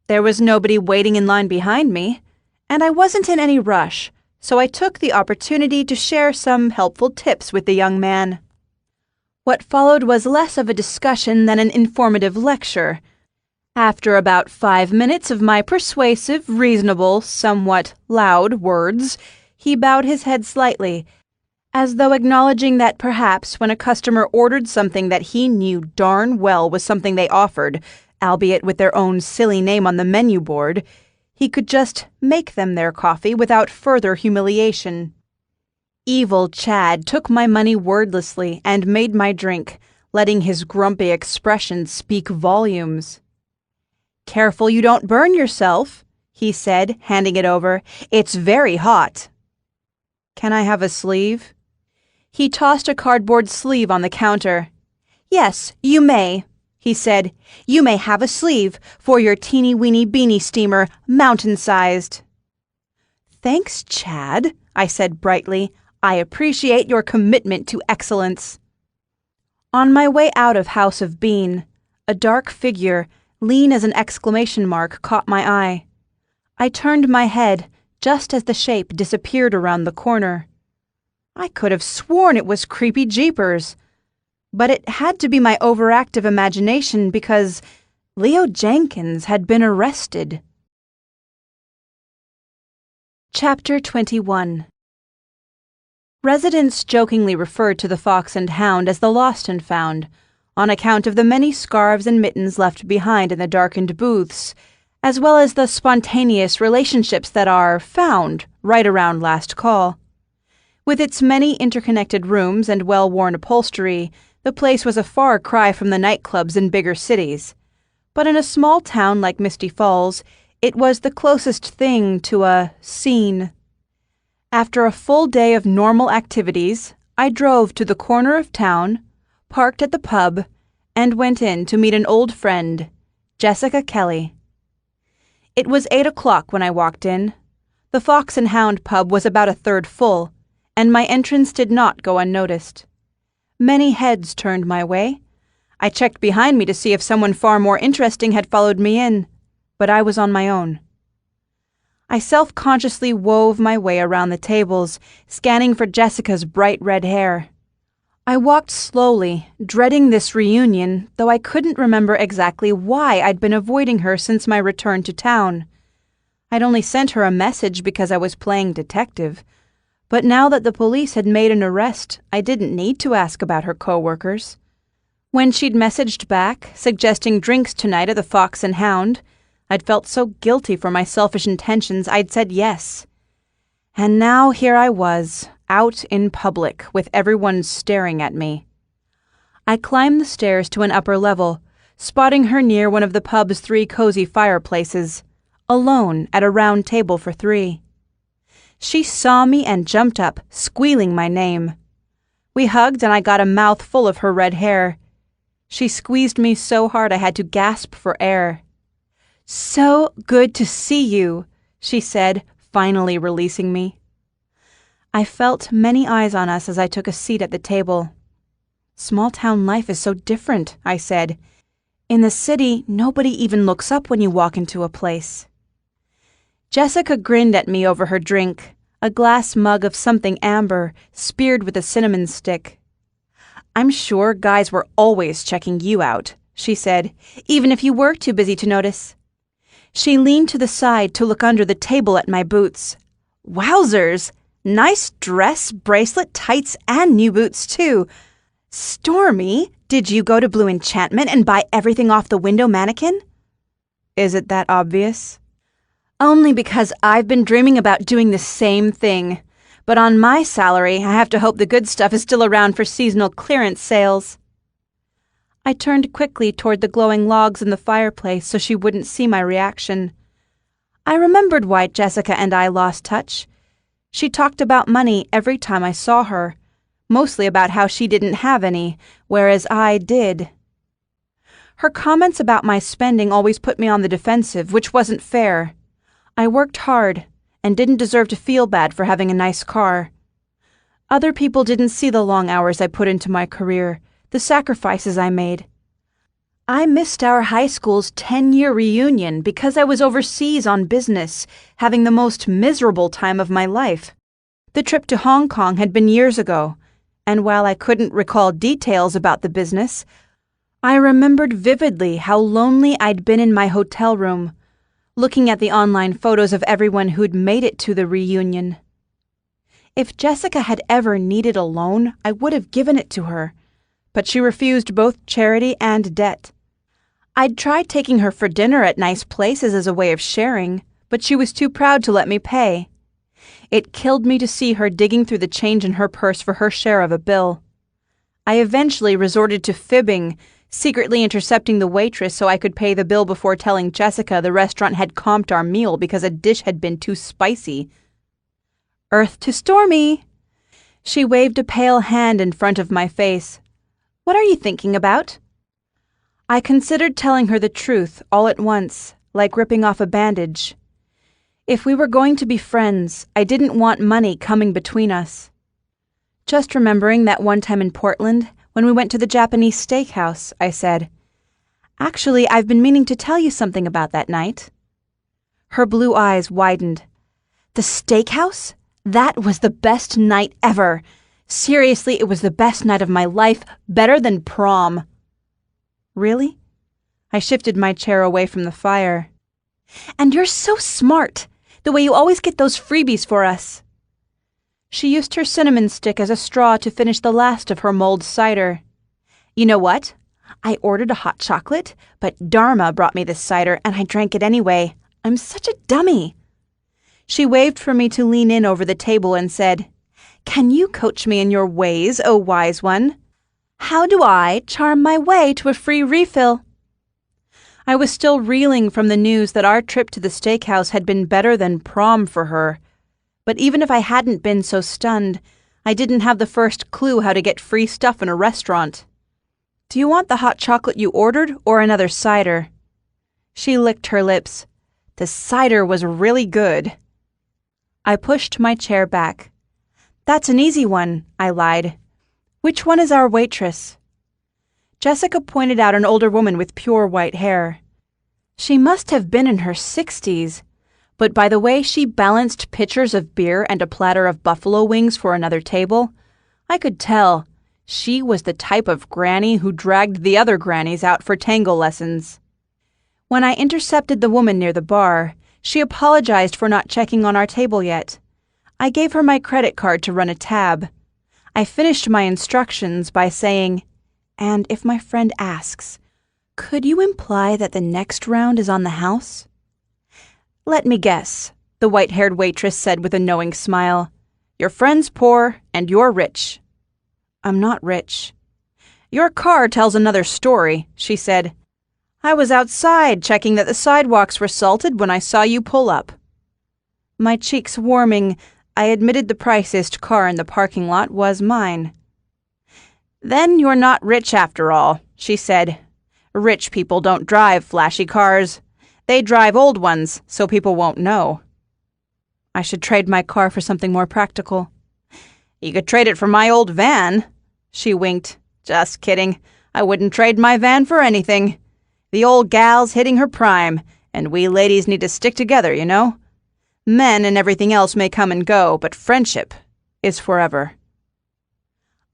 There was nobody waiting in line behind me, and I wasn't in any rush, so I took the opportunity to share some helpful tips with the young man. What followed was less of a discussion than an informative lecture. After about 5 minutes of my persuasive, reasonable, somewhat loud words, he bowed his head slightly, as though acknowledging that perhaps when a customer ordered something that he knew darn well was something they offered, albeit with their own silly name on the menu board, he could just make them their coffee without further humiliation. Evil Chad took my money wordlessly and made my drink, letting his grumpy expression speak volumes. "Careful you don't burn yourself," he said, handing it over. "It's very hot." "Can I have a sleeve?" He tossed a cardboard sleeve on the counter. "Yes, you may," he said. "You may have a sleeve for your teeny-weeny beanie steamer, mountain-sized." "Thanks, Chad," I said brightly. "I appreciate your commitment to excellence." On my way out of House of Bean, a dark figure, lean as an exclamation mark, caught my eye. I turned my head just as the shape disappeared around the corner. I could have sworn it was Creepy Jeepers, but it had to be my overactive imagination because Leo Jenkins had been arrested. Chapter 21. Residents jokingly referred to the Fox and Hound as the Lost and Found, on account of the many scarves and mittens left behind in the darkened booths, as well as the spontaneous relationships that are found right around last call. With its many interconnected rooms and well-worn upholstery, the place was a far cry from the nightclubs in bigger cities. But in a small town like Misty Falls, it was the closest thing to a scene. After a full day of normal activities, I drove to the corner of town, parked at the pub, and went in to meet an old friend, Jessica Kelly. It was 8 o'clock when I walked in. The Fox and Hound pub was about a third full, and my entrance did not go unnoticed. Many heads turned my way. I checked behind me to see if someone far more interesting had followed me in, but I was on my own. I self-consciously wove my way around the tables, scanning for Jessica's bright red hair. I walked slowly, dreading this reunion, though I couldn't remember exactly why I'd been avoiding her since my return to town. I'd only sent her a message because I was playing detective, but now that the police had made an arrest, I didn't need to ask about her coworkers. When she'd messaged back, suggesting drinks tonight at the Fox and Hound, I'd felt so guilty for my selfish intentions I'd said yes. And now here I was, out in public, with everyone staring at me. I climbed the stairs to an upper level, spotting her near one of the pub's 3 cozy fireplaces, alone at a round table for 3. She saw me and jumped up, squealing my name. We hugged and I got a mouthful of her red hair. She squeezed me so hard I had to gasp for air. "So good to see you," she said, finally releasing me. I felt many eyes on us as I took a seat at the table. "Small-town life is so different," I said. In the city, nobody even looks up when you walk into a place." Jessica grinned at me over her drink, a glass mug of something amber, speared with a cinnamon stick. "I'm sure guys were always checking you out," she said, "even if you were too busy to notice." She leaned to the side to look under the table at my boots. Wowzers! Nice dress, bracelet, tights, and new boots, too. Stormy, did you go to Blue Enchantment and buy everything off the window mannequin? Is it that obvious? Only because I've been dreaming about doing the same thing. But on my salary, I have to hope the good stuff is still around for seasonal clearance sales. I turned quickly toward the glowing logs in the fireplace so she wouldn't see my reaction. I remembered why Jessica and I lost touch. She talked about money every time I saw her, mostly about how she didn't have any, whereas I did. Her comments about my spending always put me on the defensive, which wasn't fair. I worked hard and didn't deserve to feel bad for having a nice car. Other people didn't see the long hours I put into my career, the sacrifices I made. I missed our high school's 10-year reunion because I was overseas on business, having the most miserable time of my life. The trip to Hong Kong had been years ago, and while I couldn't recall details about the business, I remembered vividly how lonely I'd been in my hotel room, looking at the online photos of everyone who'd made it to the reunion. If Jessica had ever needed a loan, I would have given it to her, but she refused both charity and debt. I'd tried taking her for dinner at nice places as a way of sharing, but she was too proud to let me pay. It killed me to see her digging through the change in her purse for her share of a bill. I eventually resorted to fibbing, secretly intercepting the waitress so I could pay the bill before telling Jessica the restaurant had comped our meal because a dish had been too spicy. "Earth to Stormy!" She waved a pale hand in front of my face. "What are you thinking about?" I considered telling her the truth all at once, like ripping off a bandage. If we were going to be friends, I didn't want money coming between us. "Just remembering that one time in Portland, when we went to the Japanese steakhouse," I said. "Actually, I've been meaning to tell you something about that night." Her blue eyes widened. "The steakhouse? That was the best night ever. Seriously, it was the best night of my life, better than prom." "Really?" I shifted my chair away from the fire. "And you're so smart, the way you always get those freebies for us." She used her cinnamon stick as a straw to finish the last of her mulled cider. "You know what? I ordered a hot chocolate, but Dharma brought me this cider and I drank it anyway. I'm such a dummy." She waved for me to lean in over the table and said, "Can you coach me in your ways, O wise one? How do I charm my way to a free refill?" I was still reeling from the news that our trip to the steakhouse had been better than prom for her. But even if I hadn't been so stunned, I didn't have the first clue how to get free stuff in a restaurant. "Do you want the hot chocolate you ordered or another cider?" She licked her lips. "The cider was really good." I pushed my chair back. "That's an easy one," I lied. "Which one is our waitress?" Jessica pointed out an older woman with pure white hair. She must have been in her 60s, but by the way she balanced pitchers of beer and a platter of buffalo wings for another table, I could tell she was the type of granny who dragged the other grannies out for tango lessons. When I intercepted the woman near the bar, she apologized for not checking on our table yet. I gave her my credit card to run a tab. I finished my instructions by saying, "And if my friend asks, could you imply that the next round is on the house?" "Let me guess," the white-haired waitress said with a knowing smile. "Your friend's poor and you're rich." "I'm not rich." "Your car tells another story," she said. "I was outside checking that the sidewalks were salted when I saw you pull up." My cheeks warming, I admitted the priciest car in the parking lot was mine. "Then you're not rich after all," she said. "Rich people don't drive flashy cars. They drive old ones so people won't know." I should trade my car for something more practical. "You could trade it for my old van." She winked. "Just kidding. I wouldn't trade my van for anything. The old gal's hitting her prime, and we ladies need to stick together, you know? Men and everything else may come and go, but friendship is forever."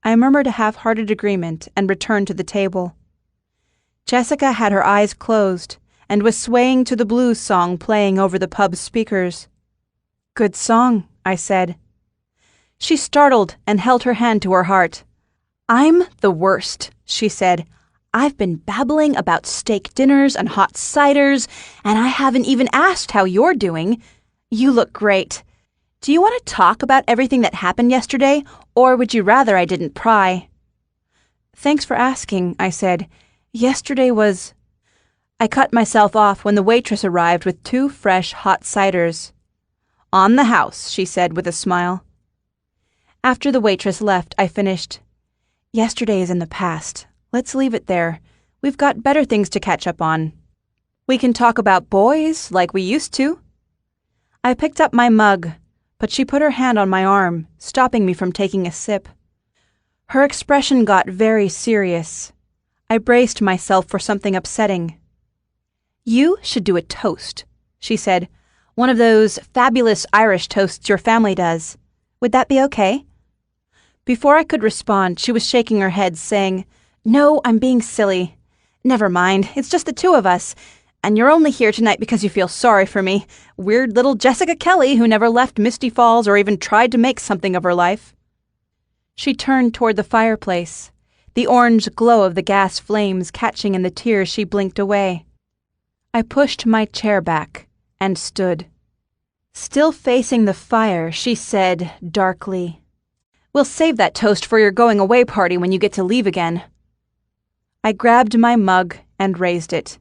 I murmured a half-hearted agreement and returned to the table. Jessica had her eyes closed and was swaying to the blues song playing over the pub speakers. "Good song," I said. She startled and held her hand to her heart. "I'm the worst," she said. "I've been babbling about steak dinners and hot ciders, and I haven't even asked how you're doing. You look great. Do you want to talk about everything that happened yesterday, or would you rather I didn't pry?" "Thanks for asking," I said. "Yesterday was—" I cut myself off when the waitress arrived with 2 fresh hot ciders. "On the house," she said with a smile. After the waitress left, I finished. "Yesterday is in the past. Let's leave it there. We've got better things to catch up on. We can talk about boys like we used to." I picked up my mug, but she put her hand on my arm, stopping me from taking a sip. Her expression got very serious. I braced myself for something upsetting. "You should do a toast," she said. "One of those fabulous Irish toasts your family does. Would that be okay?" Before I could respond, she was shaking her head, saying, "No, I'm being silly. Never mind, it's just the 2 of us. And you're only here tonight because you feel sorry for me. Weird little Jessica Kelly who never left Misty Falls or even tried to make something of her life." She turned toward the fireplace, the orange glow of the gas flames catching in the tears she blinked away. I pushed my chair back and stood. Still facing the fire, she said darkly, "We'll save that toast for your going-away party when you get to leave again." I grabbed my mug and raised it.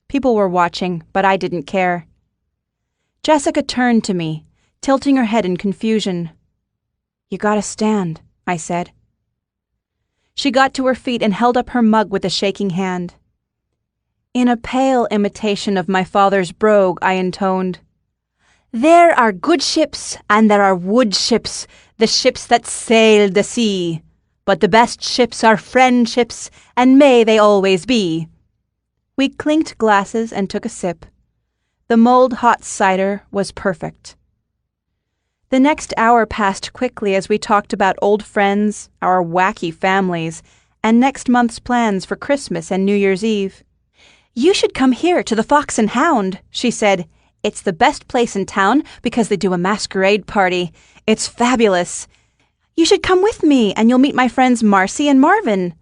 People were watching, but I didn't care. Jessica turned to me, tilting her head in confusion. "You gotta stand," I said. She got to her feet and held up her mug with a shaking hand. In a pale imitation of my father's brogue, I intoned, "There are good ships and there are wood ships, the ships that sail the sea. But the best ships are friendships, and may they always be." We clinked glasses and took a sip. The mulled hot cider was perfect. The next hour passed quickly as we talked about old friends, our wacky families, and next month's plans for Christmas and New Year's Eve. "You should come here to the Fox and Hound," she said. "It's the best place in town because they do a masquerade party. It's fabulous. You should come with me and you'll meet my friends Marcy and Marvin."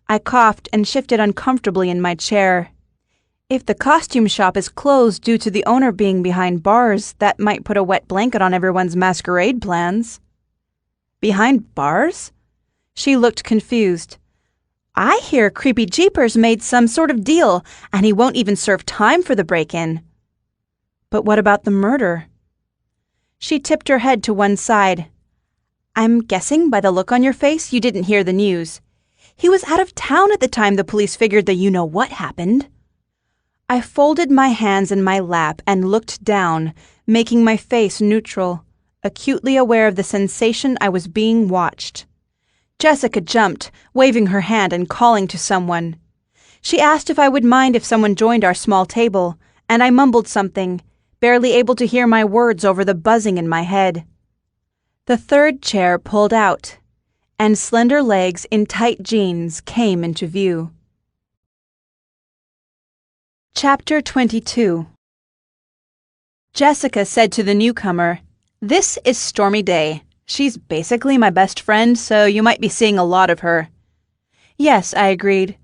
I coughed and shifted uncomfortably in my chair. If the costume shop is closed due to the owner being behind bars, that might put a wet blanket on everyone's masquerade plans. "Behind bars?" She looked confused. "I hear Creepy Jeepers made some sort of deal, and he won't even serve time for the break-in." "But what about the murder?" She tipped her head to one side. "I'm guessing by the look on your face you didn't hear the news. He was out of town at the time the police figured the you-know-what happened." I folded my hands in my lap and looked down, making my face neutral, acutely aware of the sensation I was being watched. Jessica jumped, waving her hand and calling to someone. She asked if I would mind if someone joined our small table, and I mumbled something, barely able to hear my words over the buzzing in my head. The 3rd chair pulled out, and slender legs in tight jeans came into view. Chapter 22. Jessica said to the newcomer, "This is Stormy Day. She's basically my best friend, so you might be seeing a lot of her." "Yes," I agreed,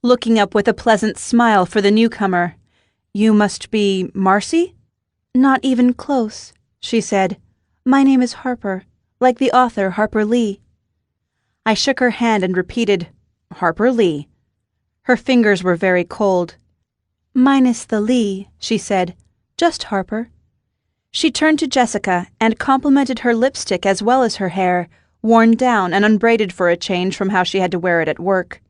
looking up with a pleasant smile for the newcomer. "You must be Marcy?" "Not even close," she said. "My name is Harper, like the author Harper Lee." I shook her hand and repeated, "Harper Lee." Her fingers were very cold. "Minus the Lee," she said. "Just Harper." She turned to Jessica and complimented her lipstick as well as her hair, worn down and unbraided for a change from how she had to wear it at work.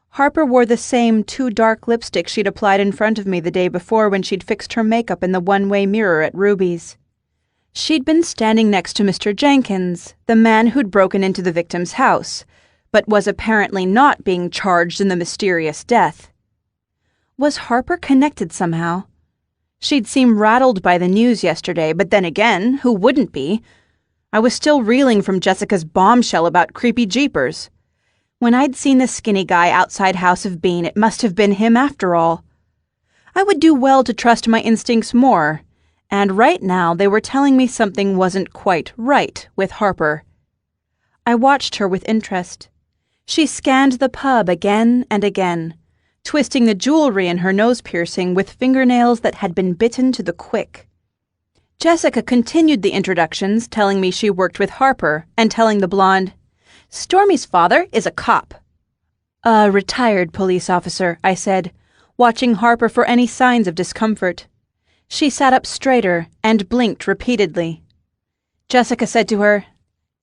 Harper wore the same too dark lipstick she'd applied in front of me the day before when she'd fixed her makeup in the one-way mirror at Ruby's. She'd been standing next to Mr. Jenkins, the man who'd broken into the victim's house, but was apparently not being charged in the mysterious death. Was Harper connected somehow? She'd seemed rattled by the news yesterday, but then again, who wouldn't be? I was still reeling from Jessica's bombshell about creepy jeepers. When I'd seen the skinny guy outside House of Bean, it must have been him after all. I would do well to trust my instincts more, and right now they were telling me something wasn't quite right with Harper. I watched her with interest. She scanned the pub again and again, twisting the jewelry in her nose piercing with fingernails that had been bitten to the quick. Jessica continued the introductions, telling me she worked with Harper, and telling the blonde, "Stormy's father is a cop." "A retired police officer," I said, watching Harper for any signs of discomfort. She sat up straighter and blinked repeatedly. Jessica said to her,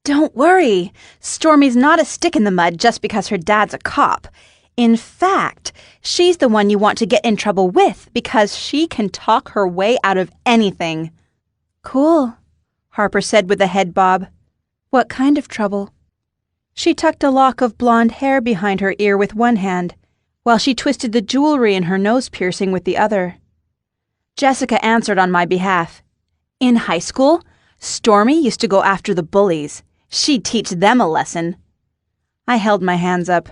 "Don't worry, Stormy's not a stick in the mud just because her dad's a cop. In fact, she's the one you want to get in trouble with because she can talk her way out of anything." "Cool," Harper said with a head bob. "What kind of trouble?" She tucked a lock of blonde hair behind her ear with one hand, while she twisted the jewelry in her nose piercing with the other. Jessica answered on my behalf. "In high school, Stormy used to go after the bullies. She'd teach them a lesson." I held my hands up.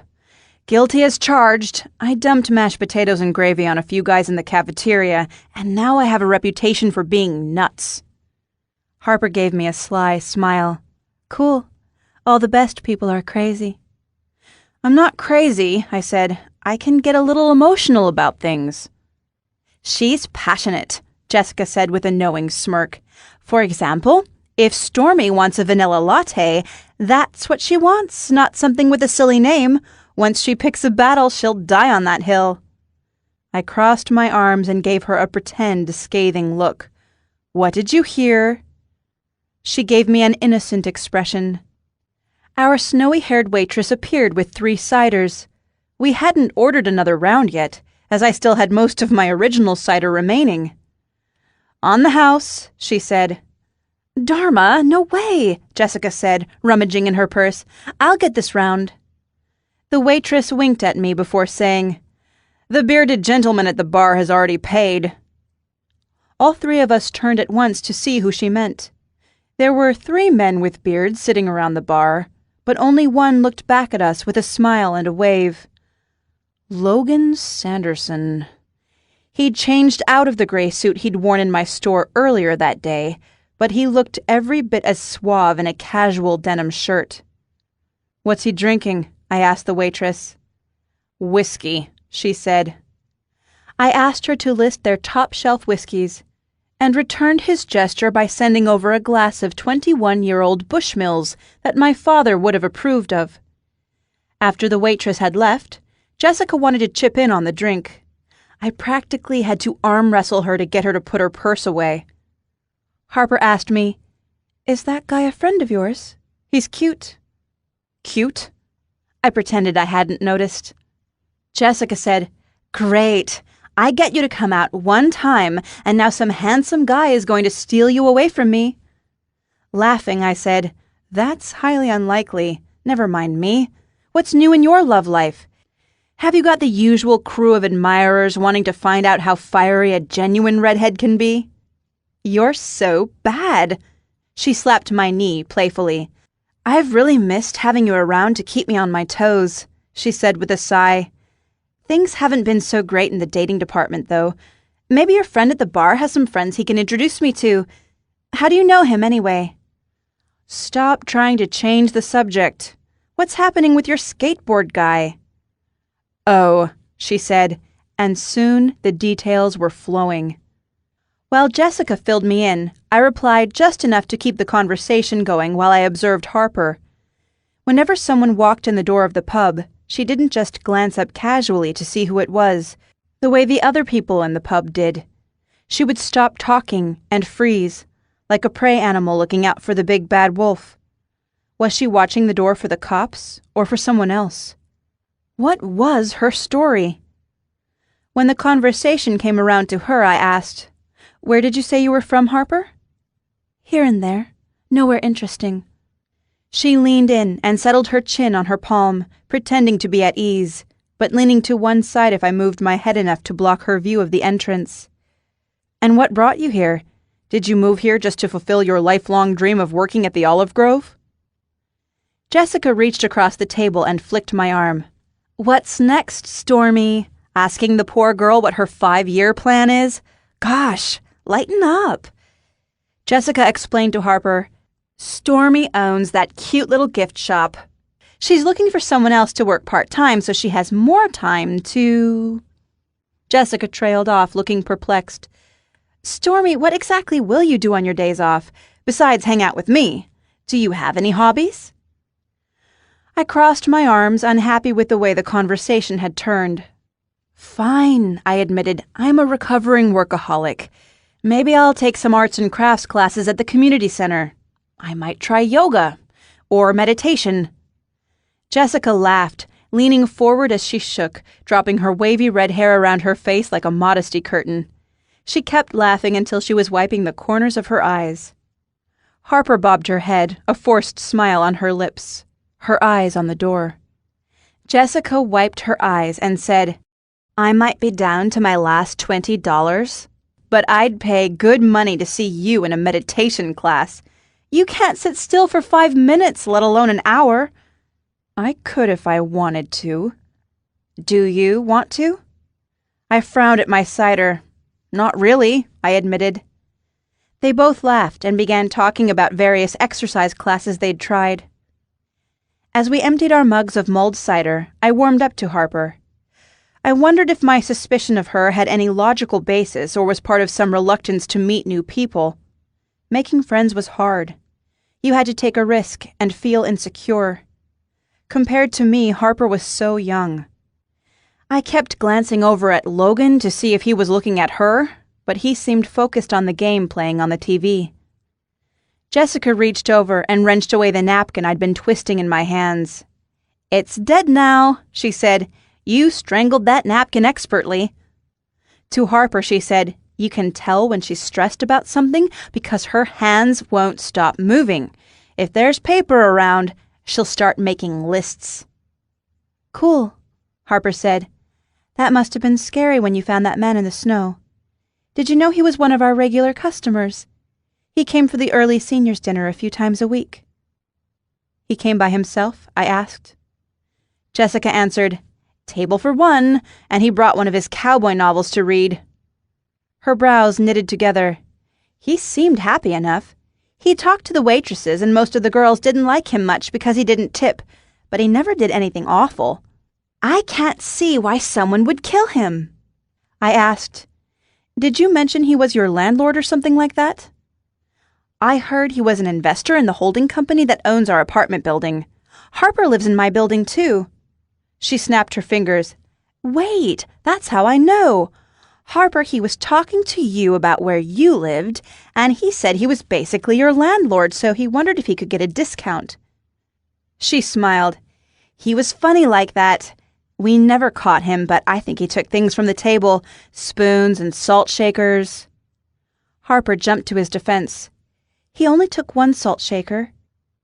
Guilty as charged. I dumped mashed potatoes and gravy on a few guys in the cafeteria, and now I have a reputation for being nuts. Harper gave me a sly smile. "Cool. All the best people are crazy." "I'm not crazy," I said. "I can get a little emotional about things." "She's passionate," Jessica said with a knowing smirk. "For example, if Stormy wants a vanilla latte, that's what she wants, not something with a silly name. Once she picks a battle, she'll die on that hill." I crossed my arms and gave her a pretend scathing look. "What did you hear?" She gave me an innocent expression. Our snowy-haired waitress appeared with 3 ciders. We hadn't ordered another round yet, as I still had most of my original cider remaining. "On the house," she said. "Dharma, no way," Jessica said, rummaging in her purse. "I'll get this round." The waitress winked at me before saying, "The bearded gentleman at the bar has already paid." All 3 of us turned at once to see who she meant. There were 3 men with beards sitting around the bar, but only one looked back at us with a smile and a wave. Logan Sanderson. He'd changed out of the gray suit he'd worn in my store earlier that day, but he looked every bit as suave in a casual denim shirt. "What's he drinking?" I asked the waitress. "Whiskey," she said. I asked her to list their top-shelf whiskeys, and returned his gesture by sending over a glass of 21-year-old Bushmills that my father would have approved of. After the waitress had left, Jessica wanted to chip in on the drink. I practically had to arm wrestle her to get her to put her purse away. Harper asked me, "Is that guy a friend of yours? He's cute." "Cute?" I pretended I hadn't noticed. Jessica said, "Great. I get you to come out one time, and now some handsome guy is going to steal you away from me." Laughing, I said, "That's highly unlikely. Never mind me. What's new in your love life? Have you got the usual crew of admirers wanting to find out how fiery a genuine redhead can be?" "You're so bad." She slapped my knee playfully. "I've really missed having you around to keep me on my toes," she said with a sigh. "Things haven't been so great in the dating department, though. Maybe your friend at the bar has some friends he can introduce me to. How do you know him, anyway?" "Stop trying to change the subject. What's happening with your skateboard guy?" "Oh," she said, and soon the details were flowing. While Jessica filled me in, I replied just enough to keep the conversation going while I observed Harper. Whenever someone walked in the door of the pub, she didn't just glance up casually to see who it was, the way the other people in the pub did. She would stop talking and freeze, like a prey animal looking out for the big bad wolf. Was she watching the door for the cops or for someone else? What was her story? When the conversation came around to her, I asked, "Where did you say you were from, Harper?" "Here and there. Nowhere interesting." She leaned in and settled her chin on her palm, pretending to be at ease. but leaning to one side if I moved my head enough to block her view of the entrance. "And what brought you here? Did you move here just to fulfill your lifelong dream of working at the Olive Grove?" Jessica reached across the table and flicked my arm. "What's next, Stormy? Asking the poor girl what her 5-year plan is? Gosh, lighten up." Jessica explained to Harper, "Stormy owns that cute little gift shop. She's looking for someone else to work part-time so she has more time to—" Jessica trailed off, looking perplexed. "Stormy, what exactly will you do on your days off, besides hang out with me? Do you have any hobbies?" I crossed my arms, unhappy with the way the conversation had turned. "Fine," I admitted. "I'm a recovering workaholic. Maybe I'll take some arts and crafts classes at the community center. I might try yoga or meditation." Jessica laughed, leaning forward as she shook, dropping her wavy red hair around her face like a modesty curtain. She kept laughing until she was wiping the corners of her eyes. Harper bobbed her head, a forced smile on her lips, her eyes on the door. Jessica wiped her eyes and said, "I might be down to my last $20, but I'd pay good money to see you in a meditation class. You can't sit still for 5 minutes, let alone an hour." "I could if I wanted to." "Do you want to?" I frowned at my cider. "Not really," I admitted. They both laughed and began talking about various exercise classes they'd tried. As we emptied our mugs of mulled cider, I warmed up to Harper. I wondered if my suspicion of her had any logical basis or was part of some reluctance to meet new people. Making friends was hard. You had to take a risk and feel insecure. Compared to me, Harper was so young. I kept glancing over at Logan to see if he was looking at her, but he seemed focused on the game playing on the TV. Jessica reached over and wrenched away the napkin I'd been twisting in my hands. "It's dead now," she said. "You strangled that napkin expertly." To Harper, she said, "You can tell when she's stressed about something because her hands won't stop moving. If there's paper around, she'll start making lists." "Cool," Harper said. "That must have been scary when you found that man in the snow. Did you know he was one of our regular customers? He came for the early seniors' dinner a few times a week." "He came by himself?" I asked. Jessica answered, "Table for one, and he brought one of his cowboy novels to read." Her brows knitted together. "He seemed happy enough. He talked to the waitresses, and most of the girls didn't like him much because he didn't tip, but he never did anything awful. I can't see why someone would kill him." I asked, "Did you mention he was your landlord or something like that?" "I heard he was an investor in the holding company that owns our apartment building. Harper lives in my building, too." She snapped her fingers. "Wait, that's how I know. Harper, he was talking to you about where you lived, and he said he was basically your landlord, so he wondered if he could get a discount." She smiled. "He was funny like that. We never caught him, but I think he took things from the table, spoons and salt shakers." Harper jumped to his defense. "He only took one salt shaker.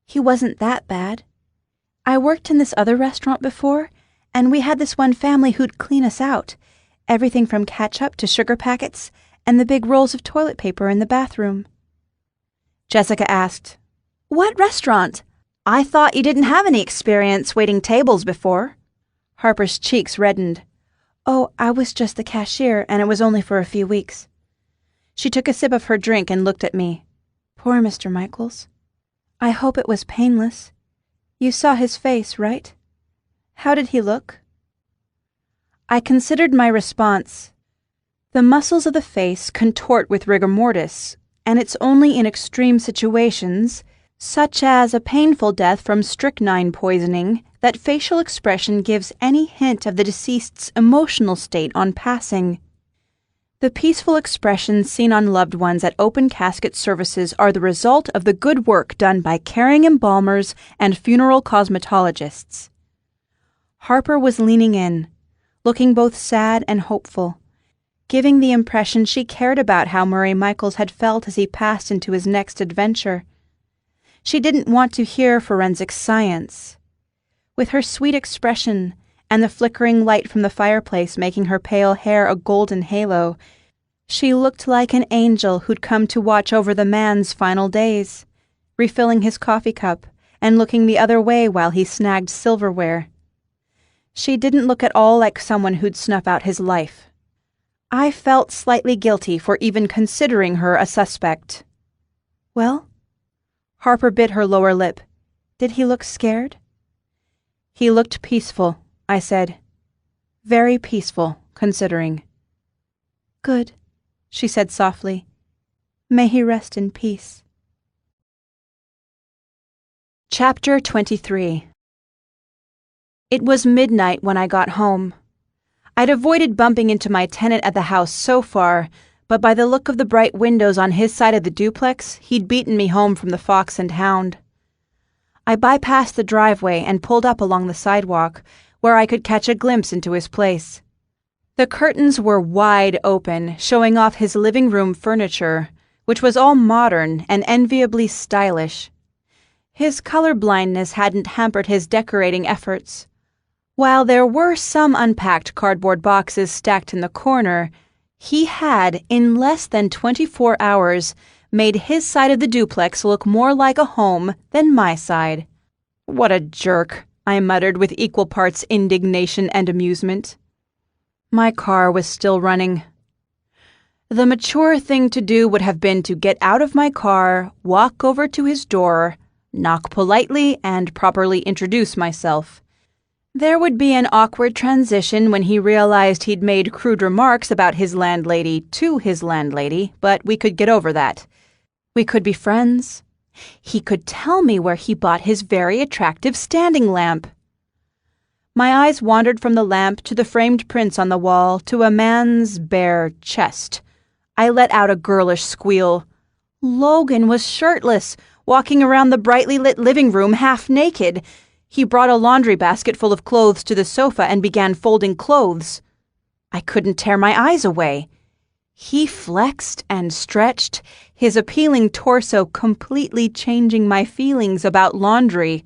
He wasn't that bad. I worked in this other restaurant before, and we had this one family who'd clean us out. Everything from ketchup to sugar packets, and the big rolls of toilet paper in the bathroom." Jessica asked, "What restaurant? I thought you didn't have any experience waiting tables before." Harper's cheeks reddened. "Oh, I was just the cashier, and it was only for a few weeks." She took a sip of her drink and looked at me. "Poor Mr. Michaels. I hope it was painless. You saw his face, right? How did he look?" I considered my response. The muscles of the face contort with rigor mortis, and it's only in extreme situations, such as a painful death from strychnine poisoning, that facial expression gives any hint of the deceased's emotional state on passing. The peaceful expressions seen on loved ones at open casket services are the result of the good work done by caring embalmers and funeral cosmetologists. Harper was leaning in, looking both sad and hopeful, giving the impression she cared about how Murray Michaels had felt as he passed into his next adventure. She didn't want to hear forensic science. With her sweet expression and the flickering light from the fireplace making her pale hair a golden halo, she looked like an angel who'd come to watch over the man's final days, refilling his coffee cup and looking the other way while he snagged silverware. She didn't look at all like someone who'd snuff out his life. I felt slightly guilty for even considering her a suspect. "Well?" Harper bit her lower lip. "Did he look scared?" "He looked peaceful," I said. "Very peaceful, considering." "Good," she said softly. "May he rest in peace." Chapter 23. It was midnight when I got home. I'd avoided bumping into my tenant at the house so far, but by the look of the bright windows on his side of the duplex, he'd beaten me home from the Fox and Hound. I bypassed the driveway and pulled up along the sidewalk, where I could catch a glimpse into his place. The curtains were wide open, showing off his living room furniture, which was all modern and enviably stylish. His colorblindness hadn't hampered his decorating efforts. While there were some unpacked cardboard boxes stacked in the corner, he had, in less than 24 hours, made his side of the duplex look more like a home than my side. "What a jerk," I muttered with equal parts indignation and amusement. My car was still running. The mature thing to do would have been to get out of my car, walk over to his door, knock politely, and properly introduce myself. There would be an awkward transition when he realized he'd made crude remarks about his landlady to his landlady, but we could get over that. We could be friends. He could tell me where he bought his very attractive standing lamp. My eyes wandered from the lamp to the framed prints on the wall to a man's bare chest. I let out a girlish squeal. Logan was shirtless, walking around the brightly lit living room half naked. He brought a laundry basket full of clothes to the sofa and began folding clothes. I couldn't tear my eyes away. He flexed and stretched, his appealing torso completely changing my feelings about laundry.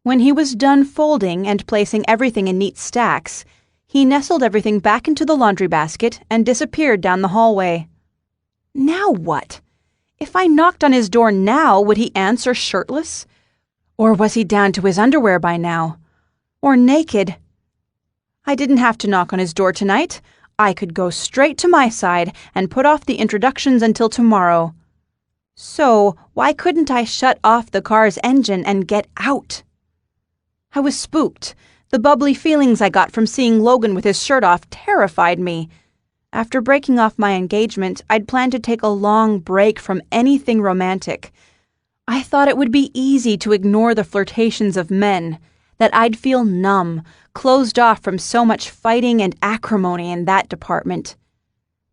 When he was done folding and placing everything in neat stacks, he nestled everything back into the laundry basket and disappeared down the hallway. Now what? If I knocked on his door now, would he answer shirtless? Or was he down to his underwear by now? Or naked? I didn't have to knock on his door tonight. I could go straight to my side and put off the introductions until tomorrow. So why couldn't I shut off the car's engine and get out? I was spooked. The bubbly feelings I got from seeing Logan with his shirt off terrified me. After breaking off my engagement, I'd planned to take a long break from anything romantic. I thought it would be easy to ignore the flirtations of men, that I'd feel numb, closed off from so much fighting and acrimony in that department.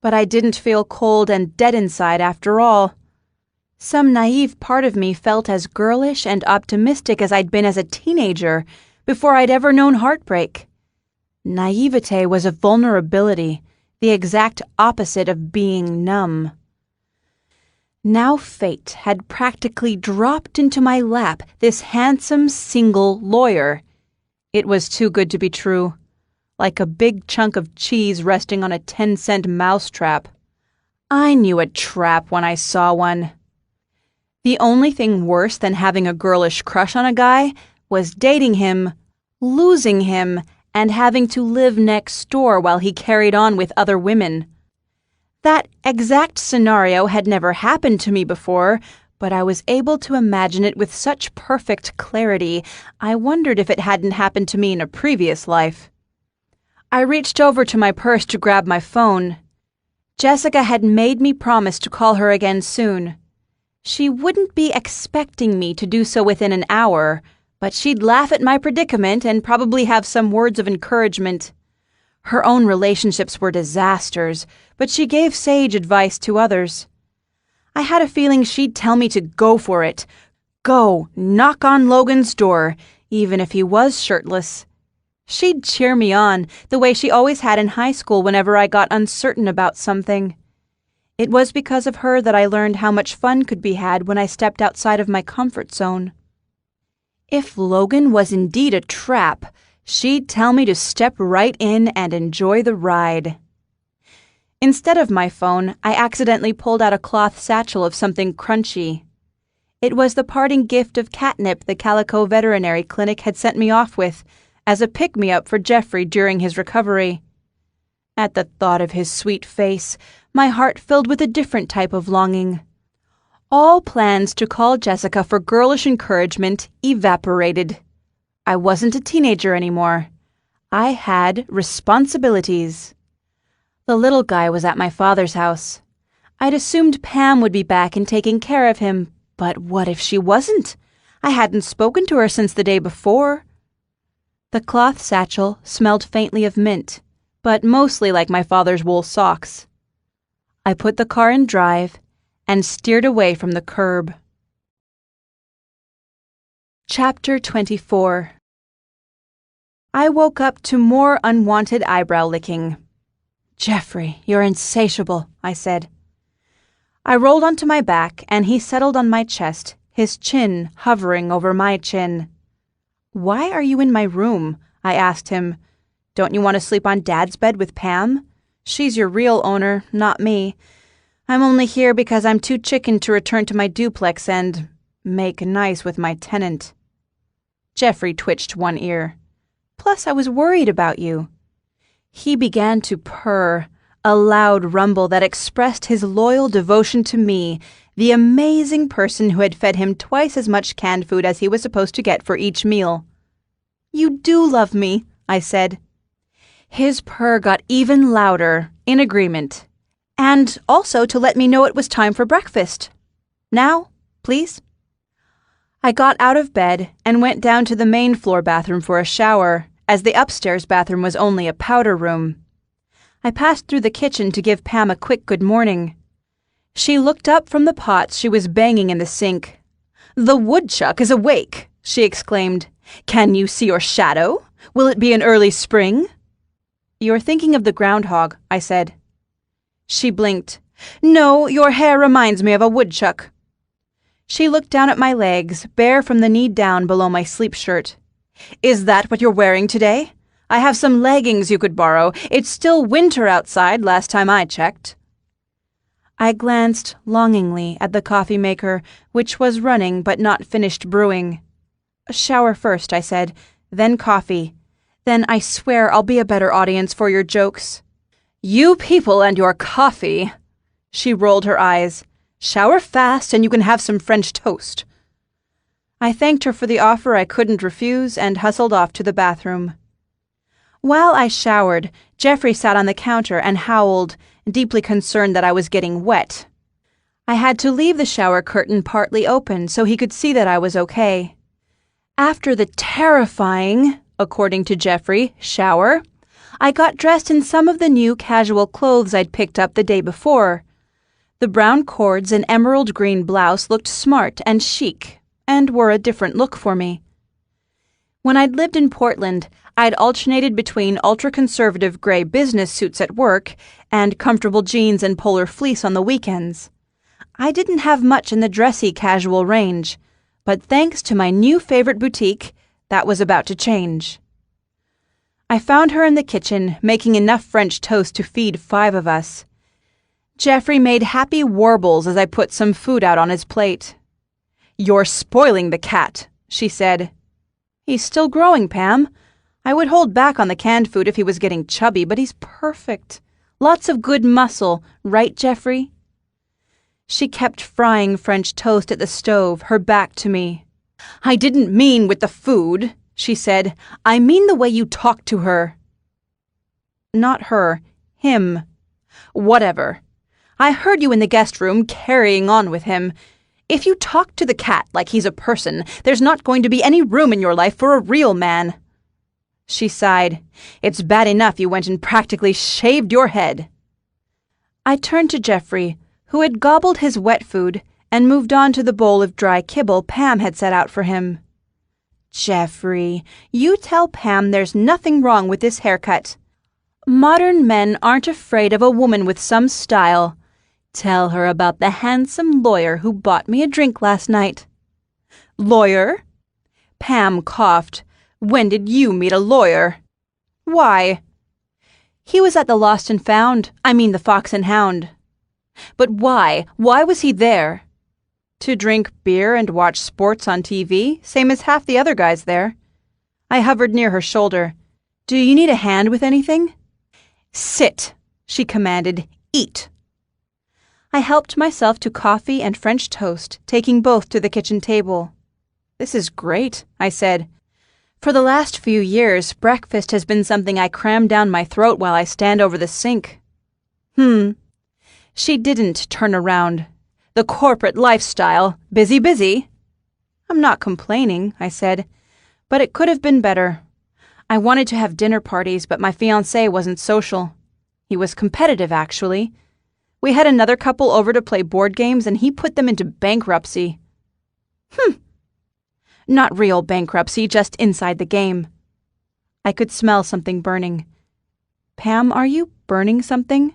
But I didn't feel cold and dead inside after all. Some naive part of me felt as girlish and optimistic as I'd been as a teenager, before I'd ever known heartbreak. Naivete was a vulnerability, the exact opposite of being numb. Now fate had practically dropped into my lap this handsome single lawyer. It was too good to be true, like a big chunk of cheese resting on a 10-cent mousetrap. I knew a trap when I saw one. The only thing worse than having a girlish crush on a guy was dating him, losing him, and having to live next door while he carried on with other women. That exact scenario had never happened to me before, but I was able to imagine it with such perfect clarity, I wondered if it hadn't happened to me in a previous life. I reached over to my purse to grab my phone. Jessica had made me promise to call her again soon. She wouldn't be expecting me to do so within an hour, but she'd laugh at my predicament and probably have some words of encouragement. Her own relationships were disasters, but she gave sage advice to others. I had a feeling she'd tell me to go for it. Go, knock on Logan's door, even if he was shirtless. She'd cheer me on, the way she always had in high school whenever I got uncertain about something. It was because of her that I learned how much fun could be had when I stepped outside of my comfort zone. If Logan was indeed a trap, She'd tell me to step right in and enjoy the ride. Instead of my phone, I accidentally pulled out a cloth satchel of something crunchy. It was the parting gift of catnip the Calico Veterinary Clinic had sent me off with as a pick-me-up for Jeffrey during his recovery. At the thought of his sweet face, my heart filled with a different type of longing. All plans to call Jessica for girlish encouragement evaporated. I wasn't a teenager anymore. I had responsibilities. The little guy was at my father's house. I'd assumed Pam would be back and taking care of him, but what if she wasn't? I hadn't spoken to her since the day before. The cloth satchel smelled faintly of mint, but mostly like my father's wool socks. I put the car in drive and steered away from the curb. Chapter 24. I woke up to more unwanted eyebrow licking. "Jeffrey, you're insatiable," I said. I rolled onto my back, and he settled on my chest, his chin hovering over my chin. "Why are you in my room?" I asked him. "Don't you want to sleep on Dad's bed with Pam? She's your real owner, not me. I'm only here because I'm too chicken to return to my duplex and make nice with my tenant." Jeffrey twitched one ear. "Plus, I was worried about you." He began to purr, a loud rumble that expressed his loyal devotion to me, the amazing person who had fed him twice as much canned food as he was supposed to get for each meal. "You do love me," I said. His purr got even louder, in agreement. "And also to let me know it was time for breakfast. Now, please." I got out of bed and went down to the main floor bathroom for a shower, as the upstairs bathroom was only a powder room. I passed through the kitchen to give Pam a quick good morning. She looked up from the pots she was banging in the sink. "The woodchuck is awake," she exclaimed. "Can you see your shadow? Will it be an early spring?" "You're thinking of the groundhog," I said. She blinked. "No, your hair reminds me of a woodchuck." She looked down at my legs, bare from the knee down below my sleep shirt. "Is that what you're wearing today? I have some leggings you could borrow. It's still winter outside last time I checked." I glanced longingly at the coffee maker, which was running but not finished brewing. "A shower first," I said, "then coffee. Then I swear I'll be a better audience for your jokes." "You people and your coffee." She rolled her eyes. "Shower fast and you can have some French toast." I thanked her for the offer I couldn't refuse and hustled off to the bathroom. While I showered, Jeffrey sat on the counter and howled, deeply concerned that I was getting wet. I had to leave the shower curtain partly open so he could see that I was okay. After the terrifying, according to Jeffrey, shower, I got dressed in some of the new casual clothes I'd picked up the day before. The brown cords and emerald green blouse looked smart and chic, and were a different look for me. When I'd lived in Portland, I'd alternated between ultra-conservative gray business suits at work and comfortable jeans and polar fleece on the weekends. I didn't have much in the dressy casual range, but thanks to my new favorite boutique, that was about to change. I found her in the kitchen, making enough French toast to feed 5 of us. Jeffrey made happy warbles as I put some food out on his plate. "You're spoiling the cat," she said. "He's still growing, Pam. I would hold back on the canned food if he was getting chubby, but he's perfect. Lots of good muscle, right, Jeffrey?" She kept frying French toast at the stove, her back to me. "I didn't mean with the food," she said. "I mean the way you talk to her." "Not her. Him." "Whatever. I heard you in the guest room carrying on with him. If you talk to the cat like he's a person, there's not going to be any room in your life for a real man." She sighed. "It's bad enough you went and practically shaved your head." I turned to Jeffrey, who had gobbled his wet food and moved on to the bowl of dry kibble Pam had set out for him. "Jeffrey, you tell Pam there's nothing wrong with this haircut. Modern men aren't afraid of a woman with some style. Tell her about the handsome lawyer who bought me a drink last night." "Lawyer?" Pam coughed, When did you meet a lawyer?" "Why?" "He was at the Lost and Found. The Fox and Hound." "But why? Why was he there?" "To drink beer and watch sports on TV, same as half the other guys there." I hovered near her shoulder. "Do you need a hand with anything?" "Sit," she commanded. "Eat." I helped myself to coffee and French toast, taking both to the kitchen table. "This is great," I said. "For the last few years, breakfast has been something I cram down my throat while I stand over the sink." She didn't turn around. "The corporate lifestyle. Busy, busy." "I'm not complaining," I said, "but it could have been better. I wanted to have dinner parties, but my fiancé wasn't social. He was competitive, actually. We had another couple over to play board games, and he put them into bankruptcy." "Not real bankruptcy, just inside the game." I could smell something burning. "Pam, are you burning something?"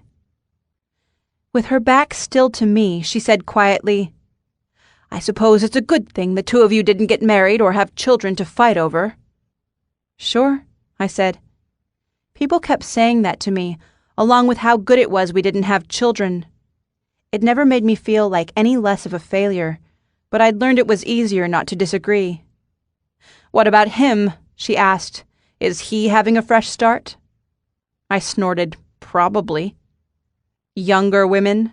With her back still to me, she said quietly, "I suppose it's a good thing the two of you didn't get married or have children to fight over." "Sure," I said. People kept saying that to me, along with how good it was we didn't have children. It never made me feel like any less of a failure, but I'd learned it was easier not to disagree. "What about him?" she asked. "Is he having a fresh start?" I snorted. "Probably." "Younger women?"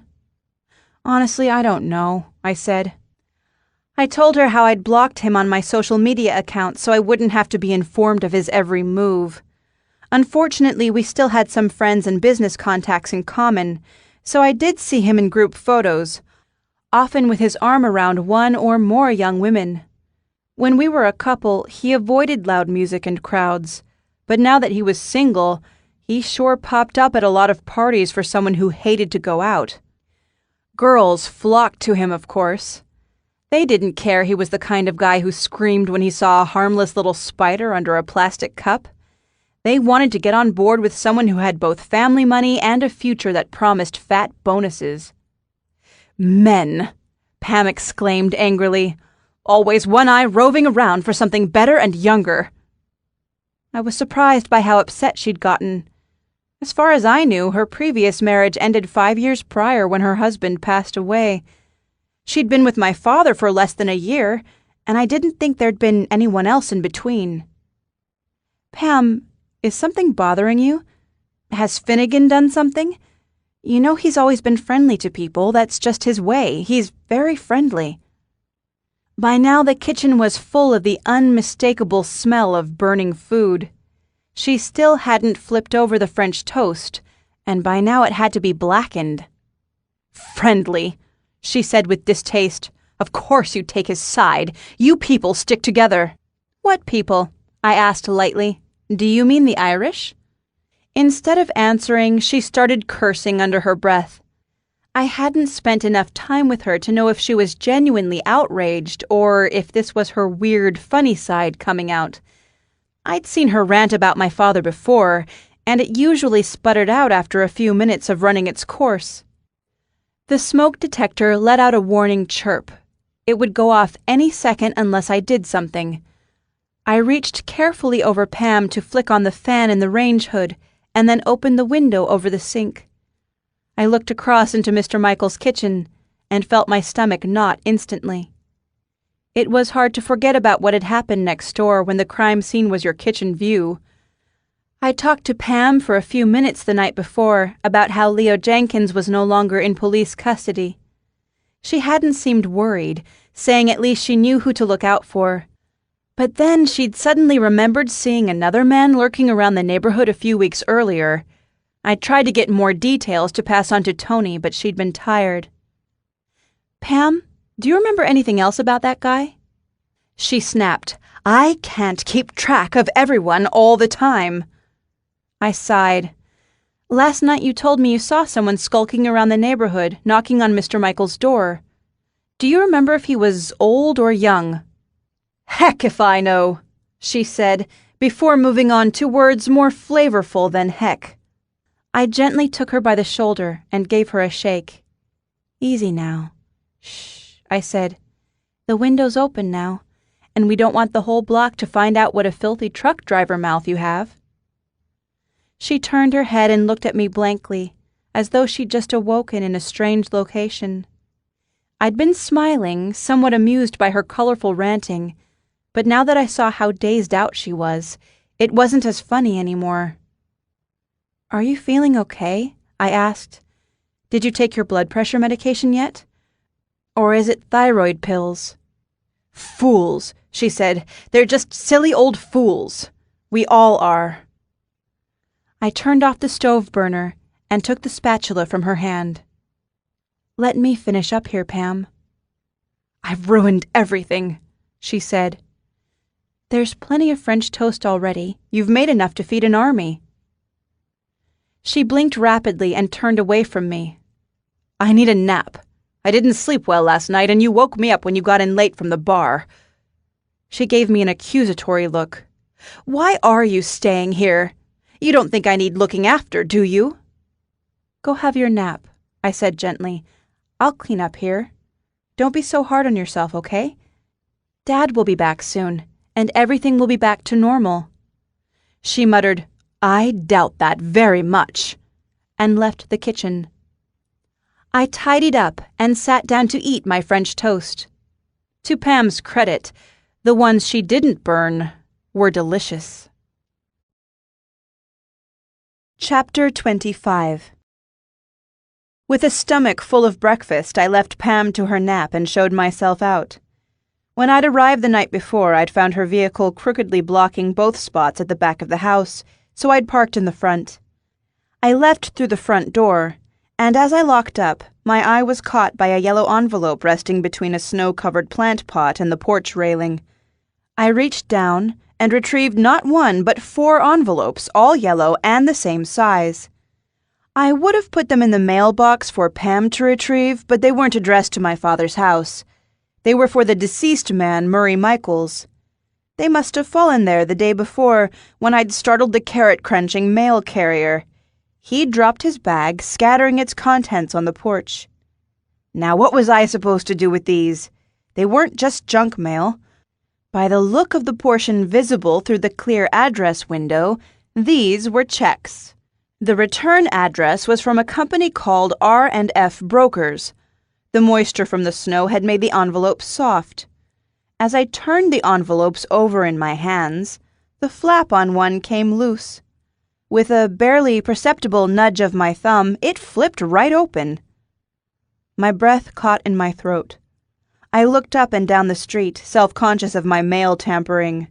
"Honestly, I don't know," I said. I told her how I'd blocked him on my social media account so I wouldn't have to be informed of his every move. Unfortunately, we still had some friends and business contacts in common, so I did see him in group photos, often with his arm around one or more young women. When we were a couple, he avoided loud music and crowds, but now that he was single, he sure popped up at a lot of parties for someone who hated to go out. Girls flocked to him, of course. They didn't care he was the kind of guy who screamed when he saw a harmless little spider under a plastic cup. They wanted to get on board with someone who had both family money and a future that promised fat bonuses. "Men!" Pam exclaimed angrily. "Always one eye roving around for something better and younger." I was surprised by how upset she'd gotten. As far as I knew, her previous marriage ended 5 years prior when her husband passed away. She'd been with my father for less than a year, and I didn't think there'd been anyone else in between. "Pam, is something bothering you? Has Finnegan done something? You know he's always been friendly to people. That's just his way. He's very friendly." By now the kitchen was full of the unmistakable smell of burning food. She still hadn't flipped over the French toast, and by now it had to be blackened. "Friendly," she said with distaste. "Of course you take his side. You people stick together." "What people?" I asked lightly. "Do you mean the Irish?" Instead of answering, she started cursing under her breath. I hadn't spent enough time with her to know if she was genuinely outraged or if this was her weird, funny side coming out. I'd seen her rant about my father before, and it usually sputtered out after a few minutes of running its course. The smoke detector let out a warning chirp. It would go off any second unless I did something. I reached carefully over Pam to flick on the fan in the range hood, and then opened the window over the sink. I looked across into Mr. Michael's kitchen and felt my stomach knot instantly. It was hard to forget about what had happened next door when the crime scene was your kitchen view. I talked to Pam for a few minutes the night before about how Leo Jenkins was no longer in police custody. She hadn't seemed worried, saying at least she knew who to look out for. But then she'd suddenly remembered seeing another man lurking around the neighborhood a few weeks earlier. I tried to get more details to pass on to Tony, but she'd been tired. "Pam, do you remember anything else about that guy?" She snapped. "I can't keep track of everyone all the time." I sighed. "Last night you told me you saw someone skulking around the neighborhood, knocking on Mr. Michael's door. Do you remember if he was old or young?" "Heck if I know," she said, before moving on to words more flavorful than heck. I gently took her by the shoulder and gave her a shake. "Easy now." "Shh," I said. "The window's open now, and we don't want the whole block to find out what a filthy truck driver mouth you have." She turned her head and looked at me blankly, as though she'd just awoken in a strange location. I'd been smiling, somewhat amused by her colorful ranting, but now that I saw how dazed out she was, it wasn't as funny anymore. "Are you feeling okay?" I asked. "Did you take your blood pressure medication yet? Or is it thyroid pills?" "Fools," she said. "They're just silly old fools. We all are." I turned off the stove burner and took the spatula from her hand. "Let me finish up here, Pam." "I've ruined everything," she said. "There's plenty of French toast already. You've made enough to feed an army." She blinked rapidly and turned away from me. "I need a nap. I didn't sleep well last night, and you woke me up when you got in late from the bar." She gave me an accusatory look. "Why are you staying here? You don't think I need looking after, do you?" "Go have your nap," I said gently. "I'll clean up here. Don't be so hard on yourself, okay? Dad will be back soon, and everything will be back to normal." She muttered, "I doubt that very much," and left the kitchen. I tidied up and sat down to eat my French toast. To Pam's credit, the ones she didn't burn were delicious. Chapter 25. With a stomach full of breakfast, I left Pam to her nap and showed myself out. When I'd arrived the night before, I'd found her vehicle crookedly blocking both spots at the back of the house, so I'd parked in the front. I left through the front door, and as I locked up, my eye was caught by a yellow envelope resting between a snow-covered plant pot and the porch railing. I reached down and retrieved not one but 4 envelopes, all yellow and the same size. I would have put them in the mailbox for Pam to retrieve, but they weren't addressed to my father's house. They were for the deceased man, Murray Michaels. They must have fallen there the day before, when I'd startled the carrot-crunching mail carrier. He'd dropped his bag, scattering its contents on the porch. Now what was I supposed to do with these? They weren't just junk mail. By the look of the portion visible through the clear address window, these were checks. The return address was from a company called R&F Brokers. The moisture from the snow had made the envelopes soft. As I turned the envelopes over in my hands, the flap on one came loose. With a barely perceptible nudge of my thumb, it flipped right open. My breath caught in my throat. I looked up and down the street, self-conscious of my mail tampering.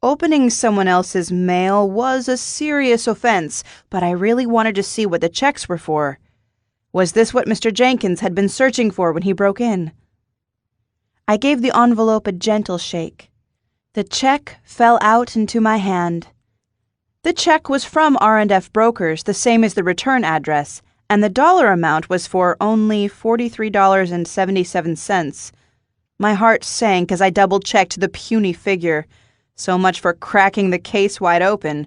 Opening someone else's mail was a serious offense, but I really wanted to see what the checks were for. Was this what Mr. Jenkins had been searching for when he broke in? I gave the envelope a gentle shake. The check fell out into my hand. The check was from R&F Brokers, the same as the return address, and the dollar amount was for only $43.77. My heart sank as I double-checked the puny figure. So much for cracking the case wide open.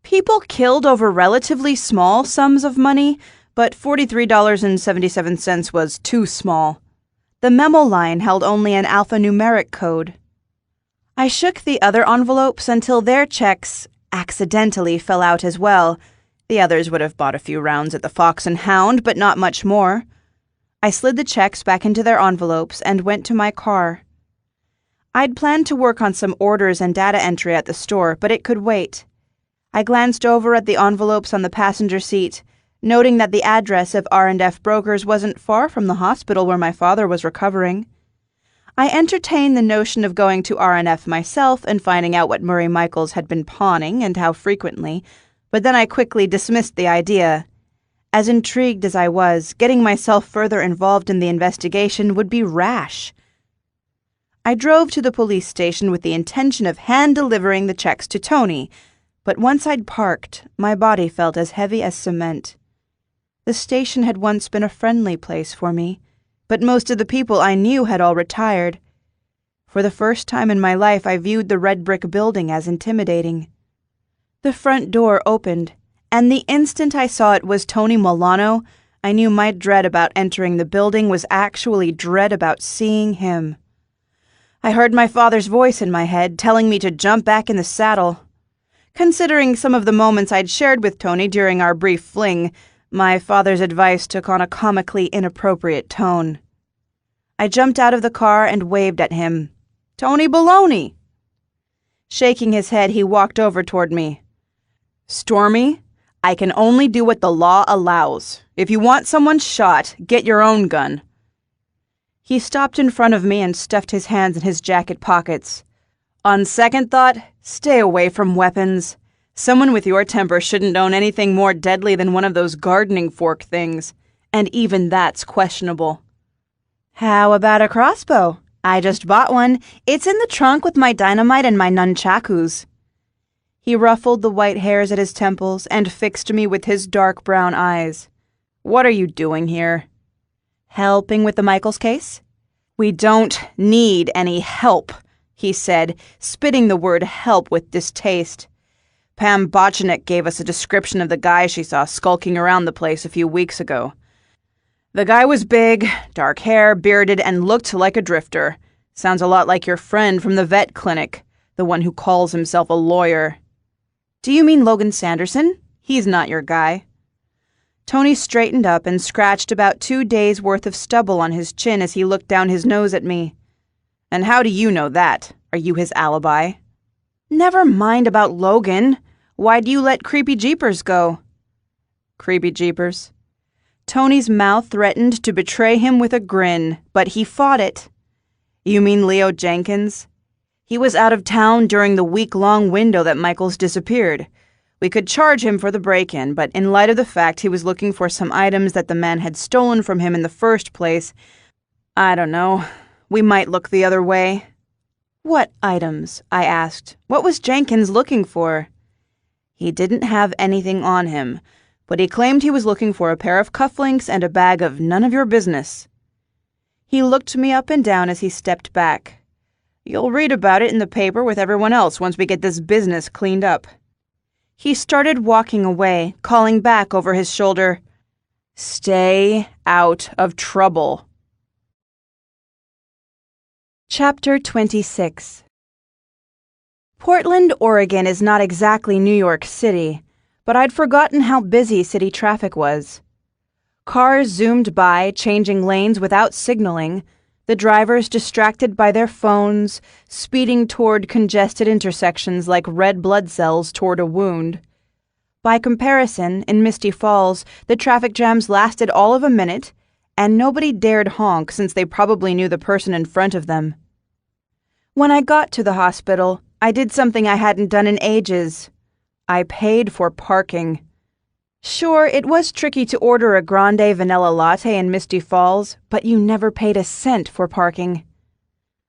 People killed over relatively small sums of money, but $43.77 was too small. The memo line held only an alphanumeric code. I shook the other envelopes until their checks accidentally fell out as well. The others would have bought a few rounds at the Fox and Hound, but not much more. I slid the checks back into their envelopes and went to my car. I'd planned to work on some orders and data entry at the store, but it could wait. I glanced over at the envelopes on the passenger seat, noting that the address of R&F Brokers wasn't far from the hospital where my father was recovering. I entertained the notion of going to R&F myself and finding out what Murray Michaels had been pawning and how frequently, but then I quickly dismissed the idea. As intrigued as I was, getting myself further involved in the investigation would be rash. I drove to the police station with the intention of hand-delivering the checks to Tony, but once I'd parked, my body felt as heavy as cement. The station had once been a friendly place for me, but most of the people I knew had all retired. For the first time in my life, I viewed the red brick building as intimidating. The front door opened, and the instant I saw it was Tony Milano, I knew my dread about entering the building was actually dread about seeing him. I heard my father's voice in my head telling me to jump back in the saddle. Considering some of the moments I'd shared with Tony during our brief fling, my father's advice took on a comically inappropriate tone. I jumped out of the car and waved at him. "Tony Baloney!" Shaking his head, he walked over toward me. "Stormy, I can only do what the law allows. If you want someone shot, get your own gun." He stopped in front of me and stuffed his hands in his jacket pockets. "On second thought, stay away from weapons. Someone with your temper shouldn't own anything more deadly than one of those gardening fork things, and even that's questionable." "How about a crossbow? I just bought one. It's in the trunk with my dynamite and my nunchakus." He ruffled the white hairs at his temples and fixed me with his dark brown eyes. "What are you doing here?" "Helping with the Michaels case?" "We don't need any help," he said, spitting the word help with distaste. "Pam Botchinick gave us a description of the guy she saw skulking around the place a few weeks ago. The guy was big, dark hair, bearded, and looked like a drifter. Sounds a lot like your friend from the vet clinic, the one who calls himself a lawyer." "Do you mean Logan Sanderson? He's not your guy." Tony straightened up and scratched about 2 days' worth of stubble on his chin as he looked down his nose at me. "And how do you know that? Are you his alibi?" "Never mind about Logan. Why do you let Creepy Jeepers go?" "Creepy Jeepers?" Tony's mouth threatened to betray him with a grin, but he fought it. "You mean Leo Jenkins? He was out of town during the week-long window that Michaels disappeared. We could charge him for the break-in, but in light of the fact he was looking for some items that the man had stolen from him in the first place, I don't know, we might look the other way." "What items?" I asked. "What was Jenkins looking for?" "He didn't have anything on him, but he claimed he was looking for a pair of cufflinks and a bag of none of your business." He looked me up and down as he stepped back. "You'll read about it in the paper with everyone else once we get this business cleaned up." He started walking away, calling back over his shoulder, "Stay out of trouble." Chapter 26. Portland, Oregon is not exactly New York City, but I'd forgotten how busy city traffic was. Cars zoomed by, changing lanes without signaling, the drivers distracted by their phones, speeding toward congested intersections like red blood cells toward a wound. By comparison, in Misty Falls, the traffic jams lasted all of a minute, and nobody dared honk since they probably knew the person in front of them. When I got to the hospital, I did something I hadn't done in ages. I paid for parking. Sure, it was tricky to order a grande vanilla latte in Misty Falls, but you never paid a cent for parking.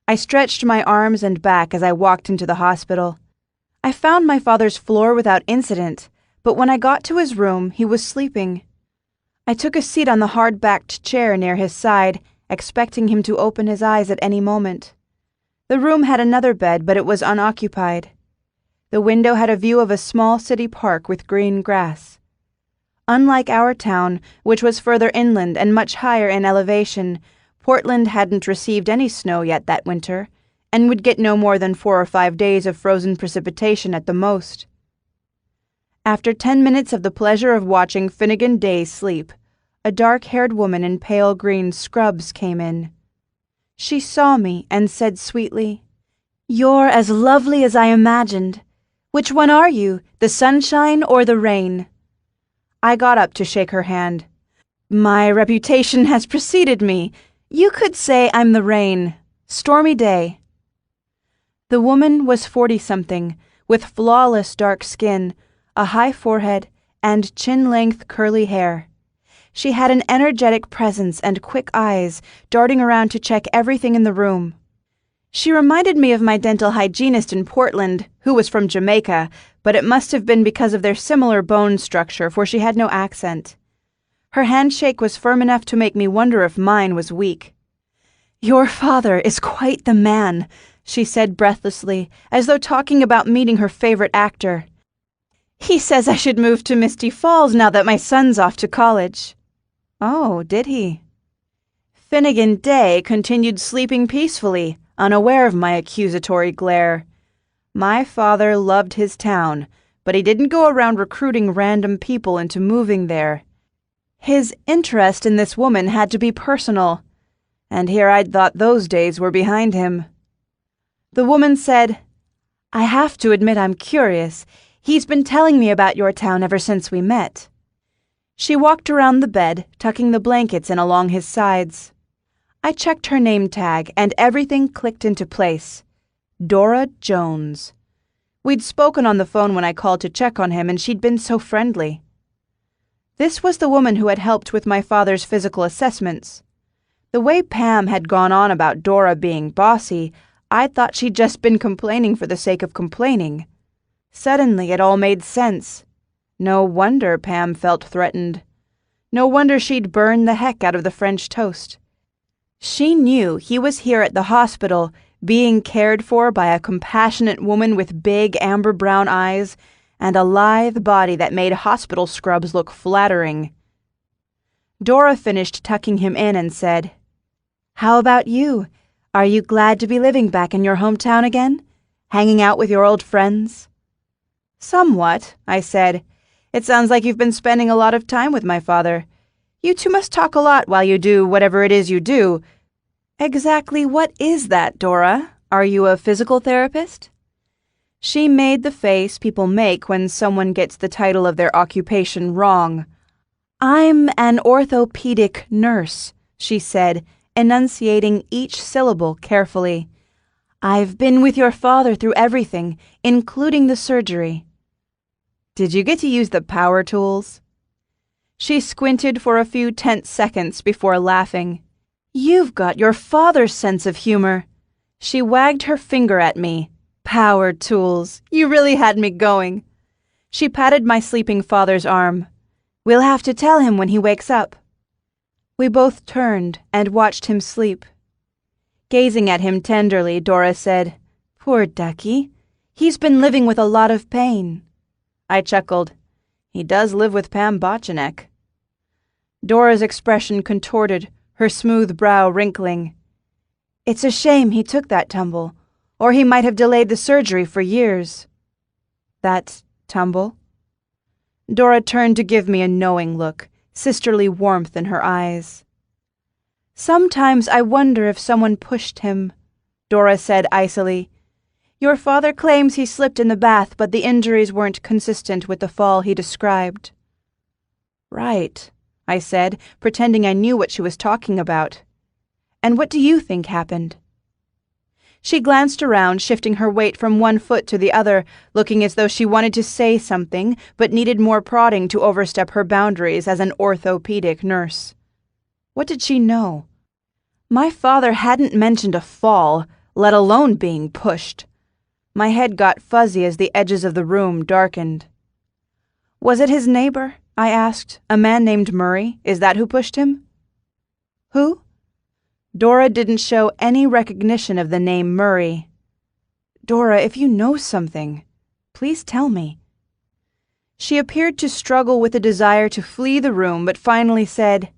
I stretched my arms and back as I walked into the hospital. I found my father's floor without incident, but when I got to his room, he was sleeping. I took a seat on the hard-backed chair near his side, expecting him to open his eyes at any moment. The room had another bed, but it was unoccupied. The window had a view of a small city park with green grass. Unlike our town, which was further inland and much higher in elevation, Portland hadn't received any snow yet that winter, and would get no more than 4 or 5 days of frozen precipitation at the most. After 10 minutes of the pleasure of watching Finnegan Day sleep, a dark-haired woman in pale green scrubs came in. She saw me and said sweetly, "You're as lovely as I imagined. Which one are you, the sunshine or the rain?" I got up to shake her hand. "My reputation has preceded me. You could say I'm the rain. Stormy Day." The woman was 40-something, with flawless dark skin, a high forehead, and chin-length curly hair. She had an energetic presence and quick eyes, darting around to check everything in the room. She reminded me of my dental hygienist in Portland, who was from Jamaica, but it must have been because of their similar bone structure, for she had no accent. Her handshake was firm enough to make me wonder if mine was weak. "Your father is quite the man," she said breathlessly, as though talking about meeting her favorite actor. "He says I should move to Misty Falls now that my son's off to college." "Oh, did he?" Finnegan Day continued sleeping peacefully, unaware of my accusatory glare. My father loved his town, but he didn't go around recruiting random people into moving there. His interest in this woman had to be personal, and here I'd thought those days were behind him. The woman said, "I have to admit I'm curious. He's been telling me about your town ever since we met." She walked around the bed, tucking the blankets in along his sides. I checked her name tag, and everything clicked into place. Dora Jones. We'd spoken on the phone when I called to check on him, and she'd been so friendly. This was the woman who had helped with my father's physical assessments. The way Pam had gone on about Dora being bossy, I thought she'd just been complaining for the sake of complaining. Suddenly it all made sense. No wonder Pam felt threatened. No wonder she'd burn the heck out of the French toast. She knew he was here at the hospital, being cared for by a compassionate woman with big amber-brown eyes and a lithe body that made hospital scrubs look flattering. Dora finished tucking him in and said, "How about you? Are you glad to be living back in your hometown again? Hanging out with your old friends?" "Somewhat," I said. "It sounds like you've been spending a lot of time with my father. You two must talk a lot while you do whatever it is you do." "Exactly what is that, Dora? Are you a physical therapist?" She made the face people make when someone gets the title of their occupation wrong. "I'm an orthopedic nurse," she said, enunciating each syllable carefully. "I've been with your father through everything, including the surgery." "Did you get to use the power tools?" She squinted for a few tense seconds before laughing. "You've got your father's sense of humor." She wagged her finger at me. "Power tools. You really had me going." She patted my sleeping father's arm. "We'll have to tell him when he wakes up." We both turned and watched him sleep. Gazing at him tenderly, Dora said, "Poor ducky. He's been living with a lot of pain." I chuckled. "He does live with Pam Botchanek." Dora's expression contorted, her smooth brow wrinkling. "It's a shame he took that tumble, or he might have delayed the surgery for years." "That tumble?" Dora turned to give me a knowing look, sisterly warmth in her eyes. "Sometimes I wonder if someone pushed him," Dora said icily. "Your father claims he slipped in the bath, but the injuries weren't consistent with the fall he described." "Right," I said, pretending I knew what she was talking about. "And what do you think happened?" She glanced around, shifting her weight from one foot to the other, looking as though she wanted to say something, but needed more prodding to overstep her boundaries as an orthopedic nurse. What did she know? My father hadn't mentioned a fall, let alone being pushed. My head got fuzzy as the edges of the room darkened. "Was it his neighbor?" I asked. "A man named Murray? Is that who pushed him?" "Who?" Dora didn't show any recognition of the name Murray. "Dora, if you know something, please tell me." She appeared to struggle with a desire to flee the room, but finally said,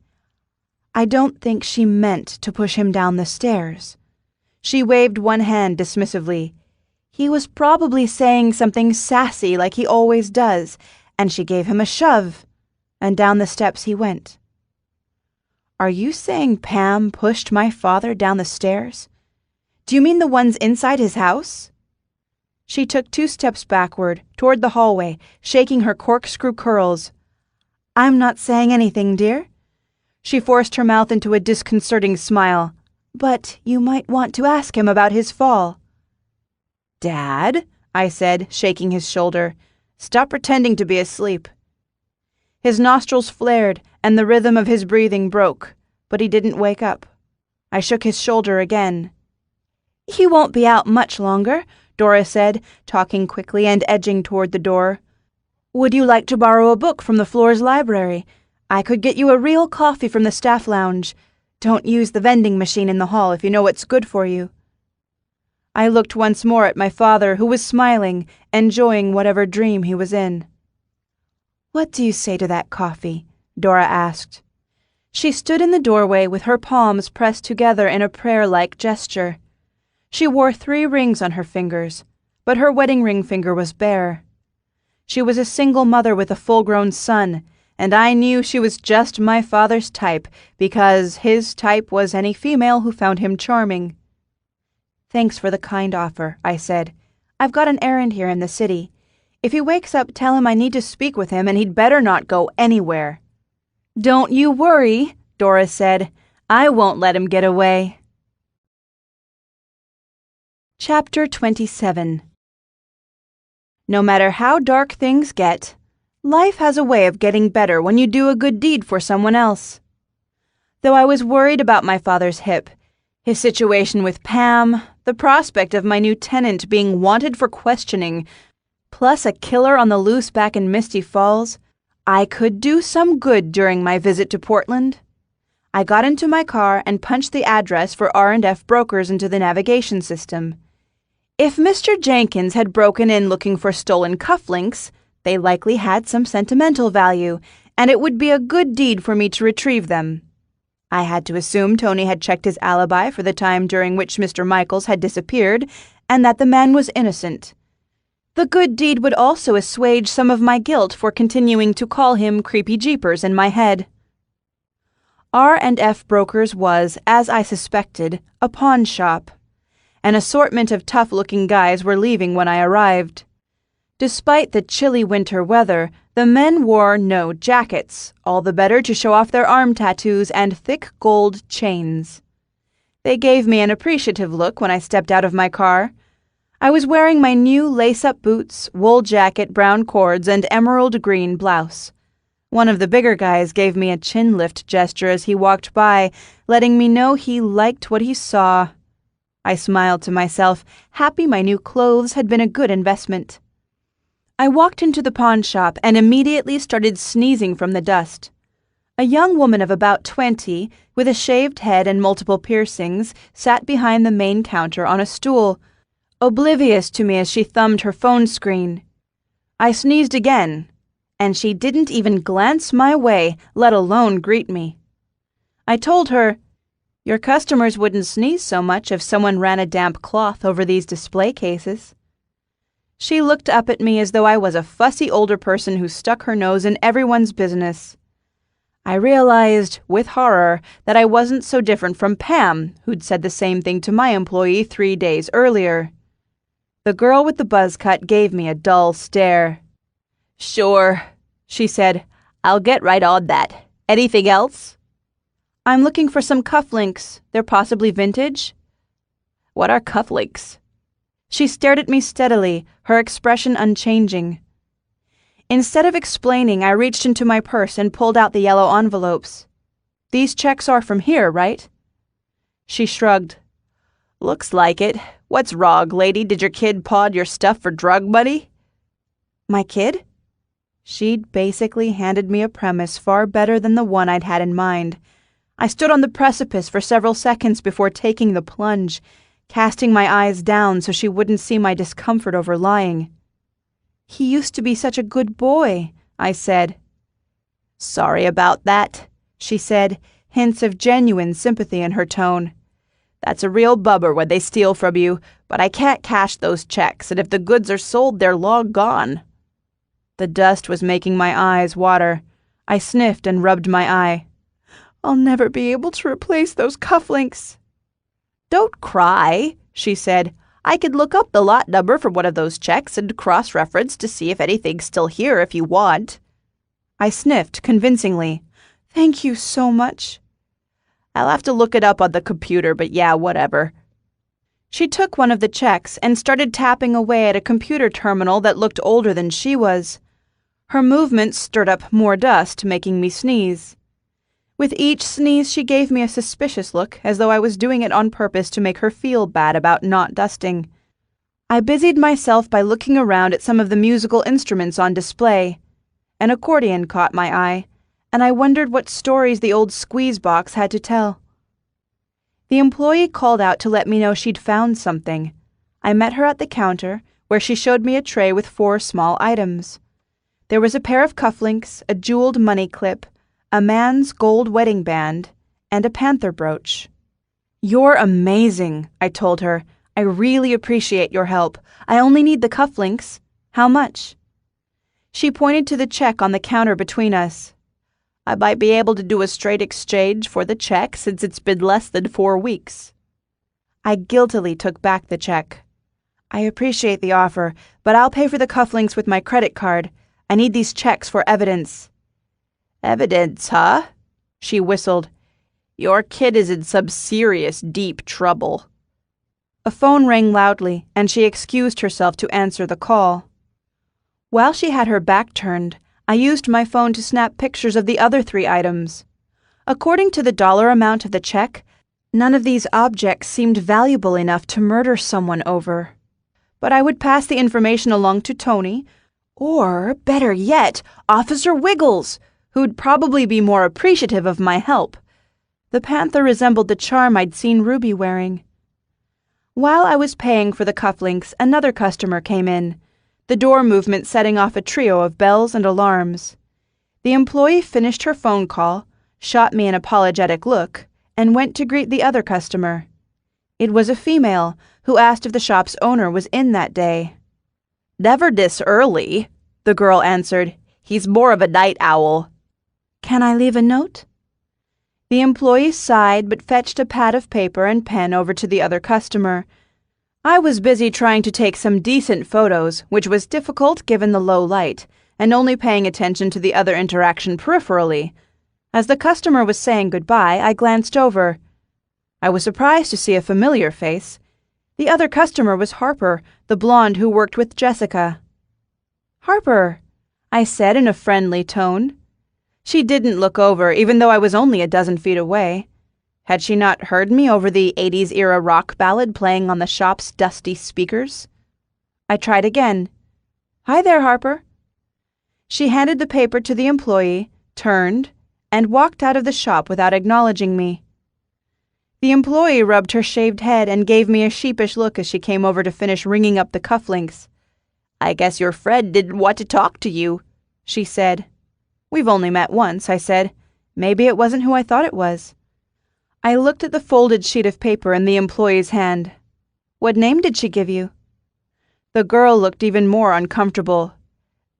"I don't think she meant to push him down the stairs." She waved one hand dismissively. "He was probably saying something sassy like he always does, and she gave him a shove, and down the steps he went." "Are you saying Pam pushed my father down the stairs? Do you mean the ones inside his house?" She took 2 steps backward, toward the hallway, shaking her corkscrew curls. "I'm not saying anything, dear." She forced her mouth into a disconcerting smile. "But you might want to ask him about his fall." "Dad," I said, shaking his shoulder, "stop pretending to be asleep." His nostrils flared, and the rhythm of his breathing broke, but he didn't wake up. I shook his shoulder again. "He won't be out much longer," Dora said, talking quickly and edging toward the door. "Would you like to borrow a book from the floor's library? I could get you a real coffee from the staff lounge. Don't use the vending machine in the hall if you know what's good for you." I looked once more at my father, who was smiling, enjoying whatever dream he was in. "What do you say to that coffee?" Dora asked. She stood in the doorway with her palms pressed together in a prayer-like gesture. She wore 3 rings on her fingers, but her wedding ring finger was bare. She was a single mother with a full-grown son, and I knew she was just my father's type because his type was any female who found him charming. "Thanks for the kind offer," I said. "I've got an errand here in the city. If he wakes up, tell him I need to speak with him and he'd better not go anywhere." "Don't you worry," Dora said. "I won't let him get away." Chapter 27. No matter how dark things get, life has a way of getting better when you do a good deed for someone else. Though I was worried about my father's hip, his situation with Pam, the prospect of my new tenant being wanted for questioning, plus a killer on the loose back in Misty Falls, I could do some good during my visit to Portland. I got into my car and punched the address for R&F Brokers into the navigation system. If Mr. Jenkins had broken in looking for stolen cufflinks, they likely had some sentimental value, and it would be a good deed for me to retrieve them. I had to assume Tony had checked his alibi for the time during which Mr. Michaels had disappeared, and that the man was innocent. The good deed would also assuage some of my guilt for continuing to call him Creepy Jeepers in my head. R&F Brokers was, as I suspected, a pawn shop. An assortment of tough-looking guys were leaving when I arrived. Despite the chilly winter weather, the men wore no jackets, all the better to show off their arm tattoos and thick gold chains. They gave me an appreciative look when I stepped out of my car. I was wearing my new lace-up boots, wool jacket, brown cords, and emerald green blouse. One of the bigger guys gave me a chin lift gesture as he walked by, letting me know he liked what he saw. I smiled to myself, happy my new clothes had been a good investment. I walked into the pawn shop and immediately started sneezing from the dust. A young woman of about 20, with a shaved head and multiple piercings, sat behind the main counter on a stool, oblivious to me as she thumbed her phone screen. I sneezed again, and she didn't even glance my way, let alone greet me. I told her, "Your customers wouldn't sneeze so much if someone ran a damp cloth over these display cases." She looked up at me as though I was a fussy older person who stuck her nose in everyone's business. I realized, with horror, that I wasn't so different from Pam, who'd said the same thing to my employee 3 days earlier. The girl with the buzz cut gave me a dull stare. "Sure," she said. "I'll get right on that. Anything else?" "I'm looking for some cufflinks. They're possibly vintage." "What are cufflinks?" She stared at me steadily, her expression unchanging. Instead of explaining, I reached into my purse and pulled out the yellow envelopes. "These checks are from here, right?" She shrugged. "Looks like it. What's wrong, lady? Did your kid pawn your stuff for drug money?" "My kid?" She'd basically handed me a premise far better than the one I'd had in mind. I stood on the precipice for several seconds before taking the plunge, casting my eyes down so she wouldn't see my discomfort over lying. "He used to be such a good boy," I said. "Sorry about that," she said, hints of genuine sympathy in her tone. "That's a real bummer when they steal from you, but I can't cash those checks, and if the goods are sold, they're long gone." The dust was making my eyes water. I sniffed and rubbed my eye. "I'll never be able to replace those cufflinks." "Don't cry," she said. "I could look up the lot number for one of those checks and cross-reference to see if anything's still here if you want." I sniffed convincingly. "Thank you so much." "I'll have to look it up on the computer, but yeah, whatever." She took one of the checks and started tapping away at a computer terminal that looked older than she was. Her movements stirred up more dust, making me sneeze. With each sneeze, she gave me a suspicious look, as though I was doing it on purpose to make her feel bad about not dusting. I busied myself by looking around at some of the musical instruments on display. An accordion caught my eye, and I wondered what stories the old squeeze box had to tell. The employee called out to let me know she'd found something. I met her at the counter, where she showed me a tray with 4 small items. There was a pair of cufflinks, a jeweled money clip, a man's gold wedding band, and a panther brooch. "You're amazing," I told her. I really appreciate your help. I only need the cufflinks. How much?" She pointed to the check on the counter between us. "I might be able to do a straight exchange for the check since it's been less than 4 weeks." I guiltily took back the check. "I appreciate the offer, but I'll pay for the cufflinks with my credit card. I need these checks for evidence." "Evidence, huh?" She whistled. "Your kid is in some serious, deep trouble." A phone rang loudly, and she excused herself to answer the call. While she had her back turned, I used my phone to snap pictures of the other 3 items. According to the dollar amount of the check, none of these objects seemed valuable enough to murder someone over. But I would pass the information along to Tony, or, better yet, Officer Wiggles, who'd probably be more appreciative of my help. The panther resembled the charm I'd seen Ruby wearing. While I was paying for the cufflinks, another customer came in, the door movement setting off a trio of bells and alarms. The employee finished her phone call, shot me an apologetic look, and went to greet the other customer. It was a female, who asked if the shop's owner was in that day. "Never this early," the girl answered. "He's more of a night owl." "Can I leave a note?" The employee sighed but fetched a pad of paper and pen over to the other customer. I was busy trying to take some decent photos, which was difficult given the low light, and only paying attention to the other interaction peripherally. As the customer was saying goodbye, I glanced over. I was surprised to see a familiar face. The other customer was Harper, the blonde who worked with Jessica. "Harper," I said in a friendly tone. She didn't look over, even though I was only a dozen feet away. Had she not heard me over the 80s-era rock ballad playing on the shop's dusty speakers? I tried again. "Hi there, Harper." She handed the paper to the employee, turned, and walked out of the shop without acknowledging me. The employee rubbed her shaved head and gave me a sheepish look as she came over to finish ringing up the cufflinks. "I guess your friend didn't want to talk to you," she said. "We've only met once," I said. "Maybe it wasn't who I thought it was." I looked at the folded sheet of paper in the employee's hand. "What name did she give you?" The girl looked even more uncomfortable.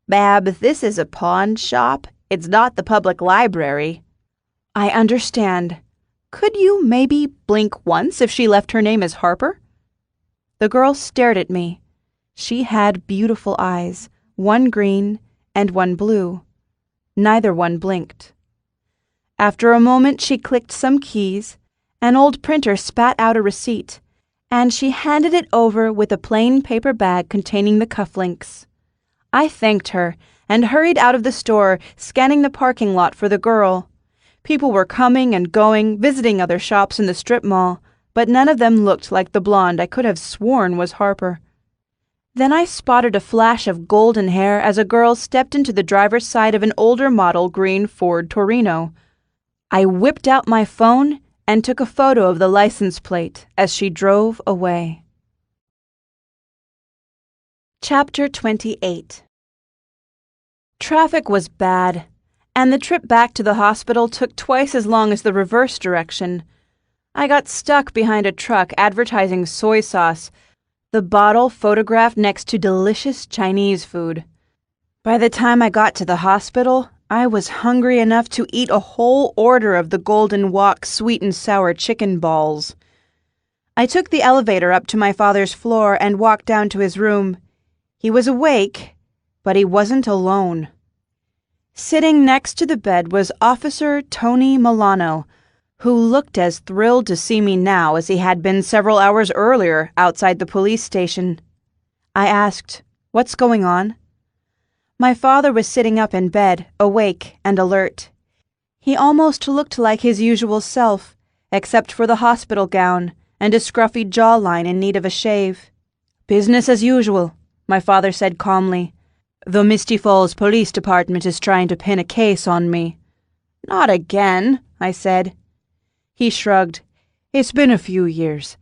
"Ma'am, this is a pawn shop. It's not the public library." "I understand. Could you maybe blink once if she left her name as Harper?" The girl stared at me. She had beautiful eyes, one green and one blue. Neither one blinked. After a moment, she clicked some keys, an old printer spat out a receipt, and she handed it over with a plain paper bag containing the cufflinks. I thanked her and hurried out of the store, scanning the parking lot for the girl. People were coming and going, visiting other shops in the strip mall, but none of them looked like the blonde I could have sworn was Harper. Then I spotted a flash of golden hair as a girl stepped into the driver's side of an older model green Ford Torino. I whipped out my phone and took a photo of the license plate as she drove away. Chapter 28. Traffic was bad, and the trip back to the hospital took twice as long as the reverse direction. I got stuck behind a truck advertising soy sauce, the bottle photographed next to delicious Chinese food. By the time I got to the hospital, I was hungry enough to eat a whole order of the Golden Wok sweet and sour chicken balls. I took the elevator up to my father's floor and walked down to his room. He was awake, but he wasn't alone. Sitting next to the bed was Officer Tony Milano, who looked as thrilled to see me now as he had been several hours earlier outside the police station. I asked, "What's going on?" My father was sitting up in bed, awake and alert. He almost looked like his usual self, except for the hospital gown and a scruffy jawline in need of a shave. "Business as usual," my father said calmly. "The Misty Falls Police Department is trying to pin a case on me." "Not again," I said. He shrugged. "It's been a few years.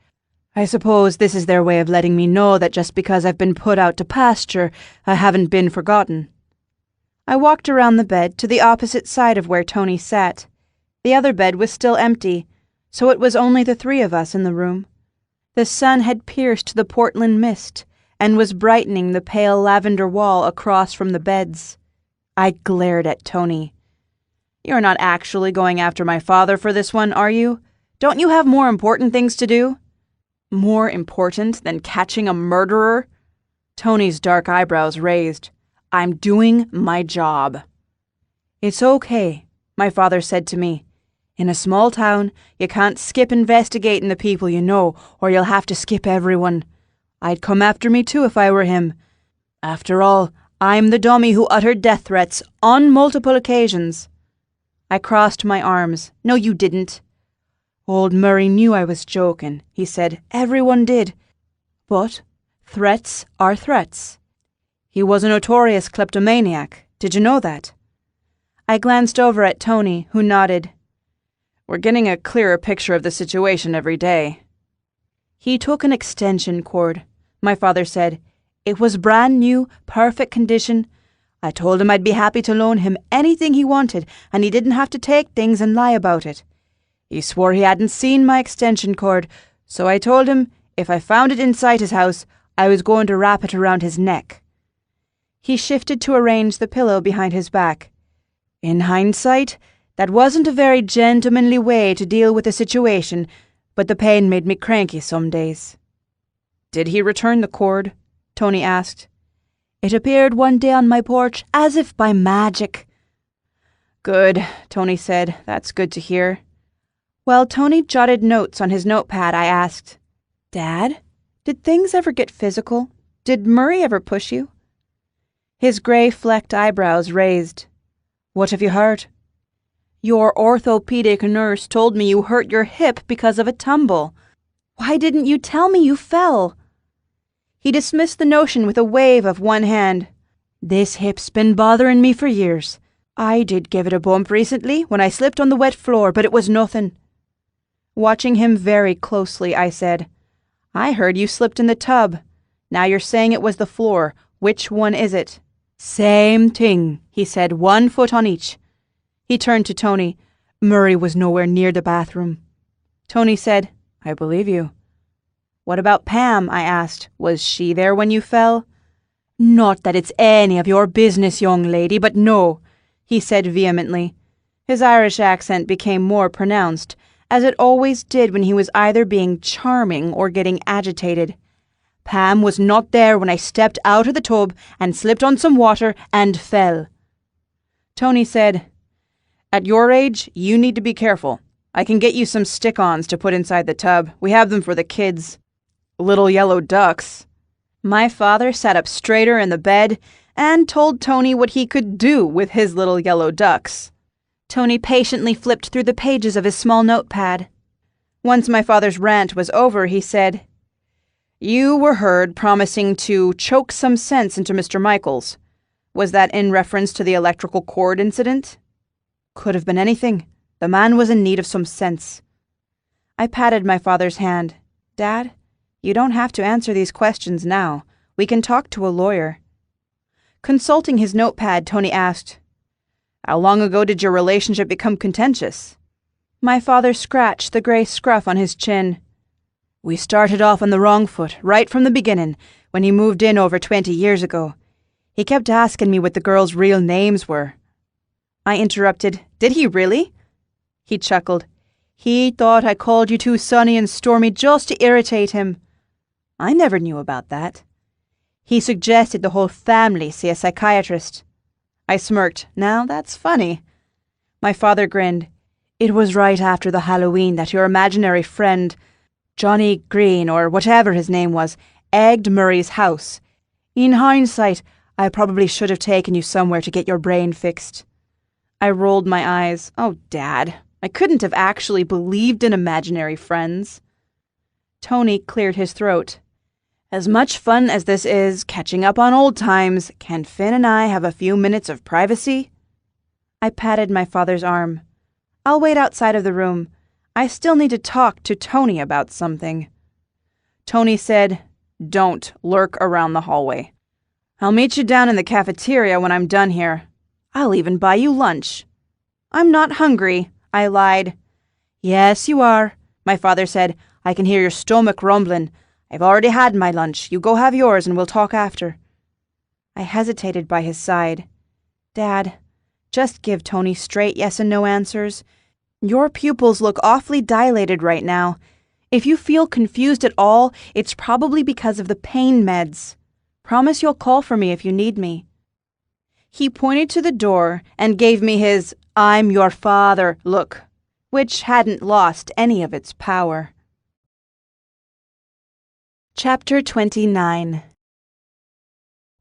I suppose this is their way of letting me know that just because I've been put out to pasture, I haven't been forgotten." I walked around the bed to the opposite side of where Tony sat. The other bed was still empty, so it was only the 3 of us in the room. The sun had pierced the Portland mist and was brightening the pale lavender wall across from the beds. I glared at Tony. "You're not actually going after my father for this one, are you? Don't you have more important things to do?" "More important than catching a murderer?" Tony's dark eyebrows raised. "I'm doing my job." "It's okay," my father said to me. "In a small town, you can't skip investigating the people you know, or you'll have to skip everyone. I'd come after me too if I were him. After all, I'm the dummy who uttered death threats on multiple occasions." I crossed my arms. "No, you didn't." "Old Murray knew I was joking," he said. "Everyone did. But threats are threats. He was a notorious kleptomaniac. Did you know that?" I glanced over at Tony, who nodded. "We're getting a clearer picture of the situation every day." "He took an extension cord," my father said. "It was brand new, perfect condition. I told him I'd be happy to loan him anything he wanted, and he didn't have to take things and lie about it. He swore he hadn't seen my extension cord, so I told him if I found it inside his house, I was going to wrap it around his neck." He shifted to arrange the pillow behind his back. "In hindsight, that wasn't a very gentlemanly way to deal with the situation, but the pain made me cranky some days." "Did he return the cord?" Tony asked. "It appeared one day on my porch as if by magic." "Good," Tony said. "That's good to hear." While Tony jotted notes on his notepad, I asked, "Dad, did things ever get physical? Did Murray ever push you?" His gray-flecked eyebrows raised. "What have you heard?" "Your orthopedic nurse told me you hurt your hip because of a tumble. Why didn't you tell me you fell?" He dismissed the notion with a wave of one hand. "This hip's been bothering me for years. I did give it a bump recently when I slipped on the wet floor, but it was nothing." Watching him very closely, I said, "I heard you slipped in the tub. Now you're saying it was the floor. Which one is it?" "Same thing," he said, 1 foot on each. He turned to Tony. "Murray was nowhere near the bathroom." Tony said, "I believe you." "What about Pam?" I asked. "Was she there when you fell?" "Not that it's any of your business, young lady, but no," he said vehemently. His Irish accent became more pronounced, as it always did when he was either being charming or getting agitated. "Pam was not there when I stepped out of the tub and slipped on some water and fell." Tony said, "At your age, you need to be careful. I can get you some stick-ons to put inside the tub. We have them for the kids. Little yellow ducks." My father sat up straighter in the bed and told Tony what he could do with his little yellow ducks. Tony patiently flipped through the pages of his small notepad. Once my father's rant was over, he said, "You were heard promising to choke some sense into Mr. Michaels. Was that in reference to the electrical cord incident?" "Could have been anything. The man was in need of some sense." I patted my father's hand. "Dad, you don't have to answer these questions now. We can talk to a lawyer." Consulting his notepad, Tony asked, "How long ago did your relationship become contentious?" My father scratched the gray scruff on his chin. "We started off on the wrong foot, right from the beginning, when he moved in over 20 years ago. He kept asking me what the girls' real names were." I interrupted, "Did he really?" He chuckled. "He thought I called you too Sonny and Stormy just to irritate him." I never knew about that. "He suggested the whole family see a psychiatrist." I smirked. "Now that's funny." My father grinned. "It was right after the Halloween that your imaginary friend, Johnny Green, or whatever his name was, egged Murray's house. In hindsight, I probably should have taken you somewhere to get your brain fixed." I rolled my eyes. "Oh, Dad, I couldn't have actually believed in imaginary friends." Tony cleared his throat. "As much fun as this is catching up on old times, can Finn and I have a few minutes of privacy?" I patted my father's arm. "I'll wait outside of the room. I still need to talk to Tony about something." Tony said, "Don't lurk around the hallway. I'll meet you down in the cafeteria when I'm done here. I'll even buy you lunch." "I'm not hungry," I lied. "Yes, you are," my father said. I can hear your stomach rumbling. I've already had my lunch. You go have yours and we'll talk after." I hesitated by his side. "Dad, just give Tony straight yes and no answers. Your pupils look awfully dilated right now. If you feel confused at all, it's probably because of the pain meds. Promise you'll call for me if you need me." He pointed to the door and gave me his "I'm your father" look, which hadn't lost any of its power. Chapter 29.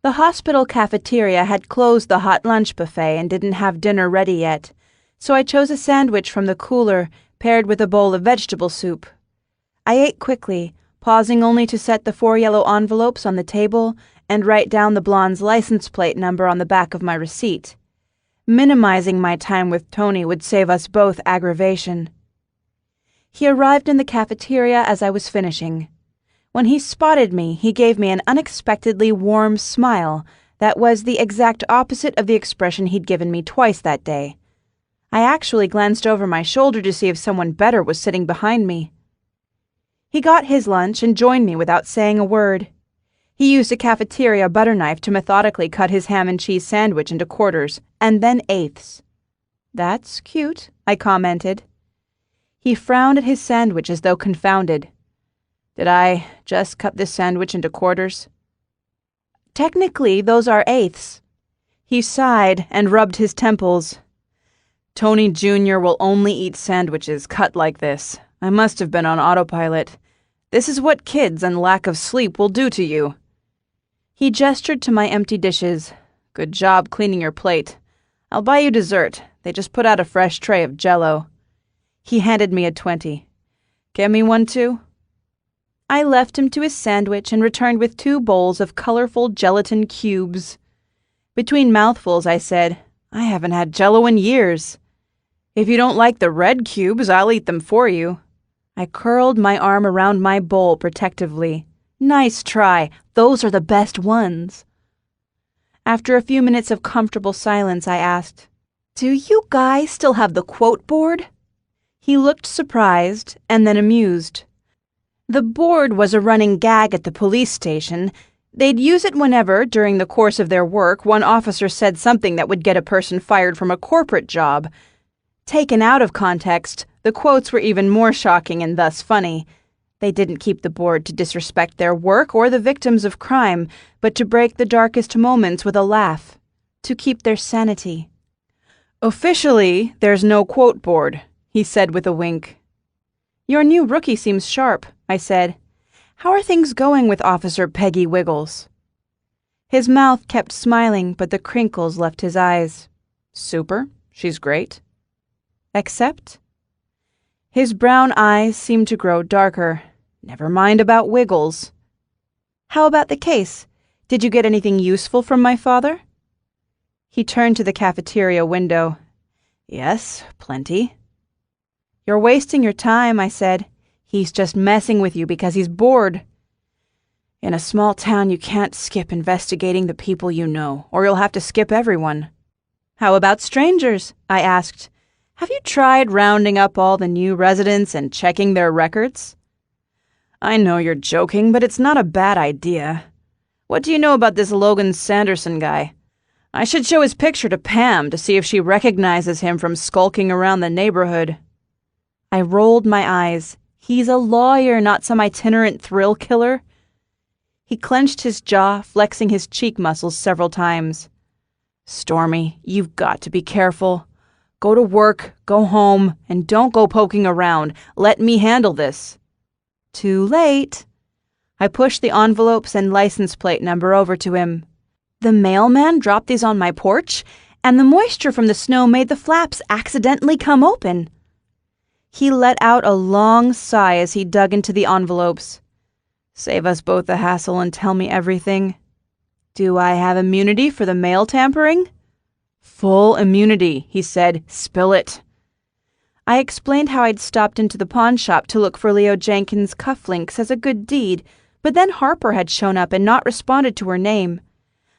The hospital cafeteria had closed the hot lunch buffet and didn't have dinner ready yet, so I chose a sandwich from the cooler paired with a bowl of vegetable soup. I ate quickly, pausing only to set the 4 yellow envelopes on the table and write down the blonde's license plate number on the back of my receipt. Minimizing my time with Tony would save us both aggravation. He arrived in the cafeteria as I was finishing. When he spotted me, he gave me an unexpectedly warm smile that was the exact opposite of the expression he'd given me twice that day. I actually glanced over my shoulder to see if someone better was sitting behind me. He got his lunch and joined me without saying a word. He used a cafeteria butter knife to methodically cut his ham and cheese sandwich into quarters, and then eighths. "That's cute," I commented. He frowned at his sandwich as though confounded. "Did I just cut this sandwich into quarters?" "Technically, those are eighths." He sighed and rubbed his temples. "Tony Jr. will only eat sandwiches cut like this. I must have been on autopilot. This is what kids and lack of sleep will do to you." He gestured to my empty dishes. "Good job cleaning your plate. I'll buy you dessert. They just put out a fresh tray of Jell-O." He handed me a 20. "Get me one too?" I left him to his sandwich and returned with 2 bowls of colorful gelatin cubes. Between mouthfuls, I said, "I haven't had Jell-O in years." "If you don't like the red cubes, I'll eat them for you." I curled my arm around my bowl protectively. "Nice try. Those are the best ones." After a few minutes of comfortable silence, I asked, "Do you guys still have the quote board?" He looked surprised and then amused. The board was a running gag at the police station. They'd use it whenever, during the course of their work, one officer said something that would get a person fired from a corporate job. Taken out of context, the quotes were even more shocking and thus funny. They didn't keep the board to disrespect their work or the victims of crime, but to break the darkest moments with a laugh, to keep their sanity. "Officially, there's no quote board," he said with a wink. "Your new rookie seems sharp," I said. "How are things going with Officer Peggy Wiggles?" His mouth kept smiling, but the crinkles left his eyes. "Super. She's great." "Except?" His brown eyes seemed to grow darker. "Never mind about Wiggles." "How about the case? Did you get anything useful from my father?" He turned to the cafeteria window. "Yes, plenty." "You're wasting your time," I said. "He's just messing with you because he's bored." "In a small town, you can't skip investigating the people you know, or you'll have to skip everyone." "How about strangers?" I asked. "Have you tried rounding up all the new residents and checking their records?" "I know you're joking, but it's not a bad idea. What do you know about this Logan Sanderson guy? I should show his picture to Pam to see if she recognizes him from skulking around the neighborhood." I rolled my eyes. He's a lawyer, not some itinerant thrill killer. He clenched his jaw, flexing his cheek muscles several times. "Stormy, you've got to be careful. Go to work, go home, and don't go poking around. Let me handle this." "Too late." I pushed the envelopes and license plate number over to him. "The mailman dropped these on my porch, and the moisture from the snow made the flaps accidentally come open." He let out a long sigh as he dug into the envelopes. "Save us both the hassle and tell me everything." "Do I have immunity for the mail tampering?" "Full immunity," he said. "Spill it." I explained how I'd stopped into the pawn shop to look for Leo Jenkins' cufflinks as a good deed, but then Harper had shown up and not responded to her name.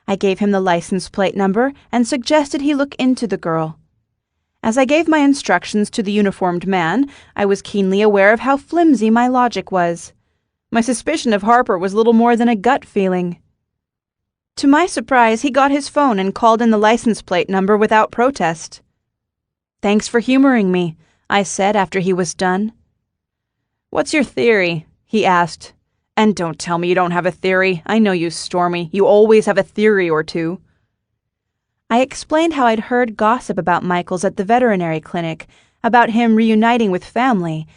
I gave him the license plate number and suggested he look into the girl. As I gave my instructions to the uniformed man, I was keenly aware of how flimsy my logic was. My suspicion of Harper was little more than a gut feeling. To my surprise, he got his phone and called in the license plate number without protest. "Thanks for humoring me," I said after he was done. "What's your theory?" he asked. "And don't tell me you don't have a theory. I know you, Stormy. You always have a theory or two." I explained how I'd heard gossip about Michaels at the veterinary clinic, about him reuniting with family,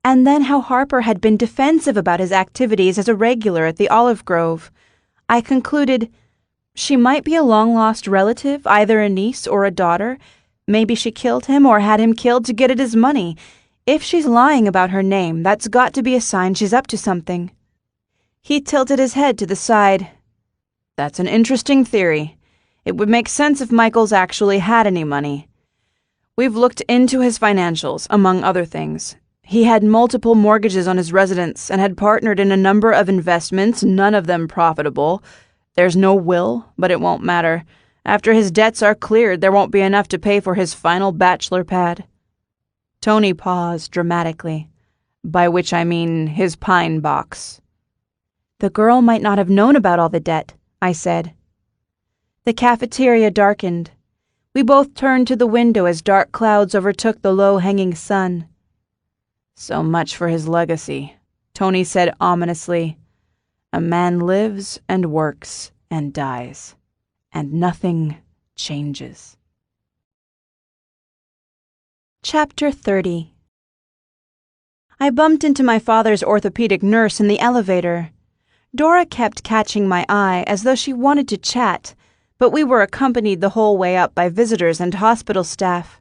and then how Harper had been defensive about his activities as a regular at the Olive Grove. I concluded, she might be a long-lost relative, either a niece or a daughter. Maybe she killed him or had him killed to get at his money. If she's lying about her name, that's got to be a sign she's up to something. He tilted his head to the side. "That's an interesting theory. It would make sense if Michaels actually had any money. We've looked into his financials, among other things. He had multiple mortgages on his residence and had partnered in a number of investments, none of them profitable. There's no will, but it won't matter. After his debts are cleared, there won't be enough to pay for his final bachelor pad." Tony paused dramatically, by which I mean his pine box. "The girl might not have known about all the debt," I said. The cafeteria darkened. We both turned to the window as dark clouds overtook the low-hanging sun. "So much for his legacy," Tony said ominously. "A man lives and works and dies, and nothing changes." Chapter 30. I bumped into my father's orthopedic nurse in the elevator. Dora kept catching my eye as though she wanted to chat, but we were accompanied the whole way up by visitors and hospital staff.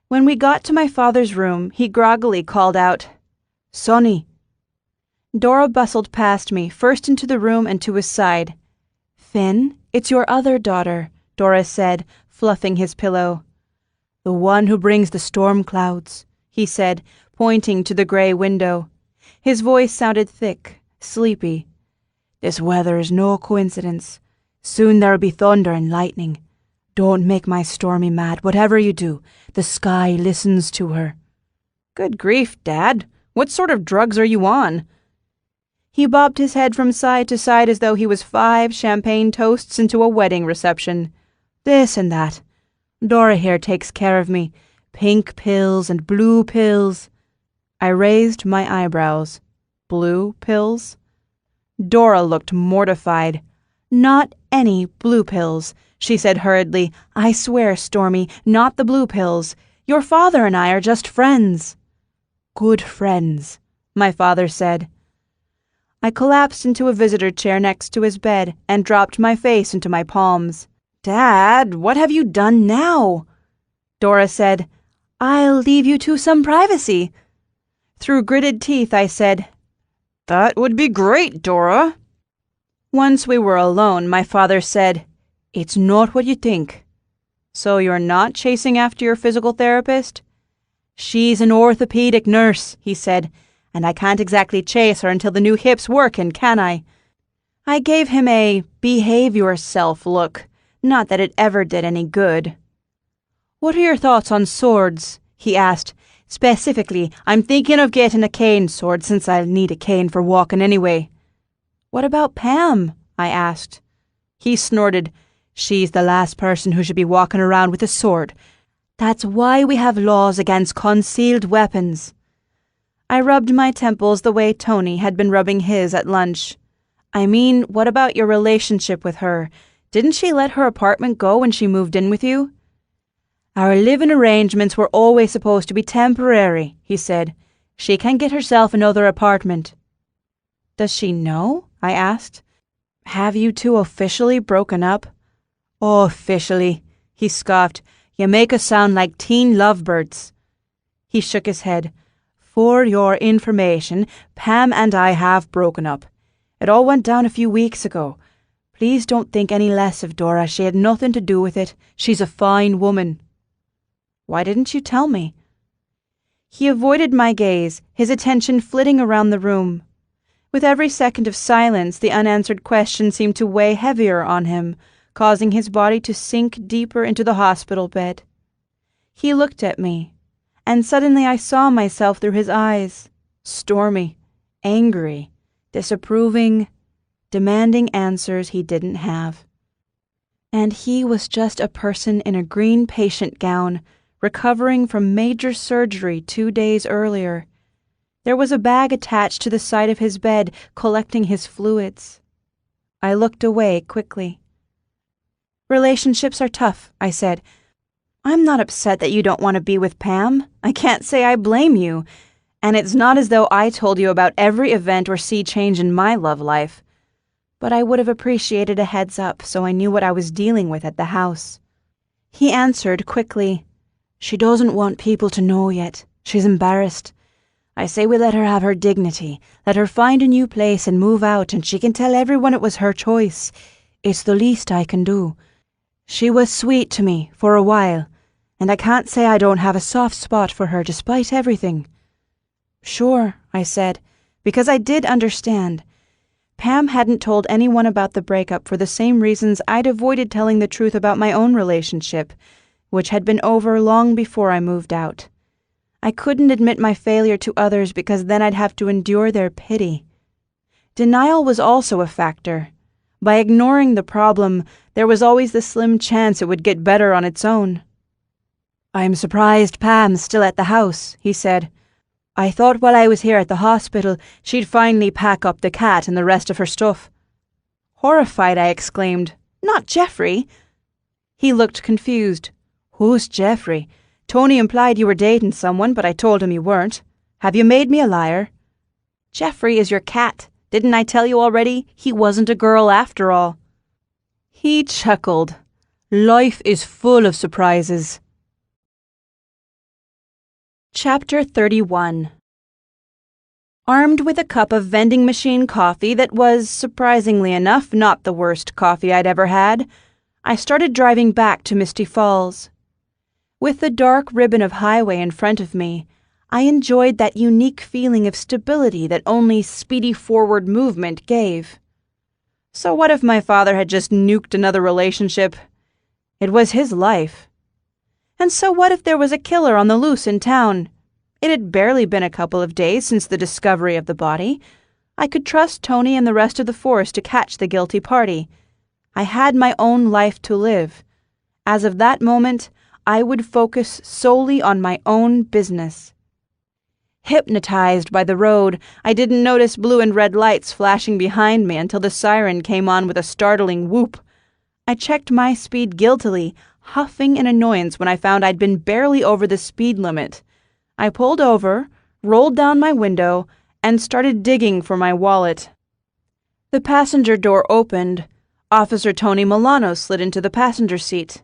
When we got to my father's room, he groggily called out, "Sonny." Dora bustled past me, first into the room and to his side. "Finn, it's your other daughter," Dora said, fluffing his pillow. "The one who brings the storm clouds," he said, pointing to the gray window. His voice sounded thick, sleepy. "This weather is no coincidence. Soon there'll be thunder and lightning. Don't make my Stormy mad, whatever you do. The sky listens to her." "Good grief, Dad. What sort of drugs are you on?" He bobbed his head from side to side as though he was 5 champagne toasts into a wedding reception. "This and that. Dora here takes care of me. Pink pills and blue pills." I raised my eyebrows. "Blue pills?" Dora looked mortified. "Not any blue pills," she said hurriedly. "I swear, Stormy, not the blue pills. Your father and I are just friends." "Good friends," my father said. I collapsed into a visitor chair next to his bed and dropped my face into my palms. "Dad, what have you done now?" Dora said, "I'll leave you to some privacy." Through gritted teeth, I said, "That would be great, Dora." Once we were alone, my father said, "It's not what you think." "So you're not chasing after your physical therapist?" "She's an orthopedic nurse," he said, "and I can't exactly chase her until the new hip's working, can I?" I gave him a behave yourself look, not that it ever did any good. "What are your thoughts on swords?" he asked. "Specifically, I'm thinking of getting a cane sword since I'll need a cane for walking anyway." "What about Pam?" I asked. He snorted. "She's the last person who should be walking around with a sword. That's why we have laws against concealed weapons." I rubbed my temples the way Tony had been rubbing his at lunch. "I mean, what about your relationship with her? Didn't she let her apartment go when she moved in with you?" "Our living arrangements were always supposed to be temporary," he said. "She can get herself another apartment." "Does she know?" I asked. "Have you two officially broken up?" "Officially," he scoffed. "You make us sound like teen lovebirds." He shook his head. "For your information, Pam and I have broken up. It all went down a few weeks ago. Please don't think any less of Dora. She had nothing to do with it. She's a fine woman." "Why didn't you tell me?" He avoided my gaze, his attention flitting around the room. With every second of silence, the unanswered question seemed to weigh heavier on him, causing his body to sink deeper into the hospital bed. He looked at me, and suddenly I saw myself through his eyes, stormy, angry, disapproving, demanding answers he didn't have. And he was just a person in a green patient gown, recovering from major surgery 2 days earlier. There was a bag attached to the side of his bed, collecting his fluids. I looked away quickly. "Relationships are tough," I said. "I'm not upset that you don't want to be with Pam. I can't say I blame you. And it's not as though I told you about every event or sea change in my love life. But I would have appreciated a heads up so I knew what I was dealing with at the house." He answered quickly, "She doesn't want people to know yet. She's embarrassed. I say we let her have her dignity, let her find a new place and move out, and she can tell everyone it was her choice. It's the least I can do. She was sweet to me for a while, and I can't say I don't have a soft spot for her despite everything." "Sure," I said, because I did understand. Pam hadn't told anyone about the breakup for the same reasons I'd avoided telling the truth about my own relationship, which had been over long before I moved out. I couldn't admit my failure to others because then I'd have to endure their pity. Denial was also a factor. By ignoring the problem, there was always the slim chance it would get better on its own. "I'm surprised Pam's still at the house," he said. "I thought while I was here at the hospital, she'd finally pack up the cat and the rest of her stuff." Horrified, I exclaimed, "Not Jeffrey?" He looked confused. "Who's Jeffrey? Tony implied you were dating someone, but I told him you weren't. Have you made me a liar?" "Jeffrey is your cat. Didn't I tell you already? He wasn't a girl after all." He chuckled. Life is full of surprises. Chapter 31. Armed with a cup of vending machine coffee that was, surprisingly enough, not the worst coffee I'd ever had, I started driving back to Misty Falls. With the dark ribbon of highway in front of me, I enjoyed that unique feeling of stability that only speedy forward movement gave. So what if my father had just nuked another relationship? It was his life. And so what if there was a killer on the loose in town? It had barely been a couple of days since the discovery of the body. I could trust Tony and the rest of the force to catch the guilty party. I had my own life to live. As of that moment, I would focus solely on my own business. Hypnotized by the road, I didn't notice blue and red lights flashing behind me until the siren came on with a startling whoop. I checked my speed guiltily, huffing in annoyance when I found I'd been barely over the speed limit. I pulled over, rolled down my window, and started digging for my wallet. The passenger door opened. Officer Tony Milano slid into the passenger seat.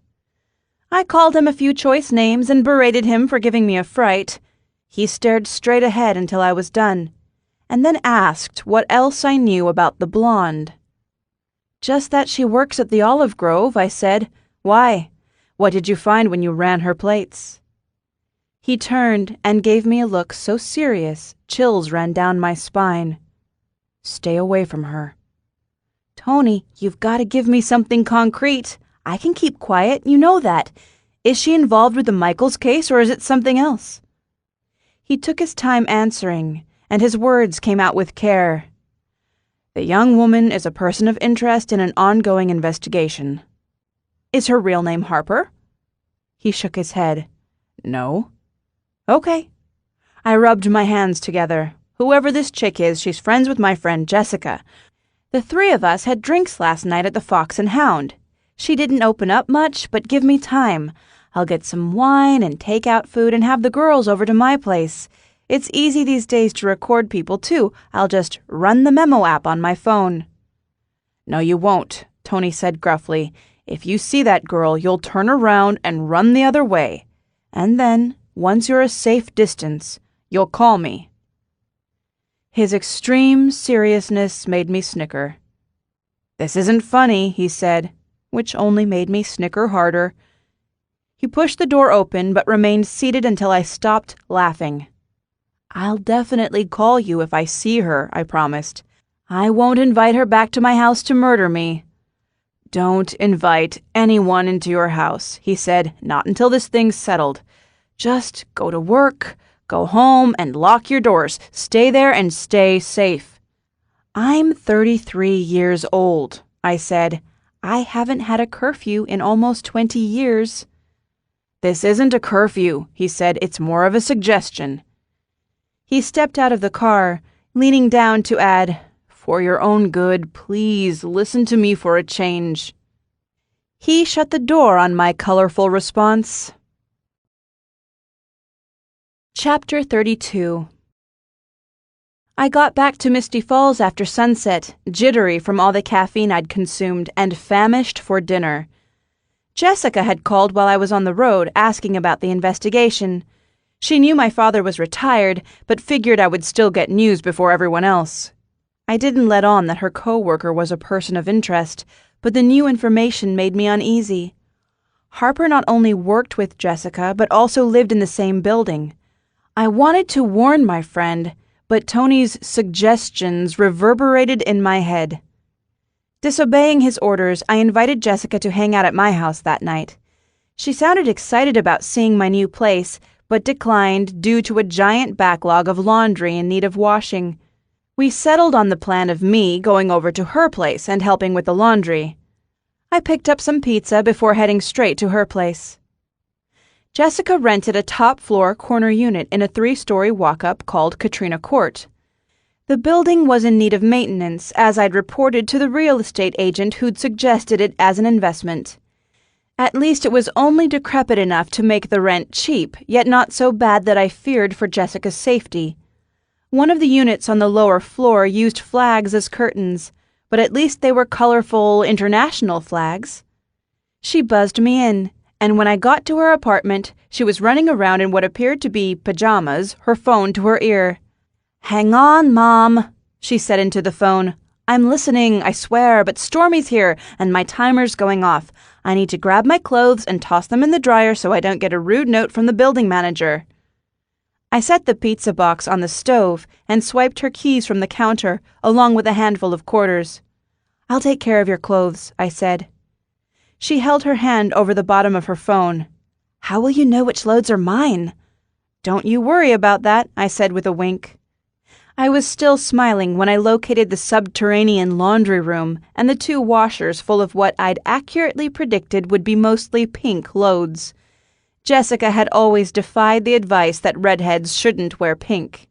I called him a few choice names and berated him for giving me a fright. He stared straight ahead until I was done, and then asked what else I knew about the blonde. "Just that she works at the Olive Grove," I said. "Why? What did you find when you ran her plates?" He turned and gave me a look so serious, chills ran down my spine. "Stay away from her." "Tony, you've got to give me something concrete. I can keep quiet, you know that. Is she involved with the Michaels case, or is it something else?" He took his time answering, and his words came out with care. "The young woman is a person of interest in an ongoing investigation." "Is her real name Harper?" He shook his head. "No." "Okay." I rubbed my hands together. Whoever this chick is, she's friends with my friend Jessica. The three of us had drinks last night at the Fox and Hound. She didn't open up much, but give me time. I'll get some wine and take-out food and have the girls over to my place. It's easy these days to record people, too. I'll just run the memo app on my phone." "No, you won't," Tony said gruffly. "If you see that girl, you'll turn around and run the other way. And then, once you're a safe distance, you'll call me." His extreme seriousness made me snicker. "This isn't funny," he said, which only made me snicker harder. He pushed the door open but remained seated until I stopped laughing. "I'll definitely call you if I see her," I promised. "I won't invite her back to my house to murder me." "Don't invite anyone into your house," he said. "Not until this thing's settled. Just go to work, go home, and lock your doors. Stay there and stay safe." "I'm 33 years old," I said. "I haven't had a curfew in almost 20 years. "This isn't a curfew," he said. "It's more of a suggestion." He stepped out of the car, leaning down to add, "For your own good, please listen to me for a change." He shut the door on my colorful response. Chapter 32. I got back to Misty Falls after sunset, jittery from all the caffeine I'd consumed, and famished for dinner. Jessica had called while I was on the road, asking about the investigation. She knew my father was retired, but figured I would still get news before everyone else. I didn't let on that her co-worker was a person of interest, but the new information made me uneasy. Harper not only worked with Jessica, but also lived in the same building. I wanted to warn my friend, but Tony's suggestions reverberated in my head. Disobeying his orders, I invited Jessica to hang out at my house that night. She sounded excited about seeing my new place, but declined due to a giant backlog of laundry in need of washing. We settled on the plan of me going over to her place and helping with the laundry. I picked up some pizza before heading straight to her place. Jessica rented a top-floor corner unit in a 3-story walk-up called Katrina Court. The building was in need of maintenance, as I'd reported to the real estate agent who'd suggested it as an investment. At least it was only decrepit enough to make the rent cheap, yet not so bad that I feared for Jessica's safety. One of the units on the lower floor used flags as curtains, but at least they were colorful international flags. She buzzed me in, and when I got to her apartment, she was running around in what appeared to be pajamas, her phone to her ear. "Hang on, Mom," she said into the phone. "I'm listening, I swear, but Stormy's here, and my timer's going off. I need to grab my clothes and toss them in the dryer so I don't get a rude note from the building manager." I set the pizza box on the stove and swiped her keys from the counter, along with a handful of quarters. "I'll take care of your clothes," I said. She held her hand over the bottom of her phone. "How will you know which loads are mine?" "Don't you worry about that," I said with a wink. I was still smiling when I located the subterranean laundry room and the 2 washers full of what I'd accurately predicted would be mostly pink loads. Jessica had always defied the advice that redheads shouldn't wear pink.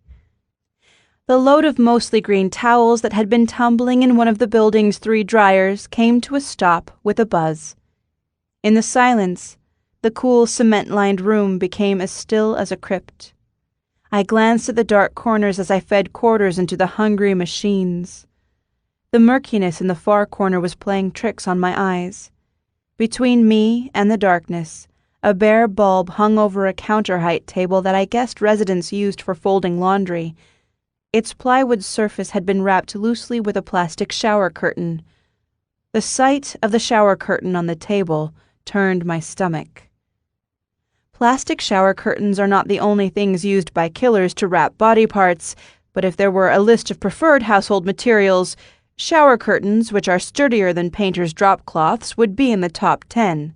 The load of mostly green towels that had been tumbling in one of the building's 3 dryers came to a stop with a buzz. In the silence, the cool cement-lined room became as still as a crypt. I glanced at the dark corners as I fed quarters into the hungry machines. The murkiness in the far corner was playing tricks on my eyes. Between me and the darkness, a bare bulb hung over a counter-height table that I guessed residents used for folding laundry. Its plywood surface had been wrapped loosely with a plastic shower curtain. The sight of the shower curtain on the table turned my stomach. Plastic shower curtains are not the only things used by killers to wrap body parts, but if there were a list of preferred household materials, shower curtains, which are sturdier than painters' drop cloths, would be in the top 10.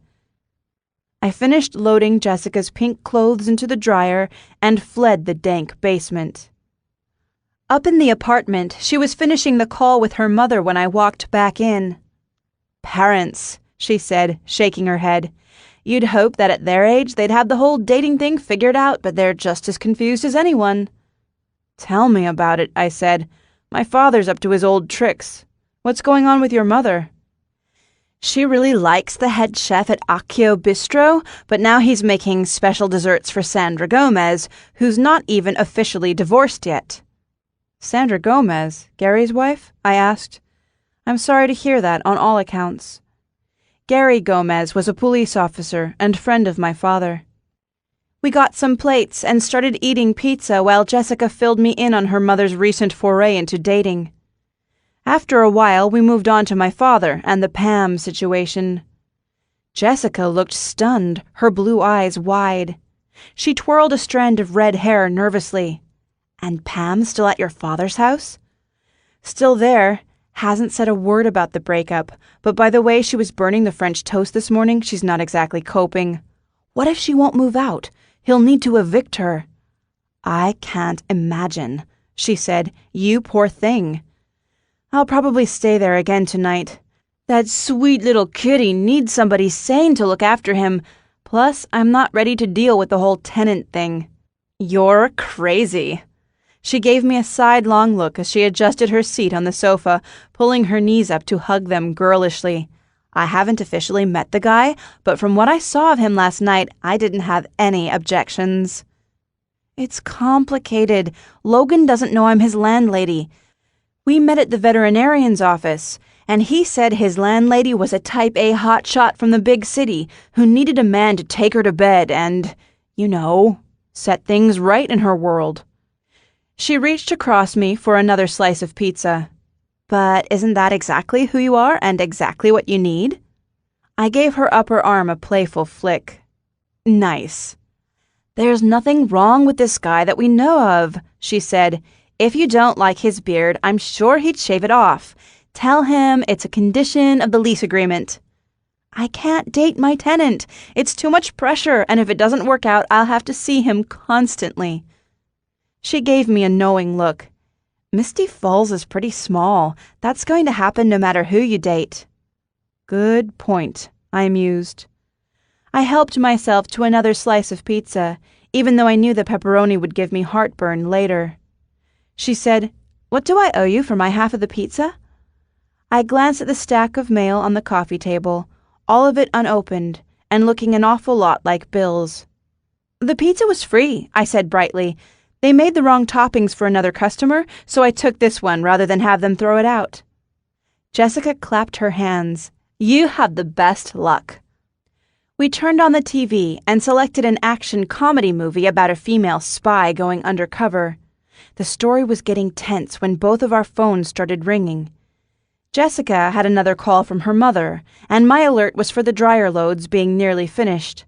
I finished loading Jessica's pink clothes into the dryer and fled the dank basement. Up in the apartment, she was finishing the call with her mother when I walked back in. "Parents," she said, shaking her head. "You'd hope that at their age they'd have the whole dating thing figured out, but they're just as confused as anyone." "Tell me about it," I said. "My father's up to his old tricks. What's going on with your mother?" "She really likes the head chef at Accio Bistro, but now he's making special desserts for Sandra Gomez, who's not even officially divorced yet." "Sandra Gomez? Gary's wife?" I asked. "I'm sorry to hear that, on all accounts." Gary Gomez was a police officer and friend of my father. We got some plates and started eating pizza while Jessica filled me in on her mother's recent foray into dating. After a while, we moved on to my father and the Pam situation. Jessica looked stunned, her blue eyes wide. She twirled a strand of red hair nervously. "And Pam still at your father's house?" "Still there. Hasn't said a word about the breakup, but by the way she was burning the French toast this morning, she's not exactly coping." "What if she won't move out? He'll need to evict her." "I can't imagine," she said. "You poor thing." "I'll probably stay there again tonight. That sweet little kitty needs somebody sane to look after him. Plus, I'm not ready to deal with the whole tenant thing." "You're crazy." She gave me a sidelong look as she adjusted her seat on the sofa, pulling her knees up to hug them girlishly. I haven't officially met the guy, but from what I saw of him last night, I didn't have any objections. "It's complicated. Logan doesn't know I'm his landlady. We met at the veterinarian's office, and he said his landlady was a type A hotshot from the big city who needed a man to take her to bed and, set things right in her world." She reached across me for another slice of pizza. "But isn't that exactly who you are and exactly what you need?" I gave her upper arm a playful flick. "Nice." "There's nothing wrong with this guy that we know of," she said. "If you don't like his beard, I'm sure he'd shave it off. Tell him it's a condition of the lease agreement." "I can't date my tenant. It's too much pressure, and if it doesn't work out, I'll have to see him constantly." She gave me a knowing look. "Misty Falls is pretty small. That's going to happen no matter who you date." "Good point," I mused. I helped myself to another slice of pizza, even though I knew the pepperoni would give me heartburn later. She said, "What do I owe you for my half of the pizza?" I glanced at the stack of mail on the coffee table, all of it unopened, and looking an awful lot like bills. "The pizza was free," I said brightly. "They made the wrong toppings for another customer, so I took this one rather than have them throw it out." Jessica clapped her hands. "You have the best luck." We turned on the TV and selected an action comedy movie about a female spy going undercover. The story was getting tense when both of our phones started ringing. Jessica had another call from her mother, and my alert was for the dryer loads being nearly finished.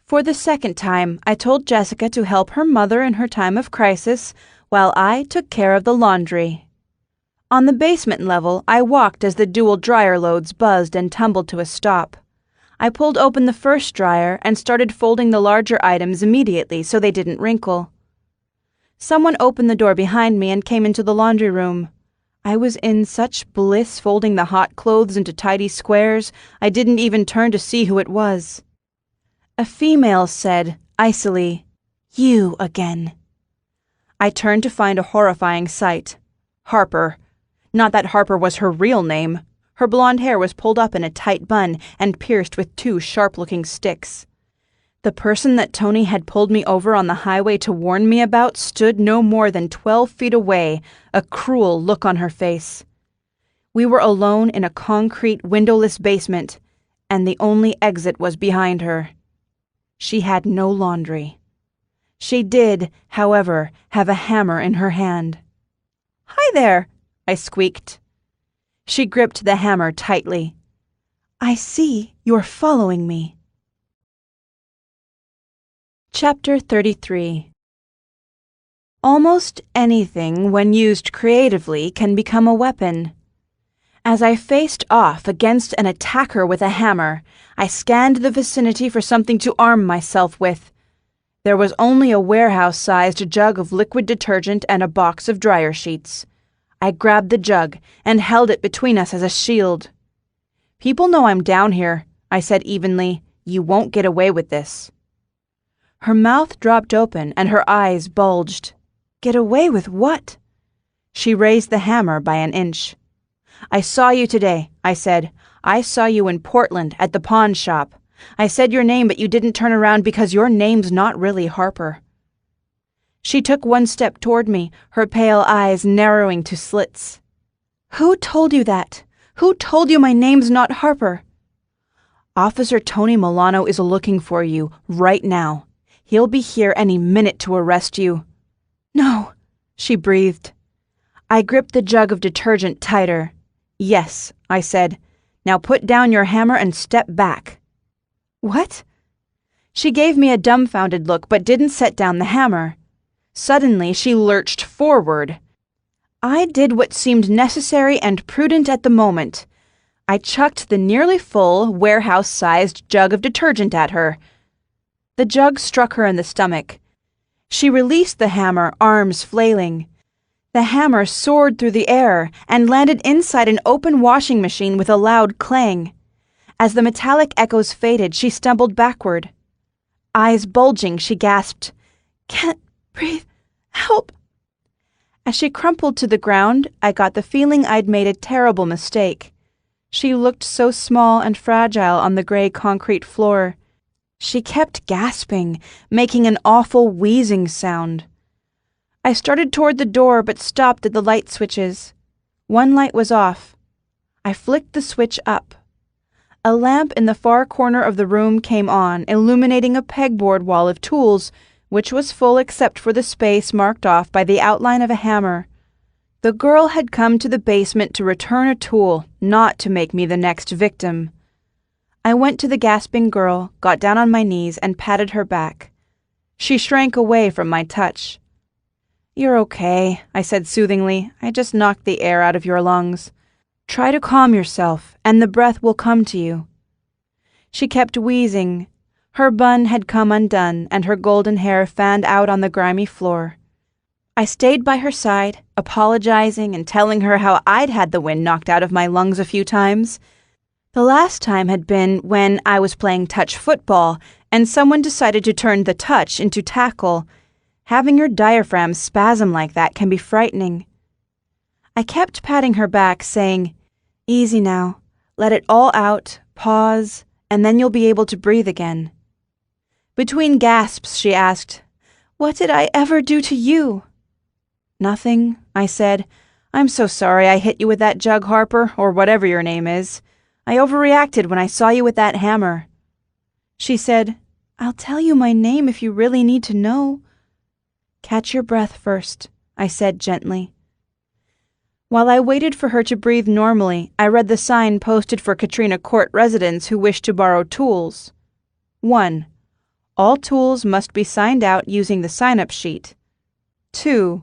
For the second time, I told Jessica to help her mother in her time of crisis, while I took care of the laundry. On the basement level, I walked as the dual dryer loads buzzed and tumbled to a stop. I pulled open the first dryer and started folding the larger items immediately so they didn't wrinkle. Someone opened the door behind me and came into the laundry room. I was in such bliss folding the hot clothes into tidy squares, I didn't even turn to see who it was. A female said, icily, "You again." I turned to find a horrifying sight. Harper. Not that Harper was her real name. Her blonde hair was pulled up in a tight bun and pierced with 2 sharp-looking sticks. The person that Tony had pulled me over on the highway to warn me about stood no more than 12 feet away, a cruel look on her face. We were alone in a concrete, windowless basement, and the only exit was behind her. She had no laundry. She did, however, have a hammer in her hand. "Hi there," I squeaked. She gripped the hammer tightly. "I see you're following me." Chapter 33. Almost anything, when used creatively, can become a weapon. As I faced off against an attacker with a hammer, I scanned the vicinity for something to arm myself with. There was only a warehouse-sized jug of liquid detergent and a box of dryer sheets. I grabbed the jug and held it between us as a shield. "People know I'm down here," I said evenly. "You won't get away with this." Her mouth dropped open and her eyes bulged. "Get away with what?" She raised the hammer by an inch. "I saw you today," I said. "I saw you in Portland at the pawn shop. I said your name, but you didn't turn around because your name's not really Harper." She took one step toward me, her pale eyes narrowing to slits. "Who told you that? Who told you my name's not Harper?" "Officer Tony Milano is looking for you right now. He'll be here any minute to arrest you." "No," she breathed. I gripped the jug of detergent tighter. "Yes," I said. "Now put down your hammer and step back." "What?" She gave me a dumbfounded look but didn't set down the hammer. Suddenly she lurched forward. I did what seemed necessary and prudent at the moment. I chucked the nearly full, warehouse-sized jug of detergent at her. The jug struck her in the stomach. She released the hammer, arms flailing. The hammer soared through the air and landed inside an open washing machine with a loud clang. As the metallic echoes faded, she stumbled backward. Eyes bulging, she gasped, "Can't breathe. Help!" As she crumpled to the ground, I got the feeling I'd made a terrible mistake. She looked so small and fragile on the gray concrete floor. She kept gasping, making an awful wheezing sound. I started toward the door but stopped at the light switches. One light was off. I flicked the switch up. A lamp in the far corner of the room came on, illuminating a pegboard wall of tools, which was full except for the space marked off by the outline of a hammer. The girl had come to the basement to return a tool, not to make me the next victim. I went to the gasping girl, got down on my knees, and patted her back. She shrank away from my touch. "You're okay," I said soothingly. "I just knocked the air out of your lungs. Try to calm yourself, and the breath will come to you." She kept wheezing. Her bun had come undone, and her golden hair fanned out on the grimy floor. I stayed by her side, apologizing and telling her how I'd had the wind knocked out of my lungs a few times. The last time had been when I was playing touch football, and someone decided to turn the touch into tackle. Having your diaphragm spasm like that can be frightening. I kept patting her back, saying, "Easy now. Let it all out, pause, and then you'll be able to breathe again." Between gasps, she asked, "What did I ever do to you?" "Nothing," I said. "I'm so sorry I hit you with that jug, Harper, or whatever your name is. I overreacted when I saw you with that hammer." She said, "I'll tell you my name if you really need to know." "Catch your breath first," I said gently. While I waited for her to breathe normally, I read the sign posted for Katrina Court residents who wish to borrow tools. 1. All tools must be signed out using the sign-up sheet. 2.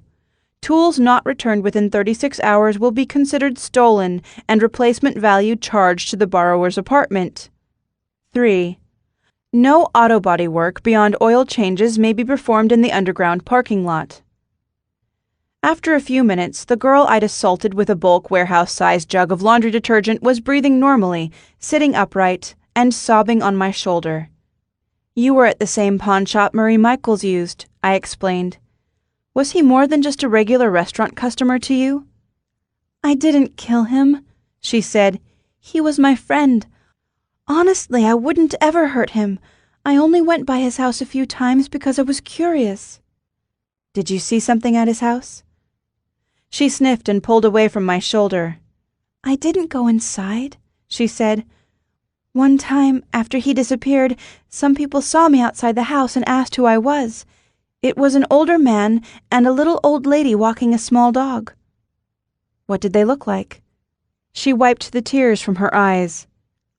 Tools not returned within 36 hours will be considered stolen and replacement value charged to the borrower's apartment. 3. No auto body work beyond oil changes may be performed in the underground parking lot. After a few minutes, the girl I'd assaulted with a bulk warehouse-sized jug of laundry detergent was breathing normally, sitting upright, and sobbing on my shoulder. "You were at the same pawn shop Murray Michaels used," I explained. "Was he more than just a regular restaurant customer to you?" "I didn't kill him," she said. "He was my friend. Honestly, I wouldn't ever hurt him. I only went by his house a few times because I was curious." "Did you see something at his house?" She sniffed and pulled away from my shoulder. "I didn't go inside," she said. "One time, after he disappeared, some people saw me outside the house and asked who I was. It was an older man and a little old lady walking a small dog." "What did they look like?" She wiped the tears from her eyes.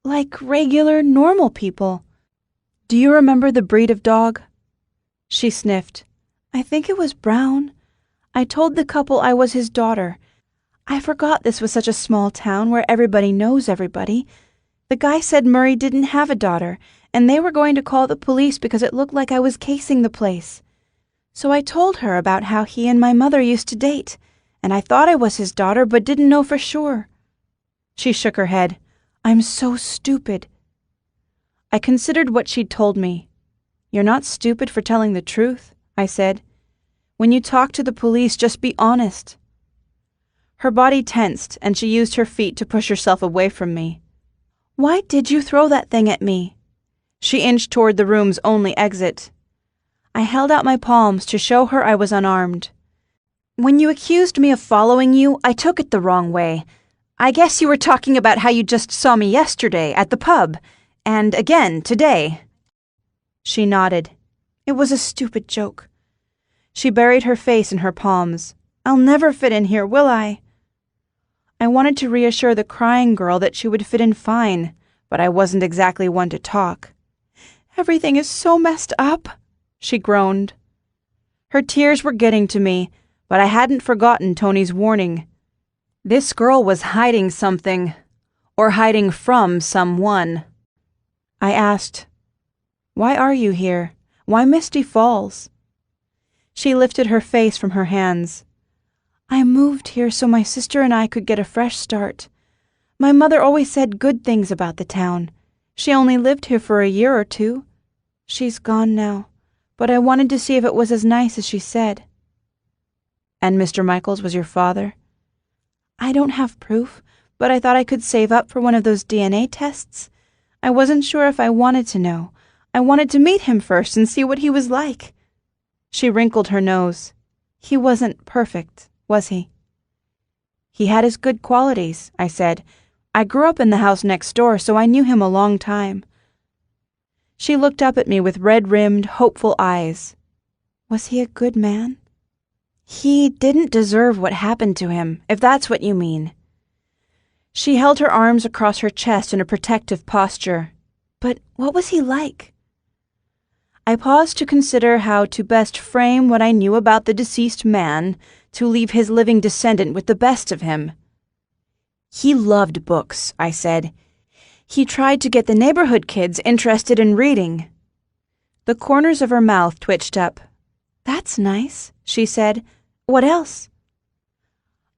"Like regular, normal people." "Do you remember the breed of dog?" She sniffed. "I think it was brown. I told the couple I was his daughter. I forgot this was such a small town where everybody knows everybody. The guy said Murray didn't have a daughter, and they were going to call the police because it looked like I was casing the place. So I told her about how he and my mother used to date, and I thought I was his daughter but didn't know for sure." She shook her head. "I'm so stupid." I considered what she'd told me. "You're not stupid for telling the truth," I said. "When you talk to the police, just be honest." Her body tensed, and she used her feet to push herself away from me. "Why did you throw that thing at me?" She inched toward the room's only exit. I held out my palms to show her I was unarmed. "When you accused me of following you, I took it the wrong way. I guess you were talking about how you just saw me yesterday at the pub, and again today." She nodded. "It was a stupid joke." She buried her face in her palms. "I'll never fit in here, will I?" I wanted to reassure the crying girl that she would fit in fine, but I wasn't exactly one to talk. "Everything is so messed up," she groaned. Her tears were getting to me, but I hadn't forgotten Tony's warning. This girl was hiding something, or hiding from someone. I asked, "Why are you here? Why Misty Falls?" She lifted her face from her hands. "I moved here so my sister and I could get a fresh start. My mother always said good things about the town. She only lived here for a year or two. She's gone now, but I wanted to see if it was as nice as she said." "And Mr. Michaels was your father?" "I don't have proof, but I thought I could save up for one of those DNA tests. I wasn't sure if I wanted to know. I wanted to meet him first and see what he was like." She wrinkled her nose. "He wasn't perfect, was he?" "He had his good qualities," I said. "I grew up in the house next door, so I knew him a long time." She looked up at me with red-rimmed, hopeful eyes. "Was he a good man?" "He didn't deserve what happened to him, if that's what you mean." She held her arms across her chest in a protective posture. "But what was he like?" I paused to consider how to best frame what I knew about the deceased man to leave his living descendant with the best of him. "He loved books," I said. "He tried to get the neighborhood kids interested in reading." The corners of her mouth twitched up. "That's nice," she said. "What else?"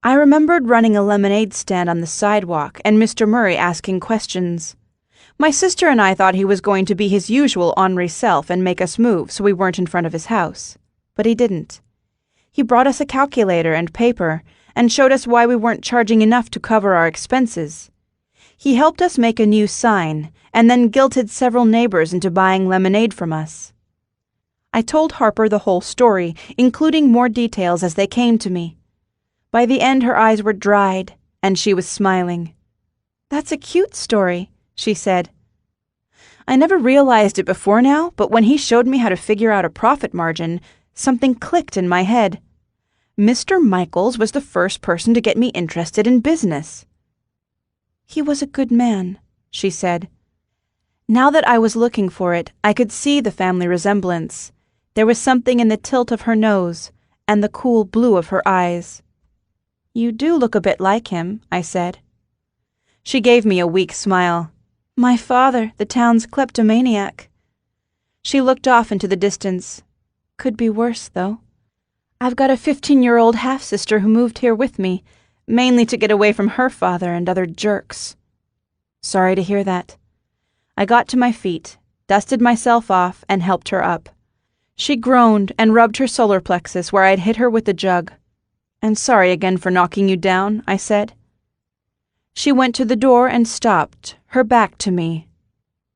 I remembered running a lemonade stand on the sidewalk and Mr. Murray asking questions. My sister and I thought he was going to be his usual ornery self and make us move so we weren't in front of his house. But he didn't. He brought us a calculator and paper and showed us why we weren't charging enough to cover our expenses. He helped us make a new sign and then guilted several neighbors into buying lemonade from us. I told Harper the whole story, including more details as they came to me. By the end, her eyes were dried, and she was smiling. "That's a cute story," she said. I never realized it before now, but when he showed me how to figure out a profit margin, something clicked in my head. Mr. Michaels was the first person to get me interested in business. "He was a good man," she said. Now that I was looking for it, I could see the family resemblance. There was something in the tilt of her nose and the cool blue of her eyes. "You do look a bit like him," I said. She gave me a weak smile. "My father, the town's kleptomaniac." She looked off into the distance. "Could be worse, though. I've got a 15-year-old half-sister who moved here with me, mainly to get away from her father and other jerks." "Sorry to hear that." I got to my feet, dusted myself off, and helped her up. She groaned and rubbed her solar plexus where I'd hit her with the jug. "And sorry again for knocking you down," I said. She went to the door and stopped, her back to me.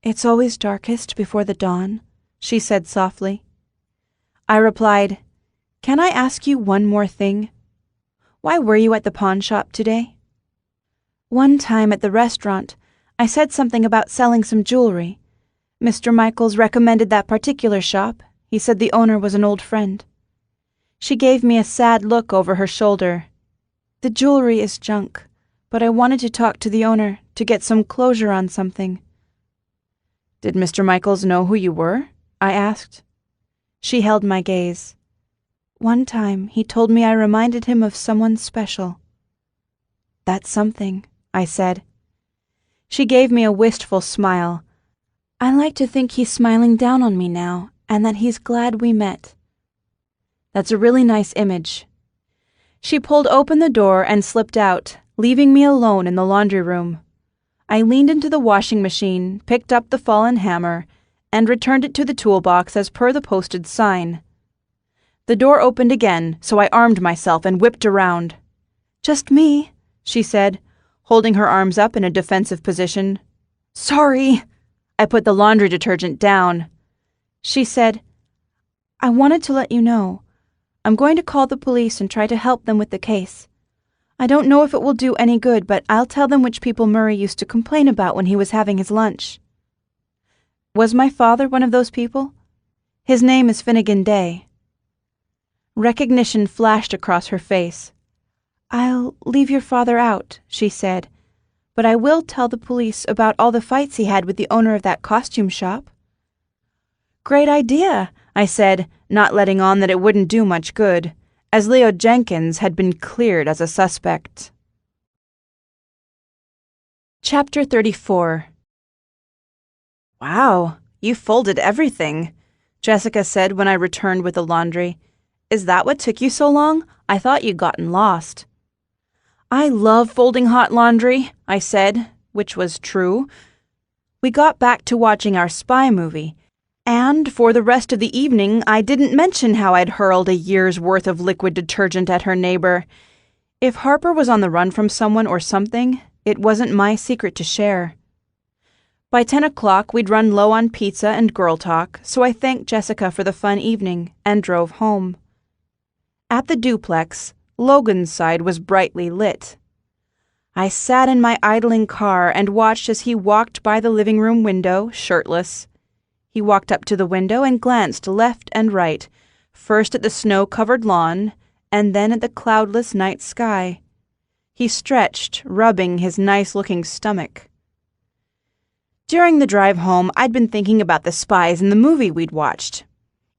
"It's always darkest before the dawn," she said softly. I replied, "Can I ask you one more thing? Why were you at the pawn shop today?" "One time at the restaurant, I said something about selling some jewelry. Mr. Michaels recommended that particular shop. He said the owner was an old friend." She gave me a sad look over her shoulder. "The jewelry is junk, but I wanted to talk to the owner to get some closure on something." "Did Mr. Michaels know who you were?" I asked. She held my gaze. "One time he told me I reminded him of someone special." "That's something," I said. She gave me a wistful smile. "I like to think he's smiling down on me now, and that he's glad we met." "That's a really nice image." She pulled open the door and slipped out, leaving me alone in the laundry room. I leaned into the washing machine, picked up the fallen hammer, and returned it to the toolbox as per the posted sign. The door opened again, so I armed myself and whipped around. "Just me," she said, holding her arms up in a defensive position. "Sorry." I put the laundry detergent down. She said, "I wanted to let you know. I'm going to call the police and try to help them with the case. I don't know if it will do any good, but I'll tell them which people Murray used to complain about when he was having his lunch." "Was my father one of those people?" "His name is Finnegan Day." Recognition flashed across her face. "I'll leave your father out," she said, "but I will tell the police about all the fights he had with the owner of that costume shop." "Great idea," I said, not letting on that it wouldn't do much good, as Leo Jenkins had been cleared as a suspect. Chapter 34. "Wow, you folded everything," Jessica said when I returned with the laundry. "Is that what took you so long? I thought you'd gotten lost." "I love folding hot laundry," I said, which was true. We got back to watching our spy movie, and for the rest of the evening I didn't mention how I'd hurled a year's worth of liquid detergent at her neighbor. If Harper was on the run from someone or something, it wasn't my secret to share. By 10 o'clock, we'd run low on pizza and girl talk, so I thanked Jessica for the fun evening and drove home. At the duplex, Logan's side was brightly lit. I sat in my idling car and watched as he walked by the living room window, shirtless. He walked up to the window and glanced left and right, first at the snow-covered lawn, and then at the cloudless night sky. He stretched, rubbing his nice-looking stomach. During the drive home, I'd been thinking about the spies in the movie we'd watched.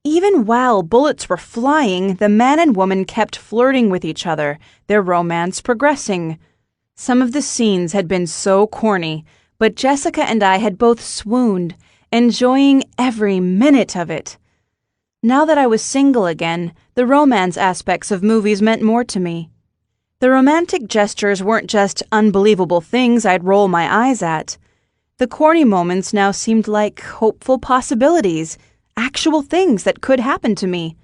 Even while bullets were flying, the man and woman kept flirting with each other, their romance progressing. Some of the scenes had been so corny, but Jessica and I had both swooned, enjoying every minute of it. Now that I was single again, the romance aspects of movies meant more to me. The romantic gestures weren't just unbelievable things I'd roll my eyes at. The corny moments now seemed like hopeful possibilities, actual things that could happen to me.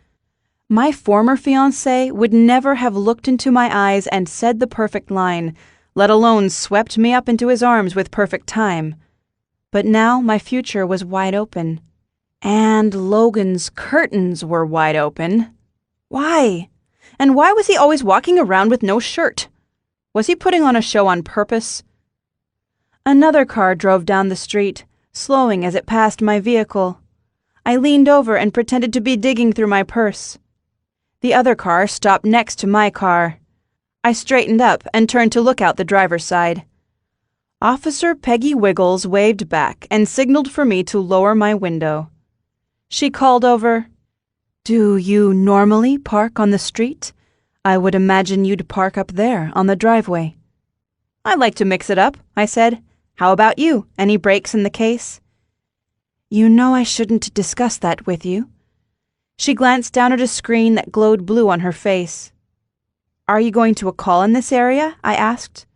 My former fiancé would never have looked into my eyes and said the perfect line, let alone swept me up into his arms with perfect time. But now my future was wide open. And Logan's curtains were wide open. Why? And why was he always walking around with no shirt? Was he putting on a show on purpose? Another car drove down the street, slowing as it passed my vehicle. I leaned over and pretended to be digging through my purse. The other car stopped next to my car. I straightened up and turned to look out the driver's side. Officer Peggy Wiggles waved back and signaled for me to lower my window. She called over, "Do you normally park on the street? I would imagine you'd park up there on the driveway." "I like to mix it up," I said. "How about you? Any breaks in the case?" "You know I shouldn't discuss that with you." She glanced down at a screen that glowed blue on her face. "Are you going to a call in this area?" I asked.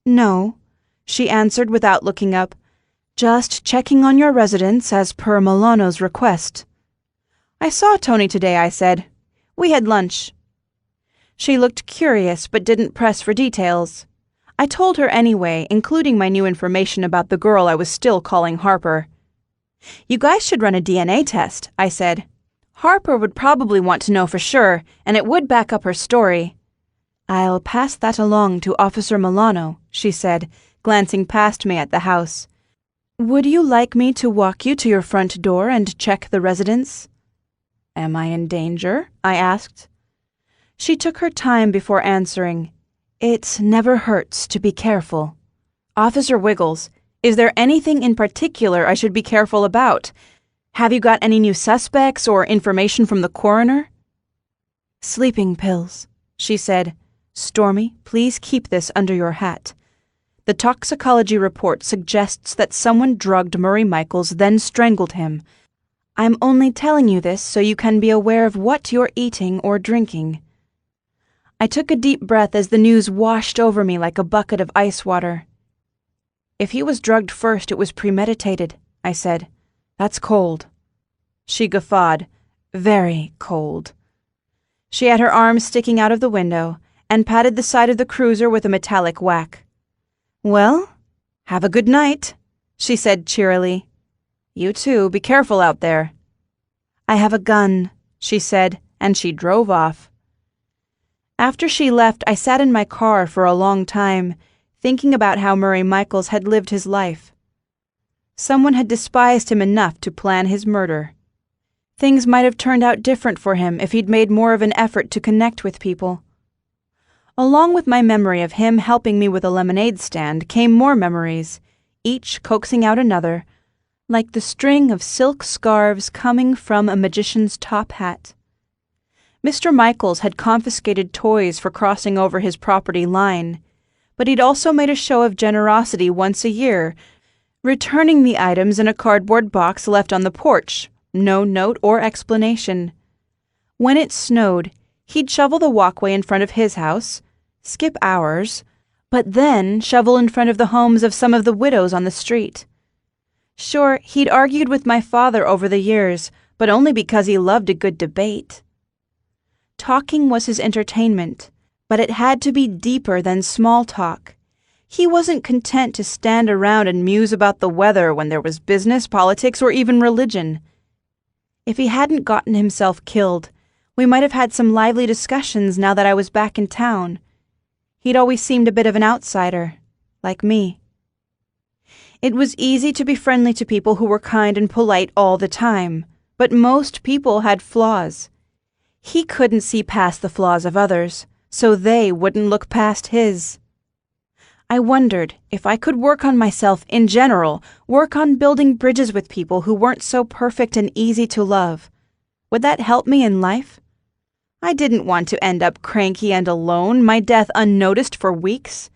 "No," she answered without looking up. "Just checking on your residence as per Milano's request." "I saw Tony today," I said. "We had lunch." She looked curious but didn't press for details. I told her anyway, including my new information about the girl I was still calling Harper. "You guys should run a DNA test," I said. "Harper would probably want to know for sure, and it would back up her story." "I'll pass that along to Officer Milano," she said, glancing past me at the house. "Would you like me to walk you to your front door and check the residence?" "Am I in danger?" I asked. She took her time before answering. "It never hurts to be careful." "Officer Wiggles, is there anything in particular I should be careful about? Have you got any new suspects or information from the coroner?" "Sleeping pills," she said. "Stormy, please keep this under your hat. The toxicology report suggests that someone drugged Murray Michaels, then strangled him. I'm only telling you this so you can be aware of what you're eating or drinking." I took a deep breath as the news washed over me like a bucket of ice water. "If he was drugged first, it was premeditated," I said. "That's cold." She guffawed. "Very cold." She had her arm sticking out of the window and patted the side of the cruiser with a metallic whack. "Well, have a good night," she said cheerily. "You too, be careful out there." "I have a gun," she said, and she drove off. After she left, I sat in my car for a long time, thinking about how Murray Michaels had lived his life. Someone had despised him enough to plan his murder. Things might have turned out different for him if he'd made more of an effort to connect with people. Along with my memory of him helping me with a lemonade stand came more memories, each coaxing out another, like the string of silk scarves coming from a magician's top hat. Mr. Michaels had confiscated toys for crossing over his property line, but he'd also made a show of generosity once a year, returning the items in a cardboard box left on the porch, no note or explanation. When it snowed, he'd shovel the walkway in front of his house, skip ours, but then shovel in front of the homes of some of the widows on the street. Sure, he'd argued with my father over the years, but only because he loved a good debate. Talking was his entertainment, but it had to be deeper than small talk. He wasn't content to stand around and muse about the weather when there was business, politics, or even religion. If he hadn't gotten himself killed, we might have had some lively discussions now that I was back in town. He'd always seemed a bit of an outsider, like me. It was easy to be friendly to people who were kind and polite all the time, but most people had flaws. He couldn't see past the flaws of others, so they wouldn't look past his. I wondered if I could work on myself in general, work on building bridges with people who weren't so perfect and easy to love. Would that help me in life? I didn't want to end up cranky and alone, my death unnoticed for weeks.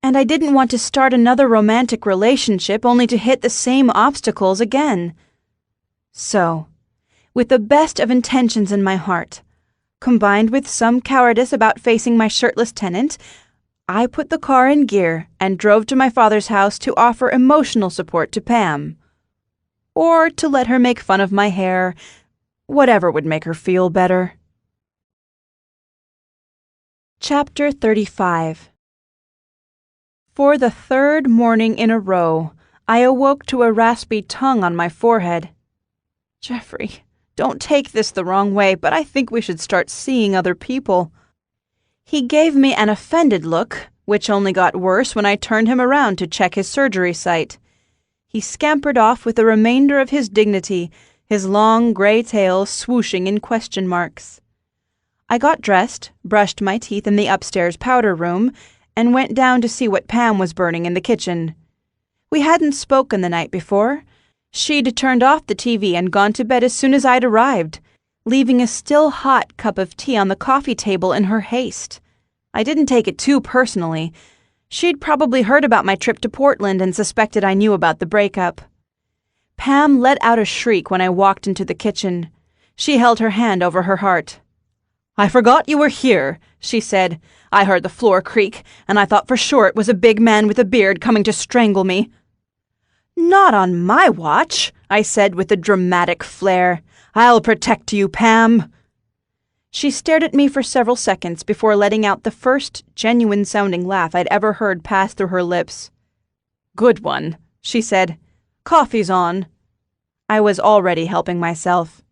And I didn't want to start another romantic relationship only to hit the same obstacles again. So, with the best of intentions in my heart, combined with some cowardice about facing my shirtless tenant, I put the car in gear and drove to my father's house to offer emotional support to Pam. Or to let her make fun of my hair, whatever would make her feel better. Chapter 35. For the third morning in a row, I awoke to a raspy tongue on my forehead. Jeffrey, don't take this the wrong way, but I think we should start seeing other people. He gave me an offended look, which only got worse when I turned him around to check his surgery site. He scampered off with the remainder of his dignity, his long gray tail swooshing in question marks. I got dressed, brushed my teeth in the upstairs powder room, and went down to see what Pam was burning in the kitchen. We hadn't spoken the night before. She'd turned off the TV and gone to bed as soon as I'd arrived, leaving a still hot cup of tea on the coffee table in her haste. I didn't take it too personally. She'd probably heard about my trip to Portland and suspected I knew about the breakup. Pam let out a shriek when I walked into the kitchen. She held her hand over her heart. "I forgot you were here," she said. "I heard the floor creak, and I thought for sure it was a big man with a beard coming to strangle me." "Not on my watch," I said with a dramatic flair. "I'll protect you, Pam." She stared at me for several seconds before letting out the first genuine-sounding laugh I'd ever heard pass through her lips. "Good one," she said. "Coffee's on." I was already helping myself.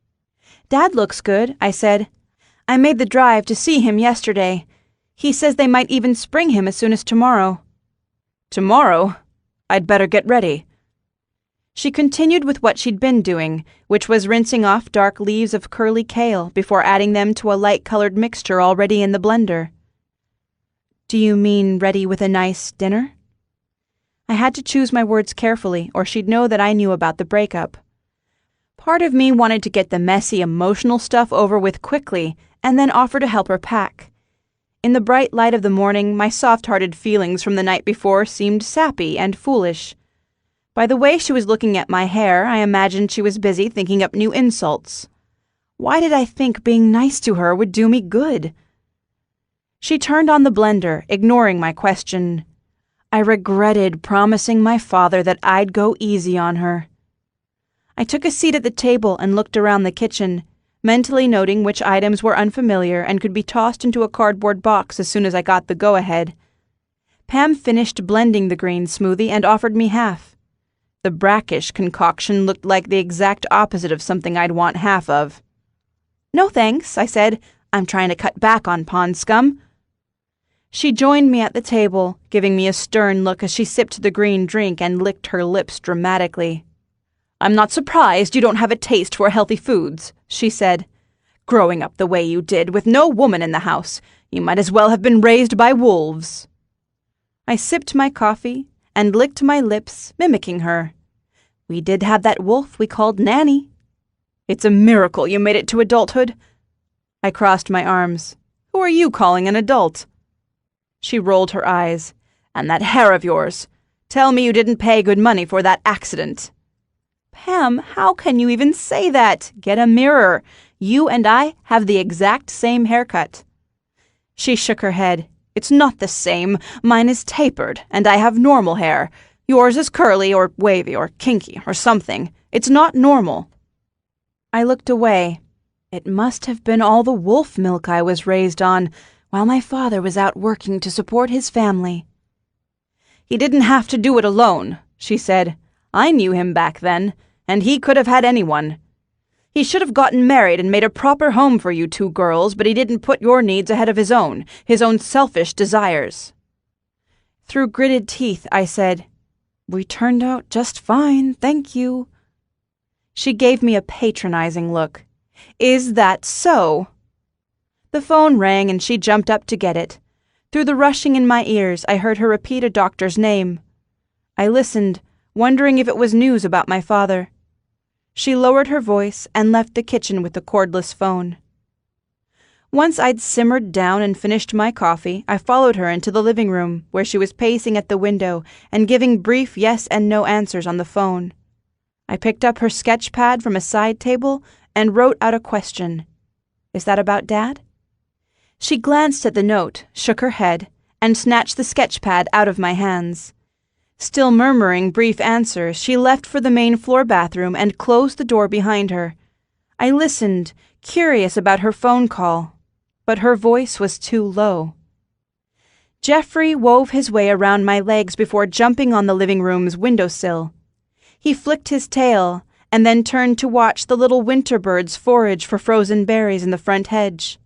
"Dad looks good," I said. "I made the drive to see him yesterday. He says they might even spring him as soon as tomorrow." "Tomorrow? I'd better get ready." She continued with what she'd been doing, which was rinsing off dark leaves of curly kale before adding them to a light-colored mixture already in the blender. "Do you mean ready with a nice dinner?" I had to choose my words carefully, or she'd know that I knew about the breakup. Part of me wanted to get the messy, emotional stuff over with quickly, and then offer to help her pack. In the bright light of the morning, my soft-hearted feelings from the night before seemed sappy and foolish. By the way she was looking at my hair, I imagined she was busy thinking up new insults. Why did I think being nice to her would do me good? She turned on the blender, ignoring my question. I regretted promising my father that I'd go easy on her. I took a seat at the table and looked around the kitchen, mentally noting which items were unfamiliar and could be tossed into a cardboard box as soon as I got the go-ahead. Pam finished blending the green smoothie and offered me half. The brackish concoction looked like the exact opposite of something I'd want half of. "No thanks," I said. "I'm trying to cut back on pond scum." She joined me at the table, giving me a stern look as she sipped the green drink and licked her lips dramatically. "I'm not surprised you don't have a taste for healthy foods," she said. "Growing up the way you did, with no woman in the house, you might as well have been raised by wolves." I sipped my coffee and licked my lips, mimicking her. We did have that wolf we called Nanny. "It's a miracle you made it to adulthood." I crossed my arms. "Who are you calling an adult?" She rolled her eyes. "And that hair of yours. Tell me you didn't pay good money for that accident." Pam, how can you even say that? Get a mirror. You and I have the exact same haircut. She shook her head. It's not the same. Mine is tapered, and I have normal hair. Yours is curly or wavy or kinky or something. It's not normal. I looked away. It must have been all the wolf milk I was raised on, while my father was out working to support his family. He didn't have to do it alone, she said. I knew him back then, and he could have had anyone. He should have gotten married and made a proper home for you two girls, but he didn't put your needs ahead of his own selfish desires. Through gritted teeth, I said, We turned out just fine, thank you. She gave me a patronizing look. Is that so? The phone rang and she jumped up to get it. Through the rushing in my ears, I heard her repeat a doctor's name. I listened, wondering if it was news about my father. She lowered her voice and left the kitchen with the cordless phone. Once I'd simmered down and finished my coffee, I followed her into the living room, where she was pacing at the window and giving brief yes and no answers on the phone. I picked up her sketch pad from a side table and wrote out a question. Is that about Dad? She glanced at the note, shook her head, and snatched the sketch pad out of my hands. Still murmuring brief answers, she left for the main floor bathroom and closed the door behind her. I listened, curious about her phone call, but her voice was too low. Jeffrey wove his way around my legs before jumping on the living room's windowsill. He flicked his tail and then turned to watch the little winter birds forage for frozen berries in the front hedge.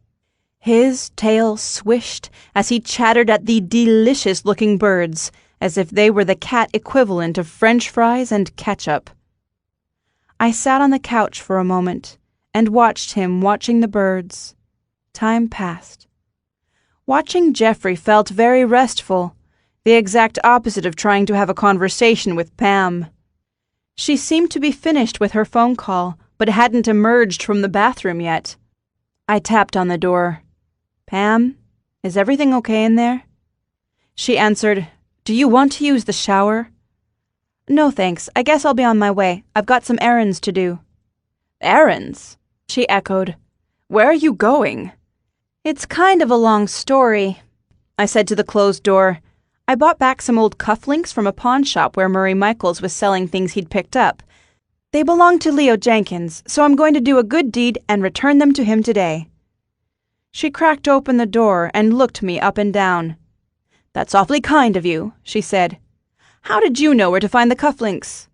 His tail swished as he chattered at the delicious-looking birds, as if they were the cat equivalent of French fries and ketchup. I sat on the couch for a moment and watched him watching the birds. Time passed. Watching Jeffrey felt very restful, the exact opposite of trying to have a conversation with Pam. She seemed to be finished with her phone call, but hadn't emerged from the bathroom yet. I tapped on the door. Pam, is everything okay in there? She answered, Do you want to use the shower? No, thanks. I guess I'll be on my way. I've got some errands to do. Errands? She echoed. Where are you going? It's kind of a long story, I said to the closed door. I bought back some old cufflinks from a pawn shop where Murray Michaels was selling things he'd picked up. They belong to Leo Jenkins, so I'm going to do a good deed and return them to him today. She cracked open the door and looked me up and down. That's awfully kind of you, she said. How did you know where to find the cufflinks?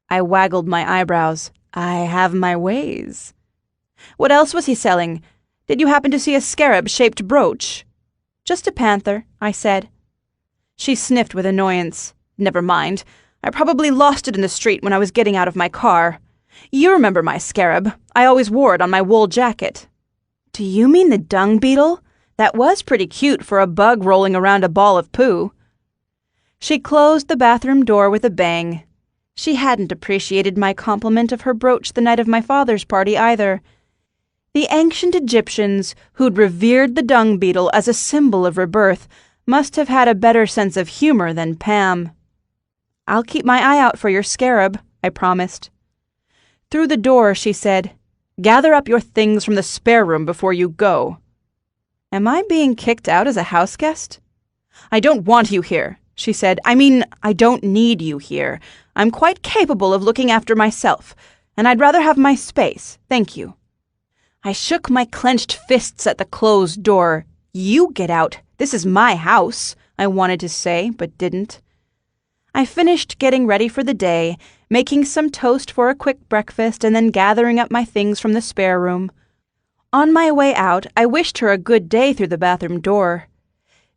I waggled my eyebrows. I have my ways. What else was he selling? Did you happen to see a scarab-shaped brooch? Just a panther, I said. She sniffed with annoyance. Never mind. I probably lost it in the street when I was getting out of my car. You remember my scarab. I always wore it on my wool jacket. Do you mean the dung beetle? That was pretty cute for a bug rolling around a ball of poo. She closed the bathroom door with a bang. She hadn't appreciated my compliment of her brooch the night of my father's party either. The ancient Egyptians, who'd revered the dung beetle as a symbol of rebirth, must have had a better sense of humor than Pam. I'll keep my eye out for your scarab, I promised. Through the door, she said, Gather up your things from the spare room before you go. Am I being kicked out as a house guest? I don't want you here, she said. I don't need you here. I'm quite capable of looking after myself, and I'd rather have my space, thank you. I shook my clenched fists at the closed door. You get out. This is my house, I wanted to say, but didn't. I finished getting ready for the day, making some toast for a quick breakfast and then gathering up my things from the spare room. On my way out, I wished her a good day through the bathroom door.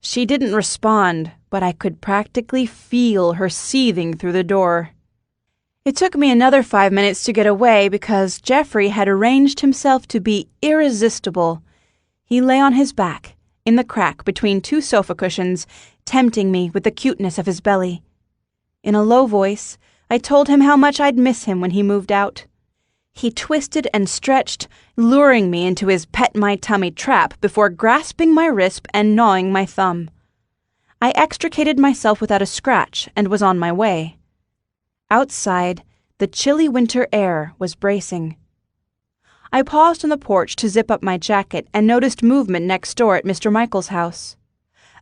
She didn't respond, but I could practically feel her seething through the door. It took me another 5 minutes to get away because Jeffrey had arranged himself to be irresistible. He lay on his back, in the crack between two sofa cushions, tempting me with the cuteness of his belly. In a low voice, I told him how much I'd miss him when he moved out. He twisted and stretched, luring me into his pet-my-tummy trap before grasping my wrist and gnawing my thumb. I extricated myself without a scratch and was on my way. Outside, The chilly winter air was bracing. I paused on the porch to zip up my jacket and noticed movement next door at Mr. Michael's house.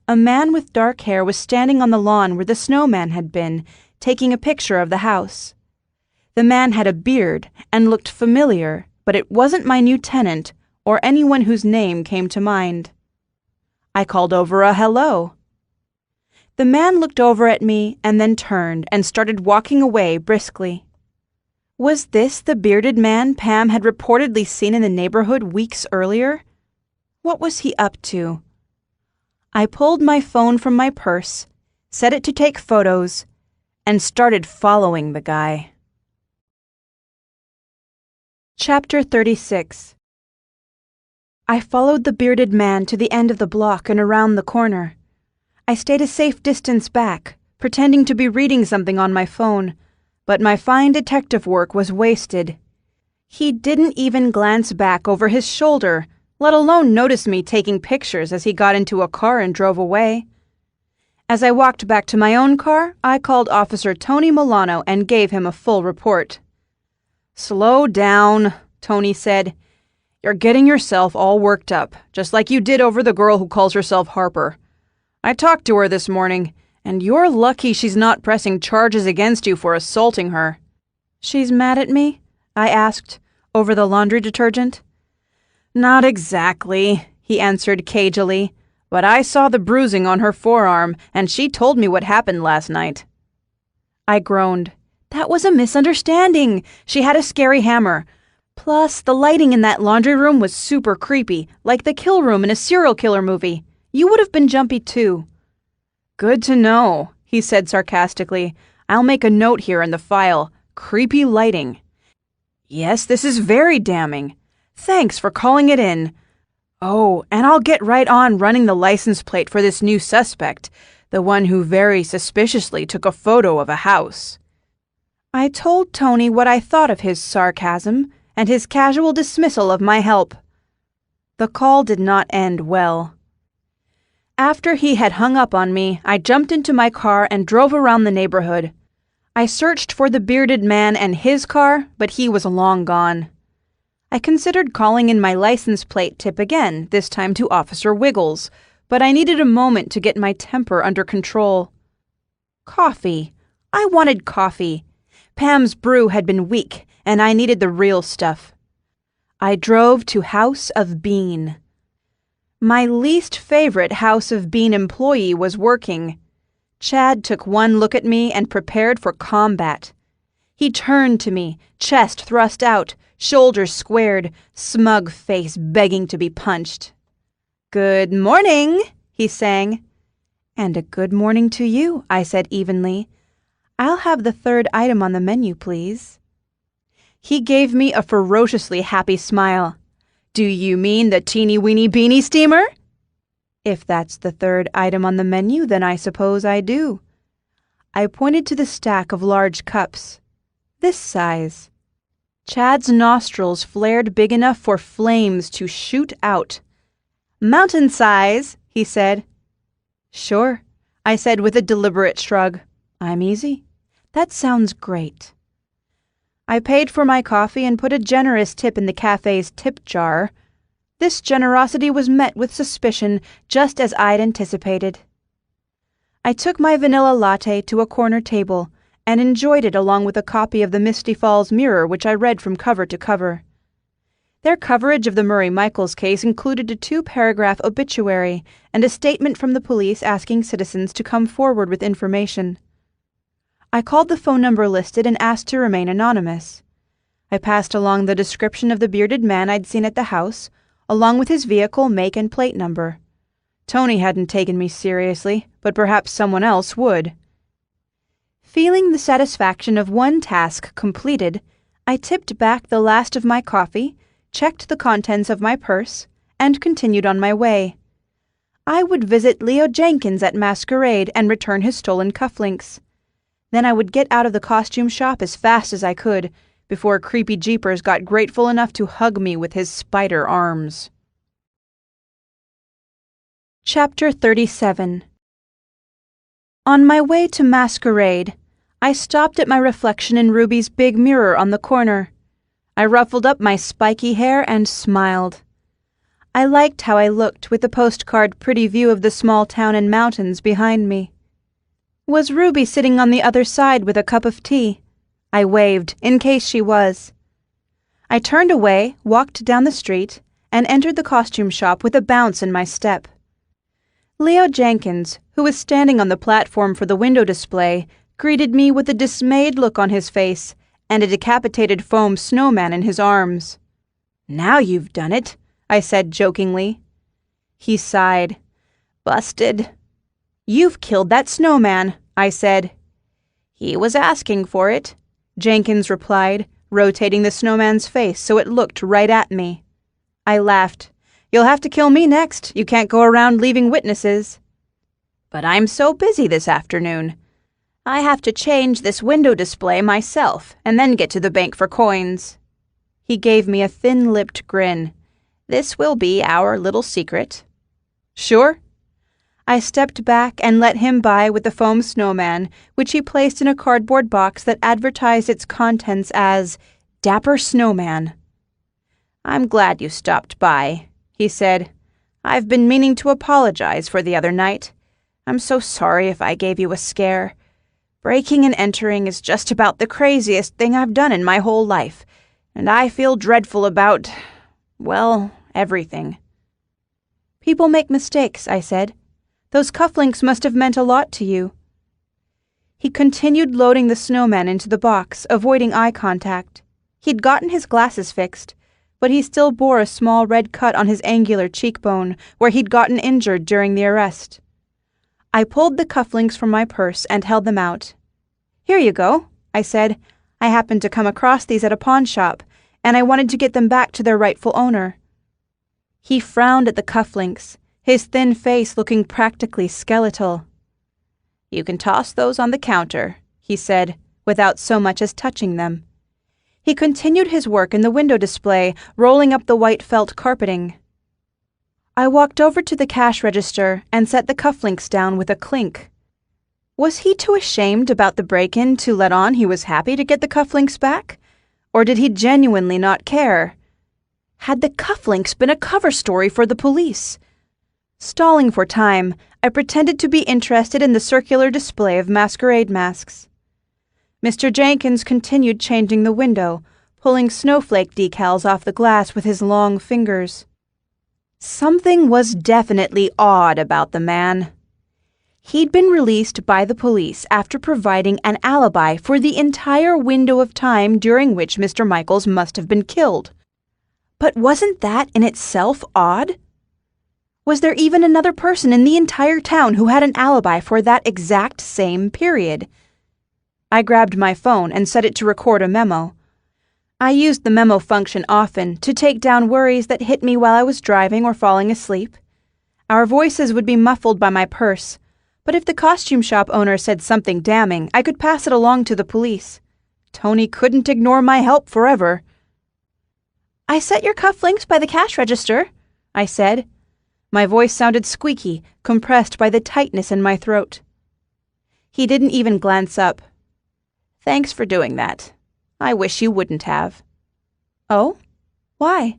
A man with dark hair was standing on the lawn where the Snowman had been, taking a picture of the house. The man had a beard and looked familiar, but it wasn't my new tenant or anyone whose name came to mind. I called over a hello. The man looked over at me and then turned and started walking away briskly. Was this the bearded man Pam had reportedly seen in the neighborhood weeks earlier? What was he up to? I pulled my phone from my purse, set it to take photos, and started following the guy. Chapter 36. I followed the bearded man to the end of the block and around the corner. I stayed a safe distance back, pretending to be reading something on my phone, but my fine detective work was wasted. He didn't even glance back over his shoulder, let alone notice me taking pictures as he got into a car and drove away. As I walked back to my own car, I called Officer Tony Milano and gave him a full report. "Slow down," Tony said. "You're getting yourself all worked up, just like you did over the girl who calls herself Harper. I talked to her this morning, and you're lucky she's not pressing charges against you for assaulting her." "She's mad at me?" I asked, over the laundry detergent. "Not exactly," he answered cagily, "but I saw the bruising on her forearm, and she told me what happened last night." I groaned. "That was a misunderstanding. She had a scary hammer. Plus, the lighting in that laundry room was super creepy, like the kill room in a serial killer movie. You would have been jumpy too." "Good to know," he said sarcastically. "I'll make a note here in the file. Creepy lighting. Yes, this is very damning. Thanks for calling it in. Oh, and I'll get right on running the license plate for this new suspect, the one who very suspiciously took a photo of a house." I told Tony what I thought of his sarcasm and his casual dismissal of my help. The call did not end well. After he had hung up on me, I jumped into my car and drove around the neighborhood. I searched for the bearded man and his car, but he was long gone. I considered calling in my license plate tip again, this time to Officer Wiggles, but I needed a moment to get my temper under control. Coffee. I wanted coffee. Pam's brew had been weak, and I needed the real stuff. I drove to House of Bean. My least favorite House of Bean employee was working. Chad took one look at me and prepared for combat. He turned to me, chest thrust out, shoulders squared, smug face begging to be punched. "Good morning," he sang. "And a good morning to you," I said evenly. "I'll have the third item on the menu, please." He gave me a ferociously happy smile. "Do you mean the teeny-weeny beanie steamer?" "If that's the third item on the menu, then I suppose I do." I pointed to the stack of large cups. "This size." Chad's nostrils flared big enough for flames to shoot out. "Mountain size," he said. "Sure," I said with a deliberate shrug. "I'm easy. That sounds great." I paid for my coffee and put a generous tip in the cafe's tip jar. This generosity was met with suspicion, just as I'd anticipated. I took my vanilla latte to a corner table and enjoyed it along with a copy of the Misty Falls Mirror, which I read from cover to cover. Their coverage of the Murray Michaels case included a 2-paragraph obituary and a statement from the police asking citizens to come forward with information. I called the phone number listed and asked to remain anonymous. I passed along the description of the bearded man I'd seen at the house, along with his vehicle, make, and plate number. Tony hadn't taken me seriously, but perhaps someone else would. Feeling the satisfaction of one task completed, I tipped back the last of my coffee, checked the contents of my purse, and continued on my way. I would visit Leo Jenkins at Masquerade and return his stolen cufflinks. Then I would get out of the costume shop as fast as I could, before Creepy Jeepers got grateful enough to hug me with his spider arms. Chapter 37. On my way to Masquerade, I stopped at my reflection in Ruby's big mirror on the corner. I ruffled up my spiky hair and smiled. I liked how I looked with the postcard pretty view of the small town and mountains behind me. Was Ruby sitting on the other side with a cup of tea? I waved, in case she was. I turned away, walked down the street, and entered the costume shop with a bounce in my step. Leo Jenkins, who was standing on the platform for the window display, greeted me with a dismayed look on his face and a decapitated foam snowman in his arms. "Now you've done it," I said jokingly. He sighed. "Busted." "You've killed that snowman," I said. "He was asking for it," Jenkins replied, rotating the snowman's face so it looked right at me. I laughed. "You'll have to kill me next. You can't go around leaving witnesses." "But I'm so busy this afternoon. I have to change this window display myself and then get to the bank for coins." He gave me a thin-lipped grin. "This will be our little secret." "Sure?" I stepped back and let him by with the foam snowman, which he placed in a cardboard box that advertised its contents as Dapper Snowman. "I'm glad you stopped by," he said. "I've been meaning to apologize for the other night. I'm so sorry if I gave you a scare. Breaking and entering is just about the craziest thing I've done in my whole life, and I feel dreadful about, well, everything." "People make mistakes," I said. "Those cufflinks must have meant a lot to you." He continued loading the snowman into the box, avoiding eye contact. He'd gotten his glasses fixed, but he still bore a small red cut on his angular cheekbone where he'd gotten injured during the arrest. I pulled the cufflinks from my purse and held them out. "Here you go," I said. "I happened to come across these at a pawn shop, and I wanted to get them back to their rightful owner." He frowned at the cufflinks, his thin face looking practically skeletal. "You can toss those on the counter," he said, without so much as touching them. He continued his work in the window display, rolling up the white felt carpeting. I walked over to the cash register and set the cufflinks down with a clink. Was he too ashamed about the break-in to let on he was happy to get the cufflinks back? Or did he genuinely not care? Had the cufflinks been a cover story for the police? Stalling for time, I pretended to be interested in the circular display of masquerade masks. Mr. Jenkins continued changing the window, pulling snowflake decals off the glass with his long fingers. Something was definitely odd about the man. He'd been released by the police after providing an alibi for the entire window of time during which Mr. Michaels must have been killed. But wasn't that in itself odd? Was there even another person in the entire town who had an alibi for that exact same period? I grabbed my phone and set it to record a memo. I used the memo function often to take down worries that hit me while I was driving or falling asleep. Our voices would be muffled by my purse, but if the costume shop owner said something damning, I could pass it along to the police. Tony couldn't ignore my help forever. "I set your cufflinks by the cash register," I said. My voice sounded squeaky, compressed by the tightness in my throat. He didn't even glance up. "Thanks for doing that. I wish you wouldn't have." "Oh? Why?"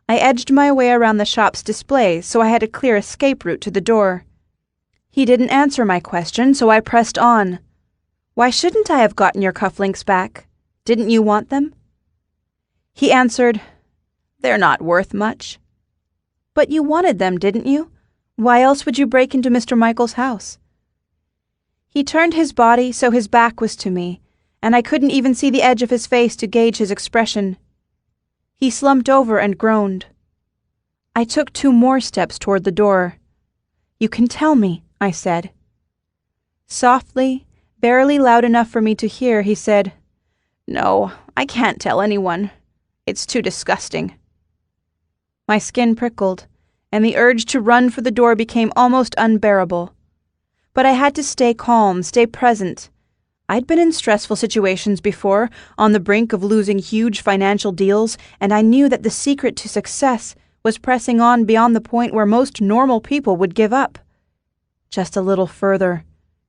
I edged my way around the shop's display so I had a clear escape route to the door. He didn't answer my question, so I pressed on. "Why shouldn't I have gotten your cufflinks back? Didn't you want them?" He answered, "They're not worth much." "But you wanted them, didn't you? Why else would you break into Mr. Michaels' house?" He turned his body so his back was to me, and I couldn't even see the edge of his face to gauge his expression. He slumped over and groaned. I took 2 more steps toward the door. "You can tell me," I said. Softly, barely loud enough for me to hear, he said, "No, I can't tell anyone. It's too disgusting." My skin prickled, and the urge to run for the door became almost unbearable. But I had to stay calm, stay present. I'd been in stressful situations before, on the brink of losing huge financial deals, and I knew that the secret to success was pressing on beyond the point where most normal people would give up. Just a little further.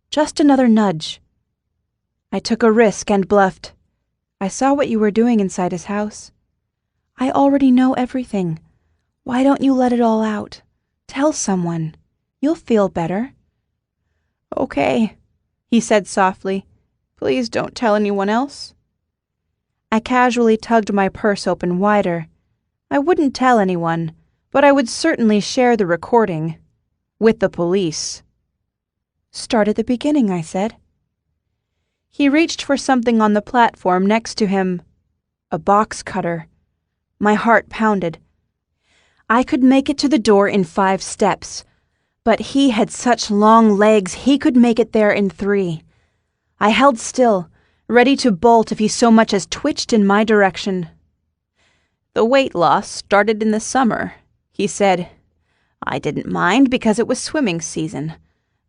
Just another nudge. I took a risk and bluffed. I saw what you were doing inside his house. I already know everything. Why don't you let it all out? Tell someone. You'll feel better. Okay, he said softly. Please don't tell anyone else. I casually tugged my purse open wider. I wouldn't tell anyone, but I would certainly share the recording. With the police. Start at the beginning, I said. He reached for something on the platform next to him. A box cutter. My heart pounded. I could make it to the door in 5 steps, but he had such long legs he could make it there in 3. I held still, ready to bolt if he so much as twitched in my direction. The weight loss started in the summer, he said. I didn't mind because it was swimming season.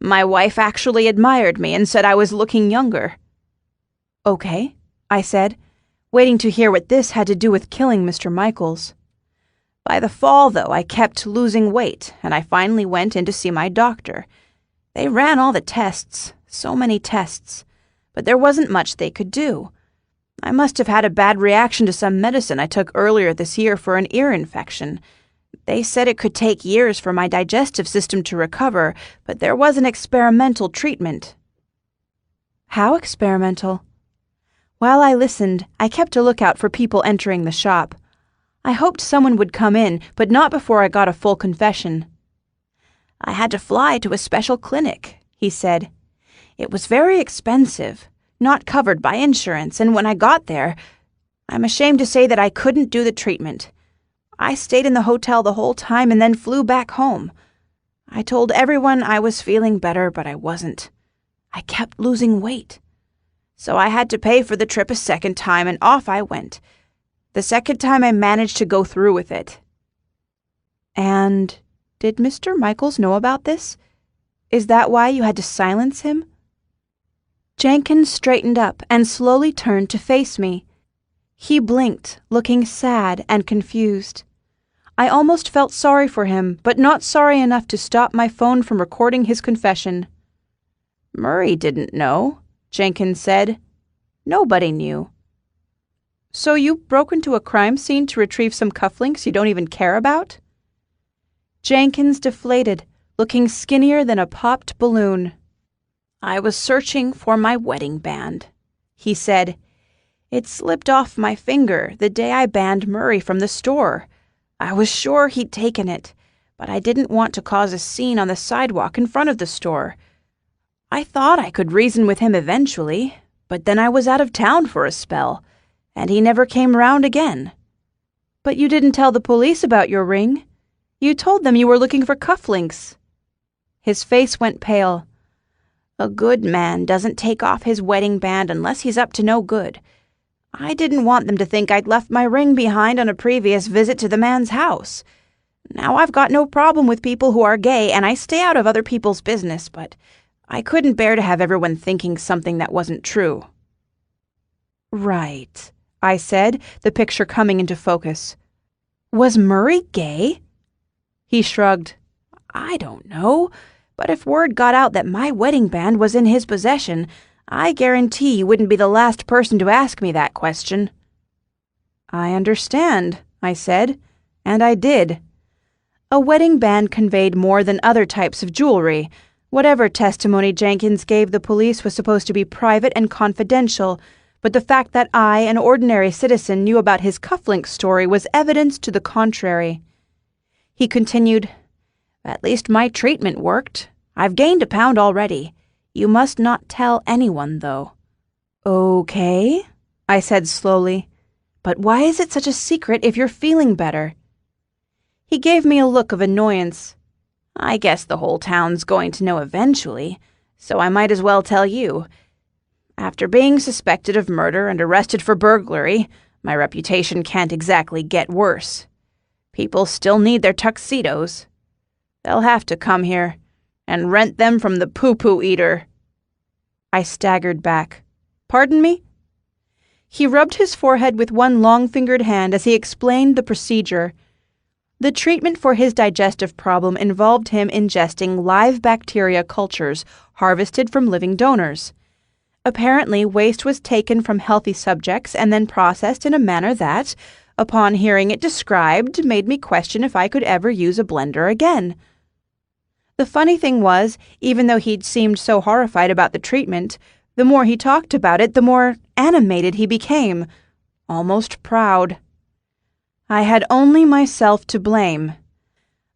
My wife actually admired me and said I was looking younger. Okay, I said, waiting to hear what this had to do with killing Mr. Michaels. By the fall, though, I kept losing weight, and I finally went in to see my doctor. They ran all the tests, so many tests, but there wasn't much they could do. I must have had a bad reaction to some medicine I took earlier this year for an ear infection. They said it could take years for my digestive system to recover, but there was an experimental treatment. How experimental? While I listened, I kept a lookout for people entering the shop. I hoped someone would come in, but not before I got a full confession. I had to fly to a special clinic, he said. It was very expensive, not covered by insurance, and when I got there, I'm ashamed to say that I couldn't do the treatment. I stayed in the hotel the whole time and then flew back home. I told everyone I was feeling better, but I wasn't. I kept losing weight. So I had to pay for the trip a second time, and off I went. The second time I managed to go through with it. And did Mr. Michaels know about this? Is that why you had to silence him? Jenkins straightened up and slowly turned to face me. He blinked, looking sad and confused. I almost felt sorry for him, but not sorry enough to stop my phone from recording his confession. Murray didn't know, Jenkins said. Nobody knew. So you broke into a crime scene to retrieve some cufflinks you don't even care about? Jenkins deflated, looking skinnier than a popped balloon. I was searching for my wedding band, he said. It slipped off my finger the day I banned Murray from the store. I was sure he'd taken it, but I didn't want to cause a scene on the sidewalk in front of the store. I thought I could reason with him eventually, but then I was out of town for a spell, and he never came round again. But you didn't tell the police about your ring. You told them you were looking for cufflinks. His face went pale. A good man doesn't take off his wedding band unless he's up to no good. I didn't want them to think I'd left my ring behind on a previous visit to the man's house. Now I've got no problem with people who are gay, and I stay out of other people's business, but I couldn't bear to have everyone thinking something that wasn't true. Right, I said, the picture coming into focus. Was Murray gay? He shrugged. I don't know, but if word got out that my wedding band was in his possession, I guarantee you wouldn't be the last person to ask me that question. I understand, I said, and I did. A wedding band conveyed more than other types of jewelry. Whatever testimony Jenkins gave the police was supposed to be private and confidential, but the fact that I, an ordinary citizen, knew about his cufflink story was evidence to the contrary. He continued, At least my treatment worked. I've gained a pound already. You must not tell anyone, though. Okay, I said slowly. But why is it such a secret if you're feeling better? He gave me a look of annoyance. I guess the whole town's going to know eventually, so I might as well tell you. After being suspected of murder and arrested for burglary, my reputation can't exactly get worse. People still need their tuxedos. They'll have to come here and rent them from the poo-poo eater. I staggered back. Pardon me? He rubbed his forehead with one long-fingered hand as he explained the procedure. The treatment for his digestive problem involved him ingesting live bacteria cultures harvested from living donors. Apparently, waste was taken from healthy subjects and then processed in a manner that, upon hearing it described, made me question if I could ever use a blender again. The funny thing was, even though he'd seemed so horrified about the treatment, the more he talked about it, the more animated he became, almost proud. I had only myself to blame.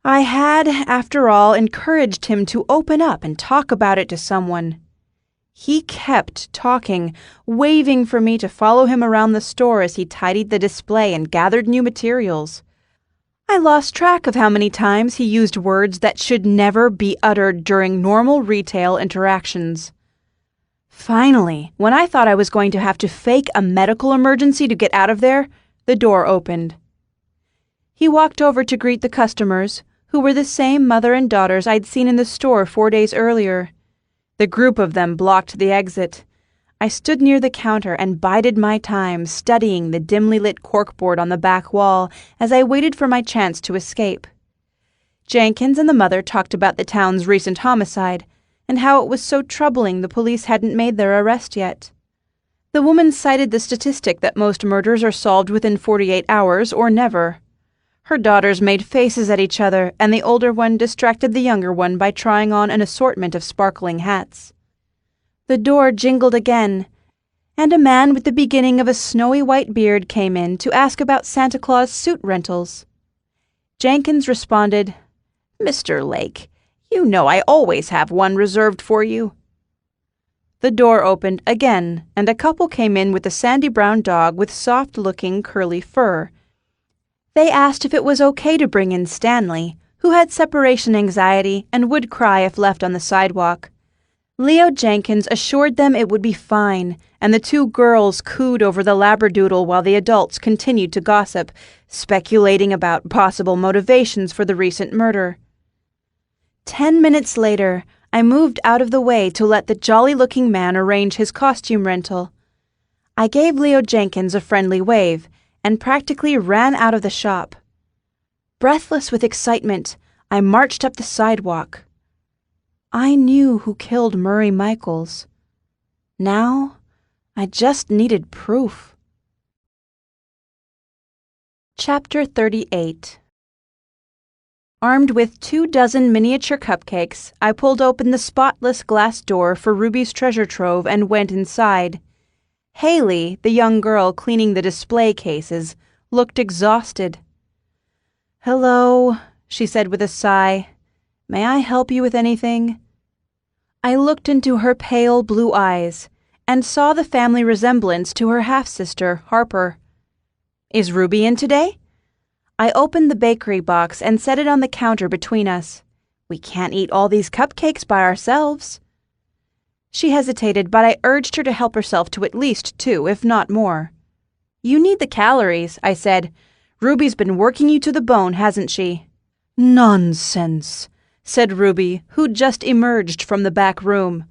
I had, after all, encouraged him to open up and talk about it to someone. He kept talking, waving for me to follow him around the store as he tidied the display and gathered new materials. I lost track of how many times he used words that should never be uttered during normal retail interactions. Finally, when I thought I was going to have to fake a medical emergency to get out of there, the door opened. He walked over to greet the customers, who were the same mother and daughters I'd seen in the store 4 days earlier. The group of them blocked the exit. I stood near the counter and bided my time, studying the dimly lit corkboard on the back wall as I waited for my chance to escape. Jenkins and the mother talked about the town's recent homicide and how it was so troubling the police hadn't made their arrest yet. The woman cited the statistic that most murders are solved within 48 hours or never. Her daughters made faces at each other, and the older one distracted the younger one by trying on an assortment of sparkling hats. The door jingled again, and a man with the beginning of a snowy white beard came in to ask about Santa Claus suit rentals. Jenkins responded, "Mr. Lake, you know I always have one reserved for you." The door opened again, and a couple came in with a sandy brown dog with soft-looking curly fur. They asked if it was okay to bring in Stanley, who had separation anxiety and would cry if left on the sidewalk. Leo Jenkins assured them it would be fine, and the 2 girls cooed over the labradoodle while the adults continued to gossip, speculating about possible motivations for the recent murder. 10 minutes later, I moved out of the way to let the jolly-looking man arrange his costume rental. I gave Leo Jenkins a friendly wave, and practically ran out of the shop. Breathless with excitement, I marched up the sidewalk. I knew who killed Murray Michaels. Now, I just needed proof. Chapter 38. Armed with 24 miniature cupcakes, I pulled open the spotless glass door for Ruby's treasure trove and went inside. Haley, the young girl cleaning the display cases, looked exhausted. "Hello," she said with a sigh. "May I help you with anything?" I looked into her pale blue eyes and saw the family resemblance to her half-sister, Harper. "Is Ruby in today?" I opened the bakery box and set it on the counter between us. "We can't eat all these cupcakes by ourselves." She hesitated, but I urged her to help herself to at least 2, if not more. "You need the calories," I said. "Ruby's been working you to the bone, hasn't she?" "Nonsense," said Ruby, who'd just emerged from the back room.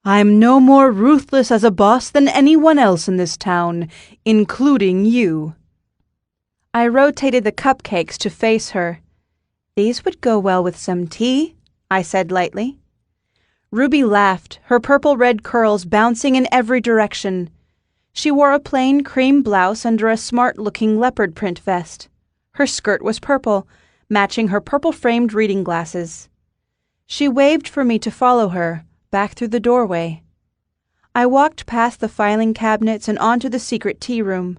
"I'm no more ruthless as a boss than anyone else in this town, including you." I rotated the cupcakes to face her. "These would go well with some tea," I said lightly. Ruby laughed, her purple-red curls bouncing in every direction. She wore a plain cream blouse under a smart-looking leopard print vest. Her skirt was purple, matching her purple-framed reading glasses. She waved for me to follow her, back through the doorway. I walked past the filing cabinets and onto the secret tea room.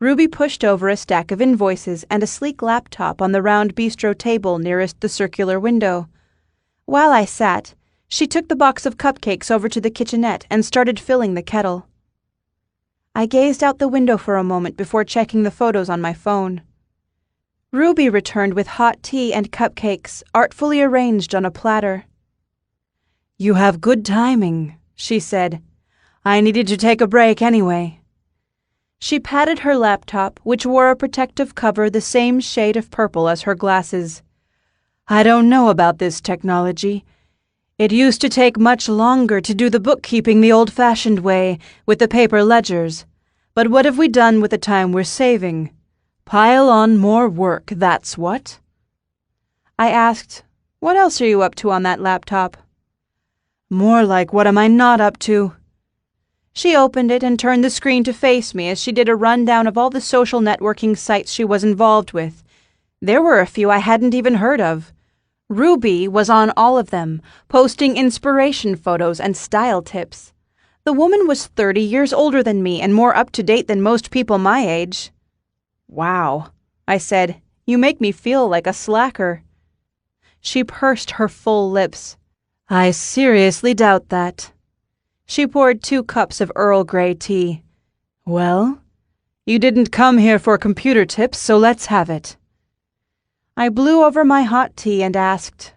Ruby pushed over a stack of invoices and a sleek laptop on the round bistro table nearest the circular window. While I sat, she took the box of cupcakes over to the kitchenette and started filling the kettle. I gazed out the window for a moment before checking the photos on my phone. Ruby returned with hot tea and cupcakes, artfully arranged on a platter. "You have good timing," she said. "I needed to take a break anyway." She patted her laptop, which wore a protective cover the same shade of purple as her glasses. "I don't know about this technology. It used to take much longer to do the bookkeeping the old-fashioned way, with the paper ledgers. But what have we done with the time we're saving? Pile on more work, that's what." I asked, "What else are you up to on that laptop?" "More like what am I not up to?" She opened it and turned the screen to face me as she did a rundown of all the social networking sites she was involved with. There were a few I hadn't even heard of. Ruby was on all of them, posting inspiration photos and style tips. The woman was 30 years older than me and more up-to-date than most people my age. "Wow," I said. "You make me feel like a slacker." She pursed her full lips. "I seriously doubt that." She poured 2 cups of Earl Grey tea. "Well, you didn't come here for computer tips, so let's have it." I blew over my hot tea and asked,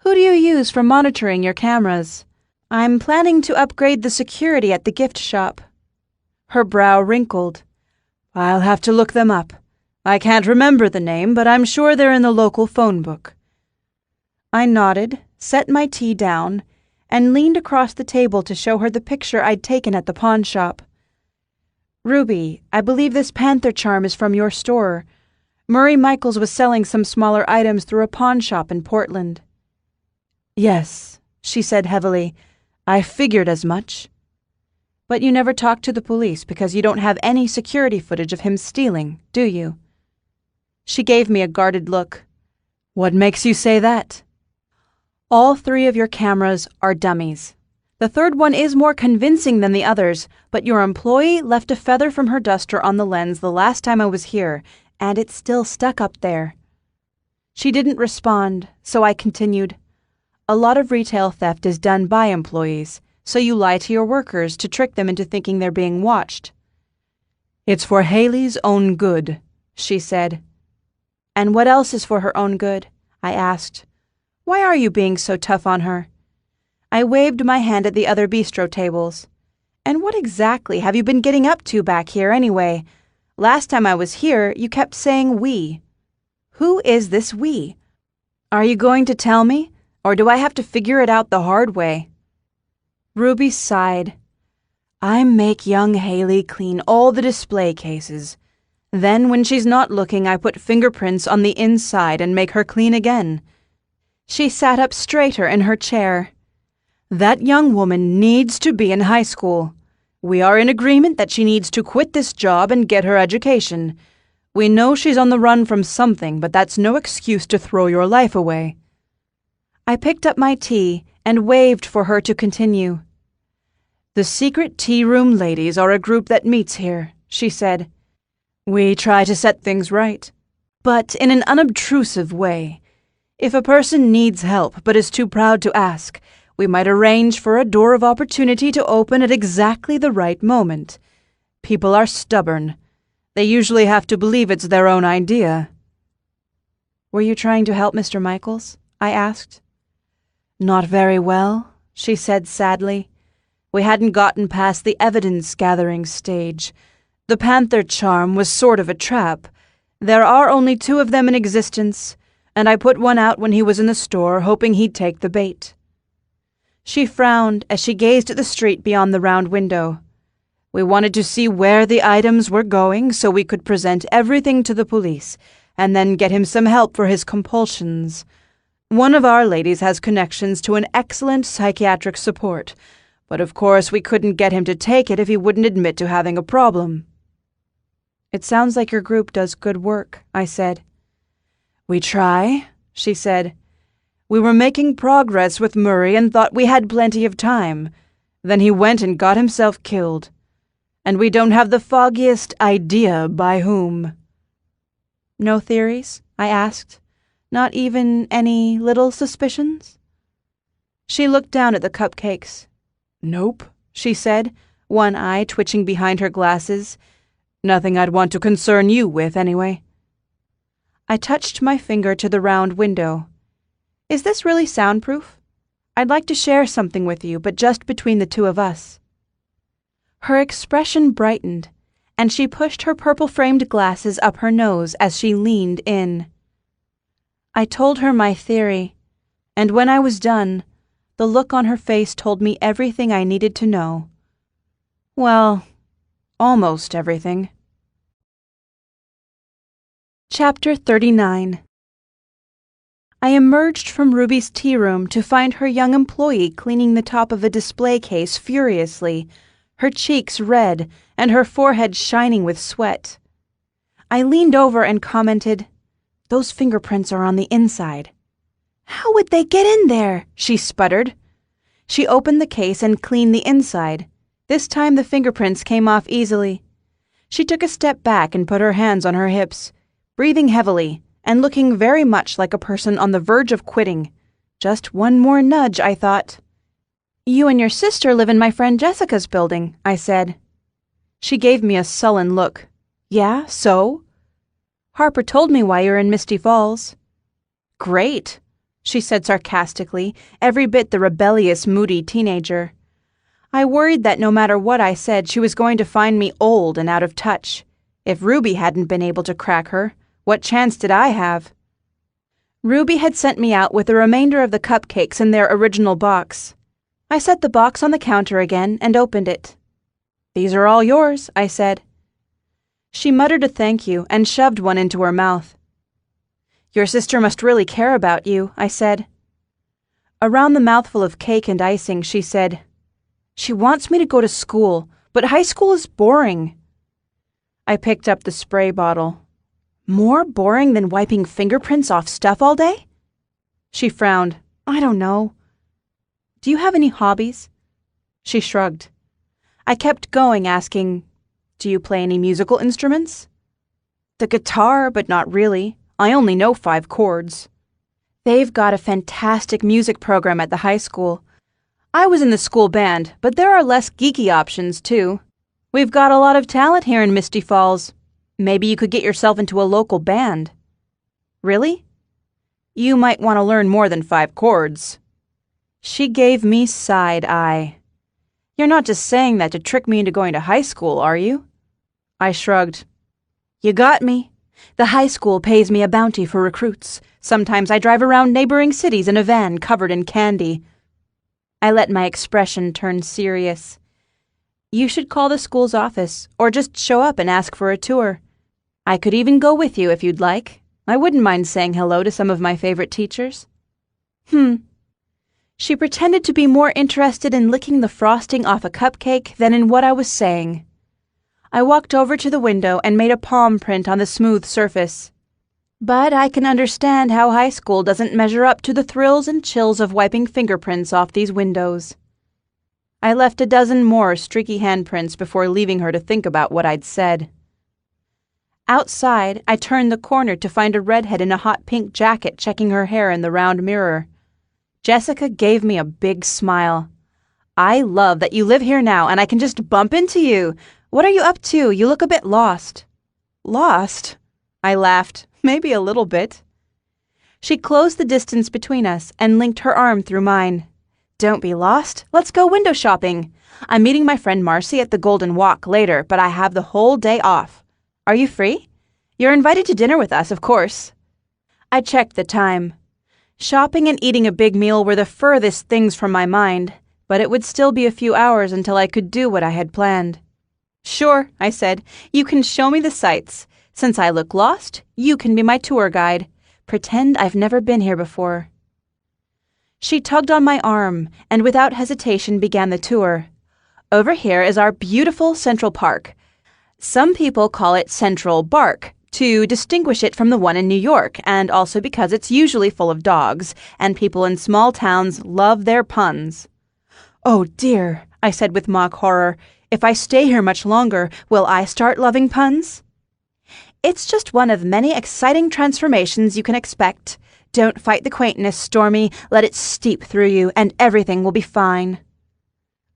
"Who do you use for monitoring your cameras?" "I'm planning to upgrade the security at the gift shop." Her brow wrinkled. "I'll have to look them up. I can't remember the name, but I'm sure they're in the local phone book." I nodded, set my tea down, and leaned across the table to show her the picture I'd taken at the pawn shop. "Ruby, I believe this panther charm is from your store. Murray Michaels was selling some smaller items through a pawn shop in Portland." "Yes," she said heavily. "I figured as much." "But you never talked to the police because you don't have any security footage of him stealing, do you?" She gave me a guarded look. "What makes you say that?" "All 3 of your cameras are dummies. The 3rd one is more convincing than the others, but your employee left a feather from her duster on the lens the last time I was here, and it's still stuck up there." She didn't respond, so I continued. "A lot of retail theft is done by employees, so you lie to your workers to trick them into thinking they're being watched." "It's for Haley's own good," she said. "And what else is for her own good?" I asked. "Why are you being so tough on her?" I waved my hand at the other bistro tables. "And what exactly have you been getting up to back here anyway? Last time I was here, you kept saying we. Who is this we? Are you going to tell me, or do I have to figure it out the hard way?" Ruby sighed. "I make young Haley clean all the display cases. Then when she's not looking, I put fingerprints on the inside and make her clean again." She sat up straighter in her chair. "That young woman needs to be in high school. We are in agreement that she needs to quit this job and get her education. We know she's on the run from something, but that's no excuse to throw your life away." I picked up my tea and waved for her to continue. "The secret tea room ladies are a group that meets here," she said. "We try to set things right, but in an unobtrusive way. If a person needs help but is too proud to ask, we might arrange for a door of opportunity to open at exactly the right moment. People are stubborn. They usually have to believe it's their own idea." "Were you trying to help Mr. Michaels?" I asked. "Not very well," she said sadly. "We hadn't gotten past the evidence-gathering stage. The panther charm was sort of a trap. There are only 2 of them in existence, and I put one out when he was in the store, hoping he'd take the bait." She frowned as she gazed at the street beyond the round window. "We wanted to see where the items were going so we could present everything to the police, and then get him some help for his compulsions. One of our ladies has connections to an excellent psychiatric support, but of course we couldn't get him to take it if he wouldn't admit to having a problem." "It sounds like your group does good work," I said. "We try," she said. "We were making progress with Murray and thought we had plenty of time. Then he went and got himself killed. And we don't have the foggiest idea by whom." "No theories?" I asked. "Not even any little suspicions?" She looked down at the cupcakes. "Nope," she said, one eye twitching behind her glasses. "Nothing I'd want to concern you with, anyway." I touched my finger to the round window. "Is this really soundproof? I'd like to share something with you, but just between the 2 of us." Her expression brightened, and she pushed her purple-framed glasses up her nose as she leaned in. I told her my theory, and when I was done, the look on her face told me everything I needed to know. Well, almost everything. Chapter 39. I emerged from Ruby's tea room to find her young employee cleaning the top of a display case furiously, her cheeks red and her forehead shining with sweat. I leaned over and commented, "Those fingerprints are on the inside." "How would they get in there?" she sputtered. She opened the case and cleaned the inside. This time the fingerprints came off easily. She took a step back and put her hands on her hips, breathing heavily and looking very much like a person on the verge of quitting. Just one more nudge, I thought. "You and your sister live in my friend Jessica's building," I said. She gave me a sullen look. "Yeah, so?" "Harper told me why you're in Misty Falls." "Great," she said sarcastically, every bit the rebellious, moody teenager. I worried that no matter what I said, she was going to find me old and out of touch. If Ruby hadn't been able to crack her, what chance did I have? Ruby had sent me out with the remainder of the cupcakes in their original box. I set the box on the counter again and opened it. "These are all yours," I said. She muttered a thank you and shoved one into her mouth. "Your sister must really care about you," I said. Around the mouthful of cake and icing, she said, "She wants me to go to school, but high school is boring." I picked up the spray bottle. "More boring than wiping fingerprints off stuff all day?" She frowned. "I don't know." "Do you have any hobbies?" She shrugged. I kept going, asking, "Do you play any musical instruments?" "The guitar, but not really. I only know 5 chords." "They've got a fantastic music program at the high school. I was in the school band, but there are less geeky options, too. We've got a lot of talent here in Misty Falls. Maybe you could get yourself into a local band." "Really?" "You might want to learn more than 5 chords." She gave me side eye. "You're not just saying that to trick me into going to high school, are you?" I shrugged. "You got me. The high school pays me a bounty for recruits. Sometimes I drive around neighboring cities in a van covered in candy." I let my expression turn serious. "You should call the school's office, or just show up and ask for a tour. I could even go with you if you'd like. I wouldn't mind saying hello to some of my favorite teachers." She pretended to be more interested in licking the frosting off a cupcake than in what I was saying. I walked over to the window and made a palm print on the smooth surface. But I can understand how high school doesn't measure up to the thrills and chills of wiping fingerprints off these windows. I left a dozen more streaky handprints before leaving her to think about what I'd said. Outside, I turned the corner to find a redhead in a hot pink jacket checking her hair in the round mirror. Jessica gave me a big smile. "I love that you live here now and I can just bump into you. What are you up to? You look a bit lost." "Lost?" I laughed. "Maybe a little bit." She closed the distance between us and linked her arm through mine. "Don't be lost. Let's go window shopping. I'm meeting my friend Marcy at the Golden Walk later, but I have the whole day off. Are you free? You're invited to dinner with us, of course." I checked the time. Shopping and eating a big meal were the furthest things from my mind, but it would still be a few hours until I could do what I had planned. "Sure," I said. "You can show me the sights. Since I look lost, you can be my tour guide. Pretend I've never been here before." She tugged on my arm and without hesitation began the tour. "Over here is our beautiful Central Park. Some people call it Central Bark, to distinguish it from the one in New York, and also because it's usually full of dogs, and people in small towns love their puns." "Oh dear," I said with mock horror. "If I stay here much longer, will I start loving puns?" "It's just one of many exciting transformations you can expect. Don't fight the quaintness, Stormy. Let it steep through you, and everything will be fine."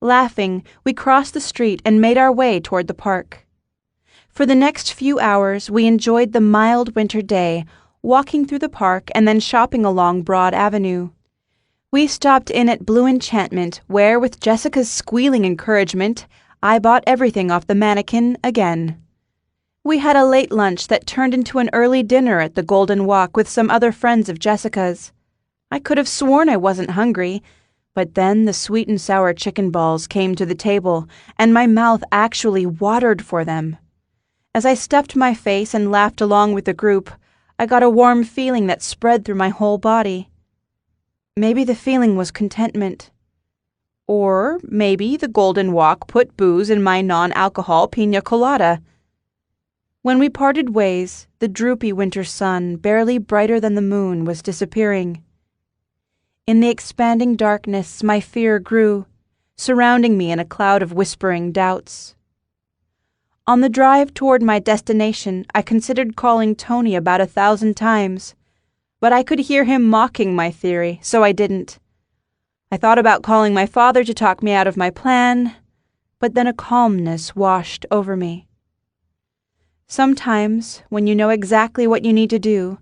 Laughing, we crossed the street and made our way toward the park. For the next few hours, we enjoyed the mild winter day, walking through the park and then shopping along Broad Avenue. We stopped in at Blue Enchantment, where, with Jessica's squealing encouragement, I bought everything off the mannequin again. We had a late lunch that turned into an early dinner at the Golden Walk with some other friends of Jessica's. I could have sworn I wasn't hungry, but then the sweet and sour chicken balls came to the table, and my mouth actually watered for them. As I stuffed my face and laughed along with the group, I got a warm feeling that spread through my whole body. Maybe the feeling was contentment. Or maybe the Golden Walk put booze in my non-alcohol pina colada. When we parted ways, the droopy winter sun, barely brighter than the moon, was disappearing. In the expanding darkness, my fear grew, surrounding me in a cloud of whispering doubts. On the drive toward my destination, I considered calling Tony about 1,000 times, but I could hear him mocking my theory, so I didn't. I thought about calling my father to talk me out of my plan, but then a calmness washed over me. Sometimes, when you know exactly what you need to do,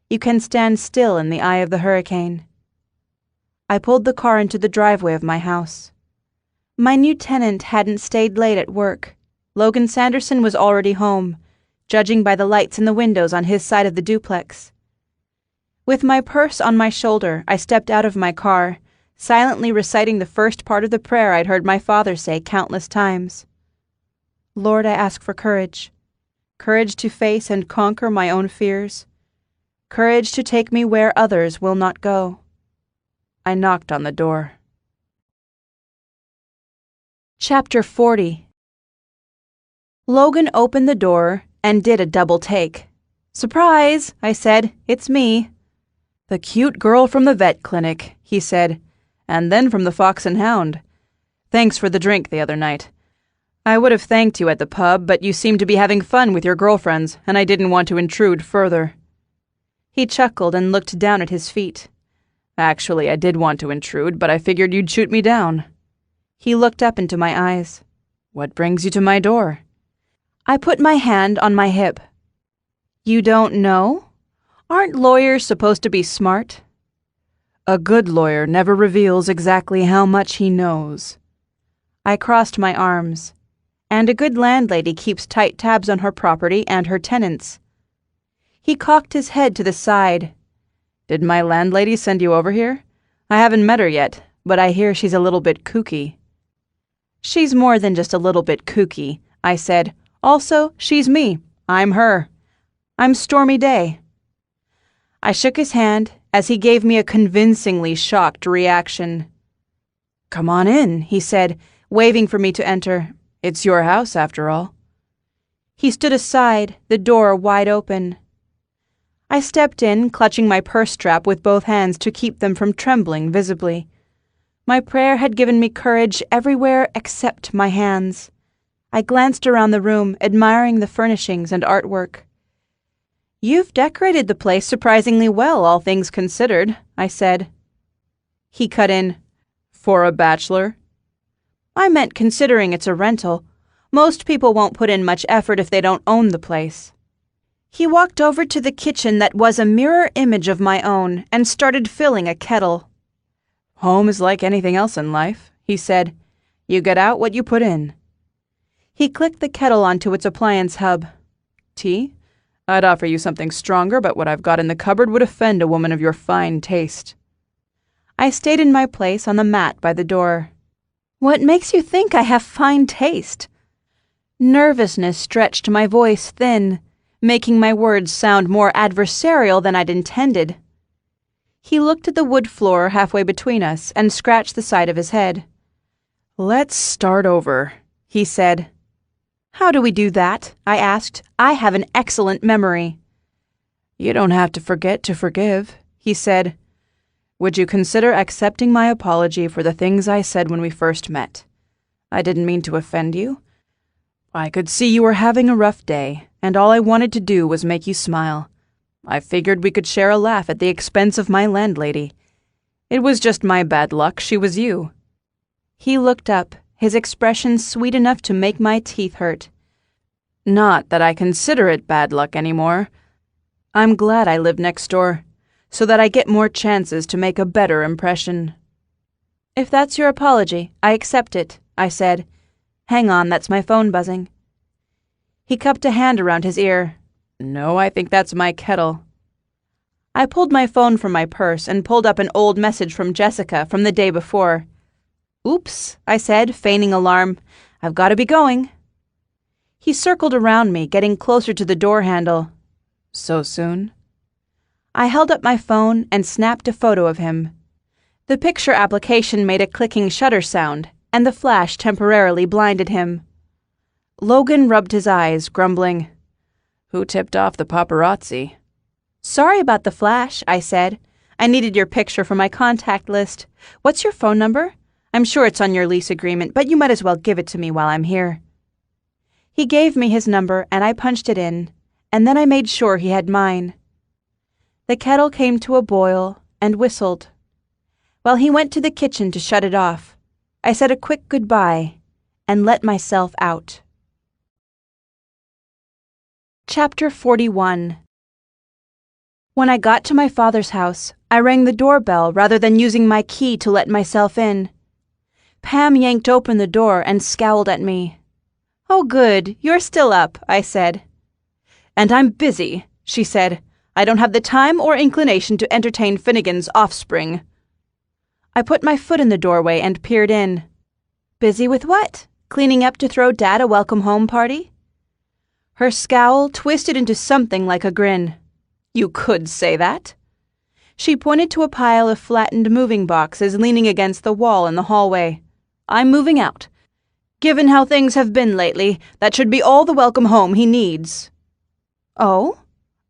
you can stand still in the eye of the hurricane. I pulled the car into the driveway of my house. My new tenant hadn't stayed late at work. Logan Sanderson was already home, judging by the lights in the windows on his side of the duplex. With my purse on my shoulder, I stepped out of my car, silently reciting the first part of the prayer I'd heard my father say countless times. Lord, I ask for courage. Courage to face and conquer my own fears. Courage to take me where others will not go. I knocked on the door. Chapter 40. Logan opened the door and did a double take. Surprise, I said. It's me. The cute girl from the vet clinic, he said, and then from the Fox and Hound. Thanks for the drink the other night. I would have thanked you at the pub, but you seemed to be having fun with your girlfriends, and I didn't want to intrude further. He chuckled and looked down at his feet. Actually, I did want to intrude, but I figured you'd shoot me down. He looked up into my eyes. What brings you to my door? I put my hand on my hip. You don't know? Aren't lawyers supposed to be smart? A good lawyer never reveals exactly how much he knows. I crossed my arms. And a good landlady keeps tight tabs on her property and her tenants. He cocked his head to the side. Did my landlady send you over here? I haven't met her yet, but I hear she's a little bit kooky. She's more than just a little bit kooky, I said. Also, she's me. I'm her. I'm Stormy Day. I shook his hand as he gave me a convincingly shocked reaction. Come on in, he said, waving for me to enter. It's your house, after all. He stood aside, the door wide open. I stepped in, clutching my purse strap with both hands to keep them from trembling visibly. My prayer had given me courage everywhere except my hands. I glanced around the room, admiring the furnishings and artwork. You've decorated the place surprisingly well, all things considered, I said. He cut in. For a bachelor? I meant considering it's a rental. Most people won't put in much effort if they don't own the place. He walked over to the kitchen that was a mirror image of my own and started filling a kettle. Home is like anything else in life, he said. You get out what you put in. He clicked the kettle onto its appliance hub. Tea? I'd offer you something stronger, but what I've got in the cupboard would offend a woman of your fine taste. I stayed in my place on the mat by the door. What makes you think I have fine taste? Nervousness stretched my voice thin, making my words sound more adversarial than I'd intended. He looked at the wood floor halfway between us and scratched the side of his head. Let's start over, he said. How do we do that? I asked. I have an excellent memory. You don't have to forget to forgive, he said. Would you consider accepting my apology for the things I said when we first met? I didn't mean to offend you. I could see you were having a rough day, and all I wanted to do was make you smile. I figured we could share a laugh at the expense of my landlady. It was just my bad luck she was you. He looked up, his expression sweet enough to make my teeth hurt. Not that I consider it bad luck anymore. I'm glad I live next door, so that I get more chances to make a better impression. If that's your apology, I accept it, I said. Hang on, that's my phone buzzing. He cupped a hand around his ear. No, I think that's my kettle. I pulled my phone from my purse and pulled up an old message from Jessica from the day before. Oops, I said, feigning alarm. I've got to be going. He circled around me, getting closer to the door handle. So soon? I held up my phone and snapped a photo of him. The picture application made a clicking shutter sound, and the flash temporarily blinded him. Logan rubbed his eyes, grumbling, "Who tipped off the paparazzi?" "Sorry about the flash," I said. "I needed your picture for my contact list. What's your phone number? I'm sure it's on your lease agreement, but you might as well give it to me while I'm here." He gave me his number, and I punched it in, and then I made sure he had mine. The kettle came to a boil and whistled. While he went to the kitchen to shut it off, I said a quick goodbye and let myself out. Chapter 41. When I got to my father's house, I rang the doorbell rather than using my key to let myself in. Pam yanked open the door and scowled at me. "Oh, good, you're still up," I said. "And I'm busy," she said. "I don't have the time or inclination to entertain Finnegan's offspring." I put my foot in the doorway and peered in. "Busy with what? Cleaning up to throw Dad a welcome home party?" Her scowl twisted into something like a grin. "You could say that." She pointed to a pile of flattened moving boxes leaning against the wall in the hallway. "I'm moving out. Given how things have been lately, that should be all the welcome home he needs." "Oh?"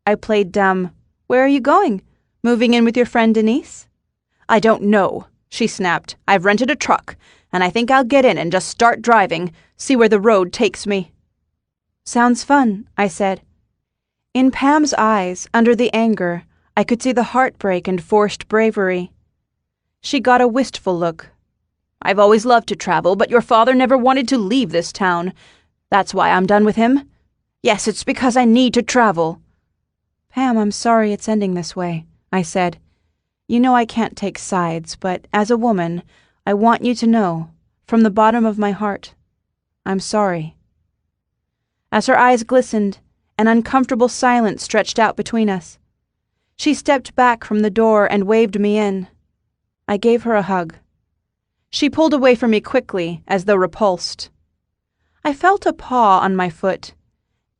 I played dumb. "Where are you going? Moving in with your friend Denise?" "I don't know," she snapped. "I've rented a truck, and I think I'll get in and just start driving, see where the road takes me." "Sounds fun," I said. In Pam's eyes, under the anger, I could see the heartbreak and forced bravery. She got a wistful look. "I've always loved to travel, but your father never wanted to leave this town. That's why I'm done with him. Yes, it's because I need to travel." "Pam, I'm sorry it's ending this way," I said. "You know I can't take sides, but as a woman, I want you to know, from the bottom of my heart, I'm sorry." As her eyes glistened, an uncomfortable silence stretched out between us. She stepped back from the door and waved me in. I gave her a hug. She pulled away from me quickly, as though repulsed. I felt a paw on my foot.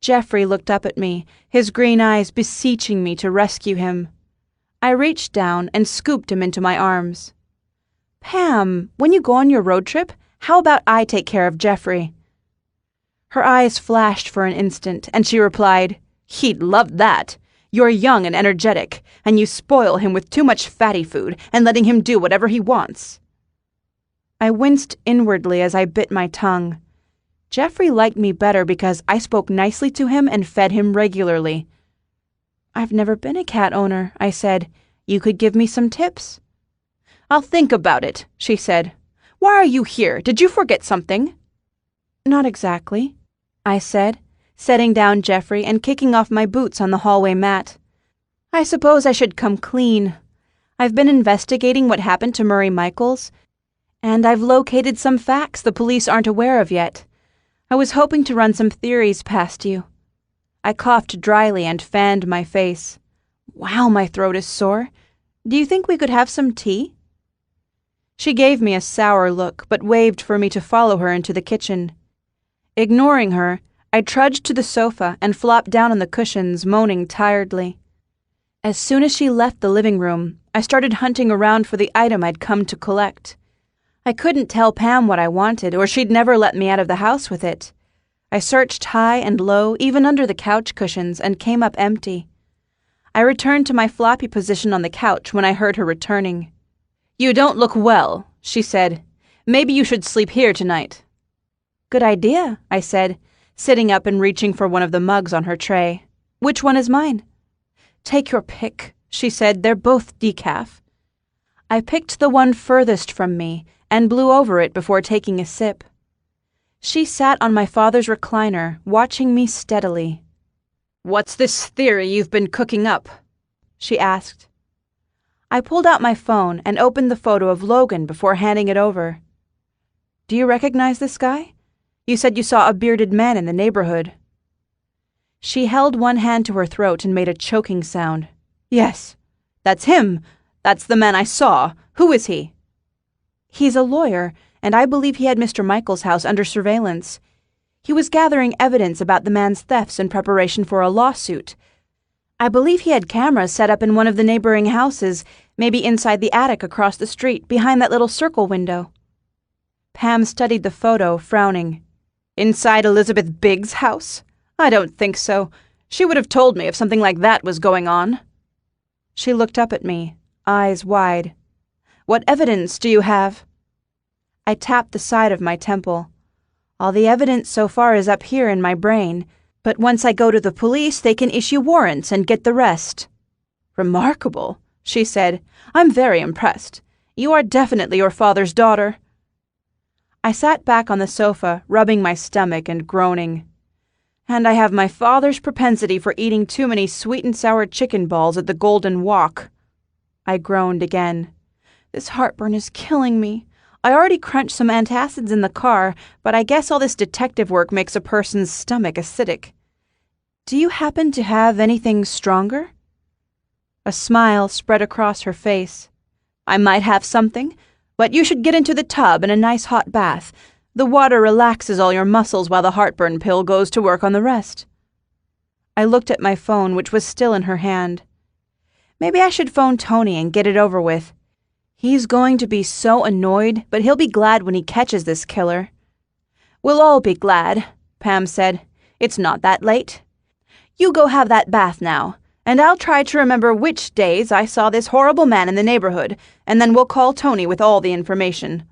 Jeffrey looked up at me, his green eyes beseeching me to rescue him. I reached down and scooped him into my arms. "Pam, when you go on your road trip, how about I take care of Jeffrey?" Her eyes flashed for an instant, and she replied, "He'd love that. You're young and energetic, and you spoil him with too much fatty food and letting him do whatever he wants." I winced inwardly as I bit my tongue. Jeffrey liked me better because I spoke nicely to him and fed him regularly. "I've never been a cat owner," I said. "You could give me some tips." "I'll think about it," she said. "Why are you here? Did you forget something?" "Not exactly," I said, setting down Jeffrey and kicking off my boots on the hallway mat. "I suppose I should come clean. I've been investigating what happened to Murray Michaels, and I've located some facts the police aren't aware of yet. I was hoping to run some theories past you." I coughed dryly and fanned my face. "Wow, my throat is sore. Do you think we could have some tea?" She gave me a sour look, but waved for me to follow her into the kitchen. Ignoring her, I trudged to the sofa and flopped down on the cushions, moaning tiredly. As soon as she left the living room, I started hunting around for the item I'd come to collect. I couldn't tell Pam what I wanted, or she'd never let me out of the house with it. I searched high and low, even under the couch cushions, and came up empty. I returned to my floppy position on the couch when I heard her returning. "You don't look well," she said. "Maybe you should sleep here tonight." "Good idea," I said, sitting up and reaching for one of the mugs on her tray. "Which one is mine?" "Take your pick," she said. "They're both decaf." I picked the one furthest from me and blew over it before taking a sip. She sat on my father's recliner, watching me steadily. "What's this theory you've been cooking up?" she asked. I pulled out my phone and opened the photo of Logan before handing it over. "Do you recognize this guy? You said you saw a bearded man in the neighborhood." She held one hand to her throat and made a choking sound. "Yes, that's him. That's the man I saw. Who is he?" "He's a lawyer, and I believe he had Mr. Michael's house under surveillance. He was gathering evidence about the man's thefts in preparation for a lawsuit. I believe he had cameras set up in one of the neighboring houses, maybe inside the attic across the street, behind that little circle window. Pam studied the photo, frowning. Inside Elizabeth Biggs' house? I don't think so. She would have told me if something like that was going on. She looked up at me, eyes wide. What evidence do you have? I tapped the side of my temple. All the evidence so far is up here in my brain, but once I go to the police, they can issue warrants and get the rest. Remarkable, she said. I'm very impressed. You are definitely your father's daughter. I sat back on the sofa, rubbing my stomach and groaning. And I have my father's propensity for eating too many sweet and sour chicken balls at the Golden Walk. I groaned again. This heartburn is killing me. I already crunched some antacids in the car, but I guess all this detective work makes a person's stomach acidic. Do you happen to have anything stronger? A smile spread across her face. I might have something, but you should get into the tub and a nice hot bath. The water relaxes all your muscles while the heartburn pill goes to work on the rest. I looked at my phone, which was still in her hand. Maybe I should phone Tony and get it over with. He's going to be so annoyed, but he'll be glad when he catches this killer. We'll all be glad, Pam said. It's not that late. You go have that bath now, and I'll try to remember which days I saw this horrible man in the neighborhood, and then we'll call Tony with all the information.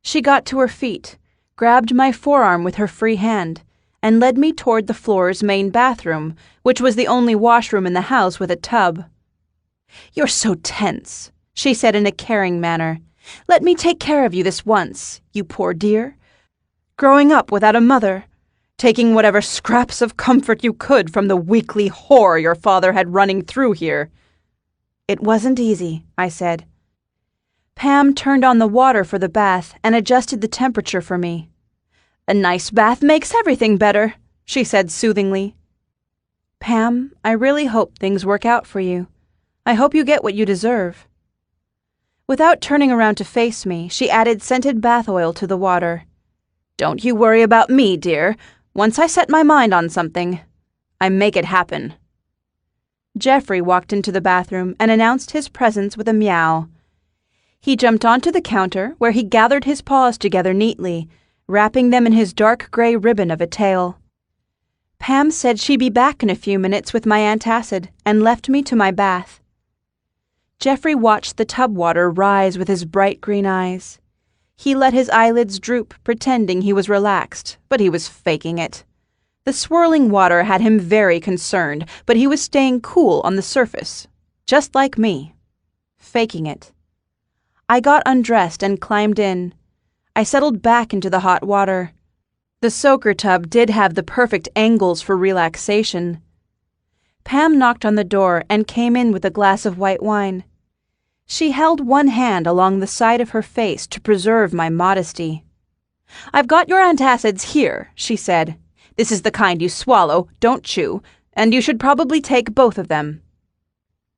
She got to her feet, grabbed my forearm with her free hand, and led me toward the floor's main bathroom, which was the only washroom in the house with a tub. You're so tense, she said in a caring manner. Let me take care of you this once, you poor dear. Growing up without a mother, taking whatever scraps of comfort you could from the weakly whore your father had running through here. It wasn't easy, I said. Pam turned on the water for the bath and adjusted the temperature for me. A nice bath makes everything better, she said soothingly. Pam, I really hope things work out for you. I hope you get what you deserve. Without turning around to face me, she added scented bath oil to the water. Don't you worry about me, dear. Once I set my mind on something, I make it happen. Jeffrey walked into the bathroom and announced his presence with a meow. He jumped onto the counter, where he gathered his paws together neatly, wrapping them in his dark gray ribbon of a tail. Pam said she'd be back in a few minutes with my antacid and left me to my bath. Jeffrey watched the tub water rise with his bright green eyes. He let his eyelids droop, pretending he was relaxed, but he was faking it. The swirling water had him very concerned, but he was staying cool on the surface, just like me. Faking it. I got undressed and climbed in. I settled back into the hot water. The soaker tub did have the perfect angles for relaxation. Pam knocked on the door and came in with a glass of white wine. She held one hand along the side of her face to preserve my modesty. I've got your antacids here, she said. This is the kind you swallow, don't chew, and you should probably take both of them.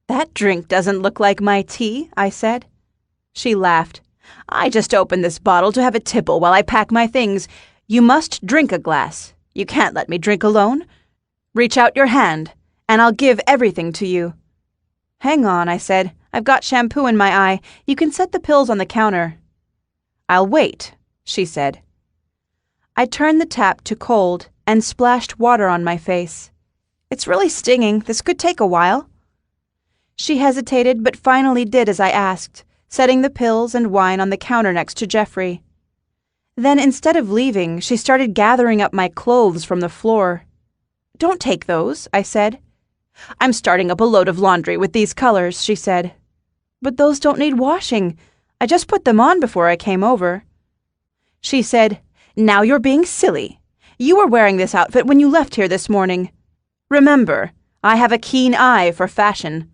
That drink doesn't look like my tea, I said. She laughed. I just opened this bottle to have a tipple while I pack my things. You must drink a glass. You can't let me drink alone. Reach out your hand, and I'll give everything to you. Hang on, I said. I've got shampoo in my eye. You can set the pills on the counter. I'll wait, she said. I turned the tap to cold and splashed water on my face. It's really stinging. This could take a while. She hesitated, but finally did as I asked, setting the pills and wine on the counter next to Jeffrey. Then, instead of leaving, she started gathering up my clothes from the floor. Don't take those, I said. I'm starting up a load of laundry with these colors, she said. But those don't need washing. I just put them on before I came over. She said, Now you're being silly. You were wearing this outfit when you left here this morning. Remember, I have a keen eye for fashion.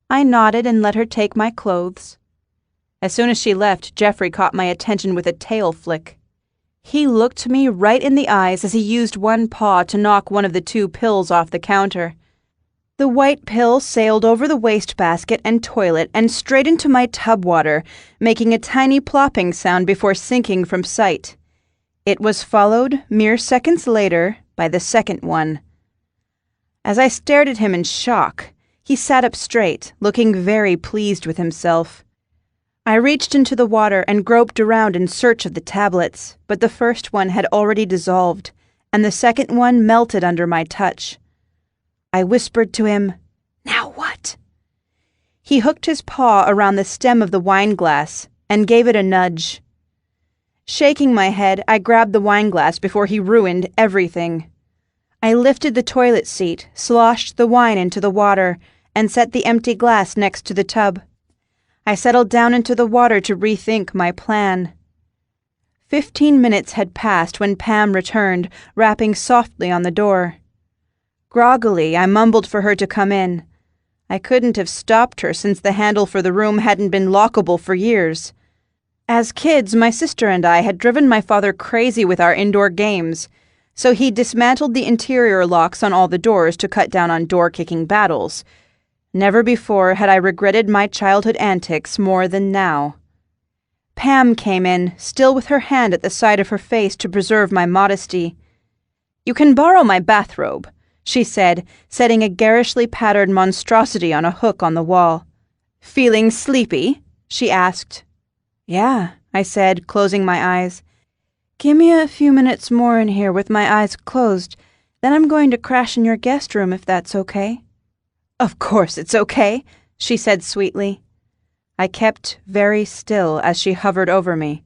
I nodded and let her take my clothes. As soon as she left, Jeffrey caught my attention with a tail flick. He looked me right in the eyes as he used one paw to knock one of the two pills off the counter. The white pill sailed over the wastebasket and toilet and straight into my tub water, making a tiny plopping sound before sinking from sight. It was followed, mere seconds later, by the second one. As I stared at him in shock, he sat up straight, looking very pleased with himself. I reached into the water and groped around in search of the tablets, but the first one had already dissolved, and the second one melted under my touch. I whispered to him, "Now what?" He hooked his paw around the stem of the wineglass and gave it a nudge. Shaking my head, I grabbed the wineglass before he ruined everything. I lifted the toilet seat, sloshed the wine into the water, and set the empty glass next to the tub. I settled down into the water to rethink my plan. 15 minutes had passed when Pam returned, rapping softly on the door. Groggily, I mumbled for her to come in. I couldn't have stopped her since the handle for the room hadn't been lockable for years. As kids, my sister and I had driven my father crazy with our indoor games, so he dismantled the interior locks on all the doors to cut down on door-kicking battles. Never before had I regretted my childhood antics more than now. Pam came in, still with her hand at the side of her face to preserve my modesty. "You can borrow my bathrobe," she said, setting a garishly patterned monstrosity on a hook on the wall. "Feeling sleepy?" she asked. "Yeah," I said, closing my eyes. "Give me a few minutes more in here with my eyes closed, then I'm going to crash in your guest room if that's okay." "Of course it's okay," she said sweetly. I kept very still as she hovered over me.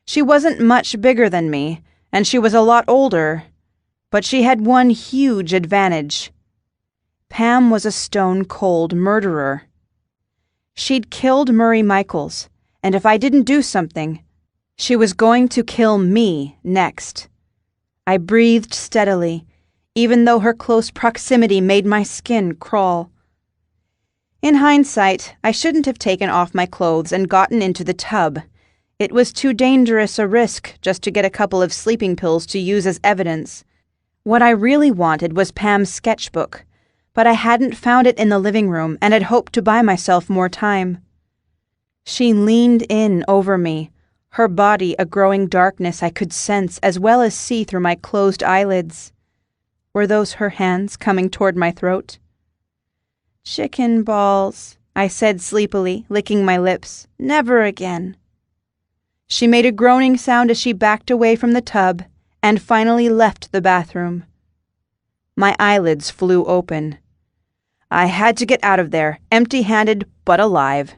She wasn't much bigger than me, and she was a lot older, but she had one huge advantage. Pam was a stone-cold murderer. She'd killed Murray Michaels, and if I didn't do something, she was going to kill me next. I breathed steadily, even though her close proximity made my skin crawl. In hindsight, I shouldn't have taken off my clothes and gotten into the tub. It was too dangerous a risk just to get a couple of sleeping pills to use as evidence. What I really wanted was Pam's sketchbook, but I hadn't found it in the living room and had hoped to buy myself more time. She leaned in over me, her body a growing darkness I could sense as well as see through my closed eyelids. Were those her hands coming toward my throat? "Chicken balls," I said sleepily, licking my lips. "Never again." She made a groaning sound as she backed away from the tub and finally left the bathroom. My eyelids flew open. I had to get out of there, empty-handed but alive.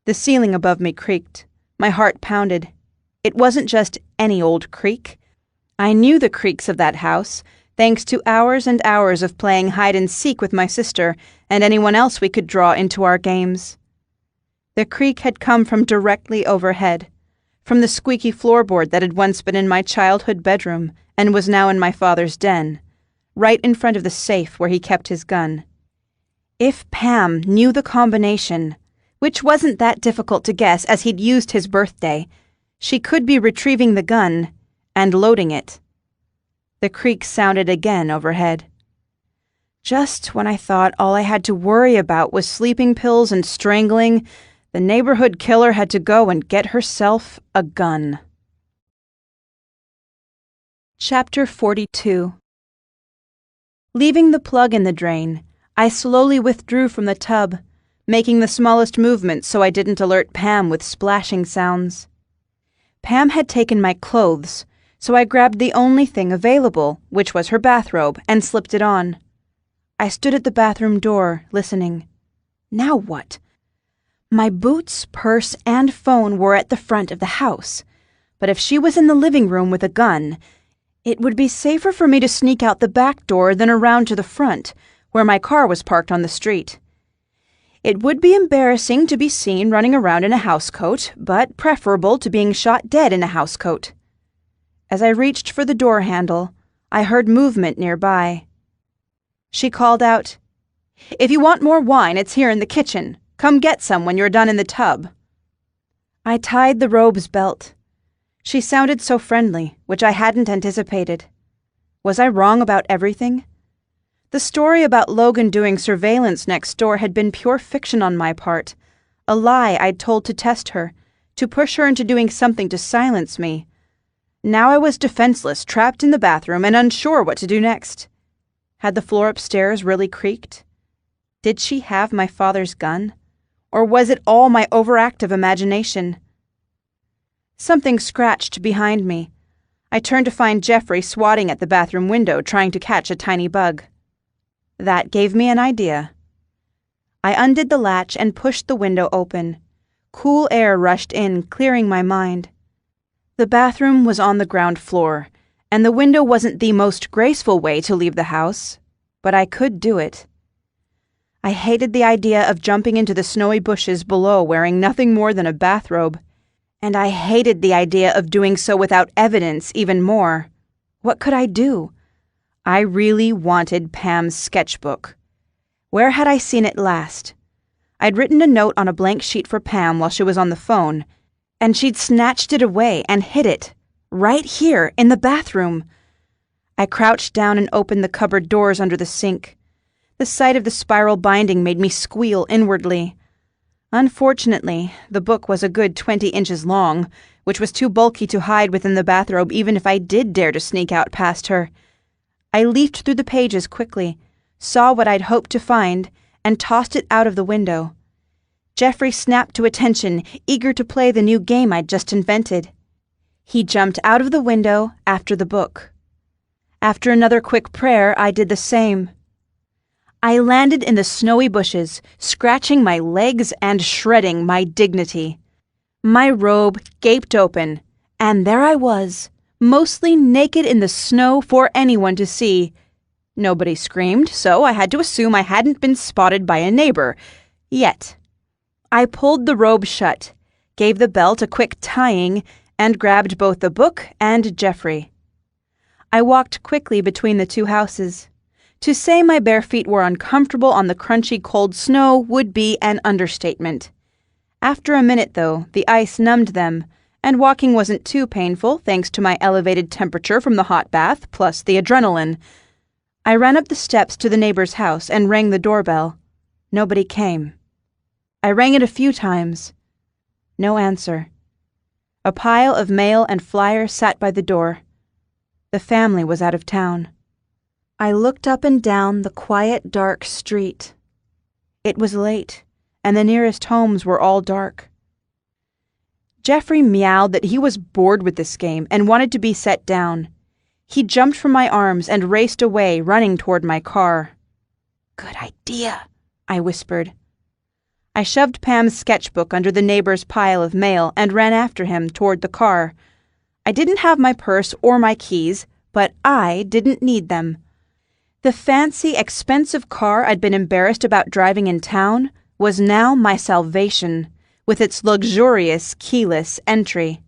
The ceiling above me creaked. My heart pounded. It wasn't just any old creak. I knew the creaks of that house, thanks to hours and hours of playing hide-and-seek with my sister and anyone else we could draw into our games. The creak had come from directly overhead, from the squeaky floorboard that had once been in my childhood bedroom and was now in my father's den, right in front of the safe where he kept his gun. If Pam knew the combination, which wasn't that difficult to guess as he'd used his birthday, she could be retrieving the gun and loading it. The creak sounded again overhead. Just when I thought all I had to worry about was sleeping pills and strangling, the neighborhood killer had to go and get herself a gun. Chapter 42. Leaving the plug in the drain, I slowly withdrew from the tub, making the smallest movement so I didn't alert Pam with splashing sounds. Pam had taken my clothes, so I grabbed the only thing available, which was her bathrobe, and slipped it on. I stood at the bathroom door, listening. Now what? My boots, purse, and phone were at the front of the house, but if she was in the living room with a gun, it would be safer for me to sneak out the back door than around to the front, where my car was parked on the street. It would be embarrassing to be seen running around in a housecoat, but preferable to being shot dead in a housecoat. As I reached for the door handle, I heard movement nearby. She called out, "If you want more wine, it's here in the kitchen. Come get some when you're done in the tub." I tied the robe's belt. She sounded so friendly, which I hadn't anticipated. Was I wrong about everything? The story about Logan doing surveillance next door had been pure fiction on my part, a lie I'd told to test her, to push her into doing something to silence me. Now I was defenseless, trapped in the bathroom, and unsure what to do next. Had the floor upstairs really creaked? Did she have my father's gun? Or was it all my overactive imagination? Something scratched behind me. I turned to find Jeffrey swatting at the bathroom window, trying to catch a tiny bug. That gave me an idea. I undid the latch and pushed the window open. Cool air rushed in, clearing my mind. The bathroom was on the ground floor, and the window wasn't the most graceful way to leave the house, but I could do it. I hated the idea of jumping into the snowy bushes below wearing nothing more than a bathrobe, and I hated the idea of doing so without evidence even more. What could I do? I really wanted Pam's sketchbook. Where had I seen it last? I'd written a note on a blank sheet for Pam while she was on the phone, and she'd snatched it away and hid it, right here in the bathroom. I crouched down and opened the cupboard doors under the sink. The sight of the spiral binding made me squeal inwardly. Unfortunately, the book was a good 20 inches long, which was too bulky to hide within the bathrobe even if I did dare to sneak out past her. I leafed through the pages quickly, saw what I'd hoped to find, and tossed it out of the window. Jeffrey snapped to attention, eager to play the new game I'd just invented. He jumped out of the window after the book. After another quick prayer, I did the same. I landed in the snowy bushes, scratching my legs and shredding my dignity. My robe gaped open, and there I was, mostly naked in the snow for anyone to see. Nobody screamed, so I had to assume I hadn't been spotted by a neighbor. Yet. I pulled the robe shut, gave the belt a quick tying, and grabbed both the book and Jeffrey. I walked quickly between the two houses. To say my bare feet were uncomfortable on the crunchy cold snow would be an understatement. After a minute, though, the ice numbed them, and walking wasn't too painful thanks to my elevated temperature from the hot bath plus the adrenaline. I ran up the steps to the neighbor's house and rang the doorbell. Nobody came. I rang it a few times. No answer. A pile of mail and flyers sat by the door. The family was out of town. I looked up and down the quiet, dark street. It was late, and the nearest homes were all dark. Jeffrey meowed that he was bored with this game and wanted to be set down. He jumped from my arms and raced away, running toward my car. "Good idea," I whispered. I shoved Pam's sketchbook under the neighbor's pile of mail and ran after him toward the car. I didn't have my purse or my keys, but I didn't need them. The fancy, expensive car I'd been embarrassed about driving in town was now my salvation, with its luxurious, keyless entry.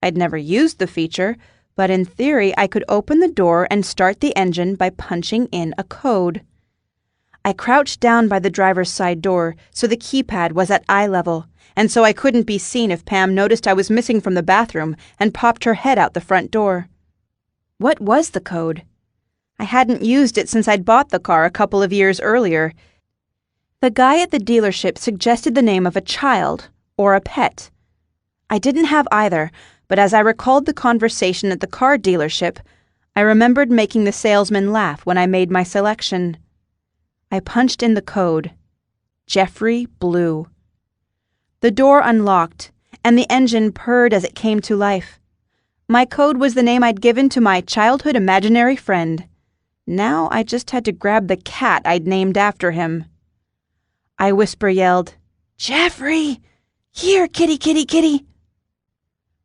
I'd never used the feature, but in theory I could open the door and start the engine by punching in a code. I crouched down by the driver's side door so the keypad was at eye level, and so I couldn't be seen if Pam noticed I was missing from the bathroom and popped her head out the front door. What was the code? I hadn't used it since I'd bought the car a couple of years earlier. The guy at the dealership suggested the name of a child or a pet. I didn't have either, but as I recalled the conversation at the car dealership, I remembered making the salesman laugh when I made my selection. I punched in the code. Jeffrey Blue. The door unlocked, and the engine purred as it came to life. My code was the name I'd given to my childhood imaginary friend. Now I just had to grab the cat I'd named after him. I whisper-yelled, "Jeffrey! Here, kitty, kitty, kitty!"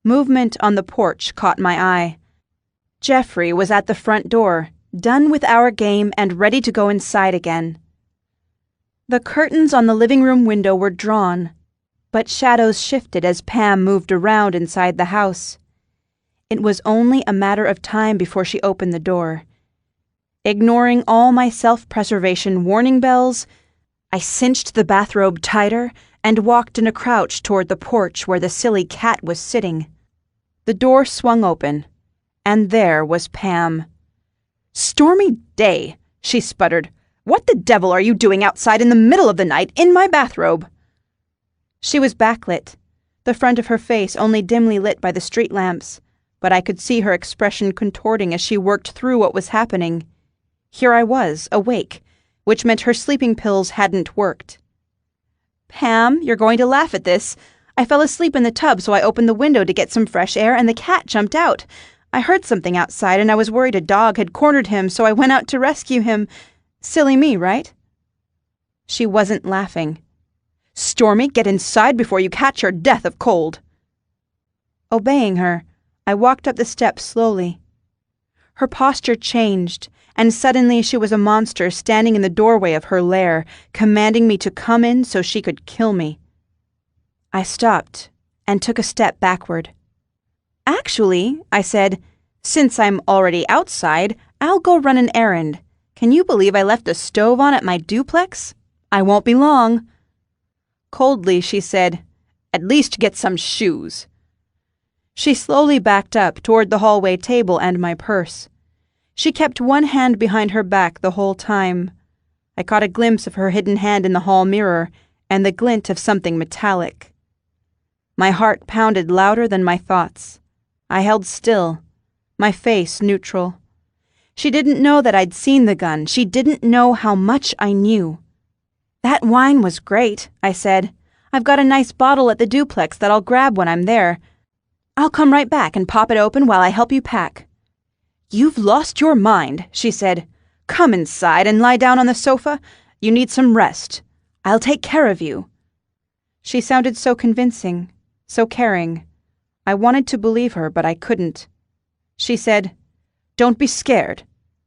Movement on the porch caught my eye. Jeffrey was at the front door, done with our game and ready to go inside again. The curtains on the living room window were drawn, but shadows shifted as Pam moved around inside the house. It was only a matter of time before she opened the door. Ignoring all my self-preservation warning bells, I cinched the bathrobe tighter and walked in a crouch toward the porch where the silly cat was sitting. The door swung open, and there was Pam. "Stormy day," she sputtered. "What the devil are you doing outside in the middle of the night in my bathrobe?" She was backlit, the front of her face only dimly lit by the street lamps, but I could see her expression contorting as she worked through what was happening. Here I was, awake, which meant her sleeping pills hadn't worked. "Pam, you're going to laugh at this. I fell asleep in the tub, so I opened the window to get some fresh air, and the cat jumped out. I heard something outside, and I was worried a dog had cornered him, so I went out to rescue him. Silly me, right?" She wasn't laughing. "Stormy, get inside before you catch your death of cold." Obeying her, I walked up the steps slowly. Her posture changed, and suddenly she was a monster standing in the doorway of her lair, commanding me to come in so she could kill me. I stopped and took a step backward. "Actually," I said, "since I'm already outside, I'll go run an errand. Can you believe I left the stove on at my duplex? I won't be long." Coldly, she said, "At least get some shoes." She slowly backed up toward the hallway table and my purse. She kept one hand behind her back the whole time. I caught a glimpse of her hidden hand in the hall mirror and the glint of something metallic. My heart pounded louder than my thoughts. I held still, my face neutral. She didn't know that I'd seen the gun. She didn't know how much I knew. "That wine was great," I said. "I've got a nice bottle at the duplex that I'll grab when I'm there. I'll come right back and pop it open while I help you pack." "You've lost your mind," she said. "Come inside and lie down on the sofa. You need some rest. I'll take care of you." She sounded so convincing, so caring. I wanted to believe her, but I couldn't. She said, "Don't be scared.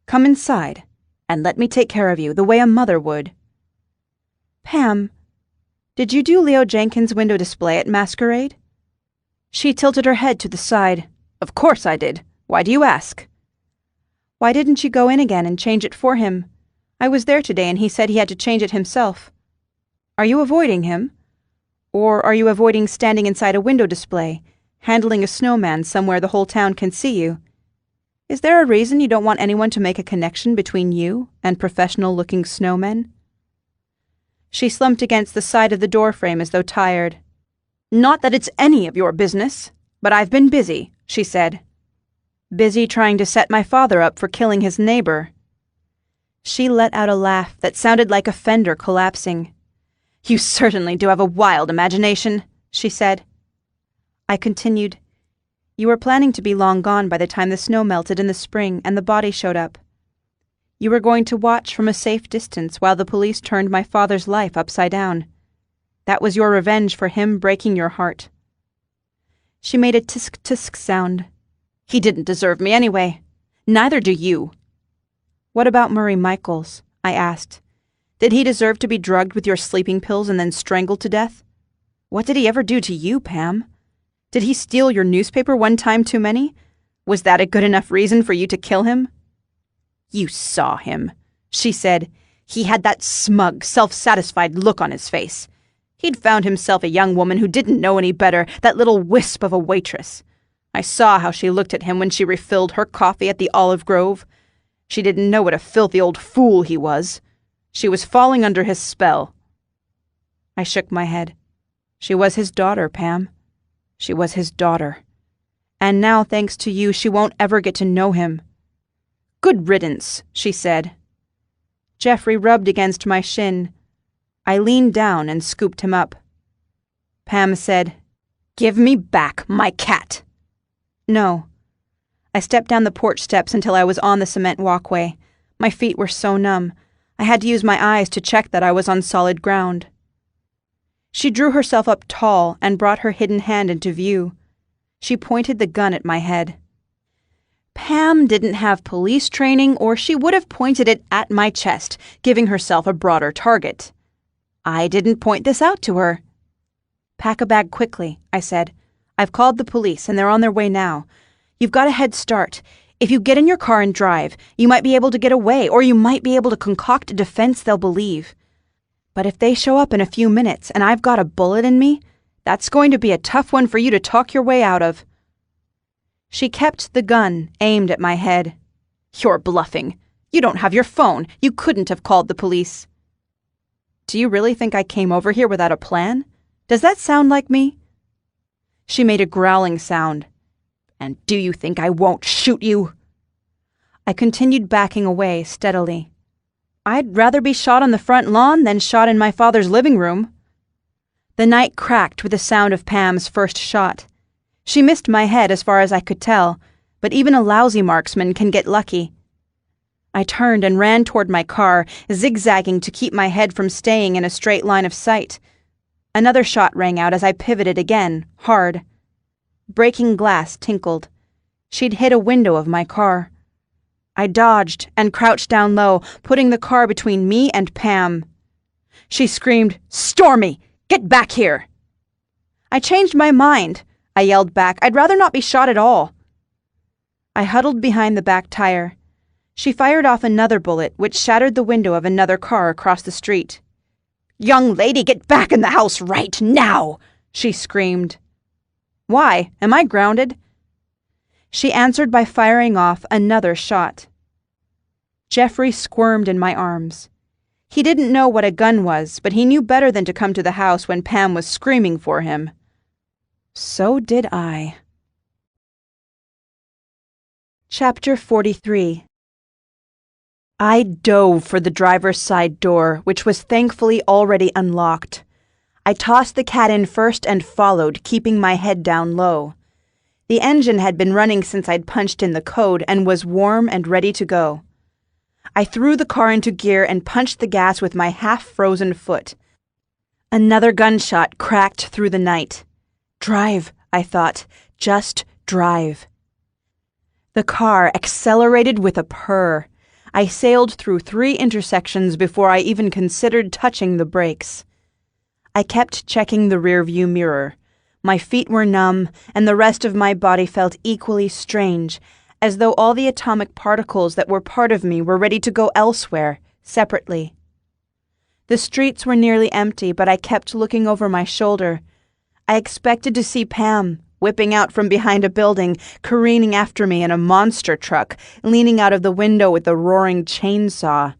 Come inside, and let me take care of you the way a mother would." "Pam, did you do Leo Jenkins' window display at Masquerade?" She tilted her head to the side. "Of course I did. Why do you ask?" "Why didn't you go in again and change it for him? I was there today and he said he had to change it himself. Are you avoiding him? Or are you avoiding standing inside a window display, handling a snowman somewhere the whole town can see you? Is there a reason you don't want anyone to make a connection between you and professional-looking snowmen?" She slumped against the side of the doorframe as though tired. "Not that it's any of your business, but I've been busy," she said. "Busy trying to set my father up for killing his neighbor." She let out a laugh that sounded like a fender collapsing. "You certainly do have a wild imagination," she said. I continued, "You were planning to be long gone by the time the snow melted in the spring and the body showed up. You were going to watch from a safe distance while the police turned my father's life upside down. That was your revenge for him breaking your heart." She made a tisk-tisk sound. "He didn't deserve me anyway. Neither do you." "What about Murray Michaels?" I asked. "Did he deserve to be drugged with your sleeping pills and then strangled to death? What did he ever do to you, Pam? Did he steal your newspaper one time too many? Was that a good enough reason for you to kill him?" "You saw him," she said. "He had that smug, self-satisfied look on his face. He'd found himself a young woman who didn't know any better, that little wisp of a waitress. I saw how she looked at him when she refilled her coffee at the Olive Grove. She didn't know what a filthy old fool he was. She was falling under his spell." I shook my head. She was his daughter, Pam. She was his daughter. And now, thanks to you, she won't ever get to know him. "Good riddance," she said. Jeffrey rubbed against my shin. I leaned down and scooped him up. Pam said, "Give me back my cat." "No." I stepped down the porch steps until I was on the cement walkway. My feet were so numb. I had to use my eyes to check that I was on solid ground. She drew herself up tall and brought her hidden hand into view. She pointed the gun at my head. Pam didn't have police training, or she would have pointed it at my chest, giving herself a broader target. I didn't point this out to her. "Pack a bag quickly," I said. "I've called the police, and they're on their way now. You've got a head start. If you get in your car and drive, you might be able to get away, or you might be able to concoct a defense they'll believe. But if they show up in a few minutes and I've got a bullet in me, that's going to be a tough one for you to talk your way out of." She kept the gun aimed at my head. "You're bluffing. You don't have your phone. You couldn't have called the police." "Do you really think I came over here without a plan? Does that sound like me?" She made a growling sound. "And do you think I won't shoot you?" I continued backing away steadily. I'd rather be shot on the front lawn than shot in my father's living room. The night cracked with the sound of Pam's first shot. She missed my head as far as I could tell, but even a lousy marksman can get lucky. I turned and ran toward my car, zigzagging to keep my head from staying in a straight line of sight. Another shot rang out as I pivoted again, hard. Breaking glass tinkled. She'd hit a window of my car. I dodged and crouched down low, putting the car between me and Pam. She screamed, "Stormy! Get back here!" "I changed my mind," I yelled back. "I'd rather not be shot at all." I huddled behind the back tire. She fired off another bullet, which shattered the window of another car across the street. "Young lady, get back in the house right now!" she screamed. "Why? Am I grounded?" She answered by firing off another shot. Jeffrey squirmed in my arms. He didn't know what a gun was, but he knew better than to come to the house when Pam was screaming for him. So did I. Chapter 43. I dove for the driver's side door, which was thankfully already unlocked. I tossed the cat in first and followed, keeping my head down low. The engine had been running since I'd punched in the code and was warm and ready to go. I threw the car into gear and punched the gas with my half-frozen foot. Another gunshot cracked through the night. Drive, I thought. Just drive. The car accelerated with a purr. I sailed through 3 intersections before I even considered touching the brakes. I kept checking the rearview mirror. My feet were numb, and the rest of my body felt equally strange, as though all the atomic particles that were part of me were ready to go elsewhere, separately. The streets were nearly empty, but I kept looking over my shoulder. I expected to see Pam, whipping out from behind a building, careening after me in a monster truck, leaning out of the window with a roaring chainsaw.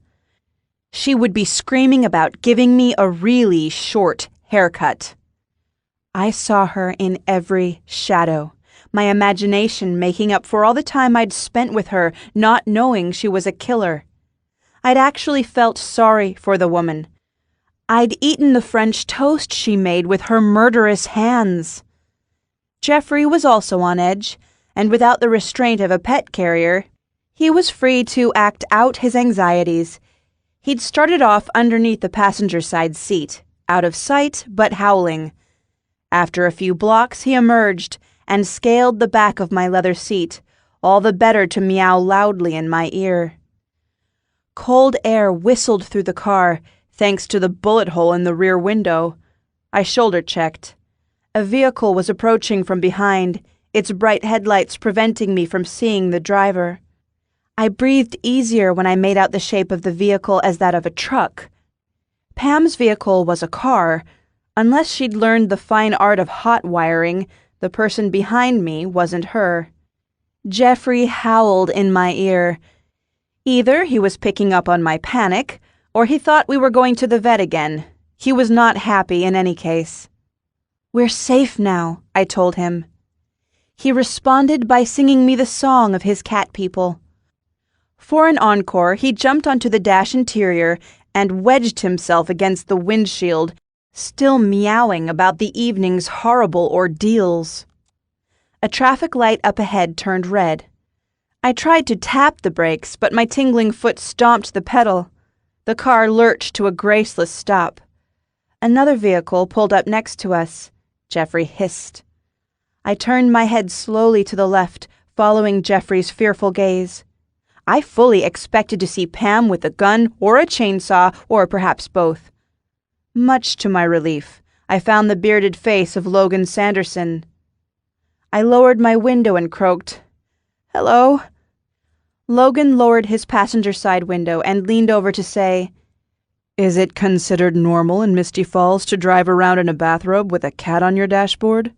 She would be screaming about giving me a really short haircut. I saw her in every shadow, my imagination making up for all the time I'd spent with her not knowing she was a killer. I'd actually felt sorry for the woman. I'd eaten the French toast she made with her murderous hands. Jeffrey was also on edge, and without the restraint of a pet carrier, he was free to act out his anxieties. He'd started off underneath the passenger side seat, out of sight but howling. After a few blocks, he emerged and scaled the back of my leather seat, all the better to meow loudly in my ear. Cold air whistled through the car, thanks to the bullet hole in the rear window. I shoulder-checked. A vehicle was approaching from behind, its bright headlights preventing me from seeing the driver. I breathed easier when I made out the shape of the vehicle as that of a truck. Pam's vehicle was a car. Unless she'd learned the fine art of hot wiring, the person behind me wasn't her. Jeffrey howled in my ear. Either he was picking up on my panic, or he thought we were going to the vet again. He was not happy in any case. "We're safe now," I told him. He responded by singing me the song of his cat people. For an encore, he jumped onto the dash interior and wedged himself against the windshield, still meowing about the evening's horrible ordeals. A traffic light up ahead turned red. I tried to tap the brakes, but my tingling foot stomped the pedal. The car lurched to a graceless stop. Another vehicle pulled up next to us. Jeffrey hissed. I turned my head slowly to the left, following Jeffrey's fearful gaze. I fully expected to see Pam with a gun or a chainsaw, or perhaps both. Much to my relief, I found the bearded face of Logan Sanderson. I lowered my window and croaked, "Hello?" Logan lowered his passenger side window and leaned over to say, "Is it considered normal in Misty Falls to drive around in a bathrobe with a cat on your dashboard?"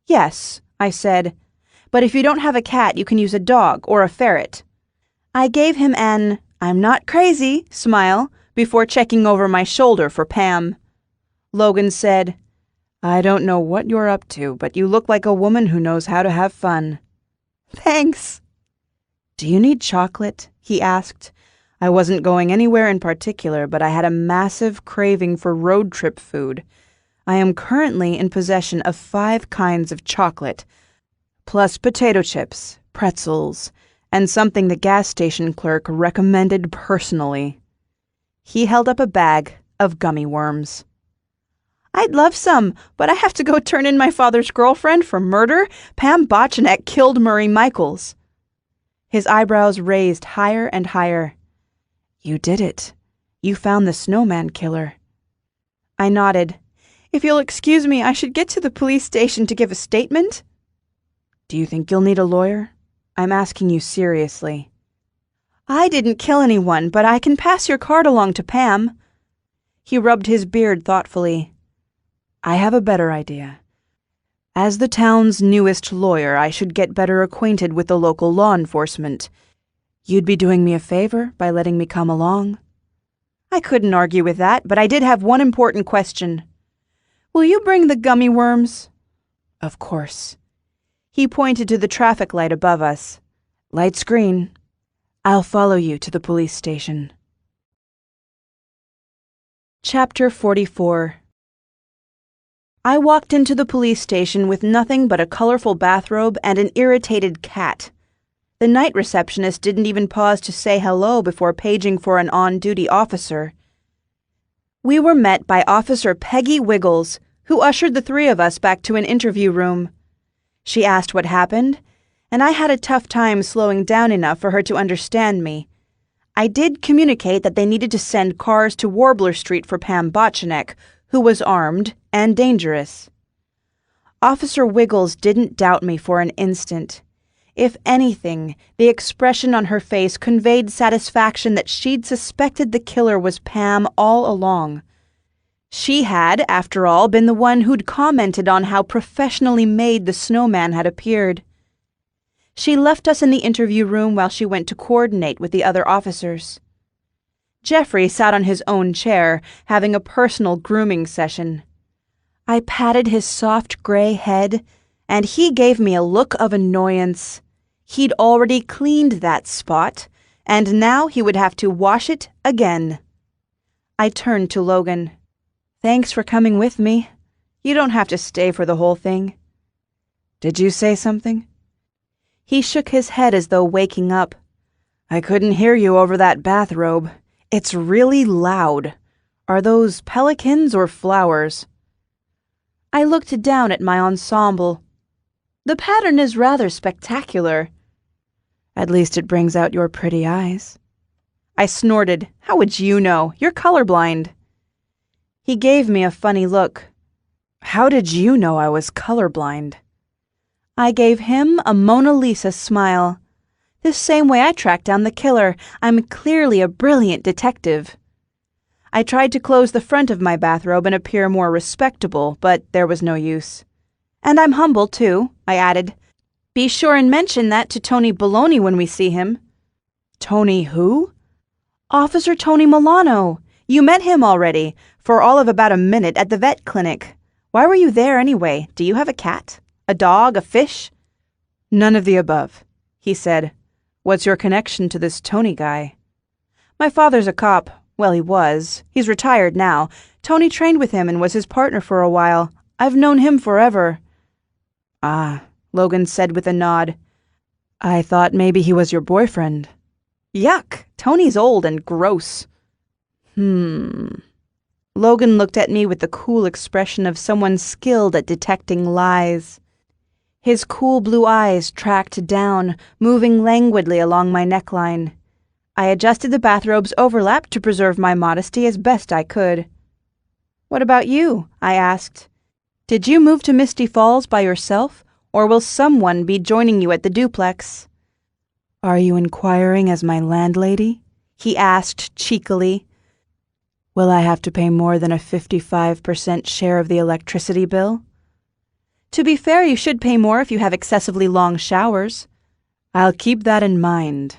"Yes," I said, "but if you don't have a cat, you can use a dog or a ferret." I gave him an "I'm not crazy" smile before checking over my shoulder for Pam. Logan said, "I don't know what you're up to, but you look like a woman who knows how to have fun." "Thanks." "Do you need chocolate?" he asked. I wasn't going anywhere in particular, but I had a massive craving for road trip food. I am currently in possession of 5 kinds of chocolate, plus potato chips, pretzels, and something the gas station clerk recommended personally. He held up a bag of gummy worms. "I'd love some, but I have to go turn in my father's girlfriend for murder. Pam Botchanek killed Murray Michaels." His eyebrows raised higher and higher. "You did it. You found the Snowman killer." I nodded. "If you'll excuse me, I should get to the police station to give a statement." "Do you think you'll need a lawyer? I'm asking you seriously." "I didn't kill anyone, but I can pass your card along to Pam." He rubbed his beard thoughtfully. "I have a better idea. As the town's newest lawyer, I should get better acquainted with the local law enforcement. You'd be doing me a favor by letting me come along." I couldn't argue with that, but I did have one important question. "Will you bring the gummy worms?" "Of course." He pointed to the traffic light above us. "Light's green. I'll follow you to the police station." Chapter 44. I walked into the police station with nothing but a colorful bathrobe and an irritated cat. The night receptionist didn't even pause to say hello before paging for an on-duty officer. We were met by Officer Peggy Wiggles, who ushered the 3 of us back to an interview room. She asked what happened, and I had a tough time slowing down enough for her to understand me. I did communicate that they needed to send cars to Warbler Street for Pam Botchanek, who was armed and dangerous. Officer Wiggles didn't doubt me for an instant. If anything, the expression on her face conveyed satisfaction that she'd suspected the killer was Pam all along. She had, after all, been the one who'd commented on how professionally made the Snowman had appeared. She left us in the interview room while she went to coordinate with the other officers. Jeffrey sat on his own chair, having a personal grooming session. I patted his soft gray head, and he gave me a look of annoyance. He'd already cleaned that spot, and now he would have to wash it again. I turned to Logan. "Thanks for coming with me. You don't have to stay for the whole thing." "Did you say something?" He shook his head as though waking up. "I couldn't hear you over that bathrobe. It's really loud. Are those pelicans or flowers?" I looked down at my ensemble. "The pattern is rather spectacular." "At least it brings out your pretty eyes." I snorted. "How would you know? You're colorblind." He gave me a funny look. "How did you know I was colorblind?" I gave him a Mona Lisa smile. "The same way I tracked down the killer. I'm clearly a brilliant detective." I tried to close the front of my bathrobe and appear more respectable, but there was no use. "And I'm humble, too," I added. "Be sure and mention that to Tony Baloney when we see him." "Tony who?" "Officer Tony Milano. You met him already, for all of about a minute at the vet clinic. Why were you there anyway? Do you have a cat? A dog? A fish?" "None of the above," he said. "What's your connection to this Tony guy?" "My father's a cop. Well, he was. He's retired now. Tony trained with him and was his partner for a while. I've known him forever." "Ah," Logan said with a nod. "I thought maybe he was your boyfriend." "Yuck. Tony's old and gross." Logan looked at me with the cool expression of someone skilled at detecting lies. His cool blue eyes tracked down, moving languidly along my neckline. I adjusted the bathrobe's overlap to preserve my modesty as best I could. "What about you?" I asked. "Did you move to Misty Falls by yourself, or will someone be joining you at the duplex?" "Are you inquiring as my landlady?" he asked cheekily. "Will I have to pay more than a 55% share of the electricity bill?" "To be fair, you should pay more if you have excessively long showers." "I'll keep that in mind."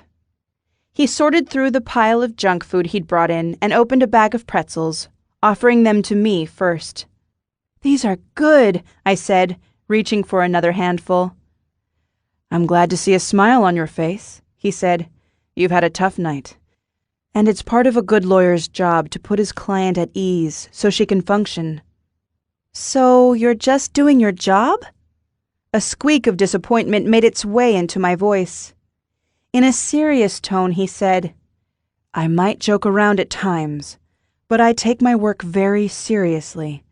He sorted through the pile of junk food he'd brought in and opened a bag of pretzels, offering them to me first. "These are good," I said, reaching for another handful. "I'm glad to see a smile on your face," he said. "You've had a tough night. And it's part of a good lawyer's job to put his client at ease so she can function." "So you're just doing your job?" A squeak of disappointment made its way into my voice. In a serious tone, he said, "I might joke around at times, but I take my work very seriously.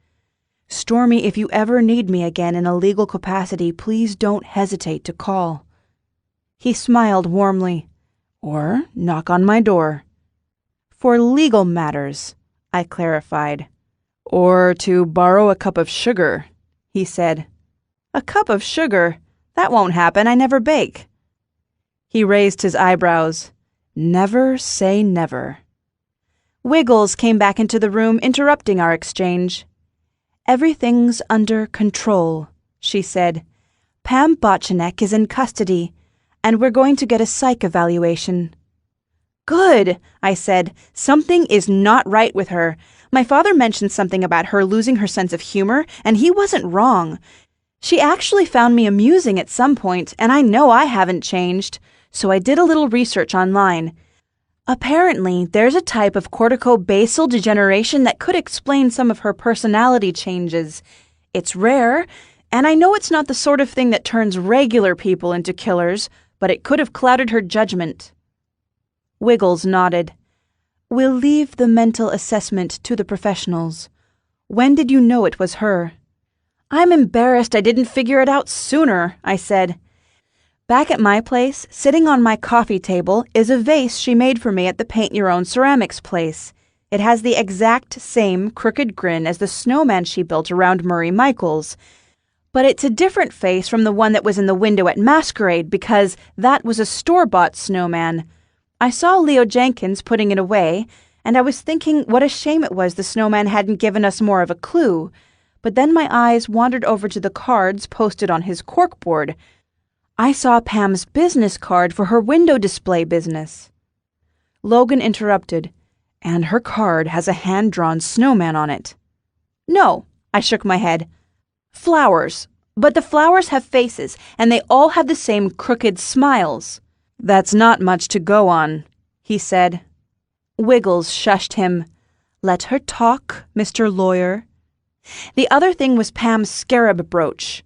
Stormy, if you ever need me again in a legal capacity, please don't hesitate to call." He smiled warmly. "Or knock on my door." "For legal matters," I clarified. "Or to borrow a cup of sugar," he said. "A cup of sugar? That won't happen. I never bake." He raised his eyebrows. "Never say never." Wiggles came back into the room, interrupting our exchange. "Everything's under control," she said. "Pam Botchanek is in custody, and we're going to get a psych evaluation." "Good," I said. "Something is not right with her. My father mentioned something about her losing her sense of humor, and he wasn't wrong. She actually found me amusing at some point, and I know I haven't changed, so I did a little research online. Apparently, there's a type of corticobasal degeneration that could explain some of her personality changes. It's rare, and I know it's not the sort of thing that turns regular people into killers, but it could have clouded her judgment." Wiggles nodded. "We'll leave the mental assessment to the professionals. When did you know it was her?" "I'm embarrassed I didn't figure it out sooner," I said. "Back at my place, sitting on my coffee table, is a vase she made for me at the paint-your-own ceramics place. It has the exact same crooked grin as the snowman she built around Murray Michaels. But it's a different face from the one that was in the window at Masquerade because that was a store-bought snowman. I saw Leo Jenkins putting it away, and I was thinking what a shame it was the snowman hadn't given us more of a clue. But then my eyes wandered over to the cards posted on his corkboard. I saw Pam's business card for her window display business." Logan interrupted, "And her card has a hand-drawn snowman on it." "No," I shook my head. "Flowers. But the flowers have faces, and they all have the same crooked smiles." "That's not much to go on," he said. Wiggles shushed him. "Let her talk, Mr. Lawyer." "The other thing was Pam's scarab brooch."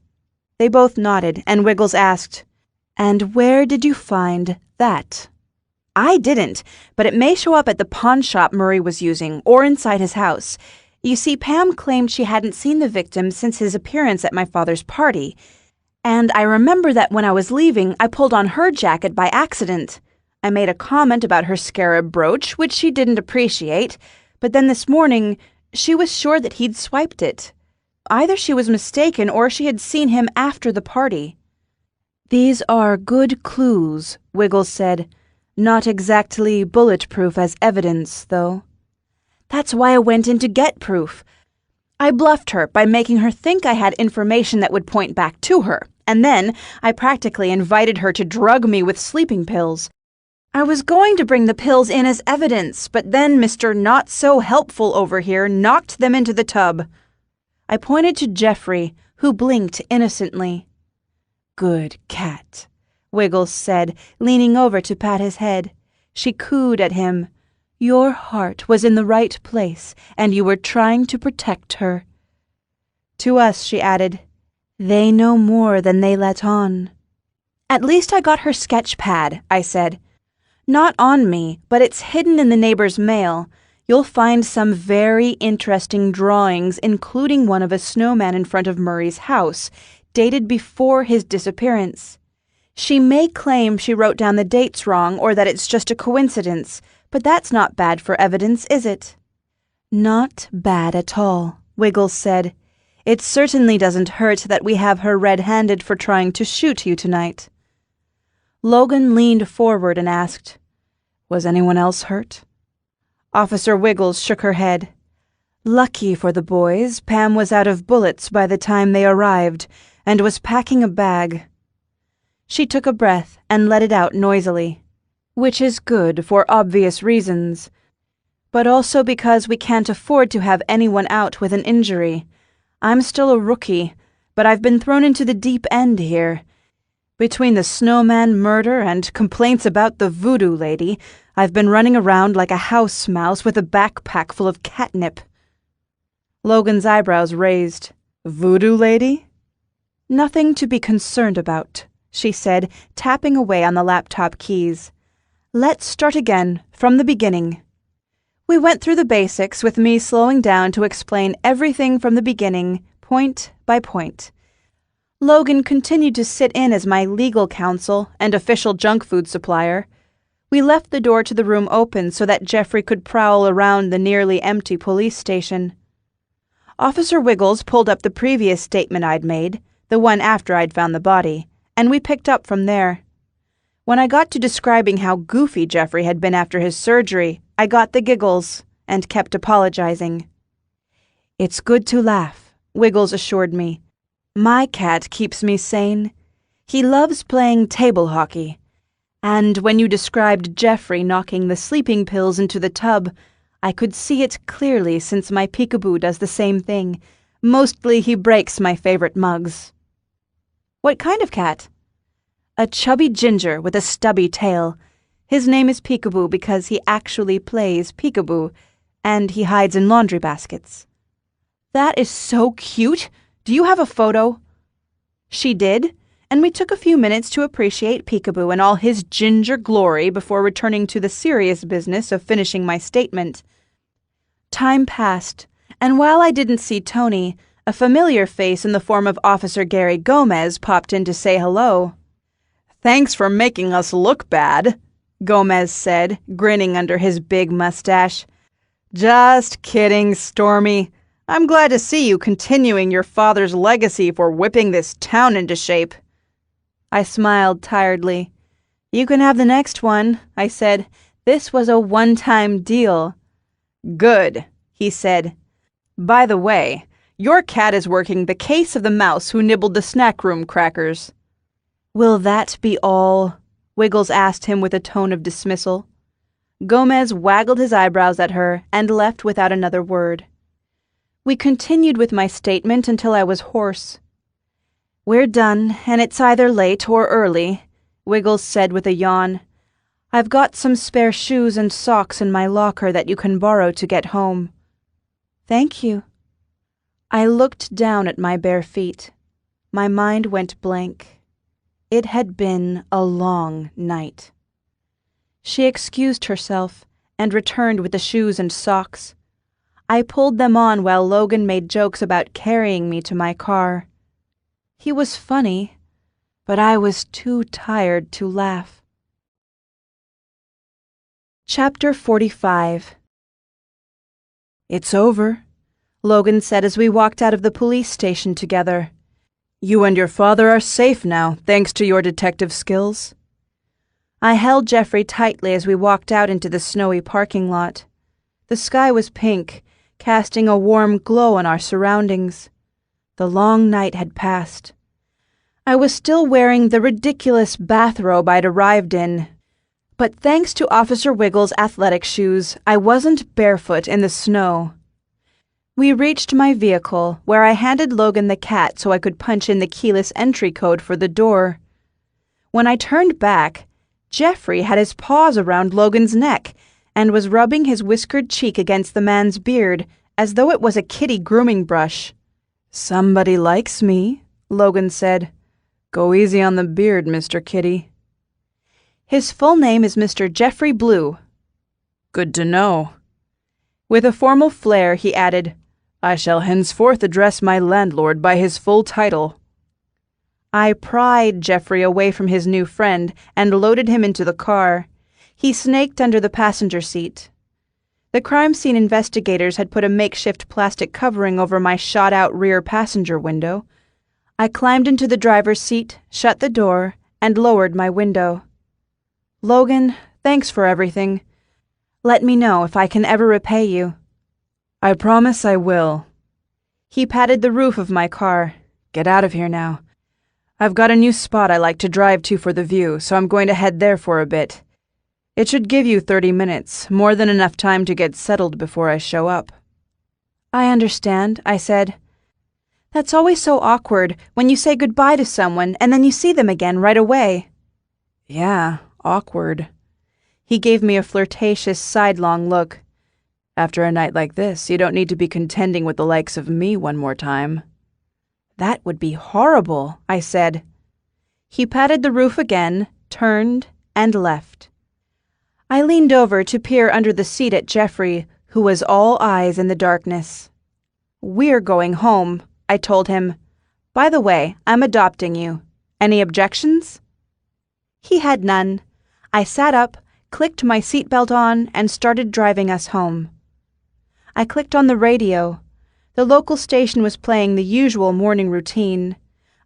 They both nodded, and Wiggles asked, "And where did you find that?" "I didn't, but it may show up at the pawn shop Murray was using, or inside his house. You see, Pam claimed she hadn't seen the victim since his appearance at my father's party. And I remember that when I was leaving, I pulled on her jacket by accident. I made a comment about her scarab brooch, which she didn't appreciate, but then this morning, she was sure that he'd swiped it. Either she was mistaken or she had seen him after the party." "These are good clues," Wiggles said. "Not exactly bulletproof as evidence, though." "That's why I went in to get proof. I bluffed her by making her think I had information that would point back to her, and then I practically invited her to drug me with sleeping pills. I was going to bring the pills in as evidence, but then Mr. Not-So-Helpful over here knocked them into the tub." I pointed to Jeffrey, who blinked innocently. "Good cat," Wiggles said, leaning over to pat his head. She cooed at him. "Your heart was in the right place, and you were trying to protect her." To us, she added, "They know more than they let on." "At least I got her sketch pad," I said. "Not on me, but it's hidden in the neighbor's mail. You'll find some very interesting drawings, including one of a snowman in front of Murray's house, dated before his disappearance. She may claim she wrote down the dates wrong or that it's just a coincidence, but that's not bad for evidence, is it?" "Not bad at all," Wiggles said. "It certainly doesn't hurt that we have her red-handed for trying to shoot you tonight." Logan leaned forward and asked, "Was anyone else hurt?" Officer Wiggles shook her head. "Lucky for the boys, Pam was out of bullets by the time they arrived and was packing a bag." She took a breath and let it out noisily. "Which is good for obvious reasons, but also because we can't afford to have anyone out with an injury. I'm still a rookie, but I've been thrown into the deep end here. Between the Snowman murder and complaints about the voodoo lady, I've been running around like a house mouse with a backpack full of catnip." Logan's eyebrows raised. "Voodoo lady?" "Nothing to be concerned about," she said, tapping away on the laptop keys. "Let's start again, from the beginning." We went through the basics, with me slowing down to explain everything from the beginning, point by point. Logan continued to sit in as my legal counsel and official junk food supplier. We left the door to the room open so that Jeffrey could prowl around the nearly empty police station. Officer Wiggles pulled up the previous statement I'd made, the one after I'd found the body, and we picked up from there. When I got to describing how goofy Jeffrey had been after his surgery, I got the giggles and kept apologizing. "It's good to laugh," Wiggles assured me. "My cat keeps me sane. He loves playing table hockey. And when you described Jeffrey knocking the sleeping pills into the tub, I could see it clearly since my peekaboo does the same thing. Mostly he breaks my favorite mugs." "What kind of cat?" "A chubby ginger with a stubby tail. His name is Peekaboo because he actually plays peekaboo, and he hides in laundry baskets." "That is so cute! Do you have a photo?" She did, and we took a few minutes to appreciate Peekaboo in all his ginger glory before returning to the serious business of finishing my statement. Time passed, and while I didn't see Tony, a familiar face in the form of Officer Gary Gomez popped in to say hello. "Thanks for making us look bad," Gomez said, grinning under his big mustache. "Just kidding, Stormy. I'm glad to see you continuing your father's legacy for whipping this town into shape." I smiled tiredly. "You can have the next one," I said. "This was a one-time deal." "Good," he said. "By the way, your cat is working the case of the mouse who nibbled the snack room crackers." "Will that be all?" Wiggles asked him with a tone of dismissal. Gomez waggled his eyebrows at her and left without another word. We continued with my statement until I was hoarse. "We're done, and it's either late or early," Wiggles said with a yawn. "I've got some spare shoes and socks in my locker that you can borrow to get home." "Thank you." I looked down at my bare feet. My mind went blank. It had been a long night. She excused herself and returned with the shoes and socks. I pulled them on while Logan made jokes about carrying me to my car. He was funny, but I was too tired to laugh. Chapter 45. "It's over," Logan said as we walked out of the police station together. "You and your father are safe now, thanks to your detective skills." I held Jeffrey tightly as we walked out into the snowy parking lot. The sky was pink, casting a warm glow on our surroundings. The long night had passed. I was still wearing the ridiculous bathrobe I'd arrived in, but thanks to Officer Wiggles' athletic shoes, I wasn't barefoot in the snow. We reached my vehicle, where I handed Logan the cat so I could punch in the keyless entry code for the door. When I turned back, Jeffrey had his paws around Logan's neck and was rubbing his whiskered cheek against the man's beard as though it was a kitty grooming brush. "Somebody likes me," Logan said. "Go easy on the beard, Mr. Kitty." "His full name is Mr. Jeffrey Blue." "Good to know." With a formal flair, he added, "I shall henceforth address my landlord by his full title." I pried Jeffrey away from his new friend and loaded him into the car. He snaked under the passenger seat. The crime scene investigators had put a makeshift plastic covering over my shot-out rear passenger window. I climbed into the driver's seat, shut the door, and lowered my window. "Logan, thanks for everything. Let me know if I can ever repay you." "I promise I will." He patted the roof of my car. "Get out of here now. I've got a new spot I like to drive to for the view, so I'm going to head there for a bit. It should give you 30 minutes, more than enough time to get settled before I show up." "I understand," I said. That's always so awkward when you say goodbye to someone and then you see them again right away. Yeah, awkward. He gave me a flirtatious, sidelong look. After a night like this, you don't need to be contending with the likes of me one more time. That would be horrible, I said. He patted the roof again, turned, and left. I leaned over to peer under the seat at Jeffrey, who was all eyes in the darkness. "We're going home," I told him. "By the way, I'm adopting you. Any objections?" He had none. I sat up, clicked my seatbelt on, and started driving us home. I clicked on the radio. The local station was playing the usual morning routine.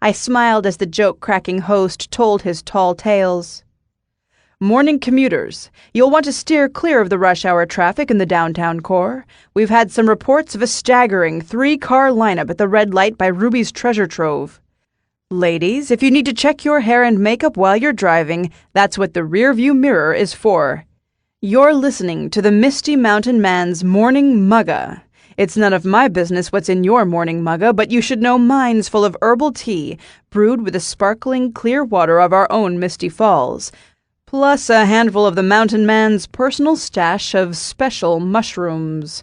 I smiled as the joke-cracking host told his tall tales. Morning commuters, you'll want to steer clear of the rush hour traffic in the downtown core. We've had some reports of a staggering 3-car lineup at the red light by Ruby's Treasure Trove. Ladies, if you need to check your hair and makeup while you're driving, that's what the rearview mirror is for. You're listening to the Misty Mountain Man's Morning Mugga. It's none of my business what's in your morning mugga, but you should know mine's full of herbal tea, brewed with the sparkling clear water of our own Misty Falls, plus a handful of the mountain man's personal stash of special mushrooms.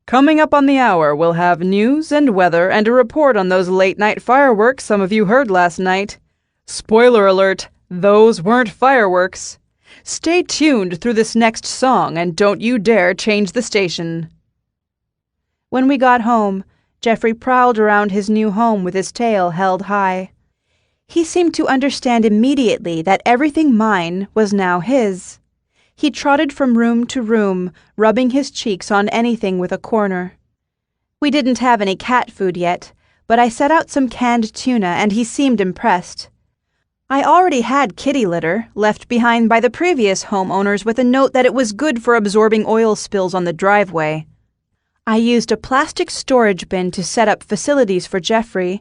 Coming up on the hour, we'll have news and weather and a report on those late-night fireworks some of you heard last night. Spoiler alert, those weren't fireworks. Stay tuned through this next song and don't you dare change the station. When we got home, Jeffrey prowled around his new home with his tail held high. He seemed to understand immediately that everything mine was now his. He trotted from room to room, rubbing his cheeks on anything with a corner. We didn't have any cat food yet, but I set out some canned tuna and he seemed impressed. I already had kitty litter, left behind by the previous homeowners with a note that it was good for absorbing oil spills on the driveway. I used a plastic storage bin to set up facilities for Jeffrey,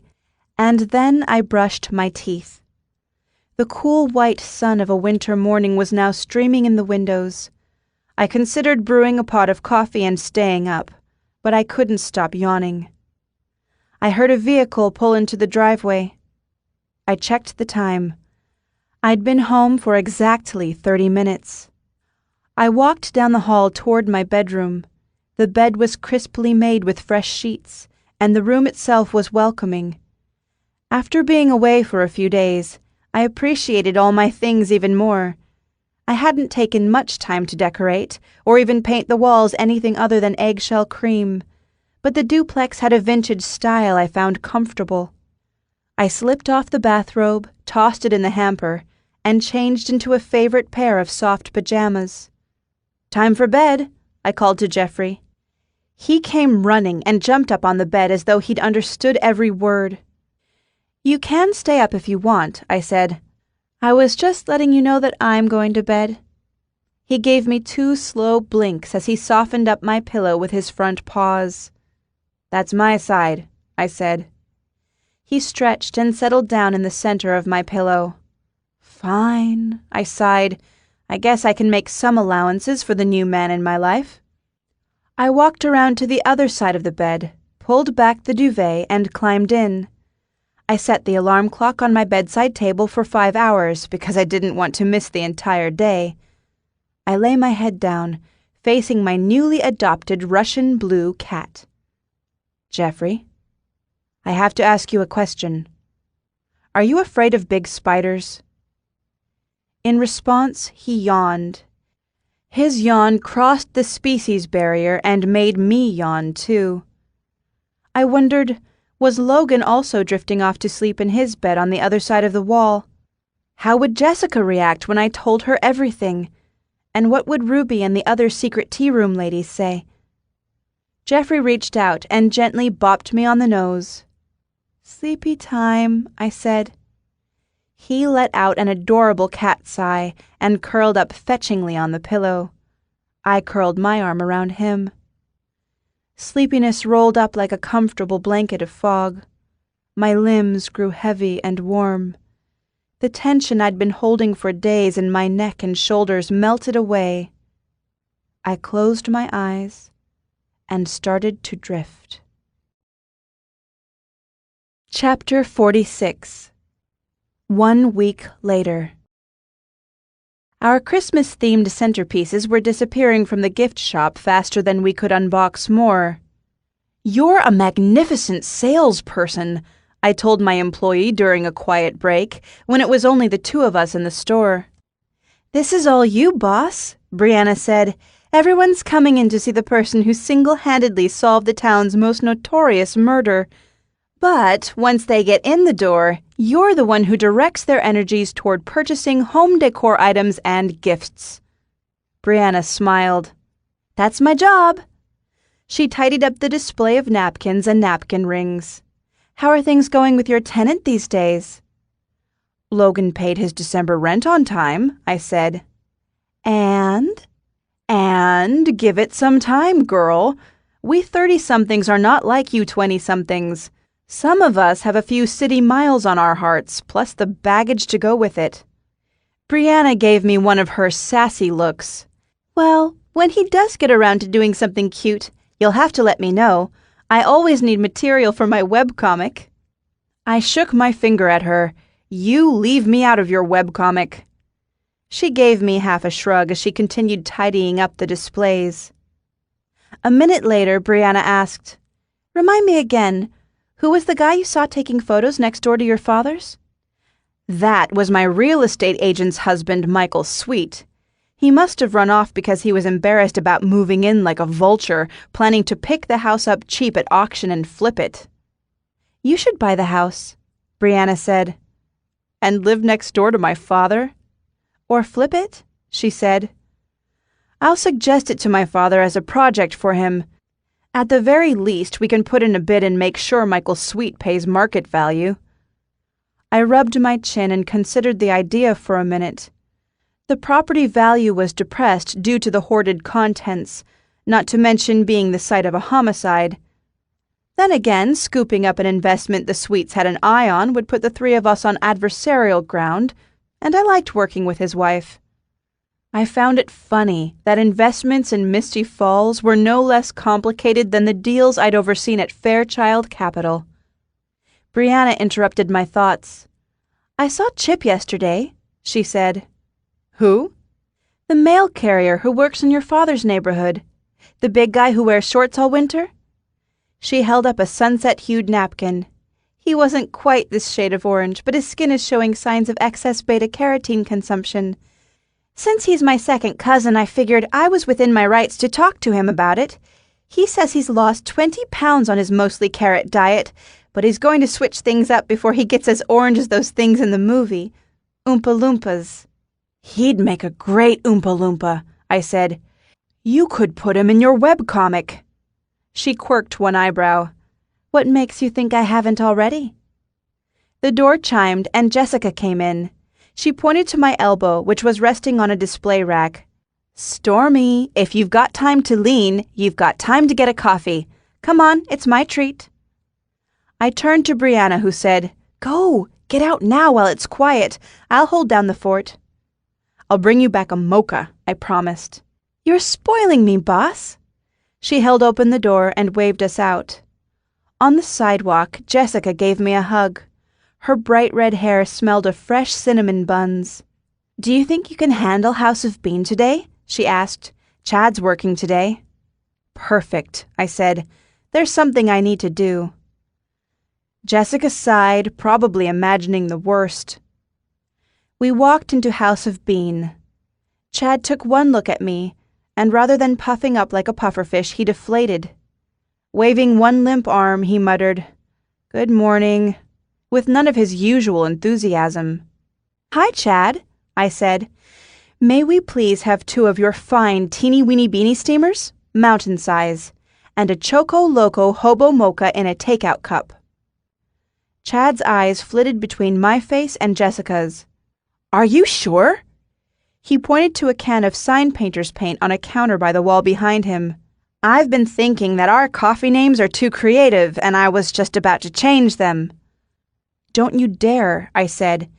and then I brushed my teeth. The cool white sun of a winter morning was now streaming in the windows. I considered brewing a pot of coffee and staying up, but I couldn't stop yawning. I heard a vehicle pull into the driveway. I checked the time. I'd been home for exactly 30 minutes. I walked down the hall toward my bedroom. The bed was crisply made with fresh sheets, and the room itself was welcoming. After being away for a few days, I appreciated all my things even more. I hadn't taken much time to decorate, or even paint the walls anything other than eggshell cream, but the duplex had a vintage style I found comfortable. I slipped off the bathrobe, tossed it in the hamper, and changed into a favorite pair of soft pajamas. "Time for bed," I called to Jeffrey. He came running and jumped up on the bed as though he'd understood every word. "You can stay up if you want," I said. "I was just letting you know that I'm going to bed." He gave me 2 slow blinks as he softened up my pillow with his front paws. "That's my side," I said. He stretched and settled down in the center of my pillow. "Fine," I sighed. "I guess I can make some allowances for the new man in my life." I walked around to the other side of the bed, pulled back the duvet, and climbed in. I set the alarm clock on my bedside table for 5 hours because I didn't want to miss the entire day. I lay my head down, facing my newly adopted Russian blue cat. "Jeffrey, I have to ask you a question. Are you afraid of big spiders?" In response, he yawned. His yawn crossed the species barrier and made me yawn, too. I wondered, was Logan also drifting off to sleep in his bed on the other side of the wall? How would Jessica react when I told her everything? And what would Ruby and the other secret tea room ladies say? Jeffrey reached out and gently bopped me on the nose. "Sleepy time," I said. He let out an adorable cat sigh and curled up fetchingly on the pillow. I curled my arm around him. Sleepiness rolled up like a comfortable blanket of fog. My limbs grew heavy and warm. The tension I'd been holding for days in my neck and shoulders melted away. I closed my eyes and started to drift. Chapter 46. 1 week later. Our Christmas-themed centerpieces were disappearing from the gift shop faster than we could unbox more. "You're a magnificent salesperson," I told my employee during a quiet break, when it was only the two of us in the store. "This is all you, boss," Brianna said. "Everyone's coming in to see the person who single-handedly solved the town's most notorious murder. But once they get in the door, you're the one who directs their energies toward purchasing home decor items and gifts." Brianna smiled. "That's my job." She tidied up the display of napkins and napkin rings. "How are things going with your tenant these days?" "Logan paid his December rent on time," I said. And give it some time, girl. We 30-somethings are not like you 20-somethings. Some of us have a few city miles on our hearts, plus the baggage to go with it." Brianna gave me one of her sassy looks. "Well, when he does get around to doing something cute, you'll have to let me know. I always need material for my webcomic." I shook my finger at her. "You leave me out of your webcomic." She gave me half a shrug as she continued tidying up the displays. A minute later, Brianna asked, "Remind me again, who was the guy you saw taking photos next door to your father's?" "That was my real estate agent's husband, Michael Sweet. He must have run off because he was embarrassed about moving in like a vulture, planning to pick the house up cheap at auction and flip it." "You should buy the house," Brianna said. "And live next door to my father?" "Or flip it," she said. "I'll suggest it to my father as a project for him. At the very least, we can put in a bid and make sure Michael Sweet pays market value." I rubbed my chin and considered the idea for a minute. The property value was depressed due to the hoarded contents, not to mention being the site of a homicide. Then again, scooping up an investment the Sweets had an eye on would put the three of us on adversarial ground, and I liked working with his wife. I found it funny that investments in Misty Falls were no less complicated than the deals I'd overseen at Fairchild Capital. Brianna interrupted my thoughts. "I saw Chip yesterday," she said. "Who?" "The mail carrier who works in your father's neighborhood. The big guy who wears shorts all winter." She held up a sunset-hued napkin. "He wasn't quite this shade of orange, but his skin is showing signs of excess beta-carotene consumption. Since he's my second cousin, I figured I was within my rights to talk to him about it. He says he's lost 20 pounds on his mostly carrot diet, but he's going to switch things up before he gets as orange as those things in the movie. Oompa Loompas." "He'd make a great Oompa Loompa," I said. "You could put him in your webcomic." She quirked one eyebrow. "What makes you think I haven't already?" The door chimed and Jessica came in. She pointed to my elbow, which was resting on a display rack. "Stormy, if you've got time to lean, you've got time to get a coffee. Come on, it's my treat." I turned to Brianna, who said, "Go, get out now while it's quiet. I'll hold down the fort." "I'll bring you back a mocha," I promised. "You're spoiling me, boss." She held open the door and waved us out. On the sidewalk, Jessica gave me a hug. Her bright red hair smelled of fresh cinnamon buns. "Do you think you can handle House of Bean today?" she asked. "Chad's working today." "Perfect," I said. "There's something I need to do." Jessica sighed, probably imagining the worst. We walked into House of Bean. Chad took one look at me, and rather than puffing up like a pufferfish, he deflated. Waving one limp arm, he muttered, "Good morning," with none of his usual enthusiasm. "Hi, Chad," I said. "May we please have 2 of your fine teeny-weeny beanie steamers, mountain size, and a Choco Loco Hobo Mocha in a takeout cup?" Chad's eyes flitted between my face and Jessica's. "Are you sure?" He pointed to a can of sign painter's paint on a counter by the wall behind him. "I've been thinking that our coffee names are too creative, and I was just about to change them." "Don't you dare," I said.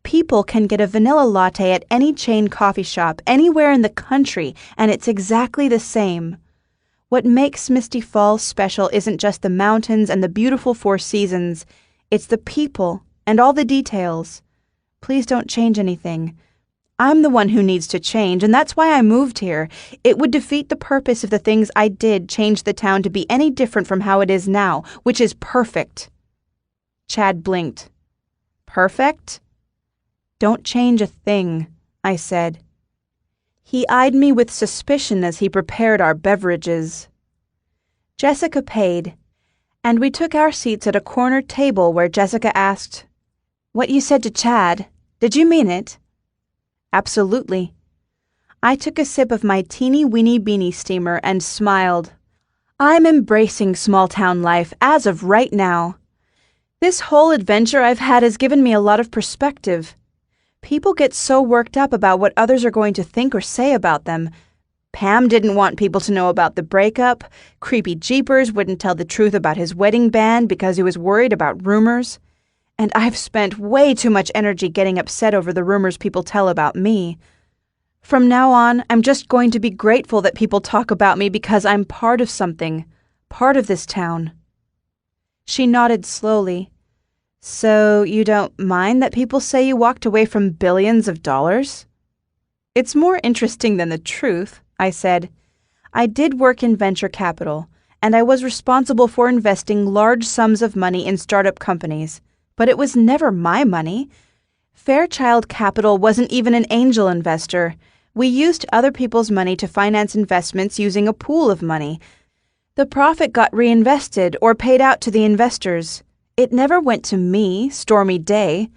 "People can get a vanilla latte at any chain coffee shop anywhere in the country, and it's exactly the same. What makes Misty Falls special isn't just the mountains and the beautiful 4 seasons. It's the people and all the details. Please don't change anything. I'm the one who needs to change, and that's why I moved here. It would defeat the purpose if the things I did changed the town to be any different from how it is now, which is perfect." Chad blinked. "Perfect?" "Don't change a thing," I said. He eyed me with suspicion as he prepared our beverages. Jessica paid, and we took our seats at a corner table where Jessica asked, "What you said to Chad, did you mean it?" "Absolutely." I took a sip of my teeny-weeny beanie steamer and smiled. I'm embracing small-town life as of right now. This whole adventure I've had has given me a lot of perspective. People get so worked up about what others are going to think or say about them. Pam didn't want people to know about the breakup. Creepy Jeepers wouldn't tell the truth about his wedding band because he was worried about rumors. And I've spent way too much energy getting upset over the rumors people tell about me. From now on, I'm just going to be grateful that people talk about me because I'm part of something, part of this town. She nodded slowly. "So you don't mind that people say you walked away from billions of dollars?" "It's more interesting than the truth," I said. "I did work in venture capital, and I was responsible for investing large sums of money in startup companies. But it was never my money. Fairchild Capital wasn't even an angel investor. We used other people's money to finance investments using a pool of money. The profit got reinvested or paid out to the investors. It never went to me, Stormy Day.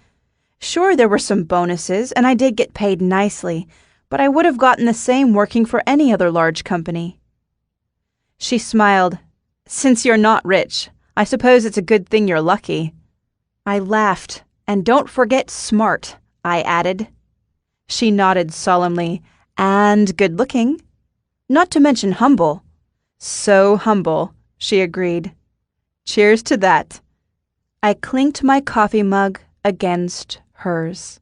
Sure, there were some bonuses, and I did get paid nicely, but I would have gotten the same working for any other large company." She smiled. "Since you're not rich, I suppose it's a good thing you're lucky." I laughed. "And don't forget smart," I added. She nodded solemnly. "And good-looking. Not to mention humble." "So humble," she agreed. "Cheers to that." I clinked my coffee mug against hers.